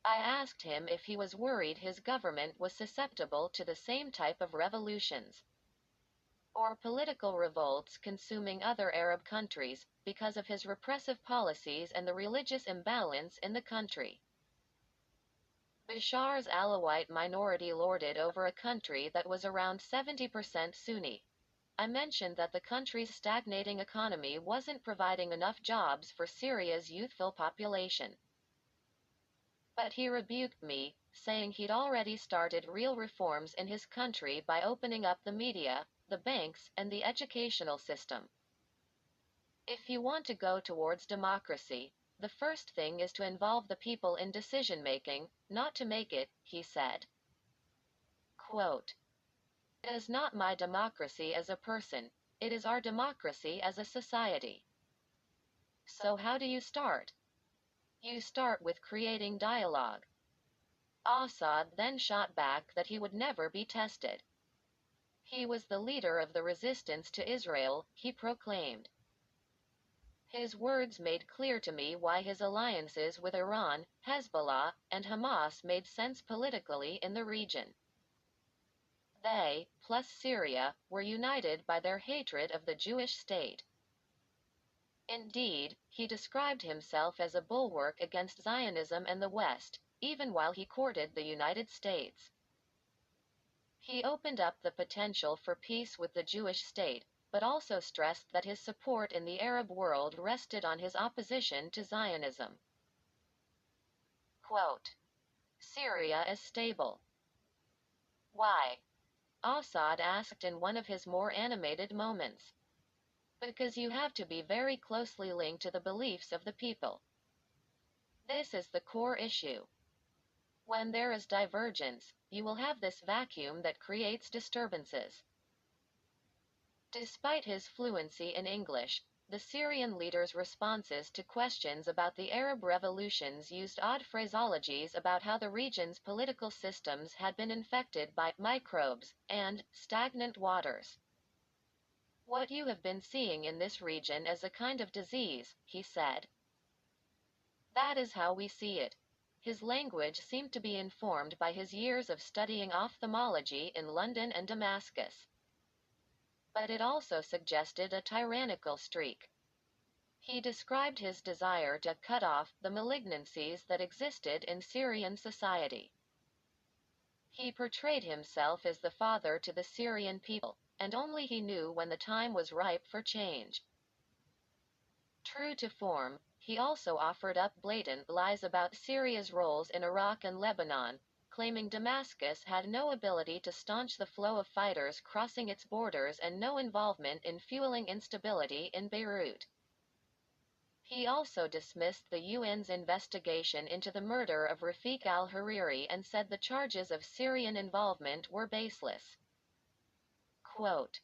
I asked him if he was worried his government was susceptible to the same type of revolutions or political revolts consuming other Arab countries because of his repressive policies and the religious imbalance in the country. Bashar's Alawite minority lorded over a country that was around 70% Sunni. I mentioned that the country's stagnating economy wasn't providing enough jobs for Syria's youthful population. But he rebuked me, saying he'd already started real reforms in his country by opening up the media, the banks, and the educational system. If you want to go towards democracy, the first thing is to involve the people in decision-making, not to make it, he said. Quote, "It is not my democracy as a person, it is our democracy as a society. So how do you start? You start with creating dialogue." Assad then shot back that he would never be tested. He was the leader of the resistance to Israel, he proclaimed. His words made clear to me why his alliances with Iran, Hezbollah, and Hamas made sense politically in the region. They, plus Syria, were united by their hatred of the Jewish state. Indeed, he described himself as a bulwark against Zionism and the West, even while he courted the United States. He opened up the potential for peace with the Jewish state, but also stressed that his support in the Arab world rested on his opposition to Zionism. Quote, "Syria is stable." Why? Assad asked in one of his more animated moments. Because you have to be very closely linked to the beliefs of the people. This is the core issue. When there is divergence, you will have this vacuum that creates disturbances. Despite his fluency in English, the Syrian leader's responses to questions about the Arab revolutions used odd phraseologies about how the region's political systems had been infected by microbes and stagnant waters. "What you have been seeing in this region is a kind of disease," he said. That is how we see it. His language seemed to be informed by his years of studying ophthalmology in London and Damascus. But it also suggested a tyrannical streak. He described his desire to cut off the malignancies that existed in Syrian society. He portrayed himself as the father to the Syrian people, and only he knew when the time was ripe for change. True to form, he also offered up blatant lies about Syria's roles in Iraq and Lebanon, claiming Damascus had no ability to staunch the flow of fighters crossing its borders and no involvement in fueling instability in Beirut. He also dismissed the UN's investigation into the murder of Rafiq al-Hariri and said the charges of Syrian involvement were baseless. Quote,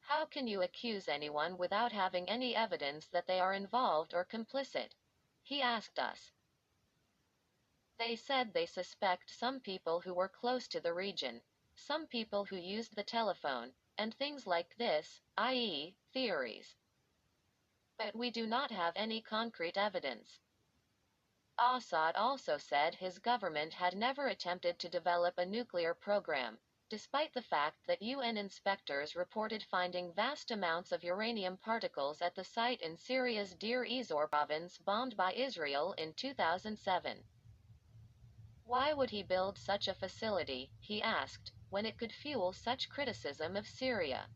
"How can you accuse anyone without having any evidence that they are involved or complicit?" he asked us. They said they suspect some people who were close to the region, some people who used the telephone, and things like this, i.e., theories. But we do not have any concrete evidence. Assad also said his government had never attempted to develop a nuclear program, despite the fact that UN inspectors reported finding vast amounts of uranium particles at the site in Syria's Deir ez-Zor province bombed by Israel in 2007. Why would he build such a facility, he asked, when it could fuel such criticism of Syria?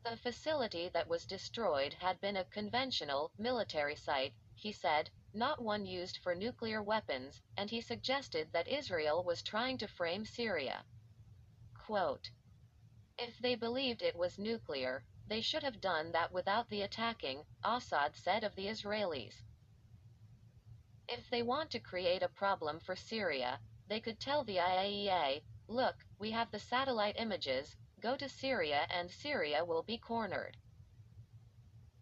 The facility that was destroyed had been a conventional, military site, he said, not one used for nuclear weapons, and he suggested that Israel was trying to frame Syria. Quote, "If they believed it was nuclear, they should have done that without the attacking," Assad said of the Israelis. If they want to create a problem for Syria, they could tell the IAEA, "Look, we have the satellite images, go to Syria and Syria will be cornered."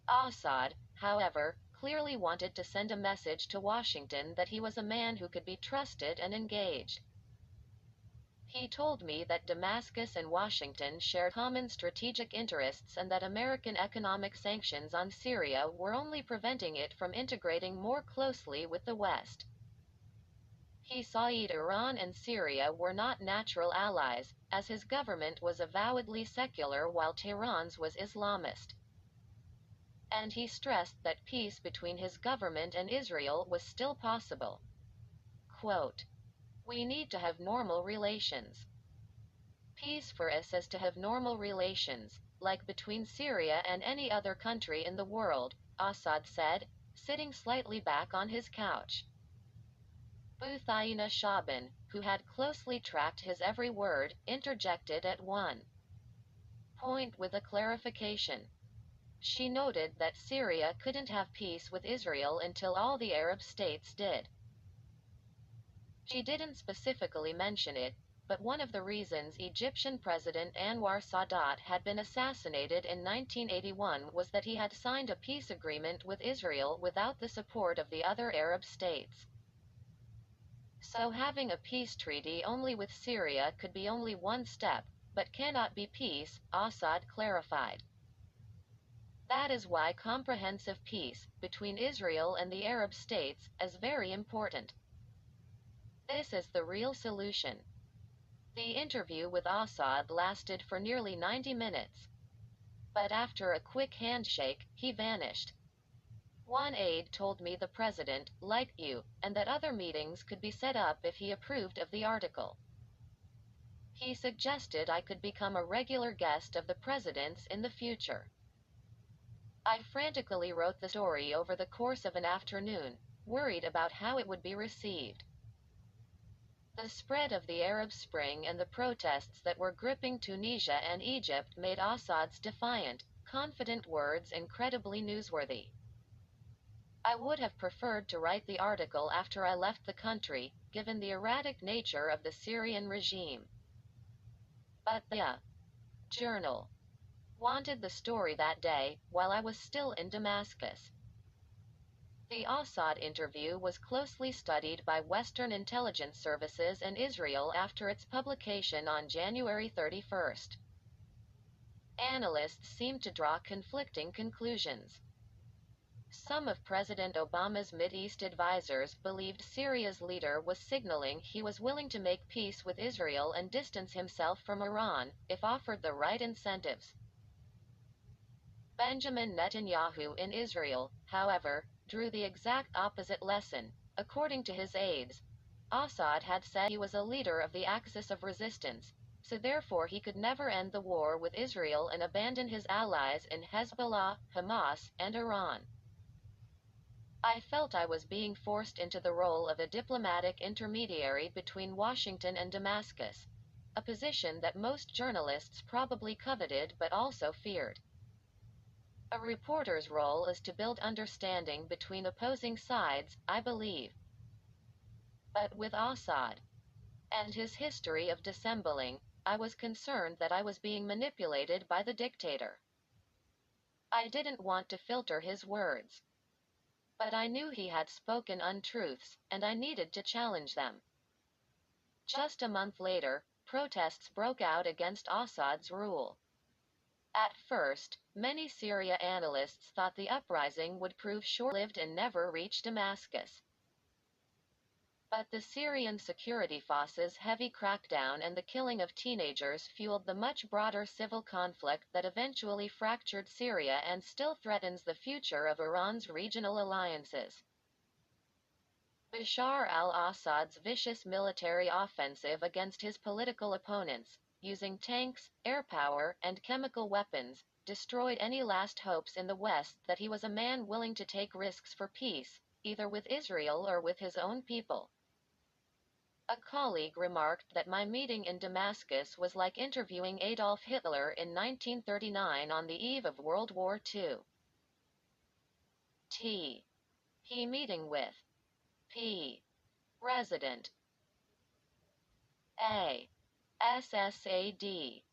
Assad, however, clearly wanted to send a message to Washington that he was a man who could be trusted and engaged. He told me that Damascus and Washington shared common strategic interests and that American economic sanctions on Syria were only preventing it from integrating more closely with the West. He saw Iran and Syria were not natural allies, as his government was avowedly secular while Tehran's was Islamist. And he stressed that peace between his government and Israel was still possible. Quote, "We need to have normal relations. Peace for us is to have normal relations, like between Syria and any other country in the world, Assad said, sitting slightly back on his couch. Buthaina Shaban, who had closely tracked his every word, interjected at one point with a clarification. She noted that Syria couldn't have peace with Israel until all the Arab states did. She didn't specifically mention it, but one of the reasons Egyptian President Anwar Sadat had been assassinated in 1981 was that he had signed a peace agreement with Israel without the support of the other Arab states. So having a peace treaty only with Syria could be only one step, but cannot be peace, Assad clarified. That is why comprehensive peace, between Israel and the Arab states, is very important. This is the real solution. The interview with Assad lasted for nearly 90 minutes. But after a quick handshake, he vanished. One aide told me the president liked you, and that other meetings could be set up if he approved of the article. He suggested I could become a regular guest of the president's in the future. I frantically wrote the story over the course of an afternoon, worried about how it would be received. The spread of the Arab Spring and the protests that were gripping Tunisia and Egypt made Assad's defiant, confident words incredibly newsworthy. I would have preferred to write the article after I left the country, given the erratic nature of the Syrian regime. But the Journal wanted the story that day, while I was still in Damascus. The Assad interview was closely studied by Western intelligence services and Israel after its publication on January 31. Analysts seemed to draw conflicting conclusions. Some of President Obama's Mideast advisors believed Syria's leader was signaling he was willing to make peace with Israel and distance himself from Iran, if offered the right incentives. Benjamin Netanyahu in Israel, however, drew the exact opposite lesson. According to his aides, Assad had said he was a leader of the axis of resistance, so therefore he could never end the war with Israel and abandon his allies in Hezbollah, Hamas, and Iran. I felt I was being forced into the role of a diplomatic intermediary between Washington and Damascus, a position that most journalists probably coveted but also feared. A reporter's role is to build understanding between opposing sides, I believe. But with Assad and his history of dissembling, I was concerned that I was being manipulated by the dictator. I didn't want to filter his words. But I knew he had spoken untruths, and I needed to challenge them. Just a month later, protests broke out against Assad's rule. At first, many Syria analysts thought the uprising would prove short-lived and never reach Damascus. But the Syrian security forces' heavy crackdown and the killing of teenagers fueled the much broader civil conflict that eventually fractured Syria and still threatens the future of Iran's regional alliances. Bashar al-Assad's vicious military offensive against his political opponents, using tanks, air power, and chemical weapons, destroyed any last hopes in the West that he was a man willing to take risks for peace, either with Israel or with his own people. A colleague remarked that my meeting in Damascus was like interviewing Adolf Hitler in 1939 on the eve of World War II. He meeting with P. Resident A. SSAD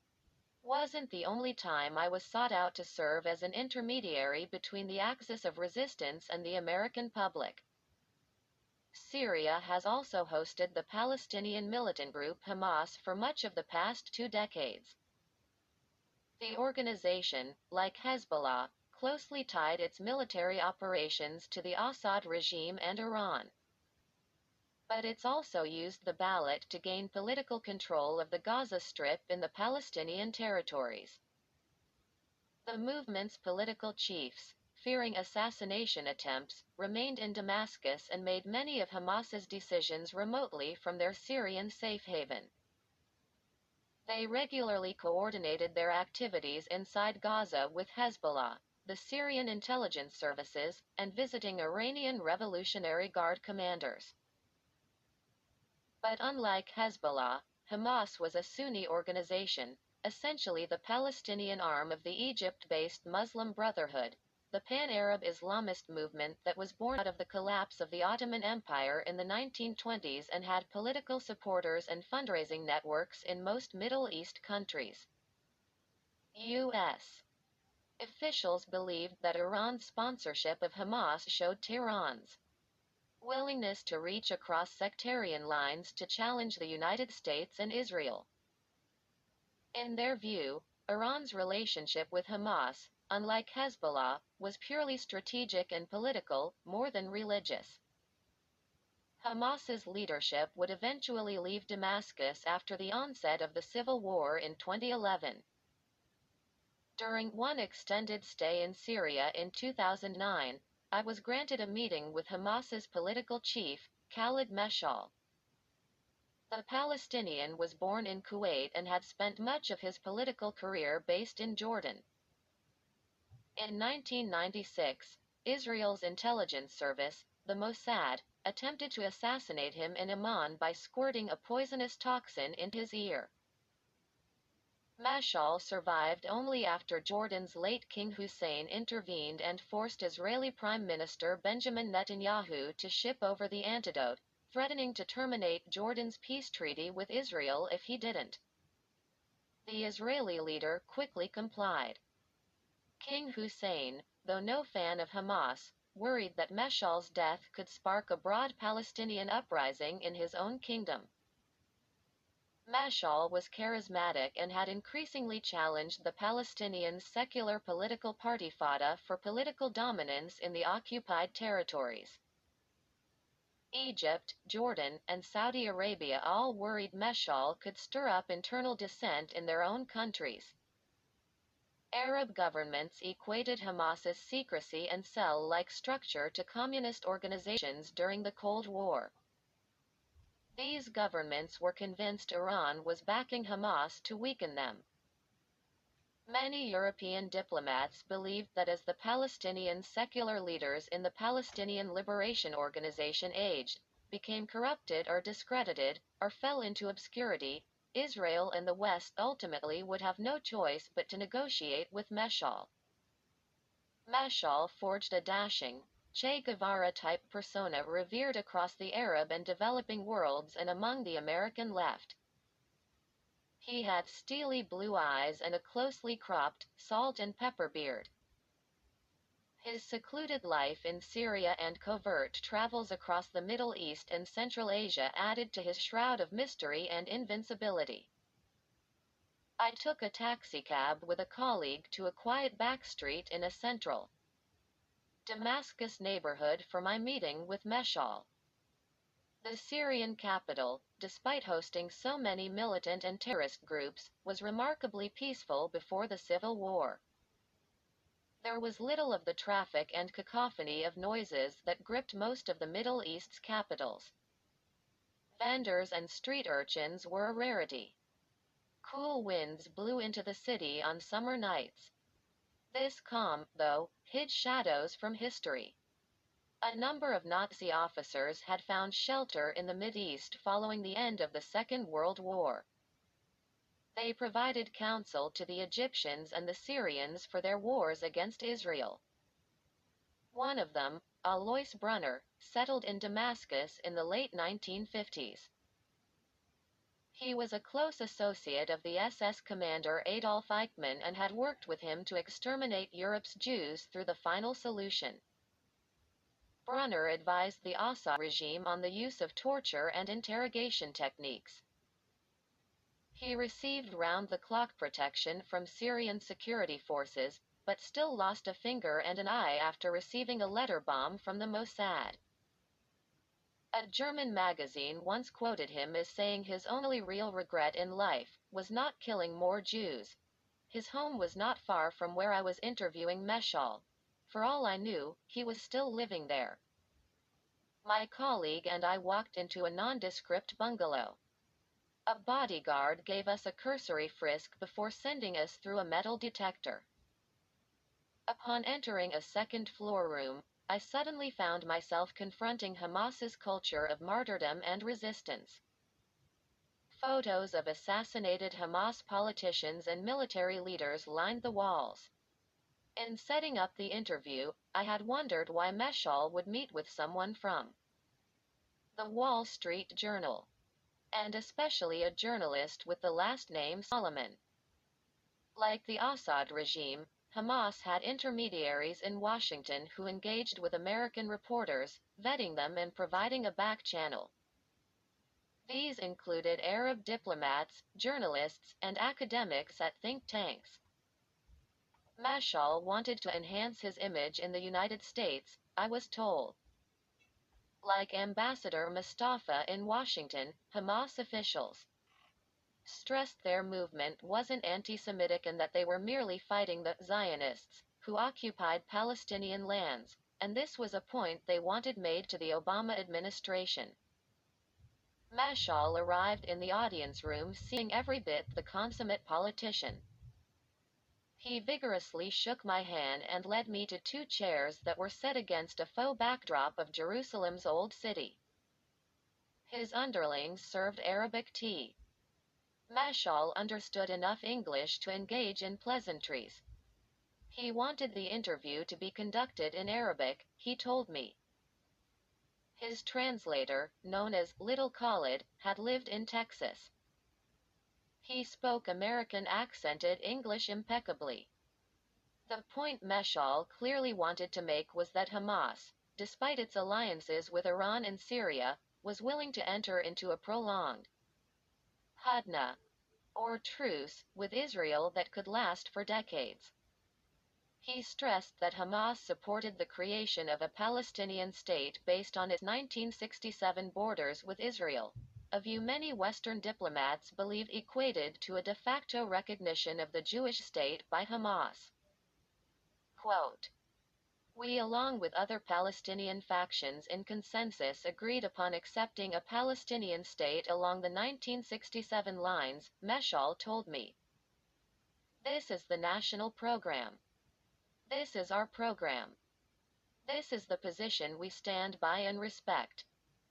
wasn't the only time I was sought out to serve as an intermediary between the axis of resistance and the American public. Syria has also hosted the Palestinian militant group Hamas for much of the past 2 decades. The organization, like Hezbollah, closely tied its military operations to the Assad regime and Iran. But it's also used the ballot to gain political control of the Gaza Strip in the Palestinian territories. The movement's political chiefs, fearing assassination attempts, remained in Damascus and made many of Hamas's decisions remotely from their Syrian safe haven. They regularly coordinated their activities inside Gaza with Hezbollah, the Syrian intelligence services, and visiting Iranian Revolutionary Guard commanders. But unlike Hezbollah, Hamas was a Sunni organization, essentially the Palestinian arm of the Egypt-based Muslim Brotherhood, the pan-Arab Islamist movement that was born out of the collapse of the Ottoman Empire in the 1920s and had political supporters and fundraising networks in most Middle East countries. U.S. officials believed that Iran's sponsorship of Hamas showed Tehran's willingness to reach across sectarian lines to challenge the United States and Israel. In their view, Iran's relationship with Hamas, unlike Hezbollah, was purely strategic and political, more than religious. Hamas's leadership would eventually leave Damascus after the onset of the civil war in 2011. During one extended stay in Syria in 2009, I was granted a meeting with Hamas's political chief, Khalid Meshal. The Palestinian was born in Kuwait and had spent much of his political career based in Jordan. In 1996, Israel's intelligence service, the Mossad, attempted to assassinate him in Amman by squirting a poisonous toxin into his ear. Mashal survived only after Jordan's late King Hussein intervened and forced Israeli Prime Minister Benjamin Netanyahu to ship over the antidote, threatening to terminate Jordan's peace treaty with Israel if he didn't. The Israeli leader quickly complied. King Hussein, though no fan of Hamas, worried that Meshal's death could spark a broad Palestinian uprising in his own kingdom. Mashal was charismatic and had increasingly challenged the Palestinian secular political party Fatah for political dominance in the occupied territories. Egypt, Jordan, and Saudi Arabia all worried Meshal could stir up internal dissent in their own countries. Arab governments equated Hamas's secrecy and cell-like structure to communist organizations during the Cold War. These governments were convinced Iran was backing Hamas to weaken them. Many European diplomats believed that as the Palestinian secular leaders in the Palestinian Liberation Organization aged, became corrupted or discredited, or fell into obscurity, Israel and the West ultimately would have no choice but to negotiate with Meshal. Meshal forged a dashing, Che Guevara-type persona revered across the Arab and developing worlds and among the American left. He had steely blue eyes and a closely cropped, salt and pepper beard. His secluded life in Syria and covert travels across the Middle East and Central Asia added to his shroud of mystery and invincibility. I took a taxicab with a colleague to a quiet back street in a central Damascus neighborhood for my meeting with Meshal. The Syrian capital, despite hosting so many militant and terrorist groups, was remarkably peaceful before the civil war. There was little of the traffic and cacophony of noises that gripped most of the Middle East's capitals. Vendors and street urchins were a rarity. Cool winds blew into the city on summer nights. This calm, though, hid shadows from history. A number of Nazi officers had found shelter in the Mideast following the end of the Second World War. They provided counsel to the Egyptians and the Syrians for their wars against Israel. One of them, Alois Brunner, settled in Damascus in the late 1950s. He was a close associate of the SS commander Adolf Eichmann and had worked with him to exterminate Europe's Jews through the final solution. Brunner advised the Assad regime on the use of torture and interrogation techniques. He received round-the-clock protection from Syrian security forces, but still lost a finger and an eye after receiving a letter bomb from the Mossad. A German magazine once quoted him as saying his only real regret in life was not killing more Jews. His home was not far from where I was interviewing Meshal. For all I knew, he was still living there. My colleague and I walked into a nondescript bungalow. A bodyguard gave us a cursory frisk before sending us through a metal detector. Upon entering a second-floor room, I suddenly found myself confronting Hamas's culture of martyrdom and resistance. Photos of assassinated Hamas politicians and military leaders lined the walls. In setting up the interview, I had wondered why Meshal would meet with someone from the Wall Street Journal, and especially a journalist with the last name Solomon. Like the Assad regime, Hamas had intermediaries in Washington who engaged with American reporters, vetting them and providing a back channel. These included Arab diplomats, journalists, and academics at think tanks. Mashal wanted to enhance his image in the United States, I was told. Like Ambassador Mustafa in Washington, Hamas officials stressed their movement wasn't anti-Semitic and that they were merely fighting the Zionists, who occupied Palestinian lands, and this was a point they wanted made to the Obama administration. Mashal arrived in the audience room seeming every bit the consummate politician. He vigorously shook my hand and led me to two chairs that were set against a faux backdrop of Jerusalem's old city. His underlings served Arabic tea. Mashal understood enough English to engage in pleasantries. He wanted the interview to be conducted in Arabic, he told me. His translator, known as Little Khalid, had lived in Texas. He spoke American accented English impeccably. The point Meshal clearly wanted to make was that Hamas, despite its alliances with Iran and Syria, was willing to enter into a prolonged hudna, or truce, with Israel that could last for decades. He stressed that Hamas supported the creation of a Palestinian state based on its 1967 borders with Israel, a view many Western diplomats believe equated to a de facto recognition of the Jewish state by Hamas. Quote, "We along with other Palestinian factions in consensus agreed upon accepting a Palestinian state along the 1967 lines," Meshal told me. "This is the national program. This is our program. This is the position we stand by and respect."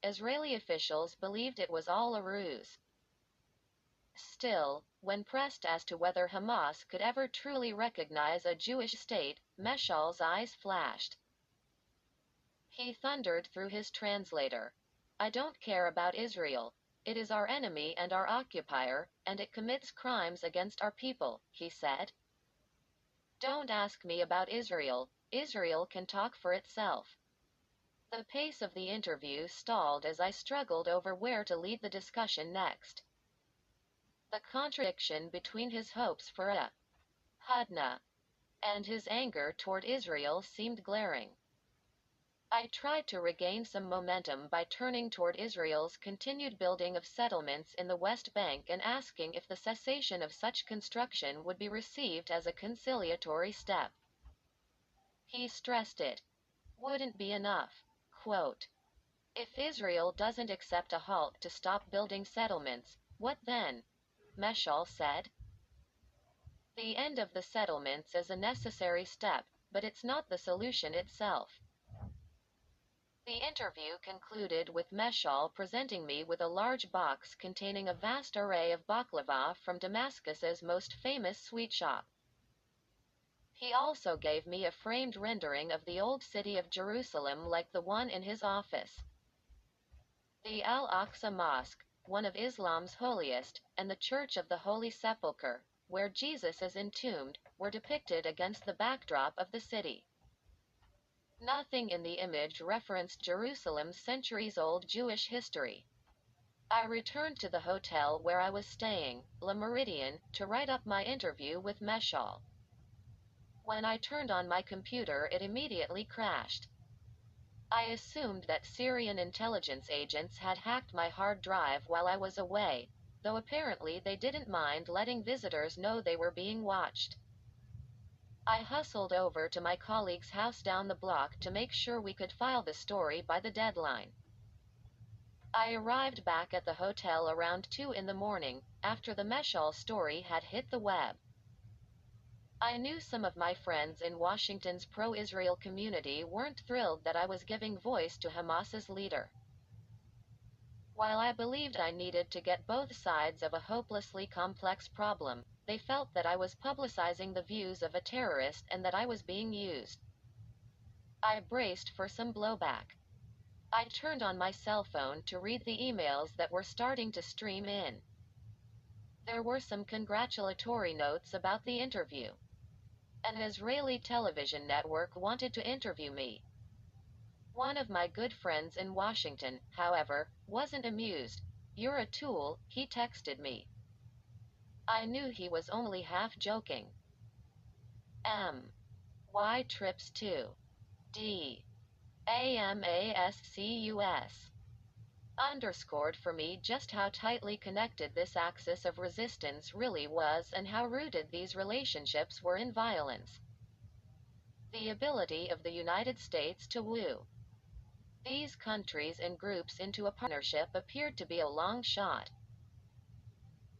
Israeli officials believed it was all a ruse. Still, when pressed as to whether Hamas could ever truly recognize a Jewish state, Meshal's eyes flashed. He thundered through his translator, "I don't care about Israel. It is our enemy and our occupier, and it commits crimes against our people," he said. "Don't ask me about Israel. Israel can talk for itself." The pace of the interview stalled as I struggled over where to lead the discussion next. The contradiction between his hopes for a hudna and his anger toward Israel seemed glaring. I tried to regain some momentum by turning toward Israel's continued building of settlements in the West Bank and asking if the cessation of such construction would be received as a conciliatory step. He stressed it wouldn't be enough. Quote, "If Israel doesn't accept a halt to stop building settlements, what then?" Meshal said. "The end of the settlements is a necessary step, but it's not the solution itself." The interview concluded with Meshal presenting me with a large box containing a vast array of baklava from Damascus's most famous sweet shop. He also gave me a framed rendering of the old city of Jerusalem like the one in his office. The Al-Aqsa Mosque, one of Islam's holiest, and the Church of the Holy Sepulchre, where Jesus is entombed, were depicted against the backdrop of the city. Nothing in the image referenced Jerusalem's centuries-old Jewish history. I returned to the hotel where I was staying, Le Méridien, to write up my interview with Meshal. When I turned on my computer, it immediately crashed. I assumed that Syrian intelligence agents had hacked my hard drive while I was away, though apparently they didn't mind letting visitors know they were being watched. I hustled over to my colleague's house down the block to make sure we could file the story by the deadline. I arrived back at the hotel around 2 in the morning, after the Meshal story had hit the web. I knew some of my friends in Washington's pro-Israel community weren't thrilled that I was giving voice to Hamas's leader. While I believed I needed to get both sides of a hopelessly complex problem, they felt that I was publicizing the views of a terrorist and that I was being used. I braced for some blowback. I turned on my cell phone to read the emails that were starting to stream in. There were some congratulatory notes about the interview. An Israeli television network wanted to interview me. One of my good friends in Washington, however, wasn't amused. "You're a tool," he texted me. I knew he was only half joking. Why trips to D. AMASCUS underscored for me just how tightly connected this axis of resistance really was and how rooted these relationships were in violence. The ability of the United States to woo these countries and groups into a partnership appeared to be a long shot.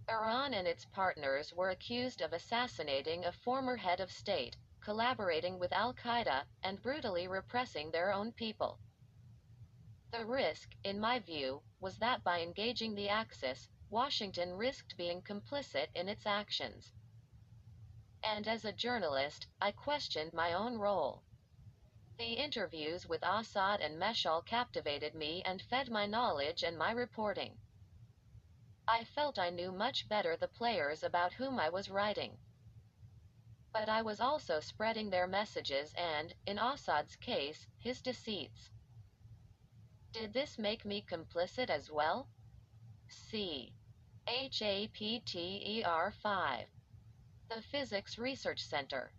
Iran and its partners were accused of assassinating a former head of state, collaborating with al-Qaeda, and brutally repressing their own people. The risk, in my view, was that by engaging the Axis, Washington risked being complicit in its actions. And as a journalist, I questioned my own role. The interviews with Assad and Meshal captivated me and fed my knowledge and my reporting. I felt I knew much better the players about whom I was writing. But I was also spreading their messages and, in Assad's case, his deceits. Did this make me complicit as well? C. Chapter 5. The Physics Research Center.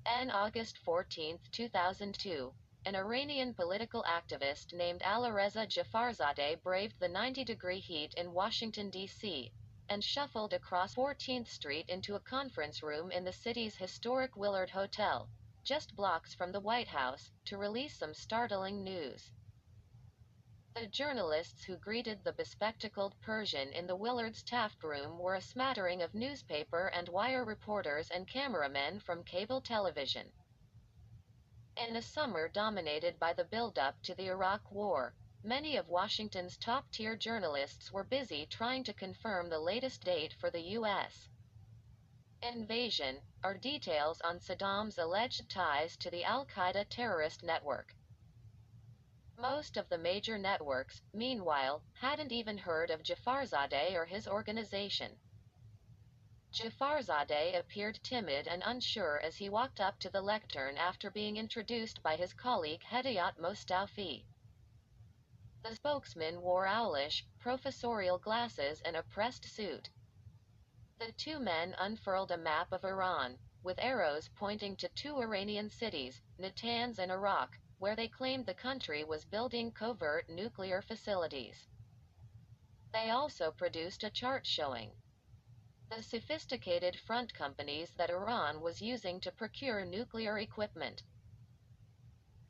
On August 14, 2002, an Iranian political activist named Alireza Jafarzadeh braved the 90-degree heat in Washington, D.C., and shuffled across 14th Street into a conference room in the city's historic Willard Hotel, just blocks from the White House, to release some startling news. The journalists who greeted the bespectacled Persian in the Willard's Taft Room were a smattering of newspaper and wire reporters and cameramen from cable television. In a summer dominated by the build-up to the Iraq War, many of Washington's top-tier journalists were busy trying to confirm the latest date for the U.S. invasion, or details on Saddam's alleged ties to the al-Qaeda terrorist network. Most of the major networks, meanwhile, hadn't even heard of Jafarzadeh or his organization. Jafarzadeh appeared timid and unsure as he walked up to the lectern after being introduced by his colleague Hedayat Mostafi. The spokesman wore owlish, professorial glasses and a pressed suit. The two men unfurled a map of Iran, with arrows pointing to two Iranian cities, Natanz and Iraq, where they claimed the country was building covert nuclear facilities. They also produced a chart showing the sophisticated front companies that Iran was using to procure nuclear equipment.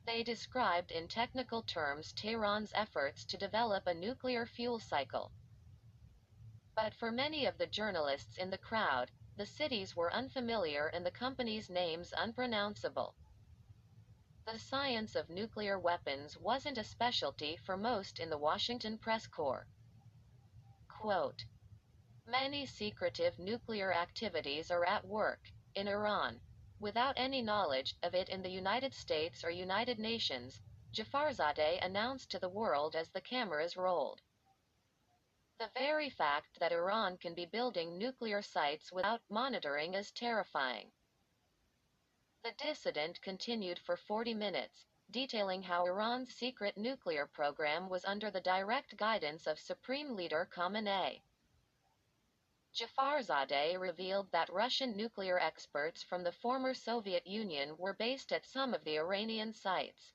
They described in technical terms Tehran's efforts to develop a nuclear fuel cycle. But for many of the journalists in the crowd, the cities were unfamiliar and the companies' names unpronounceable. The science of nuclear weapons wasn't a specialty for most in the Washington press corps. Quote, "Many secretive nuclear activities are at work in Iran, without any knowledge of it in the United States or United Nations," Jafarzadeh announced to the world as the cameras rolled. The very fact that Iran can be building nuclear sites without monitoring is terrifying. The dissident continued for 40 minutes, detailing how Iran's secret nuclear program was under the direct guidance of Supreme Leader Khamenei. Jafarzadeh revealed that Russian nuclear experts from the former Soviet Union were based at some of the Iranian sites.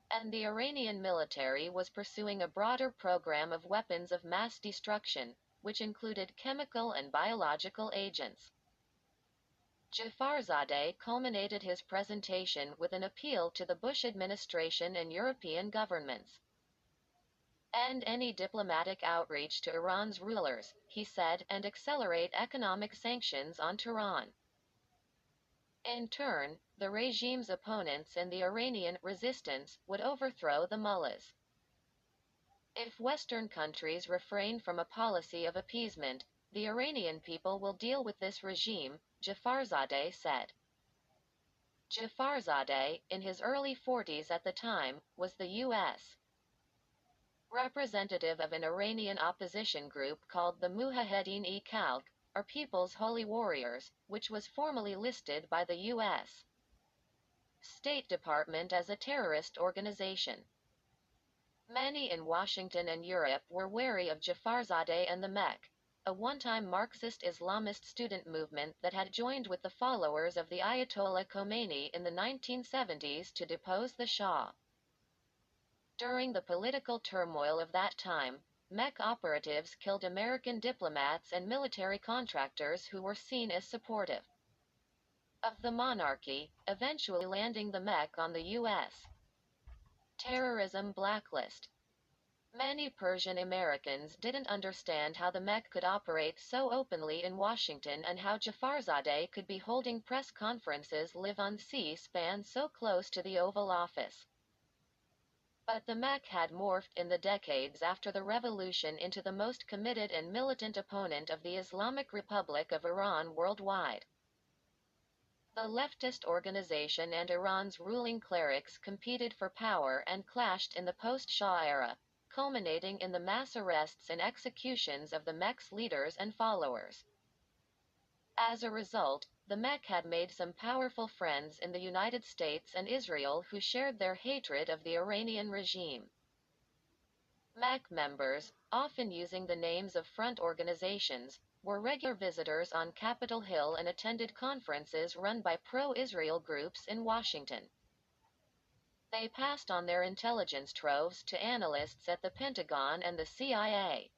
And the Iranian military was pursuing a broader program of weapons of mass destruction, which included chemical and biological agents. Jafarzadeh culminated his presentation with an appeal to the Bush administration and European governments. End any diplomatic outreach to Iran's rulers, he said, and accelerate economic sanctions on Tehran. In turn, the regime's opponents and the Iranian resistance would overthrow the mullahs. If Western countries refrain from a policy of appeasement, the Iranian people will deal with this regime, Jafarzadeh said. Jafarzadeh, in his early 40s at the time, was the U.S. representative of an Iranian opposition group called the Mujahedin-e-Khalq, or People's Holy Warriors, which was formally listed by the U.S. State Department as a terrorist organization. Many in Washington and Europe were wary of Jafarzadeh and the Mech, a one-time Marxist Islamist student movement that had joined with the followers of the Ayatollah Khomeini in the 1970s to depose the Shah. During the political turmoil of that time, Mech operatives killed American diplomats and military contractors who were seen as supportive of the monarchy, eventually landing the Mech on the U.S. terrorism blacklist. Many Persian Americans didn't understand how the Mech could operate so openly in Washington and how Jafarzadeh could be holding press conferences live on C-SPAN so close to the Oval Office. But the Mech had morphed in the decades after the revolution into the most committed and militant opponent of the Islamic Republic of Iran worldwide. The leftist organization and Iran's ruling clerics competed for power and clashed in the post-Shah era, culminating in the mass arrests and executions of the Mech's leaders and followers. As a result, the Mech had made some powerful friends in the United States and Israel who shared their hatred of the Iranian regime. Mech members, often using the names of front organizations, were regular visitors on Capitol Hill and attended conferences run by pro-Israel groups in Washington. They passed on their intelligence troves to analysts at the Pentagon and the CIA.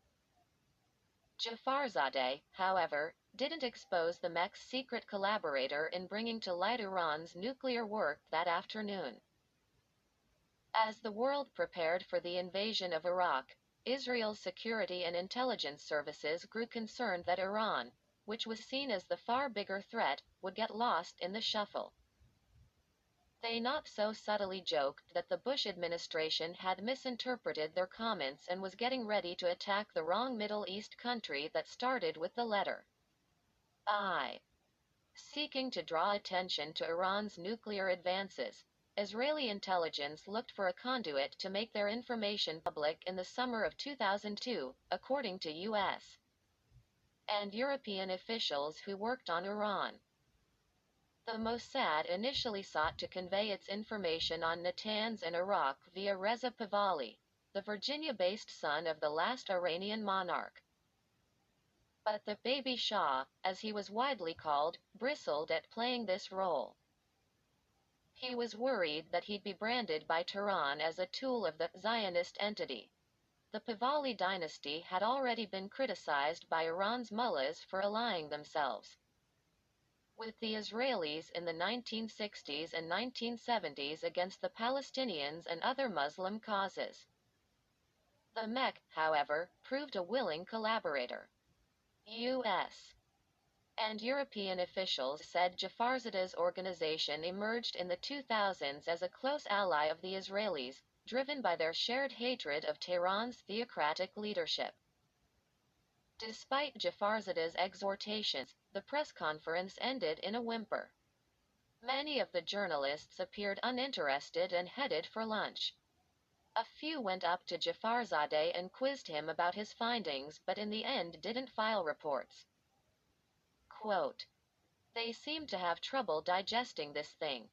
Jafarzadeh, however, didn't expose the Mech's secret collaborator in bringing to light Iran's nuclear work that afternoon. As the world prepared for the invasion of Iraq, Israel's security and intelligence services grew concerned that Iran, which was seen as the far bigger threat, would get lost in the shuffle. They not so subtly joked that the Bush administration had misinterpreted their comments and was getting ready to attack the wrong Middle East country that started with the letter I. Seeking to draw attention to Iran's nuclear advances, Israeli intelligence looked for a conduit to make their information public in the summer of 2002, according to U.S. and European officials who worked on Iran. The Mossad initially sought to convey its information on Natanz and Iraq via Reza Pahlavi, the Virginia-based son of the last Iranian monarch. But the baby Shah, as he was widely called, bristled at playing this role. He was worried that he'd be branded by Tehran as a tool of the Zionist entity. The Pahlavi dynasty had already been criticized by Iran's mullahs for allying themselves with the Israelis in the 1960s and 1970s against the Palestinians and other Muslim causes. The Mech, however, proved a willing collaborator. U.S. and European officials said Jafarzadeh's organization emerged in the 2000s as a close ally of the Israelis, driven by their shared hatred of Tehran's theocratic leadership. Despite Jafarzadeh's exhortations, the press conference ended in a whimper. Many of the journalists appeared uninterested and headed for lunch. A few went up to Jafarzadeh and quizzed him about his findings but in the end didn't file reports. Quote, "They seemed to have trouble digesting this thing.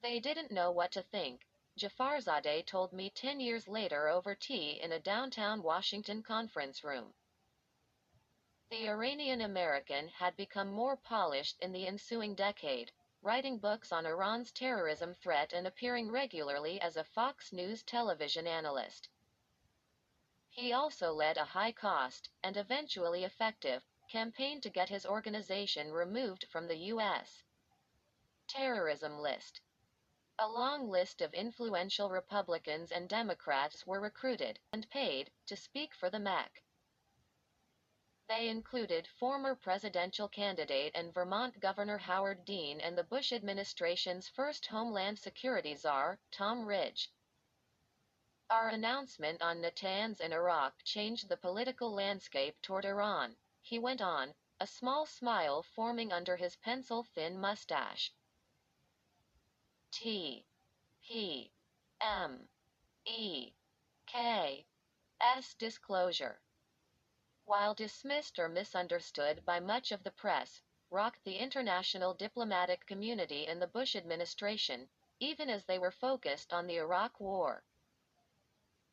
They didn't know what to think," Jafarzadeh told me 10 years later over tea in a downtown Washington conference room. The Iranian American had become more polished in the ensuing decade, writing books on Iran's terrorism threat and appearing regularly as a Fox News television analyst. He also led a high-cost, and eventually effective, campaigned to get his organization removed from the U.S. terrorism list. A long list of influential Republicans and Democrats were recruited and paid to speak for the MEC. They included former presidential candidate and Vermont Governor Howard Dean and the Bush administration's first Homeland Security czar, Tom Ridge. Our announcement on Natanz in Iraq changed the political landscape toward Iran, he went on, a small smile forming under his pencil-thin mustache. T. P. M. E. K. S. Disclosure. While dismissed or misunderstood by much of the press, rocked the international diplomatic community in the Bush administration, even as they were focused on the Iraq War.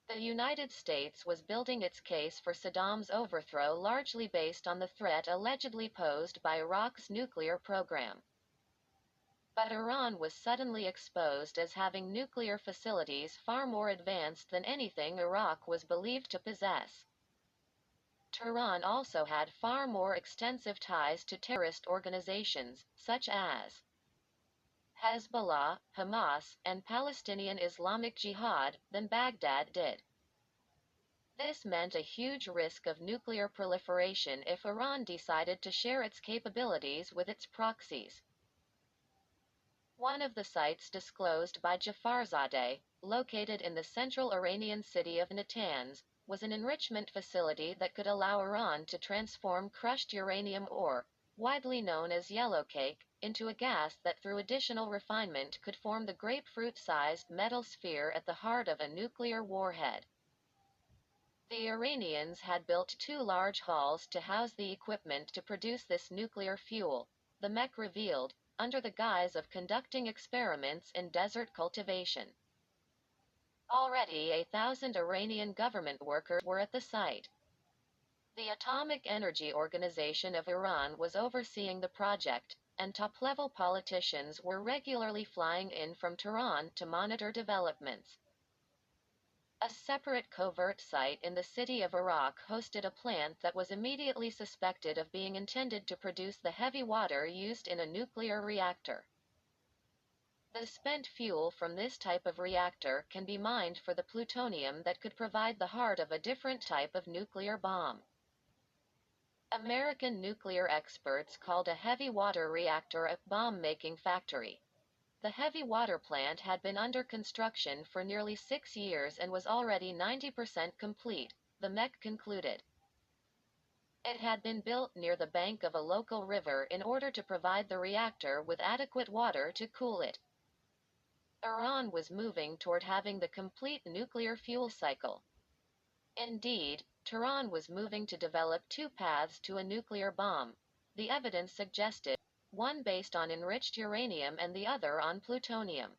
The United States was building its case for Saddam's overthrow largely based on the threat allegedly posed by Iraq's nuclear program. But Iran was suddenly exposed as having nuclear facilities far more advanced than anything Iraq was believed to possess. Tehran also had far more extensive ties to terrorist organizations, such as Hezbollah, Hamas, and Palestinian Islamic Jihad, than Baghdad did. This meant a huge risk of nuclear proliferation if Iran decided to share its capabilities with its proxies. One of the sites disclosed by Jafarzadeh, located in the central Iranian city of Natanz, was an enrichment facility that could allow Iran to transform crushed uranium ore, widely known as yellowcake, into a gas that through additional refinement could form the grapefruit-sized metal sphere at the heart of a nuclear warhead. The Iranians had built 2 large halls to house the equipment to produce this nuclear fuel, the MEC revealed, under the guise of conducting experiments in desert cultivation. Already 1,000 Iranian government workers were at the site. The Atomic Energy Organization of Iran was overseeing the project, and top-level politicians were regularly flying in from Tehran to monitor developments. A separate covert site in the city of Iraq hosted a plant that was immediately suspected of being intended to produce the heavy water used in a nuclear reactor. The spent fuel from this type of reactor can be mined for the plutonium that could provide the heart of a different type of nuclear bomb. American nuclear experts called a heavy water reactor a bomb-making factory. The heavy water plant had been under construction for nearly 6 years and was already 90% complete, the MEC concluded. It had been built near the bank of a local river in order to provide the reactor with adequate water to cool it. Iran was moving toward having the complete nuclear fuel cycle. Indeed, Tehran was moving to develop 2 paths to a nuclear bomb, the evidence suggested, one based on enriched uranium and the other on plutonium.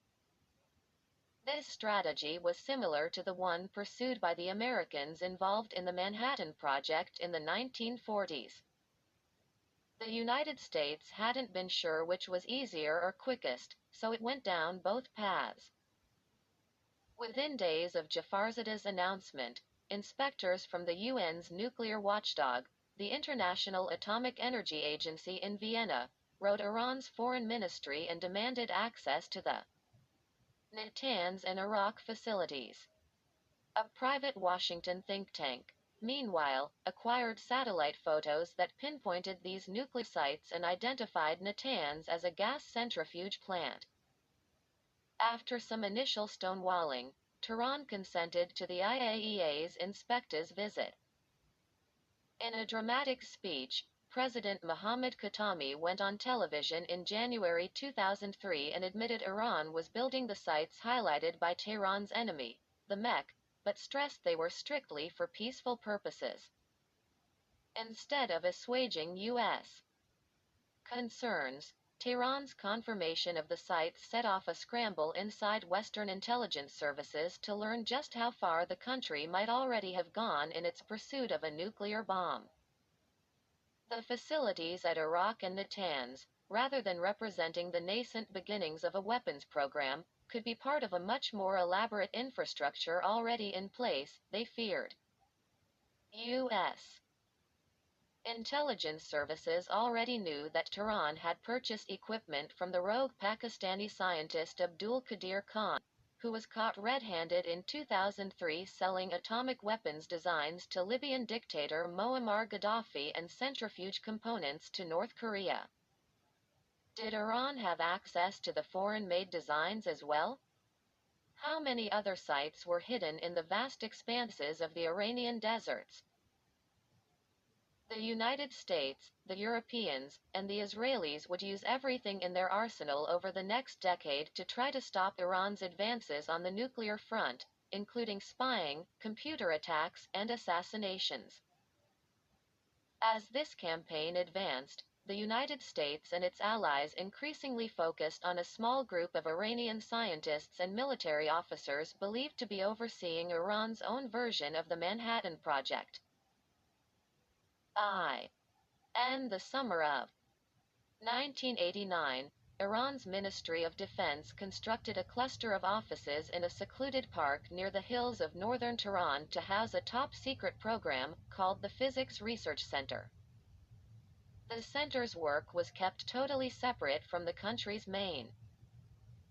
This strategy was similar to the one pursued by the Americans involved in the Manhattan Project in the 1940s. The United States hadn't been sure which was easier or quickest, so it went down both paths. Within days of Jafarzadeh's announcement, inspectors from the UN's nuclear watchdog, the International Atomic Energy Agency in Vienna, wrote Iran's foreign ministry and demanded access to the Natanz and Iraq facilities. A private Washington think tank, meanwhile, acquired satellite photos that pinpointed these nuclear sites and identified Natanz as a gas centrifuge plant. After some initial stonewalling, Tehran consented to the IAEA's inspector's visit. In a dramatic speech, President Mohammad Khatami went on television in January 2003 and admitted Iran was building the sites highlighted by Tehran's enemy, the MEC, but stressed they were strictly for peaceful purposes. Instead of assuaging U.S. concerns, Tehran's confirmation of the sites set off a scramble inside Western intelligence services to learn just how far the country might already have gone in its pursuit of a nuclear bomb. The facilities at Iraq and Natanz, rather than representing the nascent beginnings of a weapons program, could be part of a much more elaborate infrastructure already in place, they feared. U.S. Intelligence services already knew that Tehran had purchased equipment from the rogue Pakistani scientist Abdul Qadir Khan, who was caught red-handed in 2003 selling atomic weapons designs to Libyan dictator Muammar Gaddafi and centrifuge components to North Korea. Did Iran have access to the foreign-made designs as well? How many other sites were hidden in the vast expanses of the Iranian deserts? The United States, the Europeans, and the Israelis would use everything in their arsenal over the next decade to try to stop Iran's advances on the nuclear front, including spying, computer attacks, and assassinations. As this campaign advanced, the United States and its allies increasingly focused on a small group of Iranian scientists and military officers believed to be overseeing Iran's own version of the Manhattan Project. In the summer of 1989, Iran's Ministry of Defense constructed a cluster of offices in a secluded park near the hills of northern Tehran to house a top-secret program called the Physics Research Center. The center's work was kept totally separate from the country's main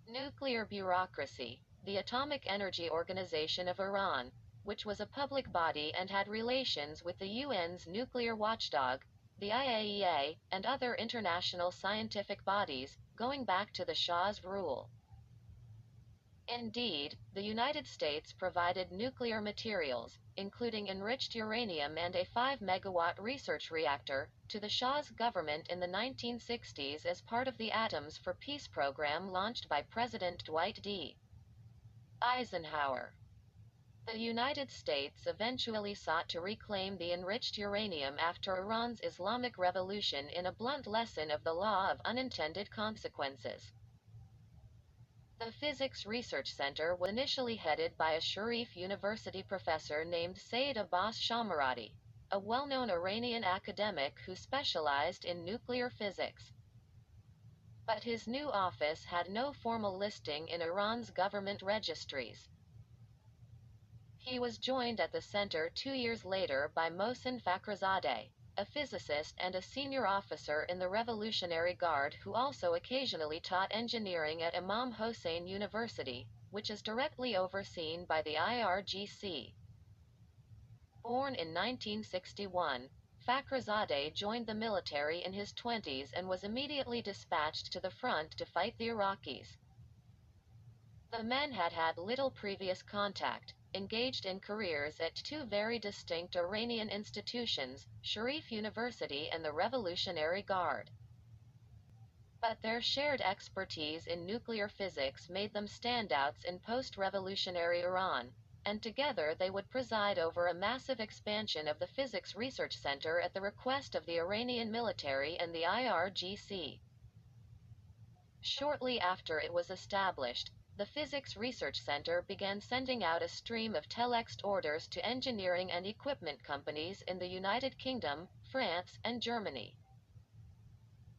nuclear bureaucracy, the Atomic Energy Organization of Iran, which was a public body and had relations with the UN's nuclear watchdog, the IAEA, and other international scientific bodies, going back to the Shah's rule. Indeed, the United States provided nuclear materials, including enriched uranium and a 5-megawatt research reactor, to the Shah's government in the 1960s as part of the Atoms for Peace program launched by President Dwight D. Eisenhower. The United States eventually sought to reclaim the enriched uranium after Iran's Islamic Revolution in a blunt lesson of the law of unintended consequences. The Physics Research Center was initially headed by a Sharif University professor named Said Abbas Shamarati, a well-known Iranian academic who specialized in nuclear physics. But his new office had no formal listing in Iran's government registries. He was joined at the center 2 years later by Mohsen Fakhrizadeh, a physicist and a senior officer in the Revolutionary Guard who also occasionally taught engineering at Imam Hossein University, which is directly overseen by the IRGC. Born in 1961, Fakhrizadeh joined the military in his 20s and was immediately dispatched to the front to fight the Iraqis. The men had had little previous contact, engaged in careers at two very distinct Iranian institutions, Sharif University and the Revolutionary Guard. But their shared expertise in nuclear physics made them standouts in post-revolutionary Iran, and together they would preside over a massive expansion of the Physics Research Center at the request of the Iranian military and the IRGC. Shortly after it was established, the Physics Research Center began sending out a stream of telex orders to engineering and equipment companies in the United Kingdom, France, and Germany.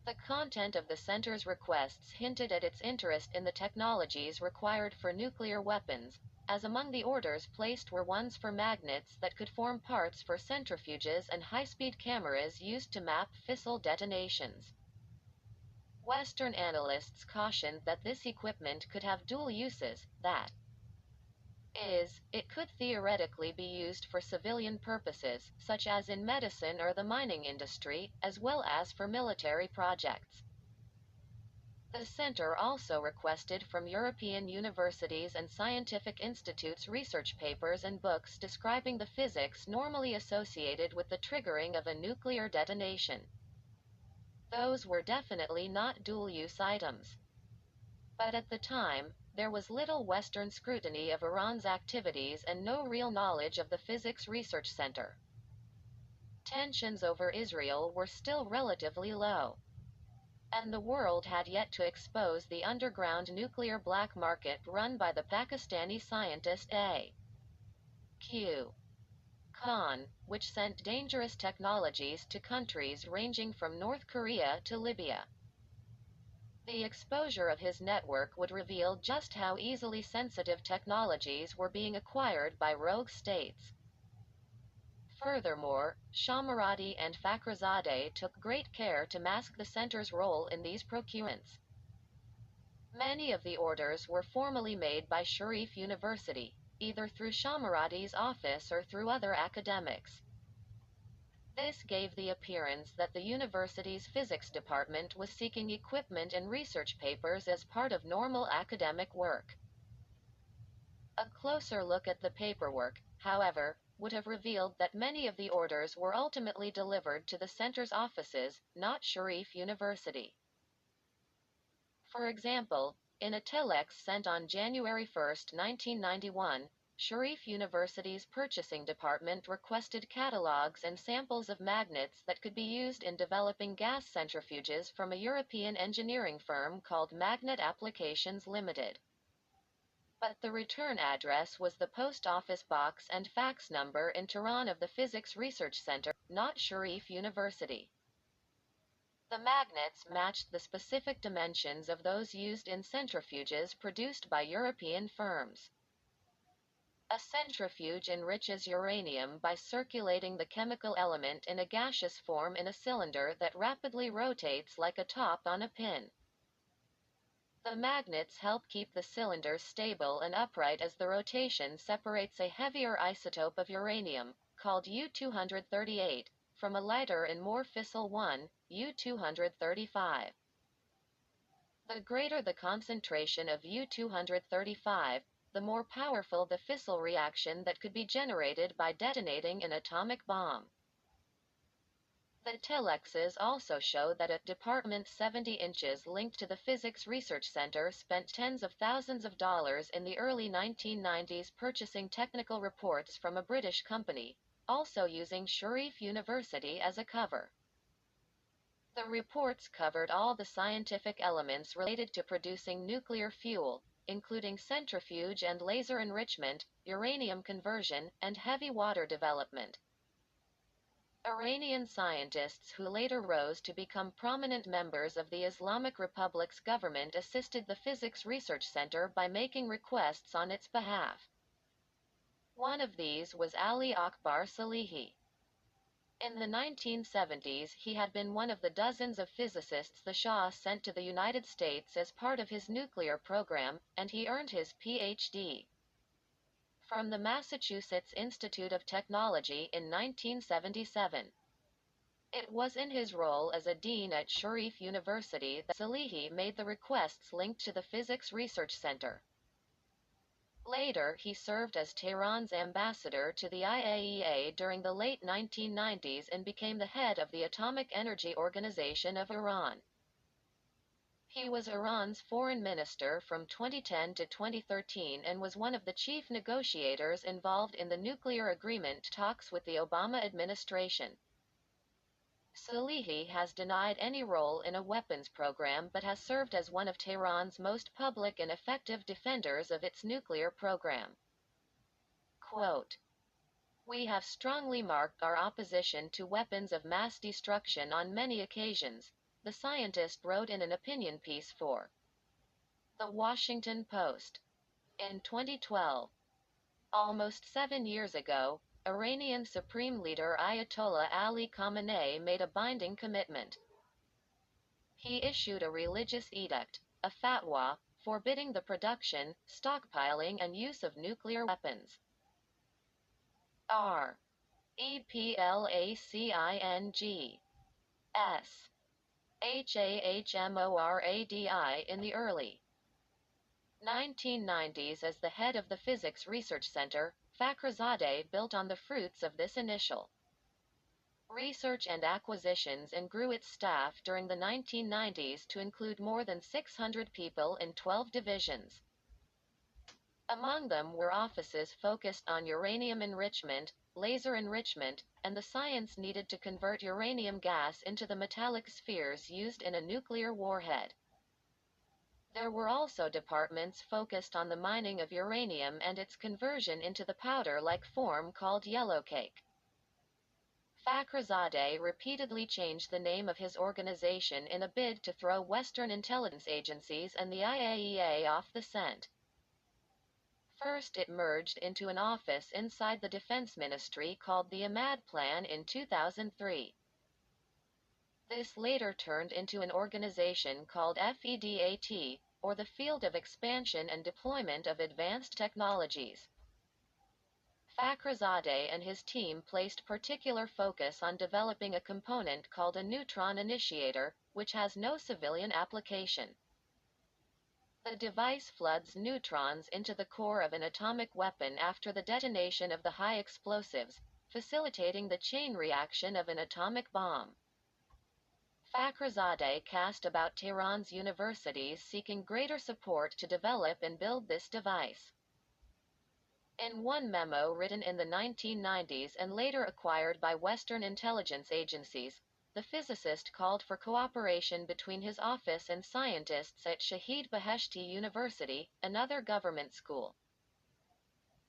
The content of the center's requests hinted at its interest in the technologies required for nuclear weapons, as among the orders placed were ones for magnets that could form parts for centrifuges and high-speed cameras used to map fissile detonations. Western analysts cautioned that this equipment could have dual uses, that is, it could theoretically be used for civilian purposes, such as in medicine or the mining industry, as well as for military projects. The center also requested from European universities and scientific institutes research papers and books describing the physics normally associated with the triggering of a nuclear detonation. Those were definitely not dual-use items. But at the time, there was little Western scrutiny of Iran's activities and no real knowledge of the Physics Research Center. Tensions over Israel were still relatively low. And the world had yet to expose the underground nuclear black market run by the Pakistani scientist A.Q. Khan, which sent dangerous technologies to countries ranging from North Korea to Libya. The exposure of his network would reveal just how easily sensitive technologies were being acquired by rogue states. Furthermore, Shomarati and Fakhrizadeh took great care to mask the center's role in these procurements. Many of the orders were formally made by Sharif University, either through Shomarati's office or through other academics. This gave the appearance that the university's physics department was seeking equipment and research papers as part of normal academic work. A closer look at the paperwork, however, would have revealed that many of the orders were ultimately delivered to the center's offices, not Sharif University. For example, in a telex sent on January 1, 1991, Sharif University's purchasing department requested catalogs and samples of magnets that could be used in developing gas centrifuges from a European engineering firm called Magnet Applications Limited. But the return address was the post office box and fax number in Tehran of the Physics Research Center, not Sharif University. The magnets matched the specific dimensions of those used in centrifuges produced by European firms. A centrifuge enriches uranium by circulating the chemical element in a gaseous form in a cylinder that rapidly rotates like a top on a pin. The magnets help keep the cylinder stable and upright as the rotation separates a heavier isotope of uranium, called U-238, from a lighter and more fissile one, U-235. The greater the concentration of U-235, the more powerful the fissile reaction that could be generated by detonating an atomic bomb. The telexes also show that a Department 70 inches linked to the Physics Research Center spent tens of thousands of dollars in the early 1990s purchasing technical reports from a British company, also using Sharif University as a cover. The reports covered all the scientific elements related to producing nuclear fuel, including centrifuge and laser enrichment, uranium conversion, and heavy water development. Iranian scientists who later rose to become prominent members of the Islamic Republic's government assisted the Physics Research Center by making requests on its behalf. One of these was Ali Akbar Salehi. In the 1970s, he had been one of the dozens of physicists the Shah sent to the United States as part of his nuclear program, and he earned his Ph.D. from the Massachusetts Institute of Technology in 1977. It was in his role as a dean at Sharif University that Salehi made the requests linked to the Physics Research Center. Later, he served as Tehran's ambassador to the IAEA during the late 1990s and became the head of the Atomic Energy Organization of Iran. He was Iran's foreign minister from 2010 to 2013 and was one of the chief negotiators involved in the nuclear agreement talks with the Obama administration. Salehi has denied any role in a weapons program but has served as one of Tehran's most public and effective defenders of its nuclear program. Quote, "We have strongly marked our opposition to weapons of mass destruction on many occasions," the scientist wrote in an opinion piece for The Washington Post. In 2012, almost 7 years ago, Iranian Supreme Leader Ayatollah Ali Khamenei made a binding commitment. He issued a religious edict, a fatwa, forbidding the production, stockpiling and use of nuclear weapons. R. EPLACING. S. HAHMORADI in the early 1990s as the head of the Physics Research Center, Fakhrizadeh built on the fruits of this initial research and acquisitions and grew its staff during the 1990s to include more than 600 people in 12 divisions. Among them were offices focused on uranium enrichment, laser enrichment, and the science needed to convert uranium gas into the metallic spheres used in a nuclear warhead. There were also departments focused on the mining of uranium and its conversion into the powder-like form called yellowcake. Fakhrizadeh repeatedly changed the name of his organization in a bid to throw Western intelligence agencies and the IAEA off the scent. First it merged into an office inside the Defense Ministry called the Ahmad Plan in 2003. This later turned into an organization called FEDAT, or the Field of Expansion and Deployment of Advanced Technologies. Fakhrizadeh and his team placed particular focus on developing a component called a neutron initiator, which has no civilian application. The device floods neutrons into the core of an atomic weapon after the detonation of the high explosives, facilitating the chain reaction of an atomic bomb. Fakhrizadeh cast about Tehran's universities seeking greater support to develop and build this device. In one memo written in the 1990s and later acquired by Western intelligence agencies, the physicist called for cooperation between his office and scientists at Shahid Beheshti University, another government school.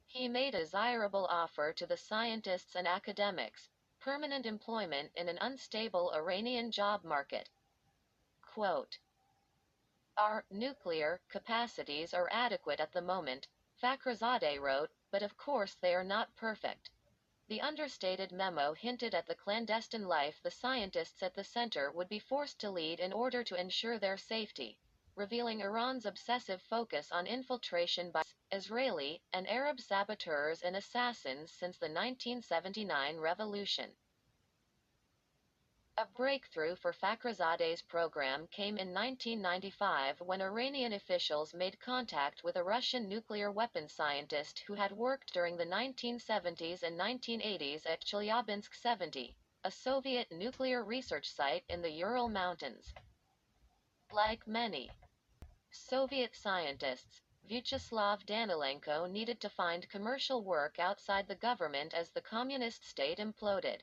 He made a desirable offer to the scientists and academics: permanent employment in an unstable Iranian job market. Quote, "Our nuclear capacities are adequate at the moment," Fakhrizadeh wrote, "but of course they are not perfect." The understated memo hinted at the clandestine life the scientists at the center would be forced to lead in order to ensure their safety, revealing Iran's obsessive focus on infiltration by Israeli and Arab saboteurs and assassins since the 1979 revolution. A breakthrough for Fakhrizadeh's program came in 1995 when Iranian officials made contact with a Russian nuclear weapons scientist who had worked during the 1970s and 1980s at Chelyabinsk 70, a Soviet nuclear research site in the Ural Mountains. Like many Soviet scientists, Vyacheslav Danilenko needed to find commercial work outside the government as the communist state imploded.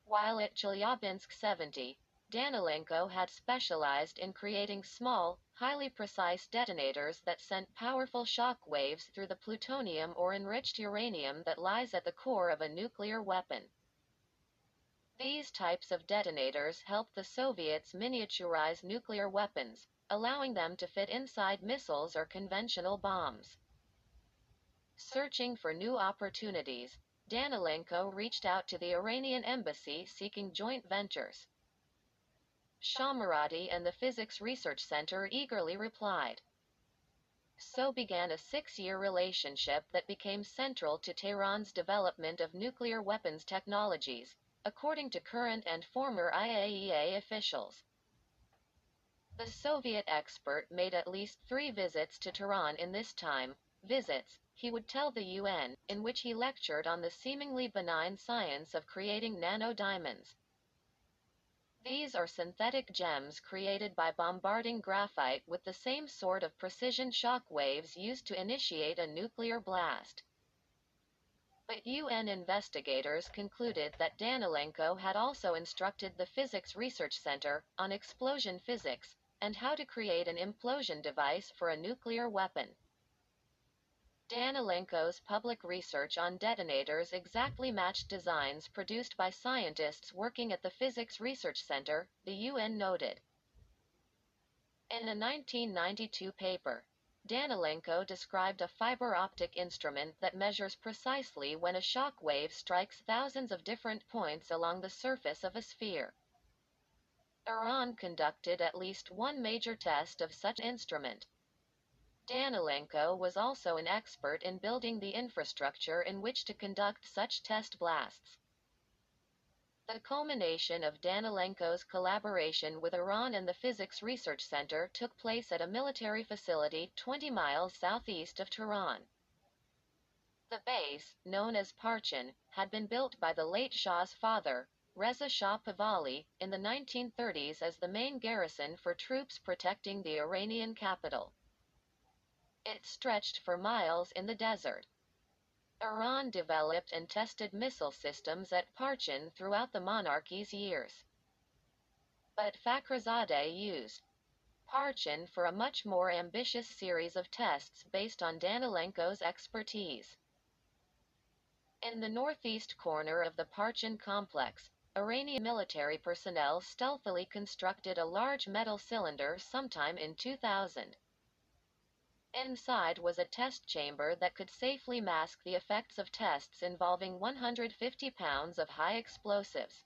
While at Chelyabinsk 70, Danilenko had specialized in creating small, highly precise detonators that sent powerful shock waves through the plutonium or enriched uranium that lies at the core of a nuclear weapon. These types of detonators helped the Soviets miniaturize nuclear weapons, allowing them to fit inside missiles or conventional bombs. Searching for new opportunities, Danilenko reached out to the Iranian embassy seeking joint ventures. Shomarati and the Physics Research Center eagerly replied. So began a 6-year relationship that became central to Tehran's development of nuclear weapons technologies, according to current and former IAEA officials. The Soviet expert made at least 3 visits to Tehran in this time, visits, he would tell the UN, in which he lectured on the seemingly benign science of creating nanodiamonds. These are synthetic gems created by bombarding graphite with the same sort of precision shock waves used to initiate a nuclear blast. But UN investigators concluded that Danilenko had also instructed the Physics Research Center on explosion physics and how to create an implosion device for a nuclear weapon. Danilenko's public research on detonators exactly matched designs produced by scientists working at the Physics Research Center, the UN noted. In a 1992 paper, Danilenko described a fiber optic instrument that measures precisely when a shock wave strikes thousands of different points along the surface of a sphere. Iran conducted at least one major test of such an instrument. Danilenko was also an expert in building the infrastructure in which to conduct such test blasts. The culmination of Danilenko's collaboration with Iran and the Physics Research Center took place at a military facility 20 miles southeast of Tehran. The base, known as Parchin, had been built by the late Shah's father, Reza Shah Pahlavi, in the 1930s as the main garrison for troops protecting the Iranian capital. It stretched for miles in the desert. Iran developed and tested missile systems at Parchin throughout the monarchy's years. But Fakhrizadeh used Parchin for a much more ambitious series of tests based on Danilenko's expertise. In the northeast corner of the Parchin complex, Iranian military personnel stealthily constructed a large metal cylinder sometime in 2000. Inside was a test chamber that could safely mask the effects of tests involving 150 pounds of high explosives.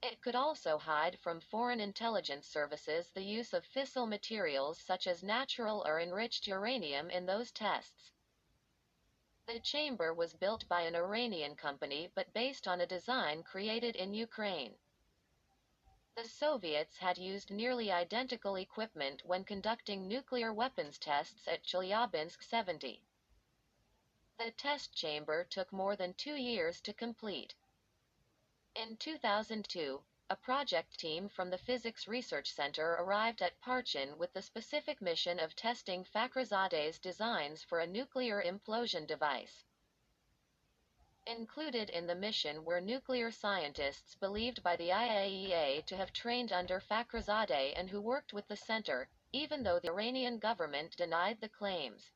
It could also hide from foreign intelligence services the use of fissile materials such as natural or enriched uranium in those tests. The chamber was built by an Iranian company but based on a design created in Ukraine. The Soviets had used nearly identical equipment when conducting nuclear weapons tests at Chelyabinsk 70. The test chamber took more than 2 years to complete. In 2002, a project team from the Physics Research Center arrived at Parchin with the specific mission of testing Fakhrizadeh's designs for a nuclear implosion device. Included in the mission were nuclear scientists believed by the IAEA to have trained under Fakhrizadeh and who worked with the center, even though the Iranian government denied the claims.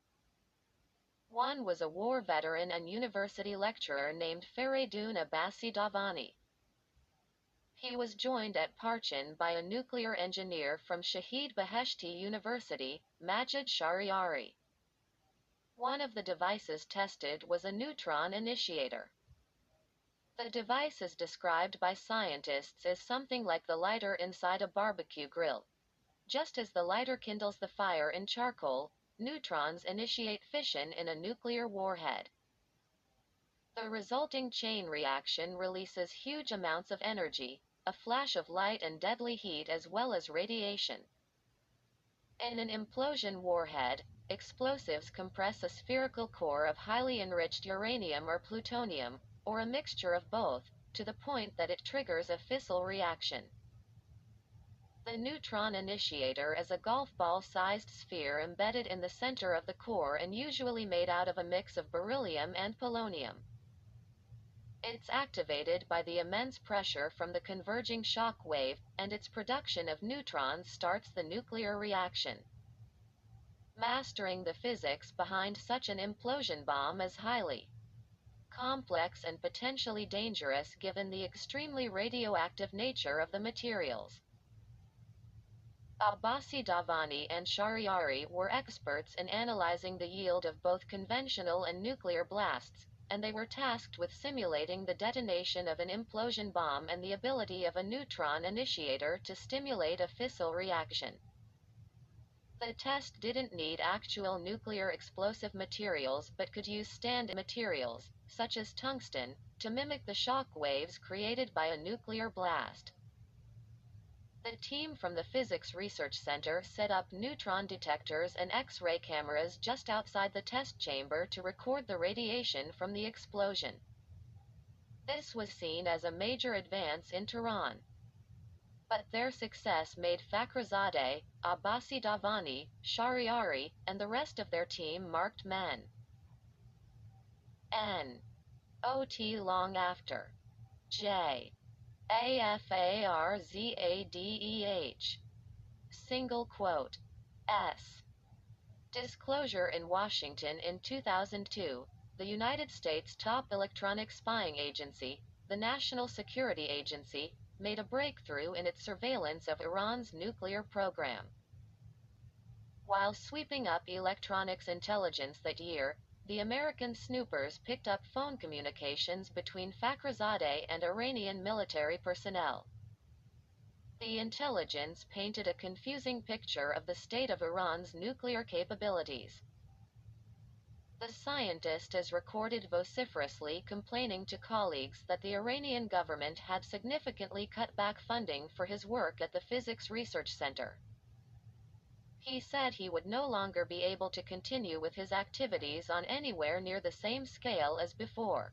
One was a war veteran and university lecturer named Feridun Abbasi Davani. He was joined at Parchin by a nuclear engineer from Shahid Beheshti University, Majid Shahriari. One of the devices tested was a neutron initiator. The device is described by scientists as something like the lighter inside a barbecue grill. Just as the lighter kindles the fire in charcoal, neutrons initiate fission in a nuclear warhead. The resulting chain reaction releases huge amounts of energy, a flash of light and deadly heat as well as radiation. In an implosion warhead, explosives compress a spherical core of highly enriched uranium or plutonium, or a mixture of both, to the point that it triggers a fissile reaction. The neutron initiator is a golf ball-sized sphere embedded in the center of the core and usually made out of a mix of beryllium and polonium. It's activated by the immense pressure from the converging shock wave, and its production of neutrons starts the nuclear reaction. Mastering the physics behind such an implosion bomb is highly complex and potentially dangerous given the extremely radioactive nature of the materials. Abbasi Davani and Shahriari were experts in analyzing the yield of both conventional and nuclear blasts, and they were tasked with simulating the detonation of an implosion bomb and the ability of a neutron initiator to stimulate a fissile reaction. The test didn't need actual nuclear explosive materials but could use stand-in materials, such as tungsten, to mimic the shock waves created by a nuclear blast. The team from the Physics Research Center set up neutron detectors and X-ray cameras just outside the test chamber to record the radiation from the explosion. This was seen as a major advance in Tehran. But their success made Fakhrizadeh, Abbasi Davani, Shahriari, and the rest of their team marked men. Not long after. J. AFARZADEH. Single quote. S. Disclosure in Washington in 2002, the United States top electronic spying agency, the National Security Agency, made a breakthrough in its surveillance of Iran's nuclear program. While sweeping up electronics intelligence that year, the American snoopers picked up phone communications between Fakhrizadeh and Iranian military personnel. The intelligence painted a confusing picture of the state of Iran's nuclear capabilities. The scientist is recorded vociferously complaining to colleagues that the Iranian government had significantly cut back funding for his work at the Physics Research Center. He said he would no longer be able to continue with his activities on anywhere near the same scale as before.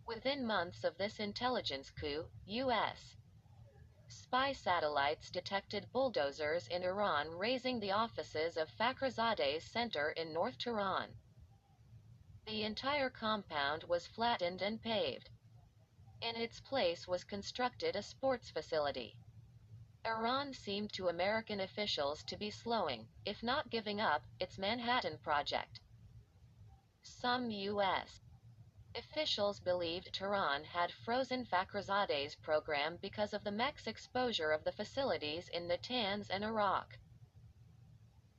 Within months of this intelligence coup, U.S. spy satellites detected bulldozers in Iran razing the offices of Fakhrizadeh's center in North Tehran. The entire compound was flattened and paved. In its place was constructed a sports facility. Iran seemed to American officials to be slowing, if not giving up, its Manhattan Project. Some U.S. officials believed Tehran had frozen Fakhrizadeh's program because of the MEC's exposure of the facilities in Natanz and Iraq.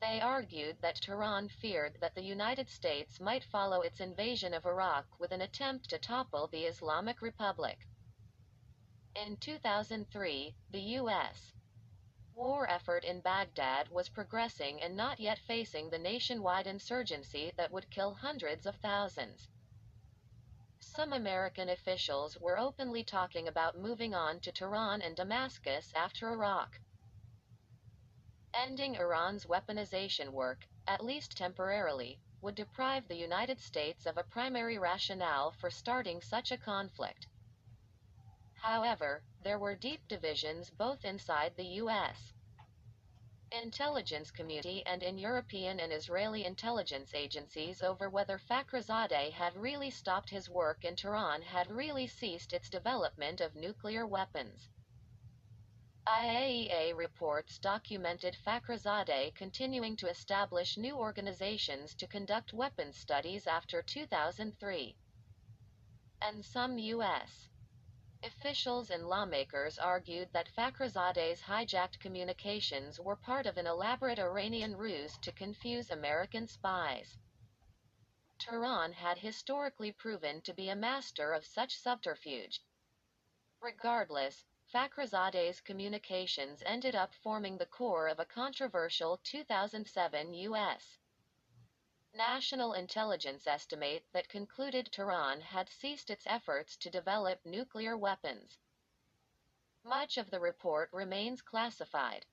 They argued that Tehran feared that the United States might follow its invasion of Iraq with an attempt to topple the Islamic Republic. In 2003, the U.S. war effort in Baghdad was progressing and not yet facing the nationwide insurgency that would kill hundreds of thousands. Some American officials were openly talking about moving on to Tehran and Damascus after Iraq. Ending Iran's weaponization work, at least temporarily, would deprive the United States of a primary rationale for starting such a conflict. However, there were deep divisions both inside the U.S. intelligence community and in European and Israeli intelligence agencies over whether Fakhrizadeh had really stopped his work and Tehran had really ceased its development of nuclear weapons. IAEA reports documented Fakhrizadeh continuing to establish new organizations to conduct weapons studies after 2003. And some U.S. officials and lawmakers argued that Fakhrizadeh's hijacked communications were part of an elaborate Iranian ruse to confuse American spies. Tehran had historically proven to be a master of such subterfuge. Regardless, Fakhrizadeh's communications ended up forming the core of a controversial 2007 U.S. national intelligence estimate that concluded Tehran had ceased its efforts to develop nuclear weapons. Much of the report remains classified.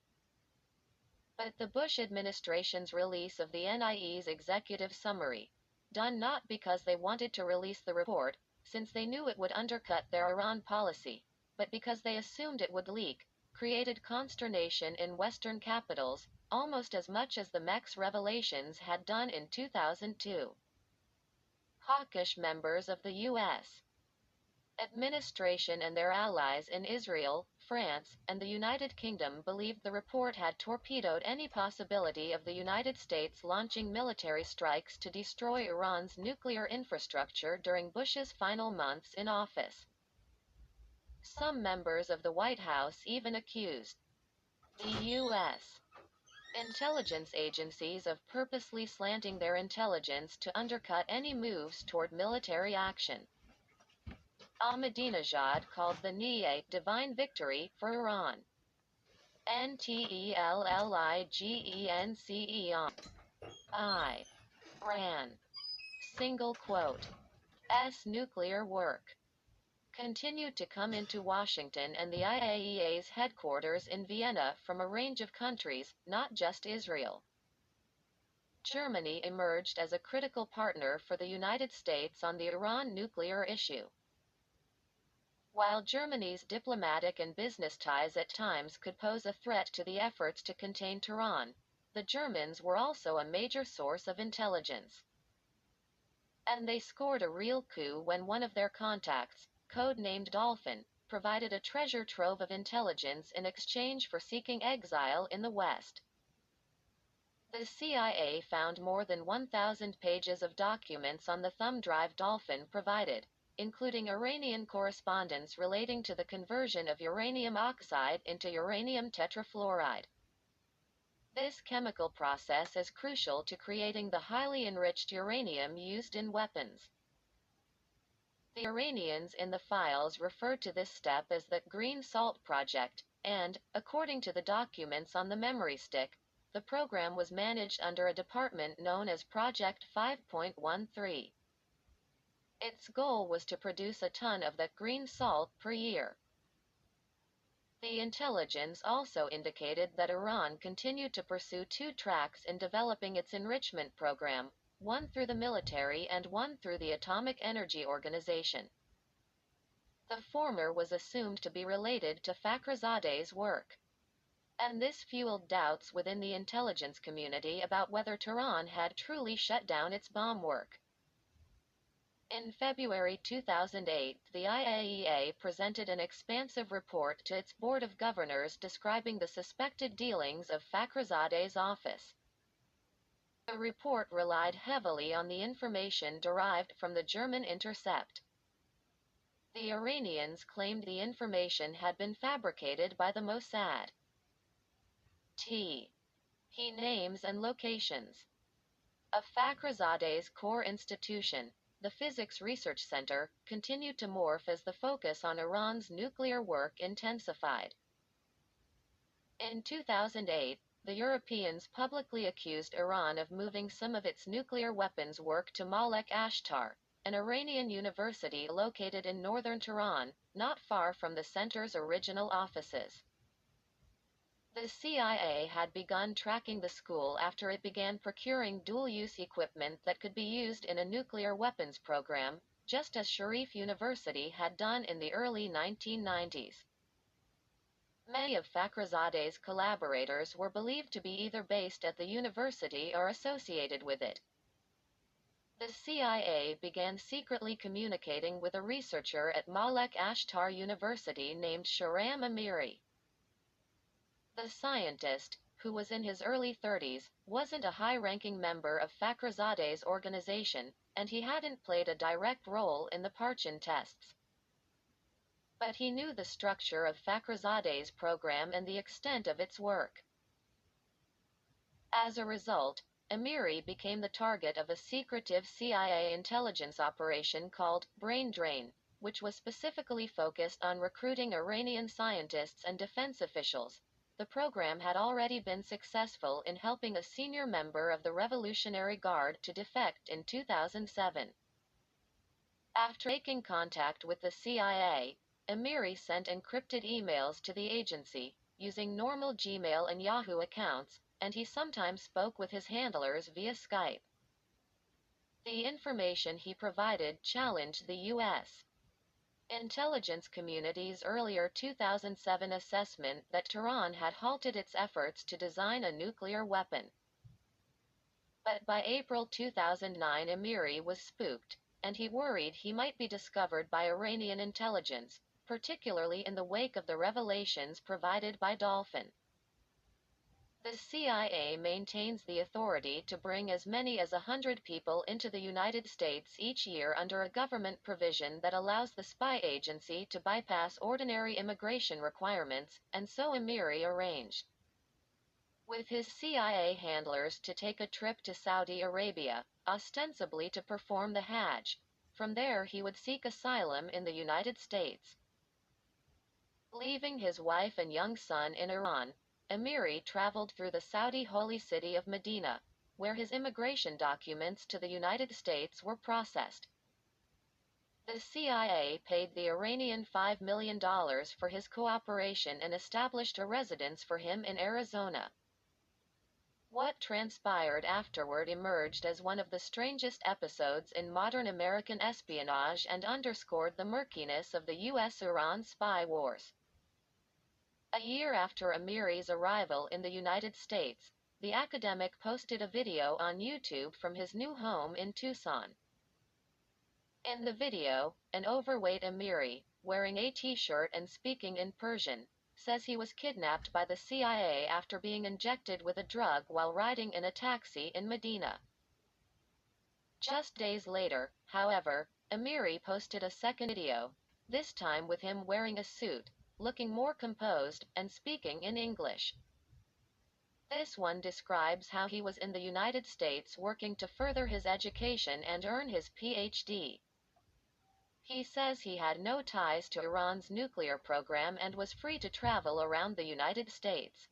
But the Bush administration's release of the NIE's executive summary, done not because they wanted to release the report, since they knew it would undercut their Iran policy, but because they assumed it would leak, created consternation in Western capitals, almost as much as the MEX revelations had done in 2002. Hawkish members of the U.S. administration and their allies in Israel, France, and the United Kingdom believed the report had torpedoed any possibility of the United States launching military strikes to destroy Iran's nuclear infrastructure during Bush's final months in office. Some members of the White House even accused the U.S. intelligence agencies of purposely slanting their intelligence to undercut any moves toward military action. Ahmadinejad called the NIE divine victory for Iran. Iran. Single quote. S. nuclear work continued to come into Washington and the IAEA's headquarters in Vienna from a range of countries, not just Israel. Germany emerged as a critical partner for the United States on the Iran nuclear issue. While Germany's diplomatic and business ties at times could pose a threat to the efforts to contain Tehran, the Germans were also a major source of intelligence. And they scored a real coup when one of their contacts, code-named Dolphin, provided a treasure trove of intelligence in exchange for seeking exile in the West. The CIA found more than 1,000 pages of documents on the thumb drive Dolphin provided, including Iranian correspondence relating to the conversion of uranium oxide into uranium tetrafluoride. This chemical process is crucial to creating the highly enriched uranium used in weapons. The Iranians in the files referred to this step as the Green Salt Project, and, according to the documents on the memory stick, the program was managed under a department known as Project 5.13. Its goal was to produce a ton of the green salt per year. The intelligence also indicated that Iran continued to pursue two tracks in developing its enrichment program, one through the military and one through the Atomic Energy Organization. The former was assumed to be related to Fakhrizadeh's work. And this fueled doubts within the intelligence community about whether Tehran had truly shut down its bomb work. In February 2008, the IAEA presented an expansive report to its Board of Governors describing the suspected dealings of Fakhrizadeh's office. The report relied heavily on the information derived from the German intercept. The Iranians claimed the information had been fabricated by the Mossad. He names and locations of Fakhrizade's core institution, the Physics Research Center, continued to morph as the focus on Iran's nuclear work intensified. In 2008, the Europeans publicly accused Iran of moving some of its nuclear weapons work to Malek Ashtar, an Iranian university located in northern Tehran, not far from the center's original offices. The CIA had begun tracking the school after it began procuring dual-use equipment that could be used in a nuclear weapons program, just as Sharif University had done in the early 1990s. Many of Fakhrizade's collaborators were believed to be either based at the university or associated with it. The CIA began secretly communicating with a researcher at Malek Ashtar University named Shahram Amiri. The scientist, who was in his early 30s, wasn't a high-ranking member of Fakhrizade's organization, and he hadn't played a direct role in the Parchin tests. But he knew the structure of Fakhrizade's program and the extent of its work. As a result, Amiri became the target of a secretive CIA intelligence operation called Brain Drain, which was specifically focused on recruiting Iranian scientists and defense officials. The program had already been successful in helping a senior member of the Revolutionary Guard to defect in 2007. After making contact with the CIA, Amiri sent encrypted emails to the agency, using normal Gmail and Yahoo accounts, and he sometimes spoke with his handlers via Skype. The information he provided challenged the U.S. intelligence community's earlier 2007 assessment that Tehran had halted its efforts to design a nuclear weapon. But by April 2009, Amiri was spooked, and he worried he might be discovered by Iranian intelligence, particularly in the wake of the revelations provided by Dolphin. The CIA maintains the authority to bring as many as 100 people into the United States each year under a government provision that allows the spy agency to bypass ordinary immigration requirements, and so Amiri arranged with his CIA handlers to take a trip to Saudi Arabia, ostensibly to perform the Hajj. From there he would seek asylum in the United States. Leaving his wife and young son in Iran, Amiri traveled through the Saudi holy city of Medina, where his immigration documents to the United States were processed. The CIA paid the Iranian $5 million for his cooperation and established a residence for him in Arizona. What transpired afterward emerged as one of the strangest episodes in modern American espionage and underscored the murkiness of the U.S.-Iran spy wars. A year after Amiri's arrival in the United States, the academic posted a video on YouTube from his new home in Tucson. In the video, an overweight Amiri, wearing a t-shirt and speaking in Persian, says he was kidnapped by the CIA after being injected with a drug while riding in a taxi in Medina. Just days later, however, Amiri posted a second video, this time with him wearing a suit, looking more composed, and speaking in English. This one describes how he was in the United States working to further his education and earn his PhD. He says he had no ties to Iran's nuclear program and was free to travel around the United States.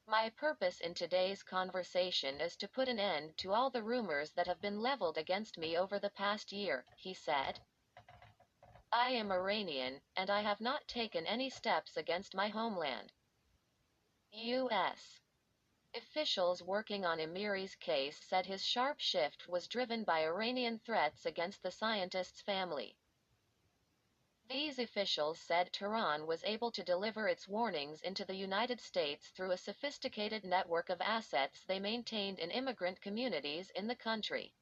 My purpose in today's conversation is to put an end to all the rumors that have been leveled against me over the past year, he said. I am Iranian, and I have not taken any steps against my homeland. U.S. officials working on Amiri's case said his sharp shift was driven by Iranian threats against the scientist's family. These officials said Tehran was able to deliver its warnings into the United States through a sophisticated network of assets they maintained in immigrant communities in the country.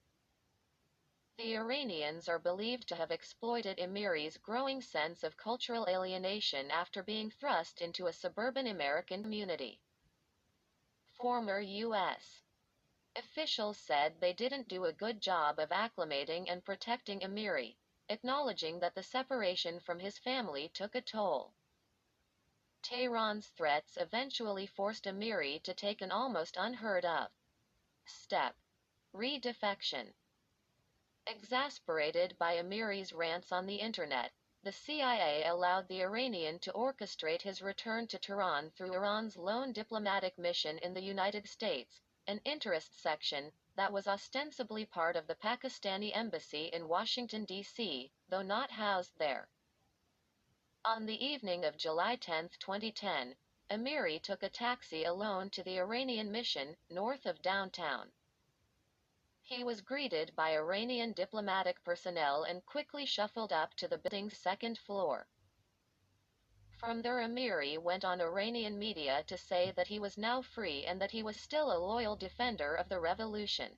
The Iranians are believed to have exploited Amiri's growing sense of cultural alienation after being thrust into a suburban American community. Former U.S. officials said they didn't do a good job of acclimating and protecting Amiri, acknowledging that the separation from his family took a toll. Tehran's threats eventually forced Amiri to take an almost unheard-of step: redefection. Exasperated by Amiri's rants on the internet, the CIA allowed the Iranian to orchestrate his return to Tehran through Iran's lone diplomatic mission in the United States, an interest section that was ostensibly part of the Pakistani embassy in Washington, D.C., though not housed there. On the evening of July 10, 2010, Amiri took a taxi alone to the Iranian mission, north of downtown. He was greeted by Iranian diplomatic personnel and quickly shuffled up to the building's second floor. From there, Amiri went on Iranian media to say that he was now free and that he was still a loyal defender of the revolution.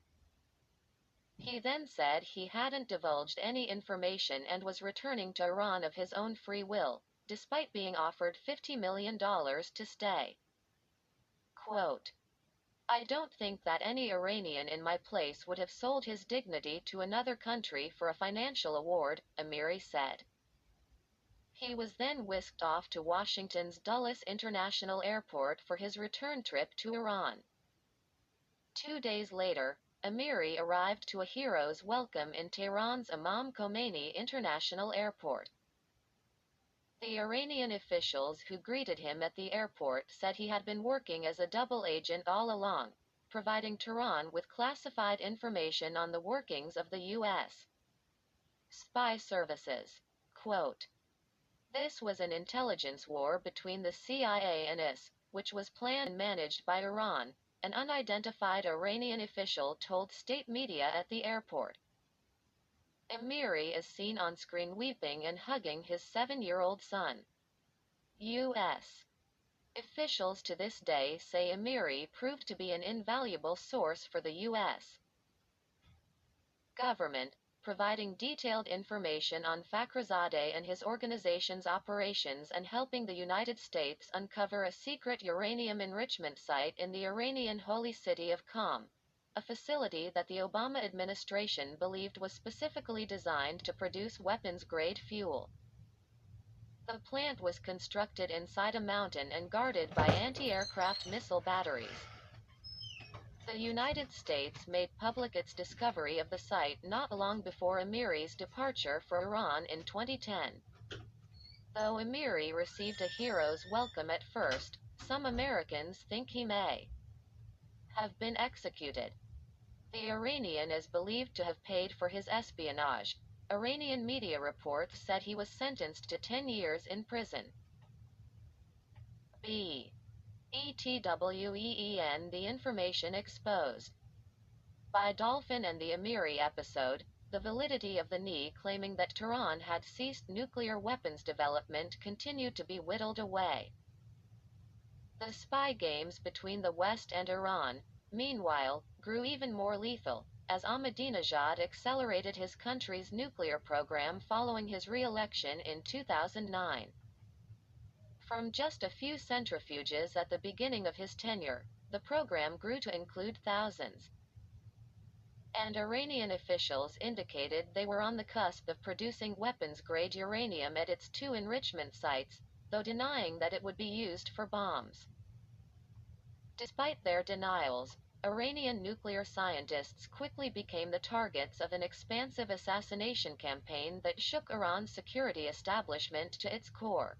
He then said he hadn't divulged any information and was returning to Iran of his own free will, despite being offered $50 million to stay. Quote, "I don't think that any Iranian in my place would have sold his dignity to another country for a financial award," Amiri said. He was then whisked off to Washington's Dulles International Airport for his return trip to Iran. 2 days later, Amiri arrived to a hero's welcome in Tehran's Imam Khomeini International Airport. The Iranian officials who greeted him at the airport said he had been working as a double agent all along, providing Tehran with classified information on the workings of the U.S. spy services. Quote, "This was an intelligence war between the CIA and IS, which was planned and managed by Iran," an unidentified Iranian official told state media at the airport. Amiri is seen on screen weeping and hugging his 7-year-old son. U.S. officials to this day say Amiri proved to be an invaluable source for the U.S. government, providing detailed information on Fakhrizadeh and his organization's operations and helping the United States uncover a secret uranium enrichment site in the Iranian holy city of Qom, a facility that the Obama administration believed was specifically designed to produce weapons-grade fuel. The plant was constructed inside a mountain and guarded by anti-aircraft missile batteries. The United States made public its discovery of the site not long before Amiri's departure for Iran in 2010. Though Amiri received a hero's welcome at first, some Americans think he may have been executed. The Iranian is believed to have paid for his espionage. Iranian media reports said he was sentenced to 10 years in prison. B. ETWEEN The information exposed by Dolphin and the Amiri episode, the validity of the NE claiming that Tehran had ceased nuclear weapons development continued to be whittled away. The spy games between the West and Iran, meanwhile, grew even more lethal, as Ahmadinejad accelerated his country's nuclear program following his re-election in 2009. From just a few centrifuges at the beginning of his tenure, the program grew to include thousands. And Iranian officials indicated they were on the cusp of producing weapons-grade uranium at its 2 enrichment sites, though denying that it would be used for bombs. Despite their denials, Iranian nuclear scientists quickly became the targets of an expansive assassination campaign that shook Iran's security establishment to its core.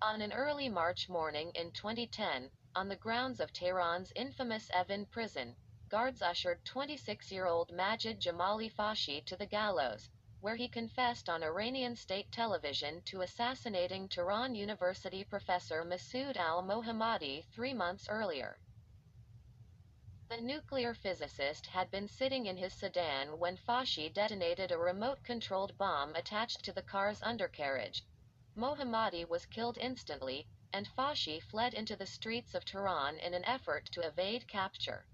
On an early March morning in 2010, on the grounds of Tehran's infamous Evin prison, guards ushered 26-year-old Majid Jamali Fashi to the gallows, where he confessed on Iranian state television to assassinating Tehran University professor Masoud al-Mohammadi 3 months earlier. The nuclear physicist had been sitting in his sedan when Fashi detonated a remote-controlled bomb attached to the car's undercarriage. Mohammadi was killed instantly, and Fashi fled into the streets of Tehran in an effort to evade capture.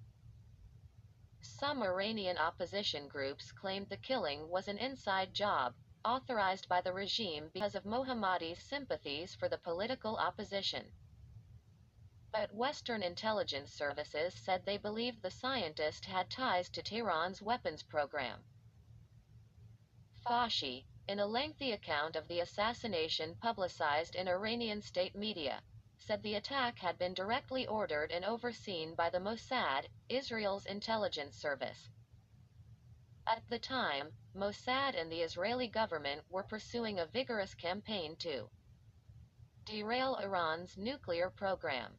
Some Iranian opposition groups claimed the killing was an inside job, authorized by the regime because of Mohammadi's sympathies for the political opposition. But Western intelligence services said they believed the scientist had ties to Tehran's weapons program. Fashi, in a lengthy account of the assassination publicized in Iranian state media, said the attack had been directly ordered and overseen by the Mossad, Israel's intelligence service. At the time, Mossad and the Israeli government were pursuing a vigorous campaign to derail Iran's nuclear program.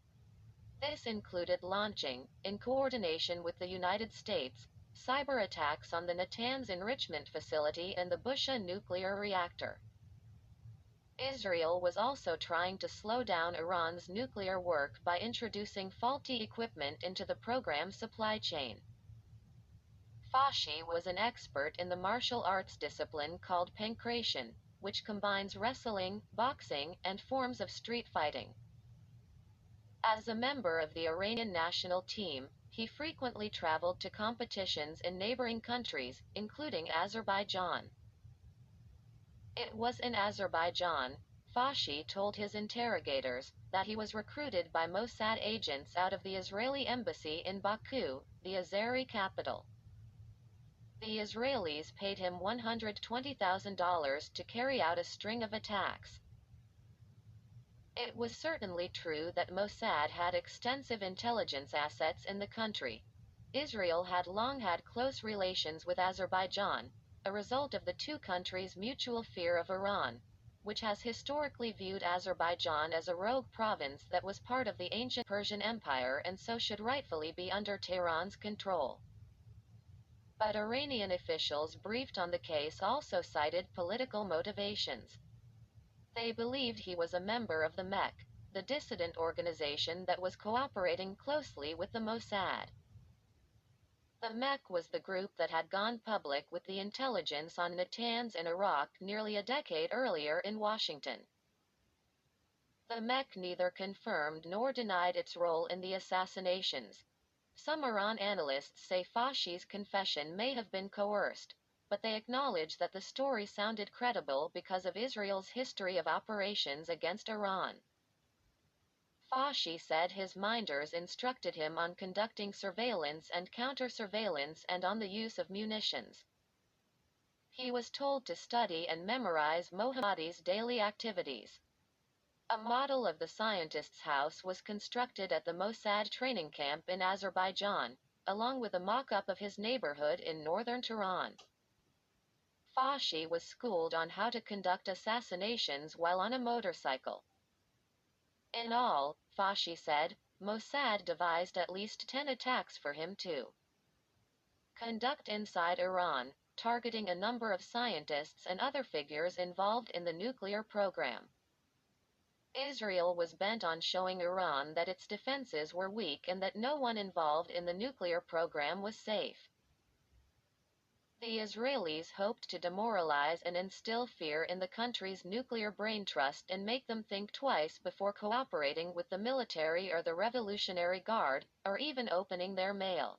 This included launching, in coordination with the United States, cyber attacks on the Natanz enrichment facility and the Bushehr nuclear reactor. Israel was also trying to slow down Iran's nuclear work by introducing faulty equipment into the program's supply chain. Fauci was an expert in the martial arts discipline called pankration, which combines wrestling, boxing, and forms of street fighting. As a member of the Iranian national team, he frequently traveled to competitions in neighboring countries, including Azerbaijan. It was in Azerbaijan, Fauci told his interrogators, that he was recruited by Mossad agents out of the Israeli embassy in Baku, the Azeri capital. The Israelis paid him $120,000 to carry out a string of attacks. It was certainly true that Mossad had extensive intelligence assets in the country. Israel had long had close relations with Azerbaijan, a result of the two countries' mutual fear of Iran, which has historically viewed Azerbaijan as a rogue province that was part of the ancient Persian Empire and so should rightfully be under Tehran's control. But Iranian officials briefed on the case also cited political motivations. They believed he was a member of the MEK, the dissident organization that was cooperating closely with the Mossad. The MEK was the group that had gone public with the intelligence on Natanz in Iraq nearly a decade earlier in Washington. The MEK neither confirmed nor denied its role in the assassinations. Some Iran analysts say Fauci's confession may have been coerced, but they acknowledge that the story sounded credible because of Israel's history of operations against Iran. Fauci said his minders instructed him on conducting surveillance and counter-surveillance and on the use of munitions. He was told to study and memorize Mohammadi's daily activities. A model of the scientist's house was constructed at the Mossad training camp in Azerbaijan, along with a mock-up of his neighborhood in northern Tehran. Fauci was schooled on how to conduct assassinations while on a motorcycle. In all, Fauci said, Mossad devised at least 10 attacks for him to conduct inside Iran, targeting a number of scientists and other figures involved in the nuclear program. Israel was bent on showing Iran that its defenses were weak and that no one involved in the nuclear program was safe. The Israelis hoped to demoralize and instill fear in the country's nuclear brain trust and make them think twice before cooperating with the military or the Revolutionary Guard, or even opening their mail.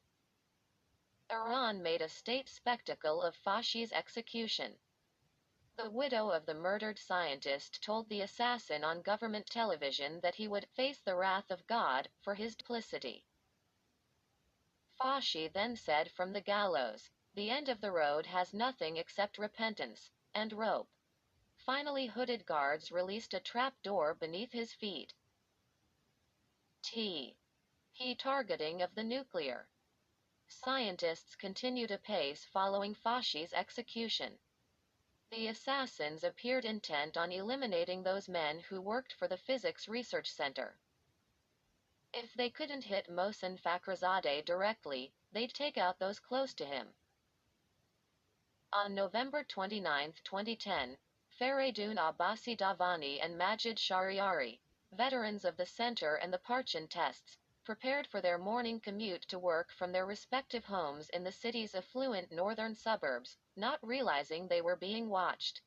Iran made a state spectacle of Fauci's execution. The widow of the murdered scientist told the assassin on government television that he would face the wrath of God for his duplicity. Fauci then said from the gallows, "The end of the road has nothing except repentance and rope." Finally, hooded guards released a trap door beneath his feet. He targeting of the nuclear. Scientists continued apace following Fauci's execution. The assassins appeared intent on eliminating those men who worked for the Physics Research Center. If they couldn't hit Mohsen Fakhrizadeh directly, they'd take out those close to him. On November 29, 2010, Fareydun Abbasi Davani and Majid Shahriari, veterans of the center and the Parchin tests, prepared for their morning commute to work from their respective homes in the city's affluent northern suburbs, not realizing they were being watched.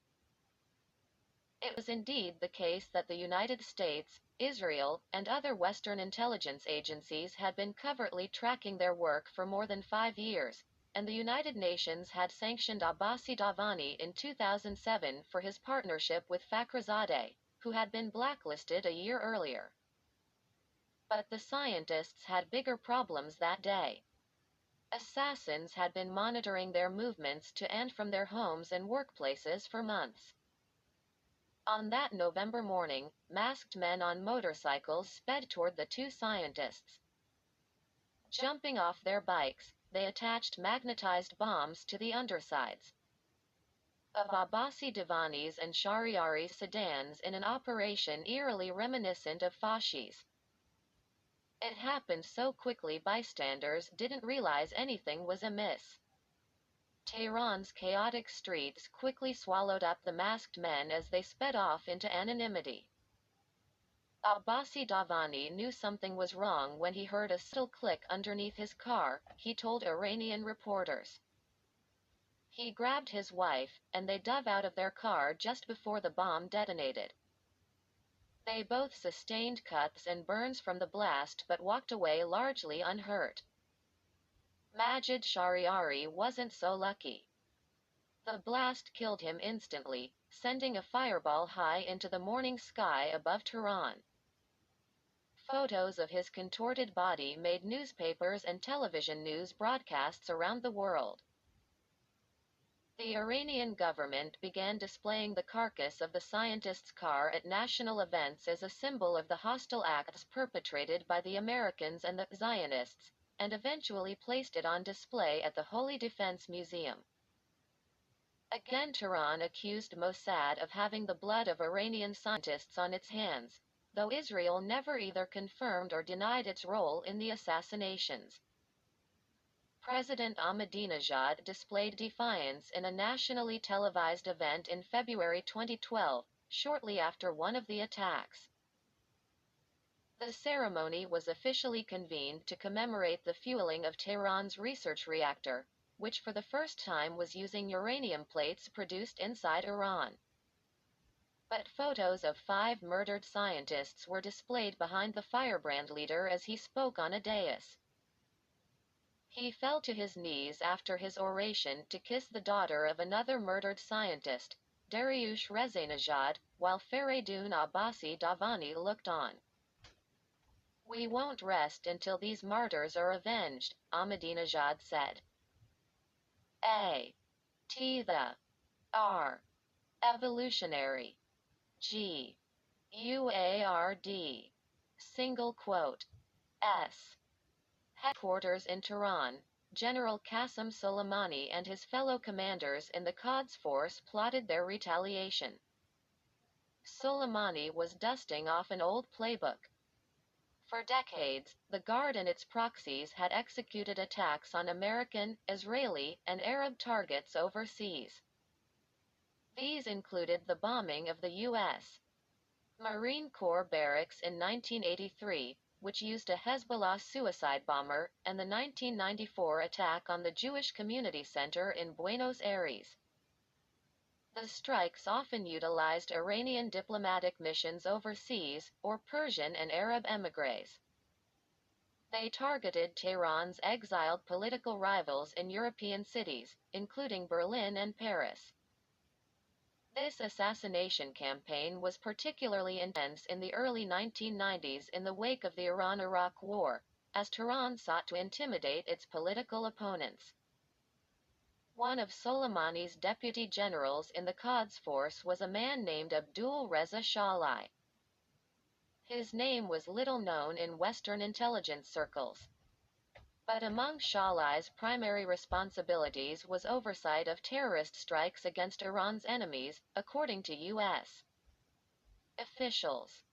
It was indeed the case that the United States, Israel, and other Western intelligence agencies had been covertly tracking their work for more than 5 years, and the United Nations had sanctioned Abbasi Davani in 2007 for his partnership with Fakhrizadeh, who had been blacklisted a year earlier. But the scientists had bigger problems that day. Assassins had been monitoring their movements to and from their homes and workplaces for months. On that November morning, masked men on motorcycles sped toward the two scientists. Jumping off their bikes, they attached magnetized bombs to the undersides of Abbasi Divani's and Shahryari's sedans in an operation eerily reminiscent of Fashi's. It happened so quickly bystanders didn't realize anything was amiss. Tehran's chaotic streets quickly swallowed up the masked men as they sped off into anonymity. Abbasi Davani knew something was wrong when he heard a subtle click underneath his car, he told Iranian reporters. He grabbed his wife, and they dove out of their car just before the bomb detonated. They both sustained cuts and burns from the blast but walked away largely unhurt. Majid Shahryari wasn't so lucky. The blast killed him instantly, sending a fireball high into the morning sky above Tehran. Photos of his contorted body made newspapers and television news broadcasts around the world. The Iranian government began displaying the carcass of the scientist's car at national events as a symbol of the hostile acts perpetrated by the Americans and the Zionists, and eventually placed it on display at the Holy Defense Museum. Again, Tehran accused Mossad of having the blood of Iranian scientists on its hands, though Israel never either confirmed or denied its role in the assassinations. President Ahmadinejad displayed defiance in a nationally televised event in February 2012, shortly after one of the attacks. The ceremony was officially convened to commemorate the fueling of Tehran's research reactor, which for the first time was using uranium plates produced inside Iran. But photos of 5 murdered scientists were displayed behind the firebrand leader as he spoke on a dais. He fell to his knees after his oration to kiss the daughter of another murdered scientist, Dariush Rezanejad, while Faridun Abbasi Davani looked on. "We won't rest until these martyrs are avenged," Ahmadinejad said. A. T. The R. Evolutionary. G. UARD. Single quote. S. Headquarters in Tehran, General Qasem Soleimani and his fellow commanders in the Quds Force plotted their retaliation. Soleimani was dusting off an old playbook. For decades, the Guard and its proxies had executed attacks on American, Israeli, and Arab targets overseas. These included the bombing of the U.S. Marine Corps barracks in 1983, which used a Hezbollah suicide bomber, and the 1994 attack on the Jewish Community Center in Buenos Aires. The strikes often utilized Iranian diplomatic missions overseas, or Persian and Arab émigrés. They targeted Tehran's exiled political rivals in European cities, including Berlin and Paris. This assassination campaign was particularly intense in the early 1990s in the wake of the Iran-Iraq War, as Tehran sought to intimidate its political opponents. One of Soleimani's deputy generals in the Quds Force was a man named Abdul Reza Shalai. His name was little known in Western intelligence circles. But among Shalai's primary responsibilities was oversight of terrorist strikes against Iran's enemies, according to U.S. officials.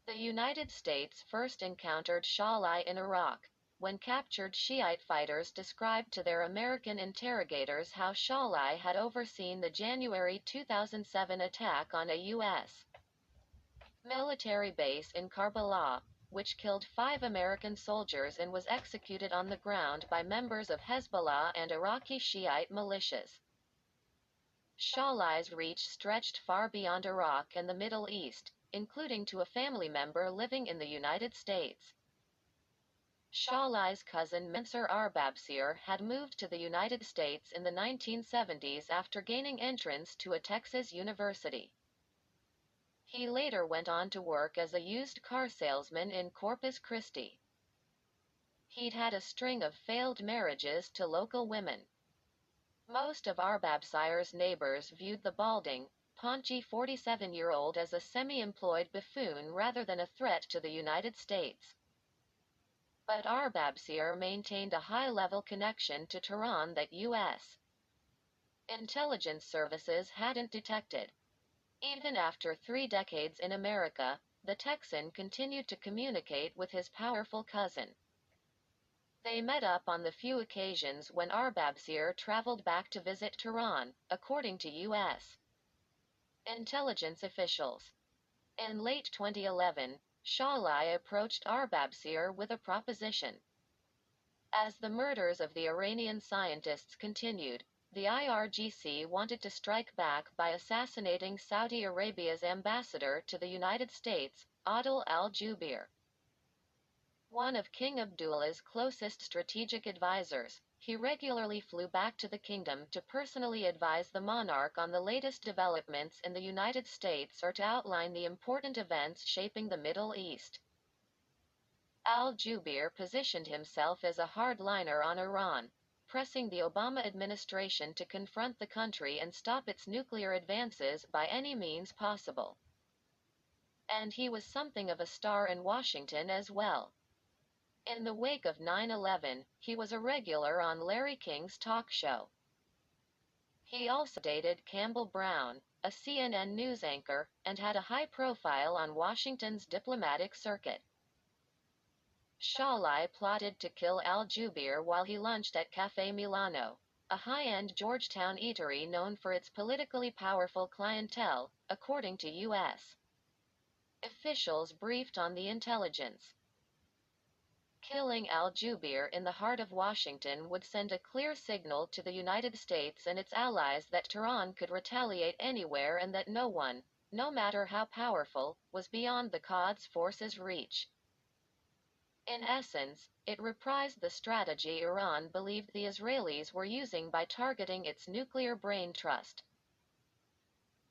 The United States first encountered Shalai in Iraq, when captured Shiite fighters described to their American interrogators how Shalai had overseen the January 2007 attack on a U.S. military base in Karbala, which killed 5 American soldiers and was executed on the ground by members of Hezbollah and Iraqi Shiite militias. Shalai's reach stretched far beyond Iraq and the Middle East, including to a family member living in the United States. Shalai's cousin Mansour Arbabsir had moved to the United States in the 1970s after gaining entrance to a Texas university. He later went on to work as a used car salesman in Corpus Christi. He'd had a string of failed marriages to local women. Most of Arbabsir's neighbors viewed the balding, paunchy 47-year-old as a semi-employed buffoon rather than a threat to the United States. But Arbabsir maintained a high-level connection to Tehran that U.S. intelligence services hadn't detected. Even after 3 decades in America, the Texan continued to communicate with his powerful cousin. They met up on the few occasions when Arbabsir traveled back to visit Tehran, according to U.S. intelligence officials. In late 2011, Shalai approached Arbabsir with a proposition. As the murders of the Iranian scientists continued, the IRGC wanted to strike back by assassinating Saudi Arabia's ambassador to the United States, Adil al-Jubeir. One of King Abdullah's closest strategic advisors, he regularly flew back to the kingdom to personally advise the monarch on the latest developments in the United States or to outline the important events shaping the Middle East. Al-Jubeir positioned himself as a hardliner on Iran, pressing the Obama administration to confront the country and stop its nuclear advances by any means possible. And he was something of a star in Washington as well. In the wake of 9/11, he was a regular on Larry King's talk show. He also dated Campbell Brown, a CNN news anchor, and had a high profile on Washington's diplomatic circuit. Shalai plotted to kill al-Jubeir while he lunched at Café Milano, a high-end Georgetown eatery known for its politically powerful clientele, according to U.S. officials briefed on the intelligence. Killing al-Jubeir in the heart of Washington would send a clear signal to the United States and its allies that Tehran could retaliate anywhere and that no one, no matter how powerful, was beyond the Quds forces' reach. In essence, it reprised the strategy Iran believed the Israelis were using by targeting its nuclear brain trust.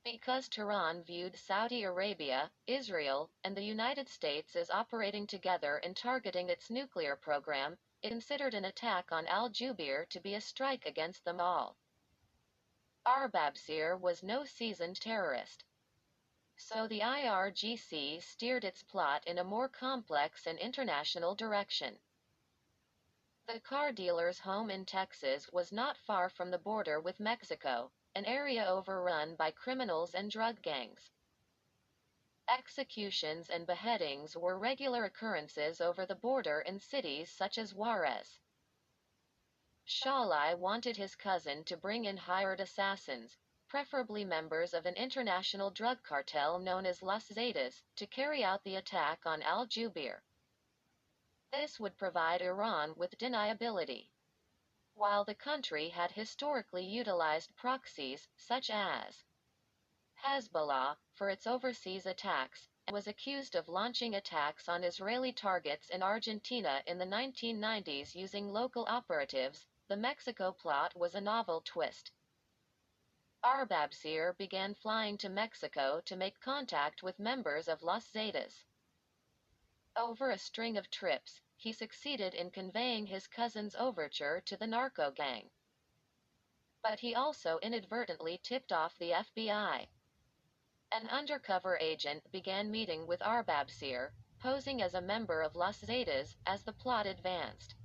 Because Tehran viewed Saudi Arabia, Israel, and the United States as operating together in targeting its nuclear program, it considered an attack on al-Jubeir to be a strike against them all. Arbabsir was no seasoned terrorist. So the IRGC steered its plot in a more complex and international direction. The car dealer's home in Texas was not far from the border with Mexico, an area overrun by criminals and drug gangs. Executions and beheadings were regular occurrences over the border in cities such as Juarez. Shalai wanted his cousin to bring in hired assassins, preferably members of an international drug cartel known as Los Zetas, to carry out the attack on al-Jubeir. This would provide Iran with deniability. While the country had historically utilized proxies, such as Hezbollah, for its overseas attacks, and was accused of launching attacks on Israeli targets in Argentina in the 1990s using local operatives, the Mexico plot was a novel twist. Arbabsir began flying to Mexico to make contact with members of Los Zetas. Over a string of trips, he succeeded in conveying his cousin's overture to the narco gang. But he also inadvertently tipped off the FBI. An undercover agent began meeting with Arbabsir, posing as a member of Los Zetas, as the plot advanced.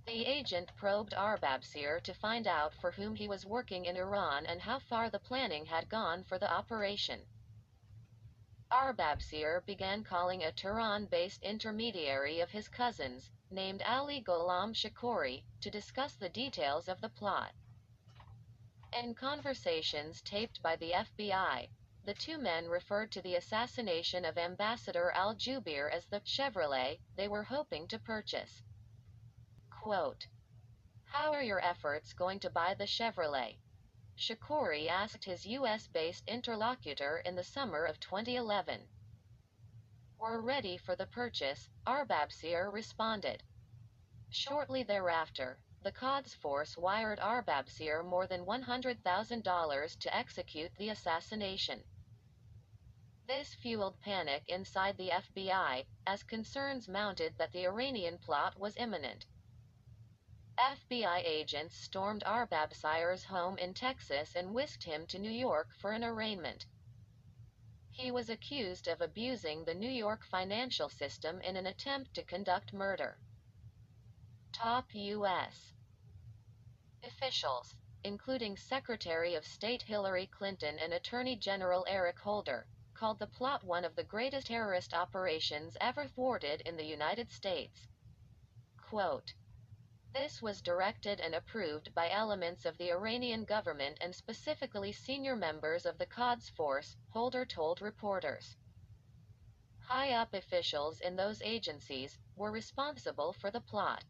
The agent probed Arbabsir to find out for whom he was working in Iran and how far the planning had gone for the operation. Arbabsir began calling a Tehran-based intermediary of his cousin's, named Ali Gholam Shakori, to discuss the details of the plot. In conversations taped by the FBI, the two men referred to the assassination of Ambassador al-Jubeir as the Chevrolet they were hoping to purchase. Quote, "How are your efforts going to buy the Chevrolet?" Shakori asked his U.S.-based interlocutor in the summer of 2011. "We're ready for the purchase," Arbabsir responded. Shortly thereafter, the Quds force wired Arbabsir more than $100,000 to execute the assassination. This fueled panic inside the FBI, as concerns mounted that the Iranian plot was imminent. FBI agents stormed Arbabsir's home in Texas and whisked him to New York for an arraignment. He was accused of abusing the New York financial system in an attempt to conduct murder. Top U.S. officials, including Secretary of State Hillary Clinton and Attorney General Eric Holder, called the plot one of the greatest terrorist operations ever thwarted in the United States. Quote, "This was directed and approved by elements of the Iranian government and specifically senior members of the Quds Force," Holder told reporters. High-up officials in those agencies were responsible for the plot.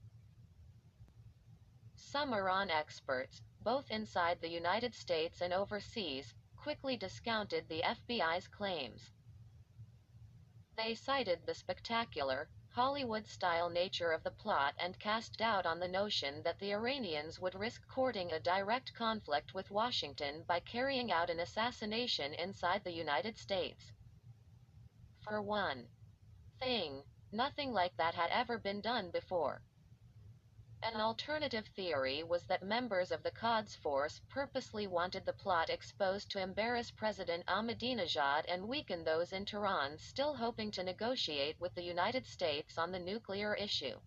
Some Iran experts, both inside the United States and overseas, quickly discounted the FBI's claims. They cited the spectacular, Hollywood-style nature of the plot and cast doubt on the notion that the Iranians would risk courting a direct conflict with Washington by carrying out an assassination inside the United States. For one thing, nothing like that had ever been done before. An alternative theory was that members of the Quds Force purposely wanted the plot exposed to embarrass President Ahmadinejad and weaken those in Tehran still hoping to negotiate with the United States on the nuclear issue.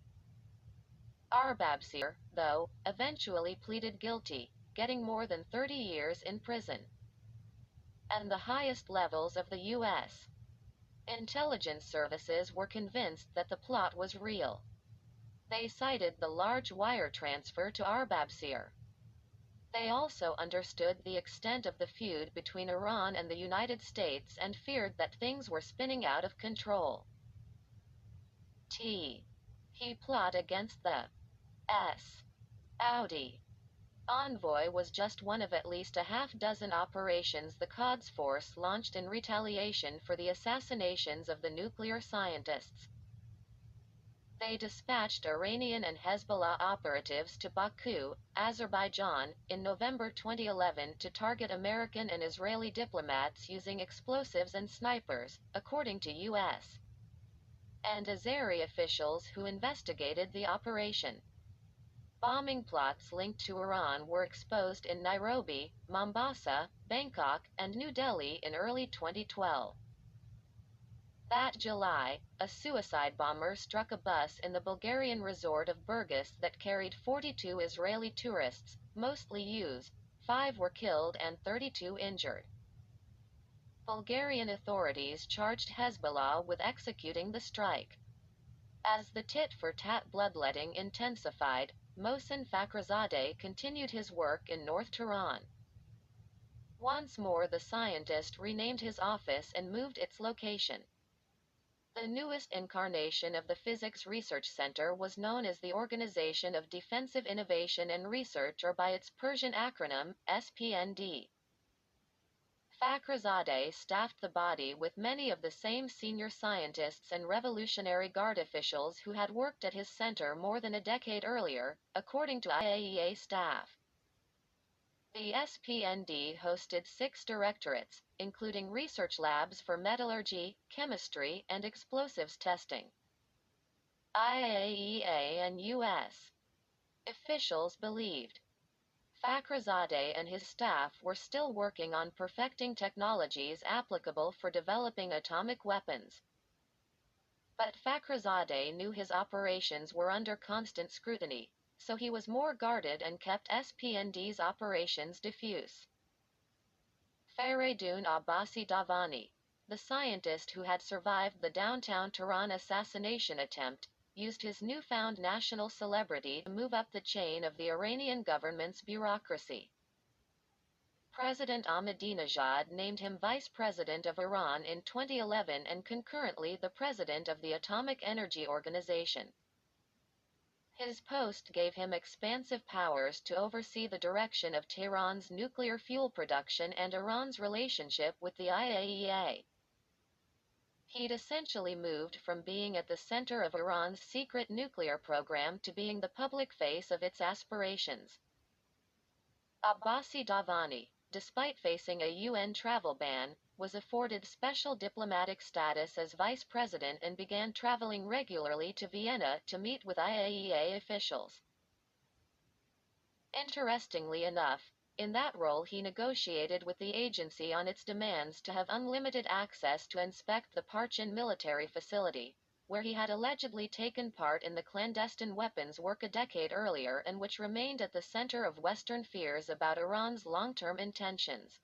Arbabsir, though, eventually pleaded guilty, getting more than 30 years in prison. And the highest levels of the U.S. intelligence services were convinced that the plot was real. They cited the large wire transfer to Arbabsir. They also understood the extent of the feud between Iran and the United States and feared that things were spinning out of control. He plot against the Saudi envoy was just one of at least a half-dozen operations the Quds Force launched in retaliation for the assassinations of the nuclear scientists. They dispatched Iranian and Hezbollah operatives to Baku, Azerbaijan, in November 2011 to target American and Israeli diplomats using explosives and snipers, according to U.S. and Azeri officials who investigated the operation. Bombing plots linked to Iran were exposed in Nairobi, Mombasa, Bangkok, and New Delhi in early 2012. That July, a suicide bomber struck a bus in the Bulgarian resort of Burgas that carried 42 Israeli tourists, mostly Jews. 5 were killed and 32 injured. Bulgarian authorities charged Hezbollah with executing the strike. As the tit-for-tat bloodletting intensified, Mohsen Fakhrizadeh continued his work in North Tehran. Once more the scientist renamed his office and moved its location. The newest incarnation of the Physics Research Center was known as the Organization of Defensive Innovation and Research, or by its Persian acronym, SPND. Fakhrizadeh staffed the body with many of the same senior scientists and Revolutionary Guard officials who had worked at his center more than a decade earlier, according to IAEA staff. The SPND hosted 6 directorates, including research labs for metallurgy, chemistry, and explosives testing. IAEA and U.S. officials believed Fakhrizadeh and his staff were still working on perfecting technologies applicable for developing atomic weapons. But Fakhrizadeh knew his operations were under constant scrutiny, so he was more guarded and kept SPND's operations diffuse. Faridun Abbasi Davani, the scientist who had survived the downtown Tehran assassination attempt, used his newfound national celebrity to move up the chain of the Iranian government's bureaucracy. President Ahmadinejad named him Vice President of Iran in 2011 and concurrently the President of the Atomic Energy Organization. His post gave him expansive powers to oversee the direction of Tehran's nuclear fuel production and Iran's relationship with the IAEA. He'd essentially moved from being at the center of Iran's secret nuclear program to being the public face of its aspirations. Abbasi Davani, despite facing a UN travel ban, was afforded special diplomatic status as vice president and began traveling regularly to Vienna to meet with IAEA officials. Interestingly enough, in that role he negotiated with the agency on its demands to have unlimited access to inspect the Parchin military facility, where he had allegedly taken part in the clandestine weapons work a decade earlier and which remained at the center of Western fears about Iran's long-term intentions.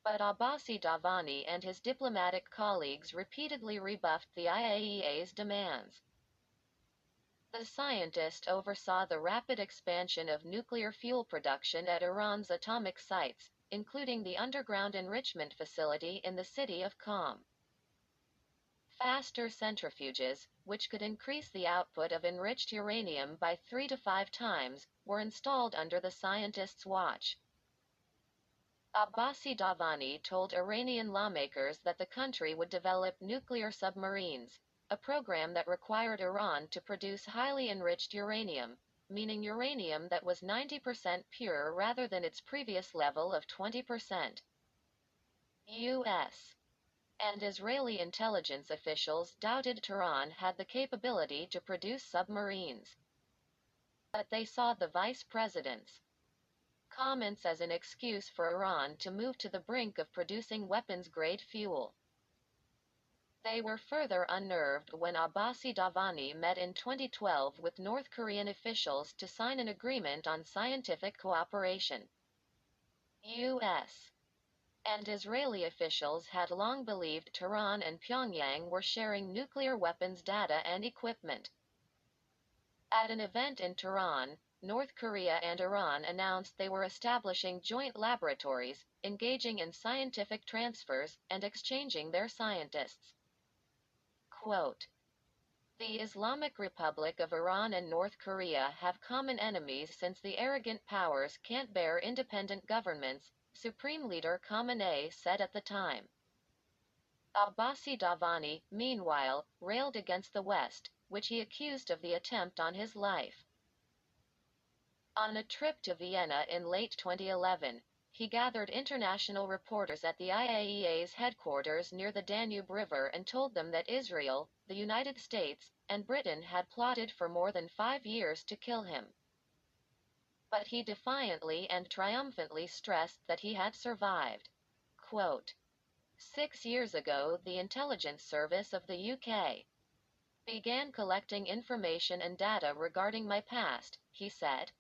But Abbasi Davani and his diplomatic colleagues repeatedly rebuffed the IAEA's demands. The scientist oversaw the rapid expansion of nuclear fuel production at Iran's atomic sites, including the underground enrichment facility in the city of Qom. Faster centrifuges, which could increase the output of enriched uranium by 3 to 5 times, were installed under the scientist's watch. Abbasi Davani told Iranian lawmakers that the country would develop nuclear submarines, a program that required Iran to produce highly enriched uranium, meaning uranium that was 90% pure rather than its previous level of 20%. U.S. and Israeli intelligence officials doubted Tehran had the capability to produce submarines. But they saw the vice president's comments as an excuse for Iran to move to the brink of producing weapons-grade fuel. They were further unnerved when Abbasi Davani met in 2012 with North Korean officials to sign an agreement on scientific cooperation. U.S. and Israeli officials had long believed Tehran and Pyongyang were sharing nuclear weapons data and equipment. At an event in Tehran, North Korea and Iran announced they were establishing joint laboratories, engaging in scientific transfers, and exchanging their scientists. Quote, "The Islamic Republic of Iran and North Korea have common enemies since the arrogant powers can't bear independent governments," Supreme Leader Khamenei said at the time. Abbasi Davani, meanwhile, railed against the West, which he accused of the attempt on his life. On a trip to Vienna in late 2011, he gathered international reporters at the IAEA's headquarters near the Danube River and told them that Israel, the United States, and Britain had plotted for more than 5 years to kill him. But he defiantly and triumphantly stressed that he had survived. Quote, "6 years ago, the intelligence service of the UK began collecting information and data regarding my past," he said.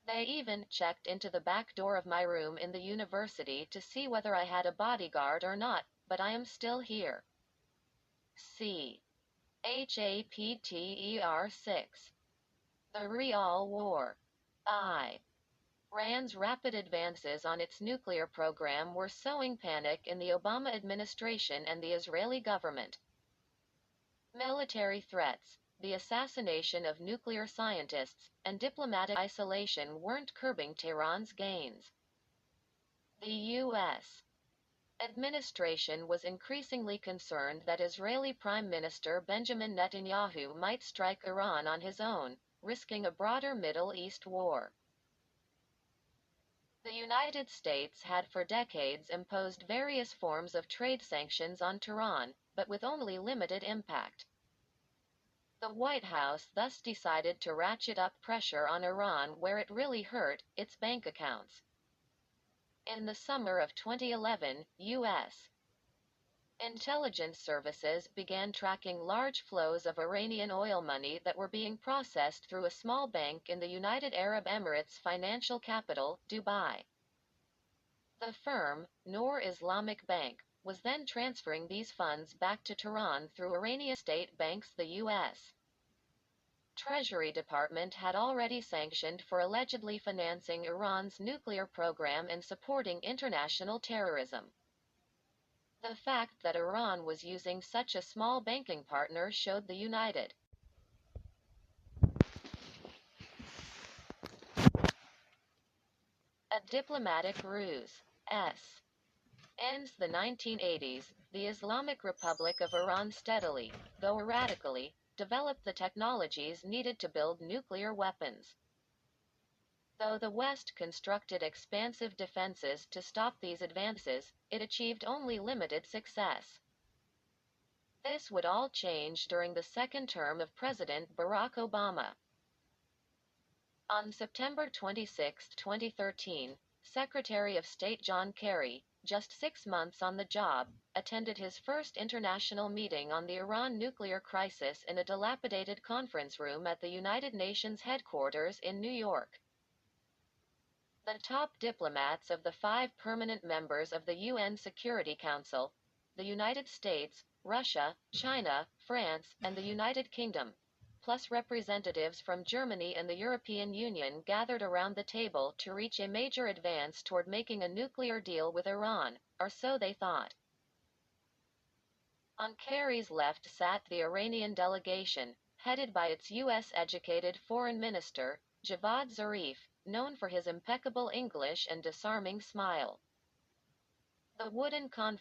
"They even checked into the back door of my room in the university to see whether I had a bodyguard or not, but I am still here." C. Chapter 6. The Real War. Iran's rapid advances on its nuclear program were sowing panic in the Obama administration and the Israeli government. Military threats, the assassination of nuclear scientists, and diplomatic isolation weren't curbing Tehran's gains. The U.S. administration was increasingly concerned that Israeli Prime Minister Benjamin Netanyahu might strike Iran on his own, risking a broader Middle East war. The United States had for decades imposed various forms of trade sanctions on Tehran, but with only limited impact. The White House thus decided to ratchet up pressure on Iran where it really hurt, its bank accounts. In the summer of 2011, U.S. intelligence services began tracking large flows of Iranian oil money that were being processed through a small bank in the United Arab Emirates' financial capital, Dubai. The firm, Noor Islamic Bank, was then transferring these funds back to Tehran through Iranian state banks. The U.S. Treasury Department had already sanctioned for allegedly financing Iran's nuclear program and supporting international terrorism. The fact that Iran was using such a small banking partner showed the United a diplomatic ruse. Ends the 1980s, the Islamic Republic of Iran steadily, though erratically, developed the technologies needed to build nuclear weapons. Though the West constructed expansive defenses to stop these advances, it achieved only limited success. This would all change during the second term of President Barack Obama. On September 26, 2013, Secretary of State John Kerry, just 6 months on the job, attended his first international meeting on the Iran nuclear crisis in a dilapidated conference room at the United Nations headquarters in New York. The top diplomats of the 5 permanent members of the UN Security Council, the United States, Russia, China, France, and the United Kingdom, plus representatives from Germany and the European Union gathered around the table to reach a major advance toward making a nuclear deal with Iran, or so they thought. On Kerry's left sat the Iranian delegation, headed by its U.S.-educated foreign minister, Javad Zarif, known for his impeccable English and disarming smile. The wooden